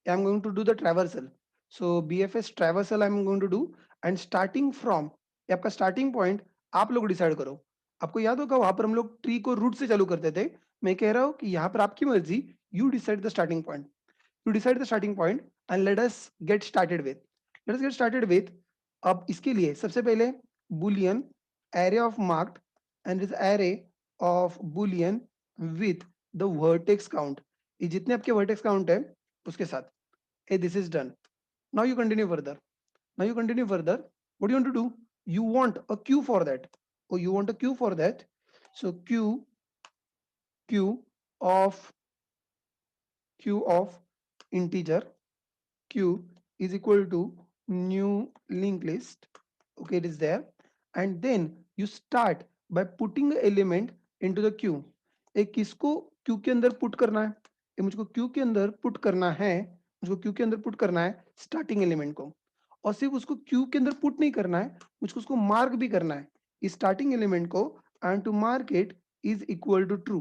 I am going to do the traversal. So BFS traversal I am going to do, and starting from, आपका स्टार्टिंग पॉइंट आप लोग डिसाइड करो। आपको याद होगा वहां पर हम लोग ट्री को रूट से चालू करते थे, मैं कह रहा हूँ कि यहाँ पर आपकी मर्जी, you decide the starting point, you decide the starting point and let us get started with, let us get started with. अब इसके लिए सबसे पहले Boolean array of marked, and this array of boolean with the vertex count, ये जितने आपके vertex count है उसके साथ। hey, this is done. Now you continue further, now you continue further. What do you want to do? You want a queue for that. Oh, you want a queue for that. So queue of integer, q is equal to new linked list. Okay, it is there. And then you start by putting the element into the queue. एक किसको Q के अंदर put करना है, ये मुझको Q के अंदर पुट करना है, मुझको क्यू के अंदर पुट करना है स्टार्टिंग एलिमेंट को। और सिर्फ उसको क्यू के अंदर पुट नहीं करना है, मुझको उसको मार्क भी करना है इस स्टार्टिंग एलिमेंट को, and to mark it is equal to true,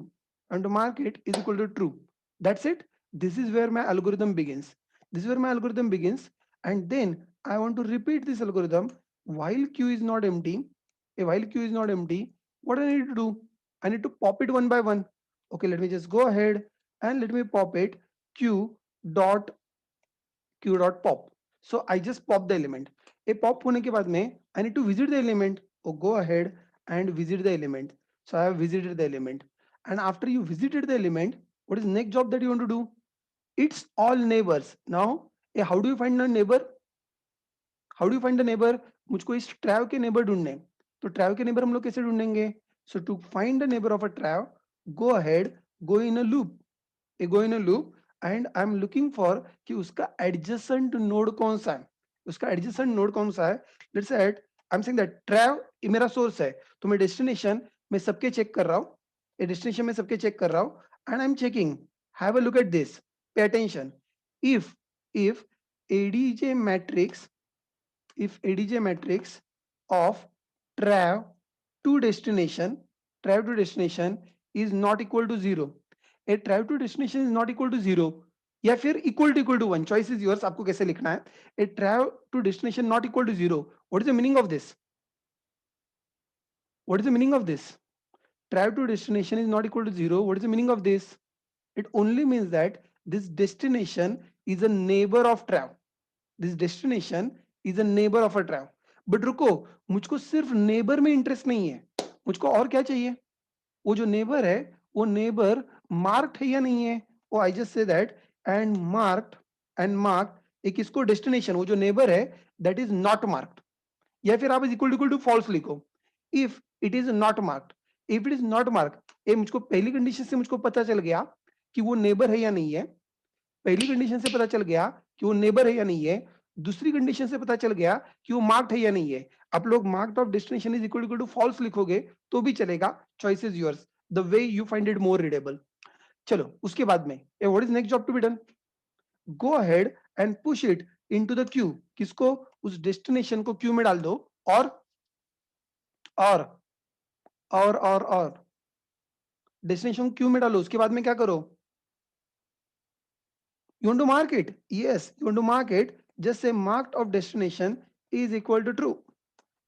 and to mark it is equal to true. That's it, this is where my algorithm begins, this is where my algorithm begins. And then I want to repeat this algorithm while q is not empty. While q is not empty, what I need to do, I need to pop it one by one. Okay, let me just go ahead and let me pop it q dot pop. So I just pop the element. A pop होने के बाद में I need to visit the element. Oh, go ahead and visit the element. So I have visited the element, and after you visited the element, what is next job that you want to do? It's all neighbors. Now how do you find a neighbor? How do you find a neighbor? मुझको इस ट्रैव के neighbour ढूंढने हैं। तो ट्रैव के neighbour हम लोग कैसे ढूंढेंगे? So to find the neighbour of a trav, go ahead, go in a loop, uh go in a loop, and I am looking for कि उसका एडजेसेंट नोड कौन सा है, उसका एडजेसेंट नोड कौन सा है। Let's say I am saying that trav ये मेरा सोर्स है, तो मैं डेस्टिनेशन में सबके चेक कर रहा हूँ, ये डेस्टिनेशन में सबके चेक कर रहा हूँ, and I am checking, have a look at this, pay attention. if adj matrix, if adj matrix of trav to destination, is not equal to 0, a trav to destination is not equal to 0, या फिर equal to 1, choice is yours, आपको कैसे लिखना है। a trav to destination not equal to 0, what is the meaning of this? What is the meaning of this? Trav to destination is not equal to 0. What is the meaning of this? It only means that this destination is a neighbor of trav. This destination is a neighbor of a trav. But रुको, मुझको सिर्फ neighbour में interest नहीं है, मुझको और क्या चाहिए? वो जो नेबर है, वो नेबर मार्क्ड है या नहीं है? Oh I just say that and marked एक इसको डेस्टिनेशन, वो जो नेबर है दैट इज नॉट मार्क्ड, या फिर आप इक्वल टू फॉल्स लिखो। If it is not marked, if it is not marked, ये मुझको पहली कंडीशन से मुझको पता चल गया कि वो नेबर है या नहीं है, पहली कंडीशन से पता चल गया कि वो नेबर है या नहीं है, दूसरी कंडीशन से पता चल गया कि वो मार्क्ड है या नहीं है। आप लोग marked of destination is equal to false लिखोगे तो भी चलेगा, choice is yours, the way you find it more readable. चलो उसके बाद में what is next job to be done? Go ahead and push it into the queue. किसको? उस डेस्टिनेशन को क्यू में डाल दो, और और और डेस्टिनेशन क्यू में डालो। उसके बाद में क्या करो? You want to mark it? Yes, you want to mark it. Just say marked of destination is equal to true.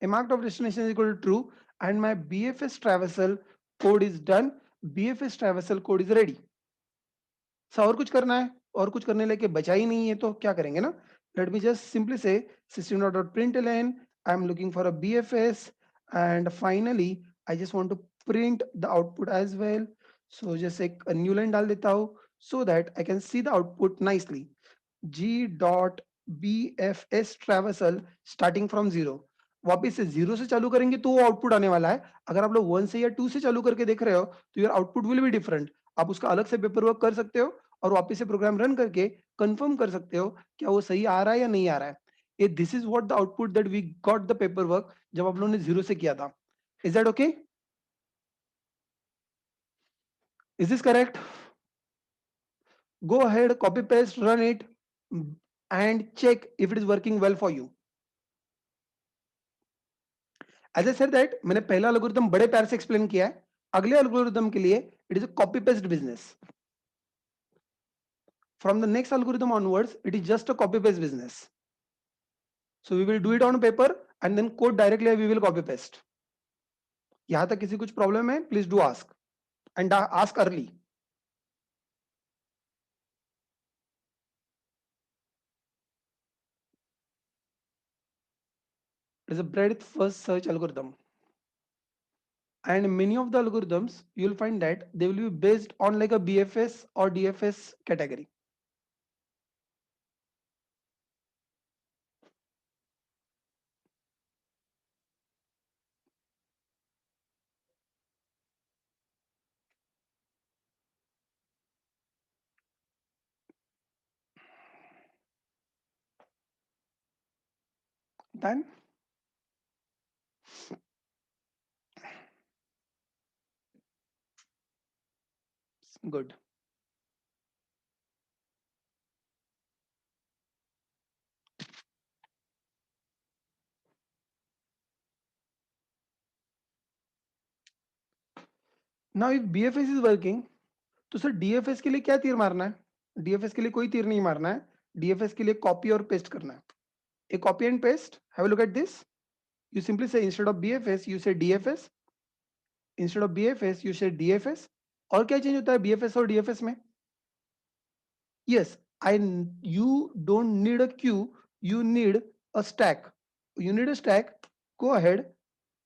A marked of destination is equal to true, and my BFS traversal code is done. BFS traversal code is ready. So और कुछ करना है? और कुछ करने लेके बचा ही नहीं है तो क्या करेंगे ना? Let me just simply say system.println. I'm looking for a BFS, and finally I just want to print the output as well. So just एक new line डाल देता हूँ so that I can see the output nicely. G dot BFS traversal starting from 0. वापिस से 0 से चालू करेंगे तो वो आउटपुट आने वाला है। अगर आप लोग 1 से या 2 से चालू करके देख रहे हो तो your output will be different. आप उसका अलग से पेपर वर्क कर सकते हो और वापस से प्रोग्राम रन करके कंफर्म कर सकते हो क्या वो सही आ रहा है या नहीं आ रहा है। ये this is what the output that we got the paper work जब आप लोगों ने 0 से किया था। Is that okay? Is this correct? Go ahead, copy paste, run it, and check if it is working well for you. As I said that मैंने पहला algorithm बड़े प्यार से एक्सप्लेन किया है। अगले एल्गोरिथम के लिए it is a copy paste business. From the next algorithm onwards, it is just a copy paste business. So we will do it on paper and then code directly we will copy paste. यहां तक किसी कुछ problem है? Please do ask and ask early. It is a breadth first search algorithm. And many of the algorithms you will find that they will be based on like a BFS or DFS category. Then good. Now if BFS is working, तो sir DFS के लिए क्या तीर मारना है? DFS के लिए कोई तीर नहीं मारना है। DFS के लिए कॉपी और पेस्ट करना है। A copy and paste. Have a look at this. You simply say instead of BFS, you say DFS. Instead of BFS, you say DFS. और क्या चेंज होता है BFS और DFS में? Yes, you don't need a queue. You need a stack. You need a stack. Go ahead,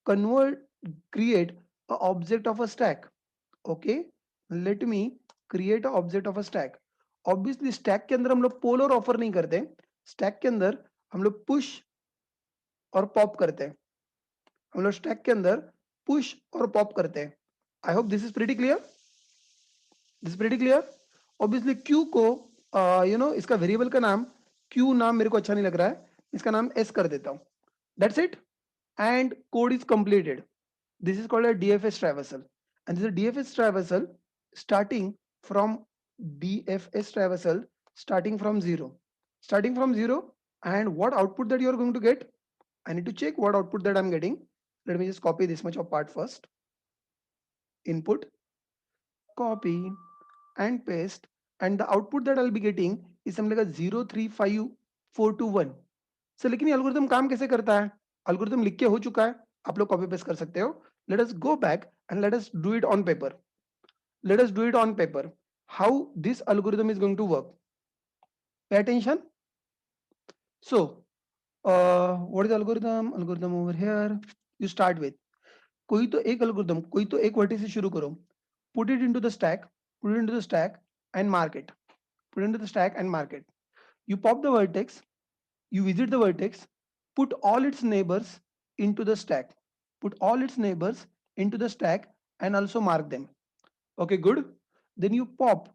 create an object of a stack. Okay, let me create an object of a stack. Obviously stack के अंदर हम लोग पोल और offer नहीं करते। Stack के अंदर हम लोग पुश और पॉप करते हैं। हम लोग स्टैक के अंदर पुश और पॉप करते हैं। आई hope this is pretty clear. This is pretty clear. Obviously Q को इसका वेरिएबल का नाम क्यू नाम मेरे को अच्छा नहीं लग रहा है, इसका नाम एस कर देता हूं। That's it and code is completed. This is called a DFS traversal, and this is a DFS traversal starting from DFS traversal starting from zero, and what output that you are going to get? I need to check what output that I'm getting. Let me just copy this much of part first. Input, copy, and paste, and the output that I'll be getting is something like a 0354421. Sir लेकिन ये algorithm काम कैसे करता है? Algorithm लिख के हो चुका है, आप लोग कॉपी पेस्ट कर सकते हो। Let us go back and let us do it on paper. Let us do it on paper. How this algorithm is going to work. Pay attention. So, what is algorithm? Algorithm over here. You start with कोई तो एक algorithm, कोई तो एक vertex से शुरू करो. Put it into the stack. Put it into the stack and mark it. Put it into the stack and mark it. You pop the vertex. You visit the vertex. Put all its neighbors into the stack. Put all its neighbors into the stack and also mark them. Okay, good. Then you pop.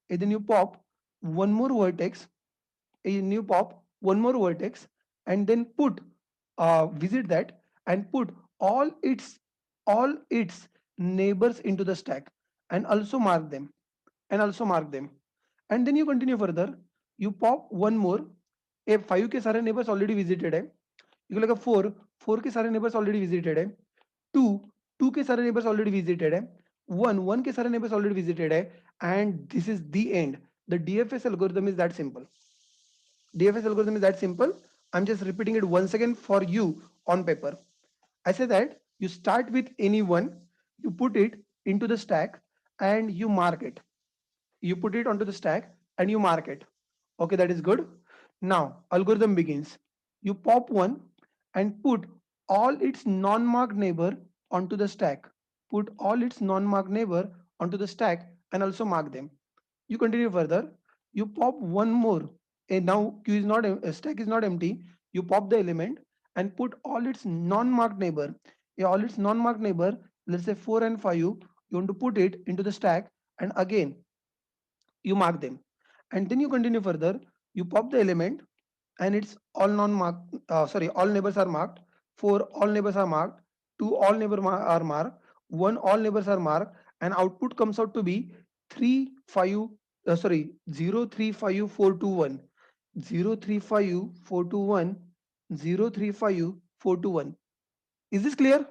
Then you pop one more vertex. And you pop one more vertex and then put visit that and put all its neighbors into the stack and also mark them and then you continue further. You pop one more. ए 5 के सारे neighbours already visited है. ये लगा 4 के सारे neighbours already visited है. 2 के सारे नेबर्स ऑलरेडी विजिटेड है. 1 के सारे नेबर्स ऑलरेडी विजिटेड है. And this is the end. The DFS algorithm is that simple. DFS algorithm is that simple. I'm just repeating it once again for you on paper. I say that you start with any one, you put it into the stack and you mark it. You put it onto the stack and you mark it. Okay, that is good. Now, algorithm begins. You pop one and put all its non-marked neighbor onto the stack. Put all its non-marked neighbor onto the stack and also mark them. You continue further. You pop one more. And now queue is not stack is not empty. You pop the element and put all its non-marked neighbor. All its non-marked neighbor, let's say 4 and 5, you want to put it into the stack and again you mark them. And then you continue further. You pop the element and it's all non-marked. All neighbors are marked. 4 all neighbors are marked. 2 all neighbors are marked. 1 all neighbors are marked. And output comes out to be 3 5 0 3 5 4 2 1 0 3 5 4 2 1 0 3 5 4 2 1. Is this clear?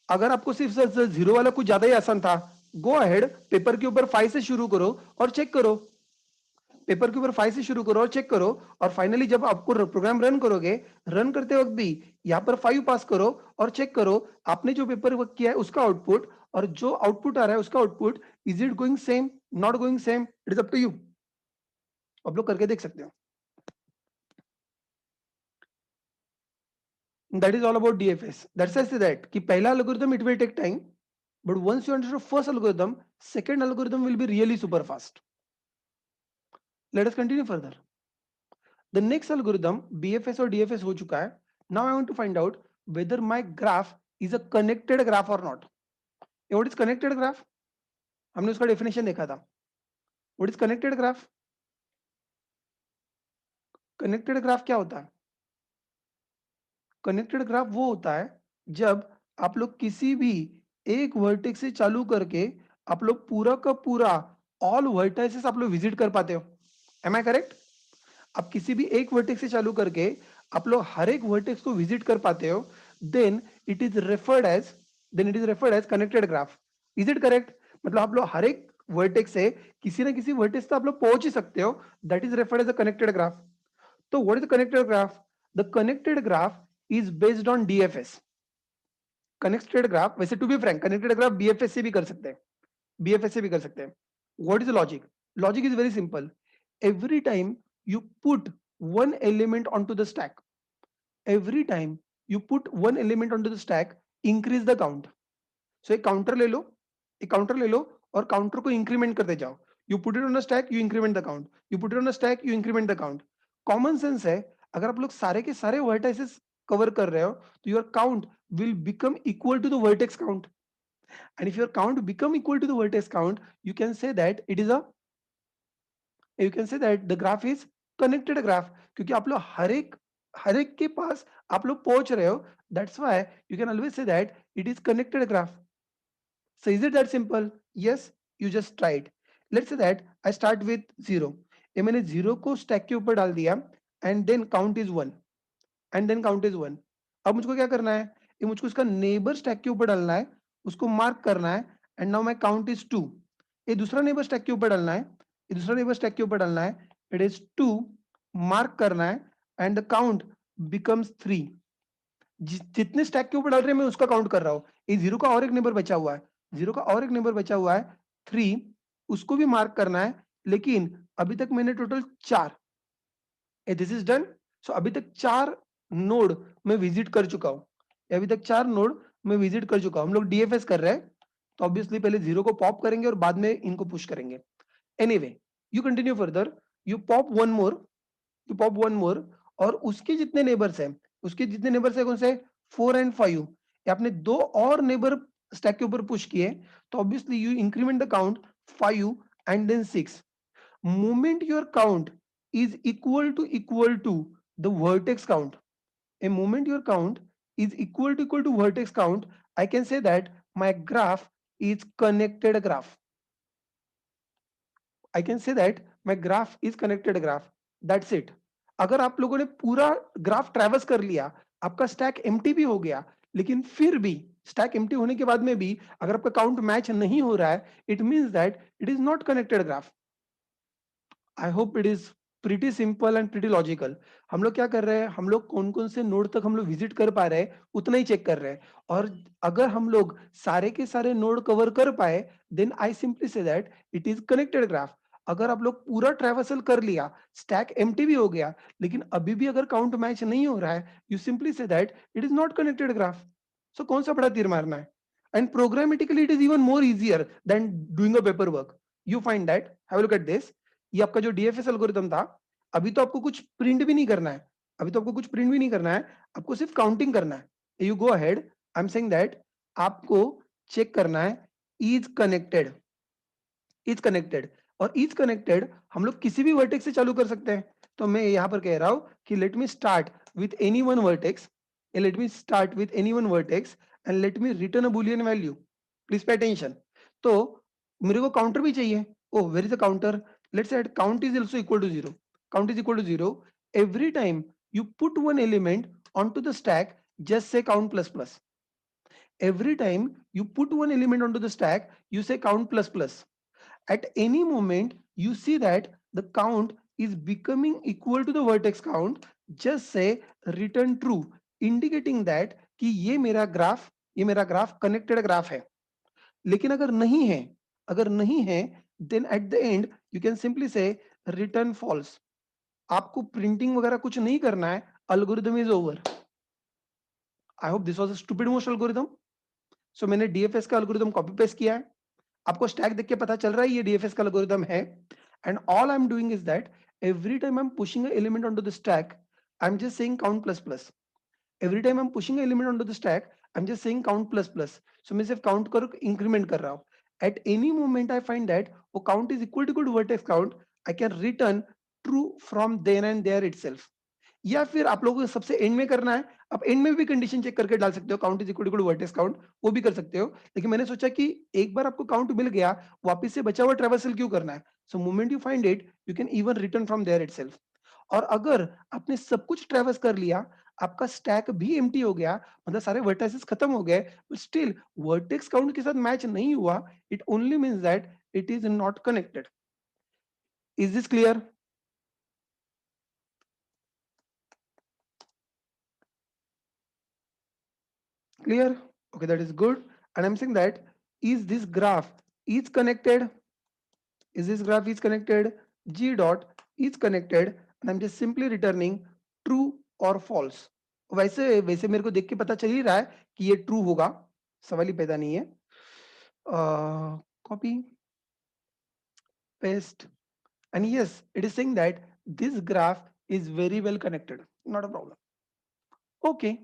अगर आपको सिर्फ zero वाला कुछ ज्यादा ही आसान था, go ahead paper के ऊपर 5 से शुरू करो और चेक करो. पेपर के ऊपर 5 से शुरू करो और चेक करो और फाइनली जब आपको प्रोग्राम रन करोगे, रन करते वक्त भी यहाँ पर 5 पास करो और चेक करो आपने जो पेपर वर्क किया है उसका आउटपुट और जो आउटपुट आ रहा है उसका output is it going same, not going same, it is up to you. आप लोग करके देख सकते हो. That is all about DFS. That's why I say that कि पहला algorithm it will take time, but once you understand first algorithm, second algorithm will be really super fast. Let us continue further. The next algorithm BFS or DFS हो चुका है. Now I want to find out whether my graph is a connected graph or not. What is connected graph? हमने उसका definition देखा था. What is connected graph? Connected graph क्या होता है? कनेक्टेड ग्राफ वो होता है जब आप लोग किसी भी एक वर्टेक्स से चालू करके आप लोग पूरा का पूरा ऑल वर्टाइसेस आप लोग विजिट कर पाते हो. Am I correct? आप किसी भी एक वर्टेक्स से चालू करके आप लोग हर एक वर्टेक्स को विजिट कर पाते हो, then it is referred as connected graph. Is it correct? मतलब आप लोग हर एक वर्टेक्स से किसी ना किसी वर्टेक्स तक आप लोग पहुंच ही सकते हो. That is referred as a connected graph. तो what is connected graph? The connected graph is based on DFS. Connected graph, वैसे to be frank connected graph BFS से भी कर सकते हैं. BFS से भी कर सकते हैं. What is the logic? Logic is very simple. Every time you put one element onto the stack, every time you put one element onto the stack, increase the count. So एक counter ले लो, एक counter ले लो और counter को increment करते जाओ. You put it on a stack, you increment the count. You put it on a stack, you increment the count. Common sense है. अगर आप लोग सारे के सारे वर्टाइसेस कवर कर रहे हो तो your count will become equal to the vertex count. And if your count become equal to the vertex count, you can say that the graph is connected graph. क्योंकि आप लोग हर एक के पास आप लोग पहुंच रहे हो. That's why you can always say that it is connected graph. So is it that simple? Yes, you just try it. Let's say that I start with 0. ये मैंने 0 को stack के ऊपर डाल दिया and then count is 1. And then count is 1. अब मुझको क्या करना है? ये मुझको इसका नेबर स्टैक के ऊपर डालना है, उसको मार्क करना है and now my count is 2. ये दूसरा नेबर स्टैक के ऊपर डालना है, ये दूसरा नेबर स्टैक के ऊपर डालना है. इट इज 2 मार्क करना है एंड द काउंट बिकम्स 3। जितने स्टैक के ऊपर डाल रहे हैं मैं उसका काउंट कर रहा हूँ। ये जीरो का और एक नंबर बचा हुआ है, जीरो का और एक नंबर बचा हुआ है 3, उसको भी मार्क करना है। लेकिन अभी तक मैंने टोटल 4, दिस इज डन। सो अभी तक 4 नोड मैं विजिट कर चुका हूँ, अभी तक 4 नोड मैं विजिट कर चुका हूँ। हम लोग डीएफएस कर रहे हैं तो ऑब्वियसली पहले जीरो को पॉप करेंगे और बाद में इनको पुश करेंगे। Anyway you continue further, you pop one more, you pop one more, और उसके जितने नेबर्स हैं, उसके जितने नेबर्स है कौन से, 4 and 5, ये आपने दो और नेबर स्टैक के ऊपर पुश किए, तो obviously you increment the count 5 and then 6। moment your count is equal to the vertex count, a moment your count is equal to vertex count, I can say that my graph is connected graph, I can say that my graph is connected graph, that's it। अगर आप लोगों ने पूरा graph traverse कर लिया, आपका stack empty भी हो गया, लेकिन फिर भी स्टैक एम्प्टी होने के बाद में भी अगर आपका काउंट मैच नहीं हो रहा है, it means that it is not connected graph. I hope it is pretty simple and pretty logical. हम लोग क्या कर रहे हैं, हम लोग कौन कौन से नोड तक हम लोग विजिट कर पा रहे हैं उतना ही चेक कर रहे हैं, और अगर हम लोग सारे के सारे नोड कवर कर पाए then I simply say that it is connected graph. अगर आप लोग पूरा ट्रैवर्सल कर लिया, स्टैक एम्प्टी भी हो गया, लेकिन अभी भी अगर काउंट मैच नहीं हो रहा है, you simply say that it is not connected graph. So कौन सा बड़ा तीर मारना है, and programmatically it is even more easier than doing a paper work. You find that, have a look at this. ये आपका जो डीएफएस एल्गोरिथम था, अभी तो आपको कुछ प्रिंट भी नहीं करना है, अभी तो आपको कुछ प्रिंट भी नहीं करना है, आपको सिर्फ काउंटिंग करना है। You go ahead, I am saying that आपको चेक करना है इज कनेक्टेड, इज कनेक्टेड, और इज कनेक्टेड हम लोग किसी भी वर्टेक्स से चालू कर सकते हैं। तो मैं यहां पर कह रहा हूं कि let me start with any one vertex, let me start with any one vertex and let me return a boolean value. Please pay attention. तो मेरे को काउंटर भी चाहिए, oh where is a counter, let's set count is also equal to 0, count is equal to 0। every time you put one element onto the stack, just say count plus plus, every time you put one element onto the stack you say count plus plus। at any moment you see that the count is becoming equal to the vertex count, just say return true, indicating that कि ये मेरा graph connected graph है। लेकिन अगर नहीं है, अगर नहीं है, then at the end you can simply say return false. आपको प्रिंटिंग वगैरह कुछ नहीं करना है, algorithm is over. I hope this was a stupid most algorithm. So मैंने डीएफएस का एल्गोरिदम कॉपी पेस्ट किया है, आपको स्टैक देख के पता चल रहा है ये डीएफएस का एल्गोरिदम है। And all I am doing is that every time I'm pushing an element onto the stack, I'm just saying count plus plus। every time I'm pushing an element onto the stack, I'm just saying count plus plus। so मैं सिर्फ count कर increment कर रहा हूं। at any moment I find that वो count is equal to vertex count, I can return true from then and there itself। या फिर आप लोगों को सबसे एंड में करना है, आप एंड में भी कंडीशन चेक करके डाल सकते हो, count is equal to vertex count, वो भी कर सकते हो। लेकिन मैंने सोचा कि एक बार आपको काउंट मिल गया, वापस से बचा हुआ ट्रैवर्सल क्यों करना है। So moment you find it you can even return from there itself. और अगर आपने सब कुछ ट्रैवर्स कर लिया, आपका स्टैक भी एम्प्टी हो गया, मतलब सारे वर्टाइसेस खत्म हो गए, बट स्टिल वर्टेक्स काउंट के साथ मैच नहीं हुआ, it only means that it is not connected. Is this clear? Clear? Okay, that is good. And I'm saying that is this graph is connected? Is this graph is connected? G dot is connected, and I'm just simply returning true or false। वैसे वैसे मेरे को देख के पता चल ही रहा है कि ये ट्रू होगा, सवाल ही पैदा नहीं है। Copy paste, and yes, it is saying that this graph is very well connected, not a problem। Okay,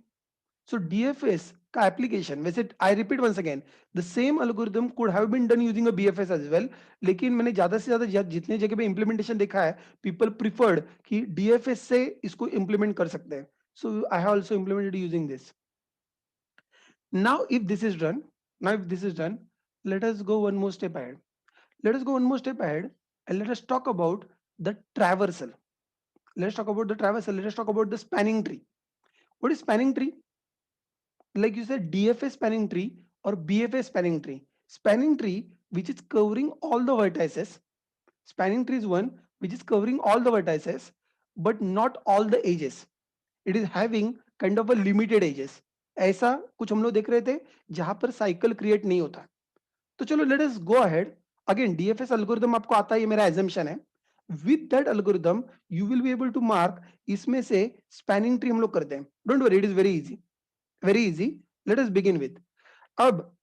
so DFS का application, वैसे I repeat once again, the same algorithm could have been done using a BFS as well, लेकिन मैंने ज्यादा से ज्यादा जितने जगह पे implementation देखा है, people preferred कि DFS से इसको implement कर सकते हैं। So I have also implemented using this। Now if this is done, now if this is done, let us go one more step ahead। Let us go one more step ahead and let us talk about the traversal। Let's talk about the traversal. Let us talk about the spanning tree। What is spanning tree? Like you said, DFA spanning tree or BFA spanning tree. Spanning tree which is covering all the vertices. Spanning tree is one which is covering all the vertices. but not all the ages. It is having kind of a limited ages. ऐसा कुछ हम लोग देख रहे थे जहां पर cycle create नहीं होता। तो चलो let us go ahead. Again DFS algorithm आपको आता है, ये मेरा एजम्पशन है। With that algorithm you will be able to mark, इसमें से स्पैनिंग ट्री हम लोग करते हैं। Don't worry, it is very easy, very easy. Let us begin with, अब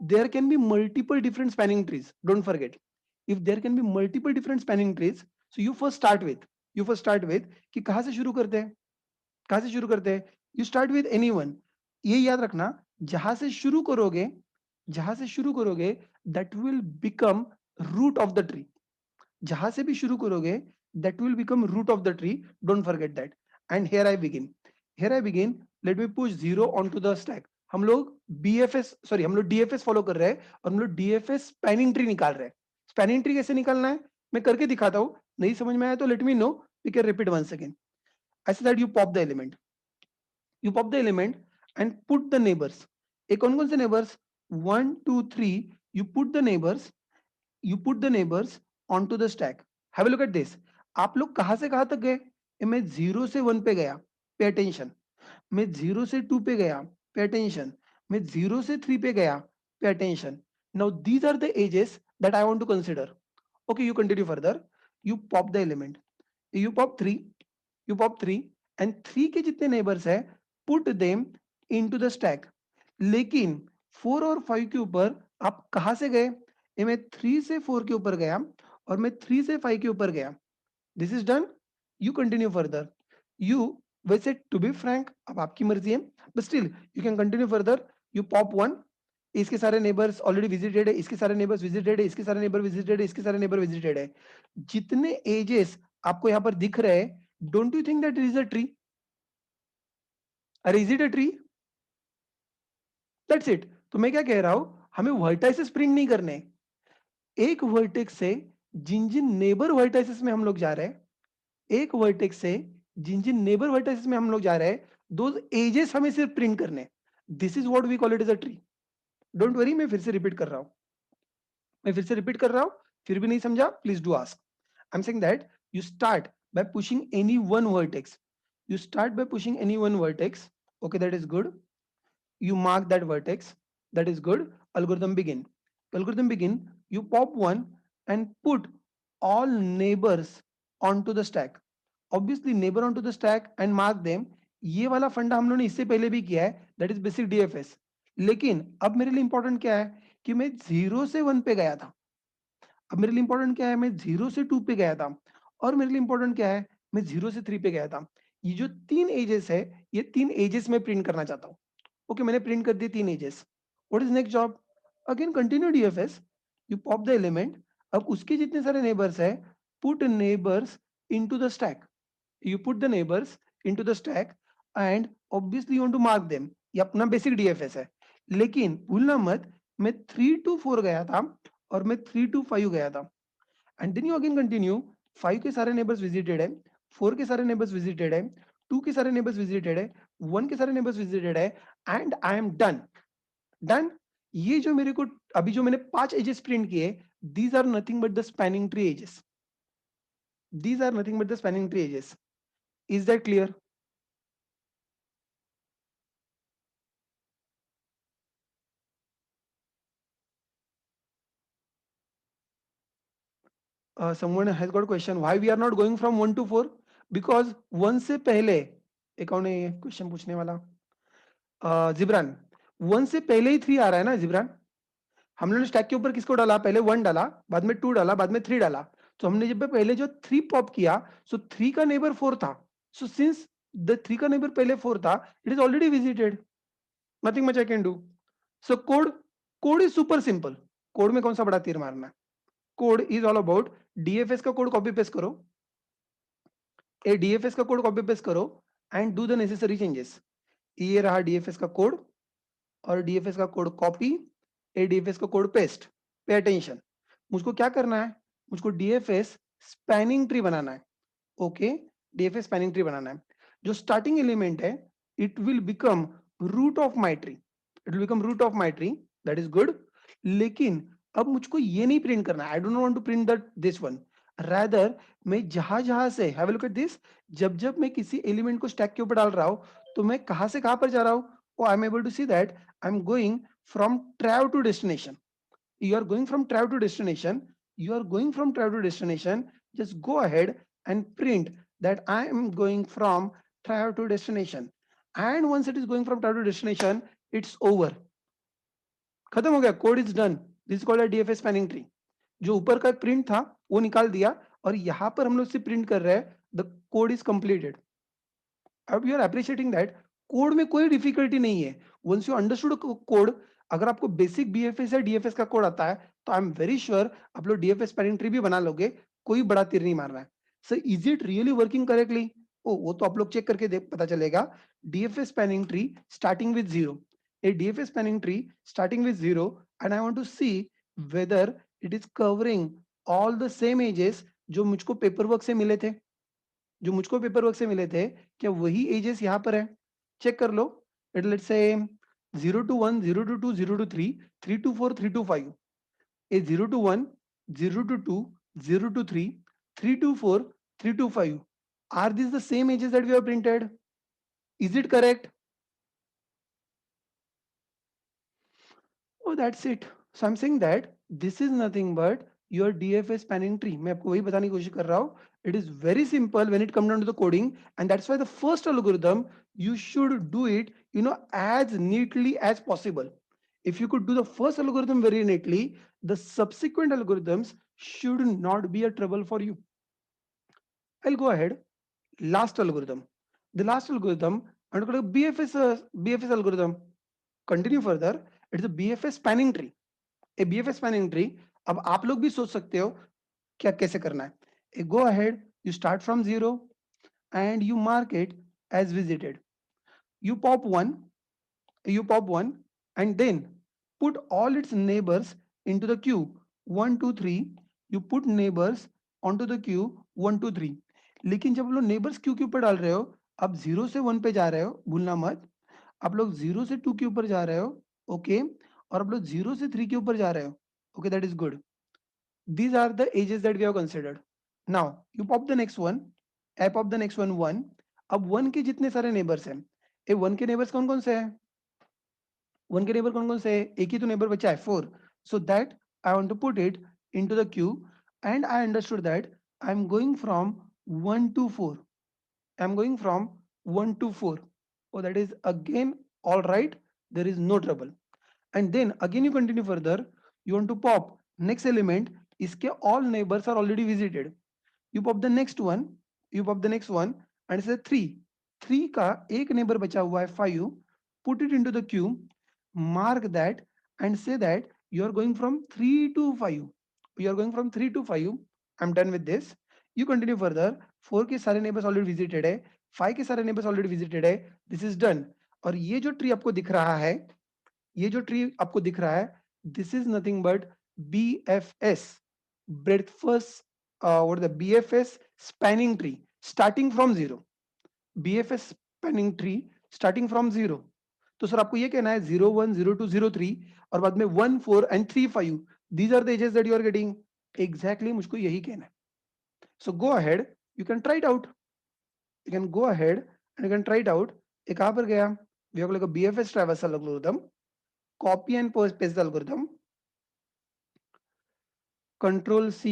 there can be multiple different spanning trees, don't forget. If there can be multiple different spanning trees, so you first start with कि कहां से शुरू करते हैं, कहां से शुरू करते हैं। You start with anyone. ये याद रखना, जहां से शुरू करोगे, जहां से शुरू करोगे that will become root of the tree. जहां से भी शुरू करोगे that will become root of the tree, don't forget that. And here I begin, let me push 0 onto the stack. हम लोग हम लोग डीएफएस फॉलो कर रहे हैं और हम लोग डीएफएस स्पैनिंग ट्री निकाल रहे हैं। स्पैनिंग ट्री कैसे निकालना है मैं करके दिखाता हूं, नहीं समझ में आया तो let me know, we can repeat once again. ऐसे that you pop the element and put the neighbors। ये कौन कौन से neighbors, 1 2 3, you put the neighbors, onto the stack। have a look at this। आप लोग कहां से कहां तक गए, मैं 0 से 1 पे गया, पे अटेंशन। मैं 0 से 2 पे गया, पे अटेंशन। मैं 0 से 3 पे गया, pay attention. Now these are the edges that I want to consider. Okay, you continue further. You pop the element, you pop 3, and 3 के जितने नेबर्स है put them into the stack. लेकिन 4 और 5 के ऊपर आप कहां से गए, ये मैं 3 से 4 के ऊपर गया और मैं 3 से 5 के ऊपर गया। This is done. You continue further. You, वैसे टू बी फ्रैंक अब आपकी मर्जी है, but still you can continue further. You pop 1, इसके सारे नेबर्स ऑलरेडी विजिटेड है, इसके सारे नेबर्स विजिटेड है, इसके सारे नेबर विजिटेड है, इसके सारे नेबर विजिटेड है। जितने एजेस आपको यहां पर दिख रहे हैं, don't you think that is a tree? अरे is it a tree? That's it. तो मैं क्या कह रहा हूं, हमें वर्टाइसेस प्रिंट नहीं करने। एक वर्टेक्स से जिन जिन नेबर वर्टाइसेस में हम लोग जा रहे हैं, एक वर्टेक्स से जिन जिन नेबर वर्टाइसेस में हम लोग जा रहे हैं, दोज एजेस हमें सिर्फ प्रिंट करने। This is what we call it as a tree. Don't worry, मैं फिर से रिपीट कर रहा हूं, फिर भी नहीं समझा please do ask. I am saying that you start by pushing any one vertex, okay, that is good। you mark that vertex, that is good। algorithm begin, you pop one and put all neighbors onto the stack। obviously neighbor onto the stack and mark them। ये वाला फंडा हम लोगों ने इससे पहले भी किया है, दैट इज बेसिक डीएफएस। लेकिन अब मेरे लिए इंपॉर्टेंट क्या है कि मैं 0 से 1 पे गया था। अब मेरे लिए इंपॉर्टेंट क्या है, मैं 0 से 2 पे गया था। और मेरे लिए इंपॉर्टेंट क्या है, मैं 0 से 3 पे गया था। ये जो 3 एजेस है, ये 3 एजेस में प्रिंट करना चाहता हूँ। ओके, मैंने प्रिंट कर दिए 3 edges. What is next job? Again continue DFS, you pop the element. अब उसके जितने सारे नेबर्स है, put neighbours into the stack. you put the neighbors into the stack and obviously you want to mark them। ये अपना basic DFS है। लेकिन भूलना मत, मैं 3 to 4 गया था और मैं 3 to 5 गया था। And then you again continue. 5 के सारे नेबर्स विजिटेड है, 4 के सारे नेबर्स विजिटेड है, 2 के सारे नेबर्स विजिटेड है, 1 के सारे नेबर्स विजिटेड है, एंड आई एम डन। ये जो मेरे को अभी जो मैंने 5 एजेस प्रिंट किए, these are nothing but the spanning tree edges. These are nothing but the spanning tree edges. Is that clear? Someone has got a question, why we are not going from 1 to 4? because 1 से पहले, एक कौन है ये question पूछने वाला? जिब्रान, 1 से पहले ही 3 आ रहा है ना जिब्रान। हम लोगों ने स्टैक के ऊपर किसको डाला, पहले 1 डाला, बाद में 2 डाला, बाद में 3 डाला। तो हमने जब पहले जो 3 पॉप किया, सो 3 का नेबर 4 था। सो सिंस द 3 का नेबर पहले 4 था, it is already visited, nothing much I can do. So code is super simple. Code में कौन सा बड़ा तीर मारना है? Code is all about DFS का कोड कॉपी पेस्ट करो, ए डीएफएस का कोड कॉपी पेस्ट करो and do the necessary changes. ये रहा डीएफएस का कोड, और डीएफएस का कोड कॉपी, ए डीएफएस का कोड पेस्ट। पे अटेंशन, मुझको क्या करना है, मुझको डीएफएस स्पैनिंग ट्री बनाना है। ओके, डीएफएस स्पैनिंग ट्री बनाना है। जो स्टार्टिंग एलिमेंट है, it will become root of my tree, that is good. लेकिन अब मुझको ये नहीं प्रिंट करना है, I don't want to print that this one. Rather मैं जहां जहां से, have a look at this, जब जब मैं किसी एलिमेंट को स्टैक के ऊपर डाल रहा हूं, तो मैं कहां से कहां पर जा रहा हूं? Oh, I am able to see that I am going from trav to destination. You are going from tribe to destination. You are going from tribe to destination. Just go ahead and print that I am going from tribe to destination. And once it is going from tribe to destination, it's over. खत्म हो गया, code is done. This is called a DFS spanning tree. जो ऊपर का print था वो निकाल दिया, और यहां पर हम लोग से प्रिंट कर रहे हैं द कोड इज कंप्लीटेड. अब you are appreciating that code में कोई डिफिकल्टी नहीं है. वंस यू अंडरस्टूड कोड, अगर आपको बेसिक बीएफएस या डीएफएस का कोड आता है, तो आई एम वेरी श्योर आप लोग डीएफएस स्पेलिंग ट्री भी बना लोगे. कोई बड़ा तीर नहीं मारना है. Sir, is it really working correctly? Oh, वो तो आप लोग चेक करके देख, पता चलेगा. DFS spanning tree starting with zero. Uh DFS spanning tree starting with zero, and I want to see whether it is covering all the same edges जो मुझको पेपर वर्क से मिले थे. जो मुझको पेपर वर्क से मिले थे, क्या वही एजेस यहाँ पर है? चेक कर लो. It let's say 0 to 1, 0 to 2, 0 to 3, 3 to 4, 3 to 5. A 0 to 1, 0 to 2, 0 to 3, 3 to 4, 3 to 5. Are these the same ages that we have printed? Is it correct? Oh, that's it. So I'm saying that this is nothing but your DFS spanning tree. मैं आपको वही बताने की कोशिश कर रहा हूँ. It is very simple when it comes down to the coding, and that's why the first algorithm you should do it, as neatly as possible. If you could do the first algorithm very neatly, the subsequent algorithms should not be a trouble for you. I'll go ahead. Last algorithm. The last algorithm, I'm going to call it BFS algorithm. Continue further. It's a BFS spanning tree. A BFS spanning tree. अब आप लोग भी सोच सकते हो क्या कैसे करना है. Uh go ahead, you start from zero and you mark it as visited. You pop one, you pop one, and then put all its neighbors into the queue 1 2 3. You put neighbors onto the queue 1 2 3. लेकिन जब लोग neighbours Q के ऊपर डाल रहे हो, आप 0 से 1 पे जा रहे हो, भूलना मत. आप लोग 0 से 2 के ऊपर जा रहे हो, ओके, और आप लोग 0 से 3 के ऊपर जा रहे हो, okay, that is good. These are the ages that we have considered. Now you pop the next one. I pop the next one 1. अब 1 के जितने सारे नेबर्स हैं, ए 1 के नेबर्स कौन कौन से हैं? 1 के नेबर कौन कौन से हैं? एक ही तो नेबर बचा है, 4. So that I want to put it into the queue, and I understood that I'm going from 1 to 4. I'm going from 1 to 4. Oh, that is again all right. There is no trouble. And then again you continue further. You want to pop next element. इसके all neighbors are already visited. You pop the next one. You pop the next one and say 3. 3 का एक neighbor बचा हुआ है 5. Put it into the queue. Mark that and say that you are going from 3 to 5. You are going from 3 to 5. I'm done with this. You continue further. 4 के सारे neighbors already visited है. 5 के सारे neighbors already visited है. This is done. और ये जो tree आपको दिख रहा है, ये जो ट्री आपको दिख रहा है, this is nothing but BFS, breadth first, और the BFS spanning tree starting from zero. BFS spanning tree starting from zero. तो सर आपको ये कहना है 0 1 0 2 0 3 और बाद में 1 4 and 3 5. These are the edges that you are getting. Exactly मुझको यही कहना है. So go ahead, you can try it out. You can go ahead and you can try it out. ये कहाँ पर गया? We have like a BFS traversal algorithm. Copy and paste the algorithm. Control C,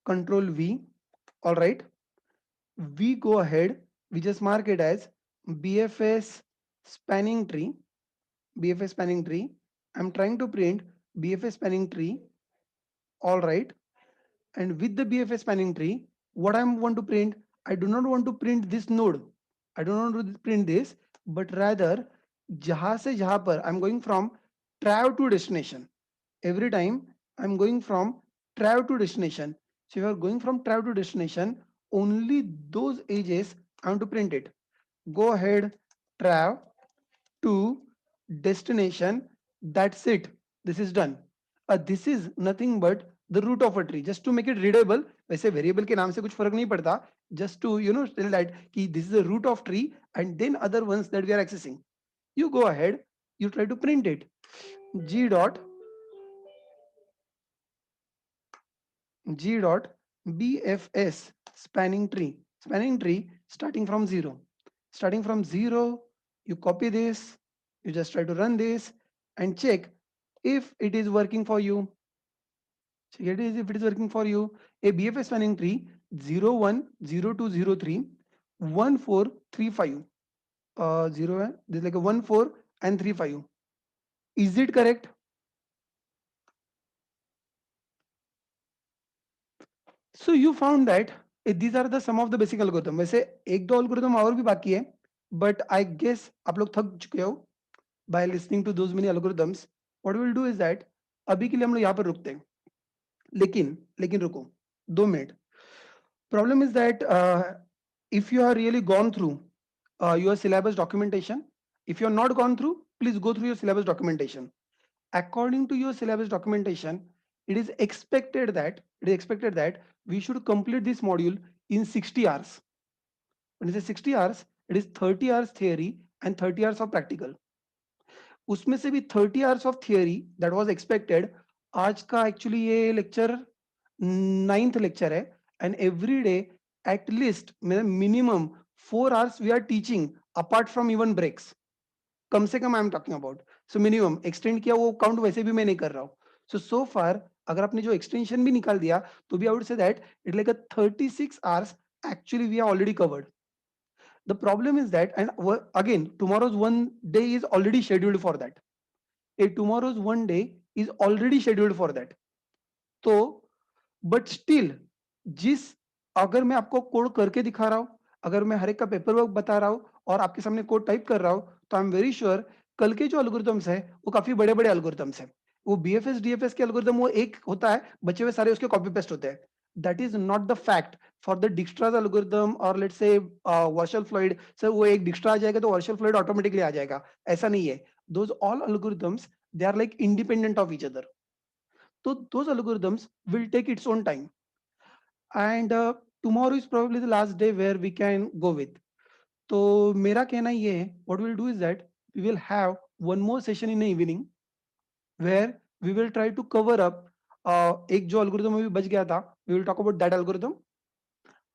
Control V. All right. We go ahead. We just mark it as BFS spanning tree. BFS spanning tree. I'm trying to print BFS spanning tree. All right. And with the BFS spanning tree, what I want to print, I do not want to print this node. I don't want to print this, but rather जहां से जहां पर I'm going from travel to destination. Every time I'm going from travel to destination. So if you're going from travel to destination, only those ages I want to print it. Go ahead, travel to destination. That's it. This is done. This is nothing but the root of a tree. Just to make it readable. वैसे variable के नाम से कुछ फर्क नहीं पड़ता. Just to tell that कि this is the root of tree and then other ones that we are accessing. You go ahead. You try to print it. G dot BFS, spanning tree. Spanning tree starting from zero. Starting from zero, you copy this, you just try to run this and check if it is working for you. Check it is if it is working for you. A BFS spanning tree 01, 02, 03, 1435. 0, this is like a 1, 4 and 3, 5. Is it correct? So you found that these are the some of the basic algorithm. वैसे एक दो algorithm और भी बाकी है, but I guess आप लोग थक चुके हो by listening to those many algorithms. What we will do is that अभी के लिए हम लोग यहाँ पर रुकते हैं. लेकिन लेकिन रुको 2 minute. Problem is that if you are really gone through your syllabus documentation, if you are not gone through, please go through your syllabus documentation. According to your syllabus documentation, it is expected that we should complete this module in 60 hours. When I say 60 hours, it is 30 hours theory and 30 hours of practical. उसमें से भी 30 hours of theory that was expected. आज का actually ये lecture 9th lecture है and every day at least minimum 4 hours we are teaching apart from even breaks. कम से कम I am talking about. So minimum extend किया वो count वैसे भी मैं नहीं कर रहा हूँ. सो फार अगर आपने जो एक्सटेंशन भी निकाल दिया तो भी आई would say that it like a 36 hours actually we are already covered. The problem is that, and again tomorrow's one day is already scheduled for that. A tomorrow's one day is already scheduled for that. तो but still जिस अगर मैं आपको code करके दिखा रहा हूं, अगर मैं हर एक का पेपर वर्क बता रहा हूं और आपके सामने कोड टाइप कर रहा हूं, तो आई एम वेरी श्योर कल के जो एल्गोरिथम्स है वो काफी बड़े बड़े एल्गोरिथम्स है. वो बीएफएस डीएफएस के एल्गोरिथम वो एक होता है, बचे हुए सारे उसके कॉपी पेस्ट होते हैं. That is not the fact for the Dijkstra's algorithm और लेट्स से वर्शल फ्लोइड. सर वो एक डिक्स्ट्रा आ जाएगा तो वर्शल फ्लोइड ऑटोमेटिकली आ जाएगा, ऐसा नहीं है. Those all algorithms they are like independent of each other. So those algorithms will take its own time, and tomorrow is probably the last day where we can go with. तो मेरा कहना ये है, what we'll do is that we will have one more session in the evening where we will try to cover up एक जो algorithm अभी बच गया था, we will talk about that algorithm.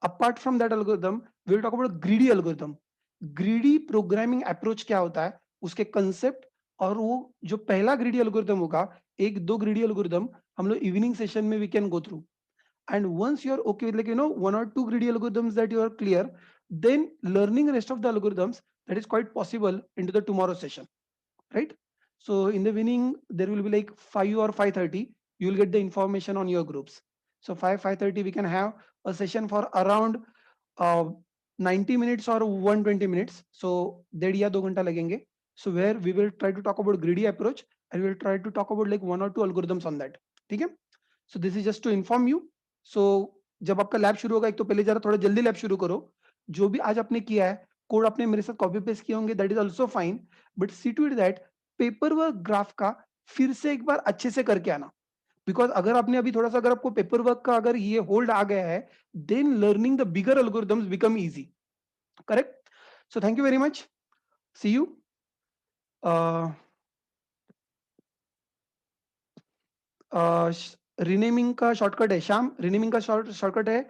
Apart from that algorithm, we will talk about greedy algorithm. Greedy programming approach क्या होता है, उसके concept, और वो जो पहला greedy algorithm होगा, एक दो greedy algorithm हम लोग evening session में we can go through. And once you are okay with like one or two greedy algorithms that you are clear, then learning rest of the algorithms that is quite possible into the tomorrow session, right? So in the beginning there will be like 5 or 5:30 you will get the information on your groups. So 5:30 we can have a session for around uh, 90 minutes or 120 minutes. So डेढ़ या 2 घंटा लगेंगे. So where we will try to talk about greedy approach and we will try to talk about like one or two algorithms on that. ठीक है? So this is just to inform you. So जब आपका lab शुरू होगा, एक तो पहले जरा थोड़ा जल्दी लैब शुरू करो. जो भी आज आपने किया है, कोड आपने मेरे साथ कॉपी पेस्ट किए होंगे, that is also fine, but see to it that paper work graph का फिर से एक बार अच्छे से करके आना. बिकॉज अगर आपने अभी थोड़ा सा अगर आपको पेपर वर्क का अगर ये होल्ड आ गया है, then learning the bigger algorithms become easy. Correct? So thank you very much. See you. Renaming का शॉर्टकट है श्याम, रीनेमिंग का शॉर्टकट है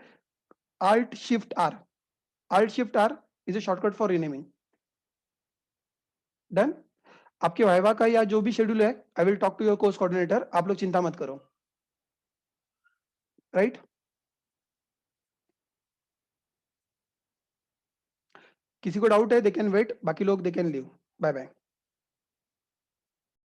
Alt Shift R. Alt Shift R is a shortcut for renaming. Done. आपके viva का या जो भी schedule है, I will talk to your course coordinator. आप लोग चिंता मत करो, राइट? किसी को डाउट है दे कैन वेट, बाकी लोग they can leave. Bye bye.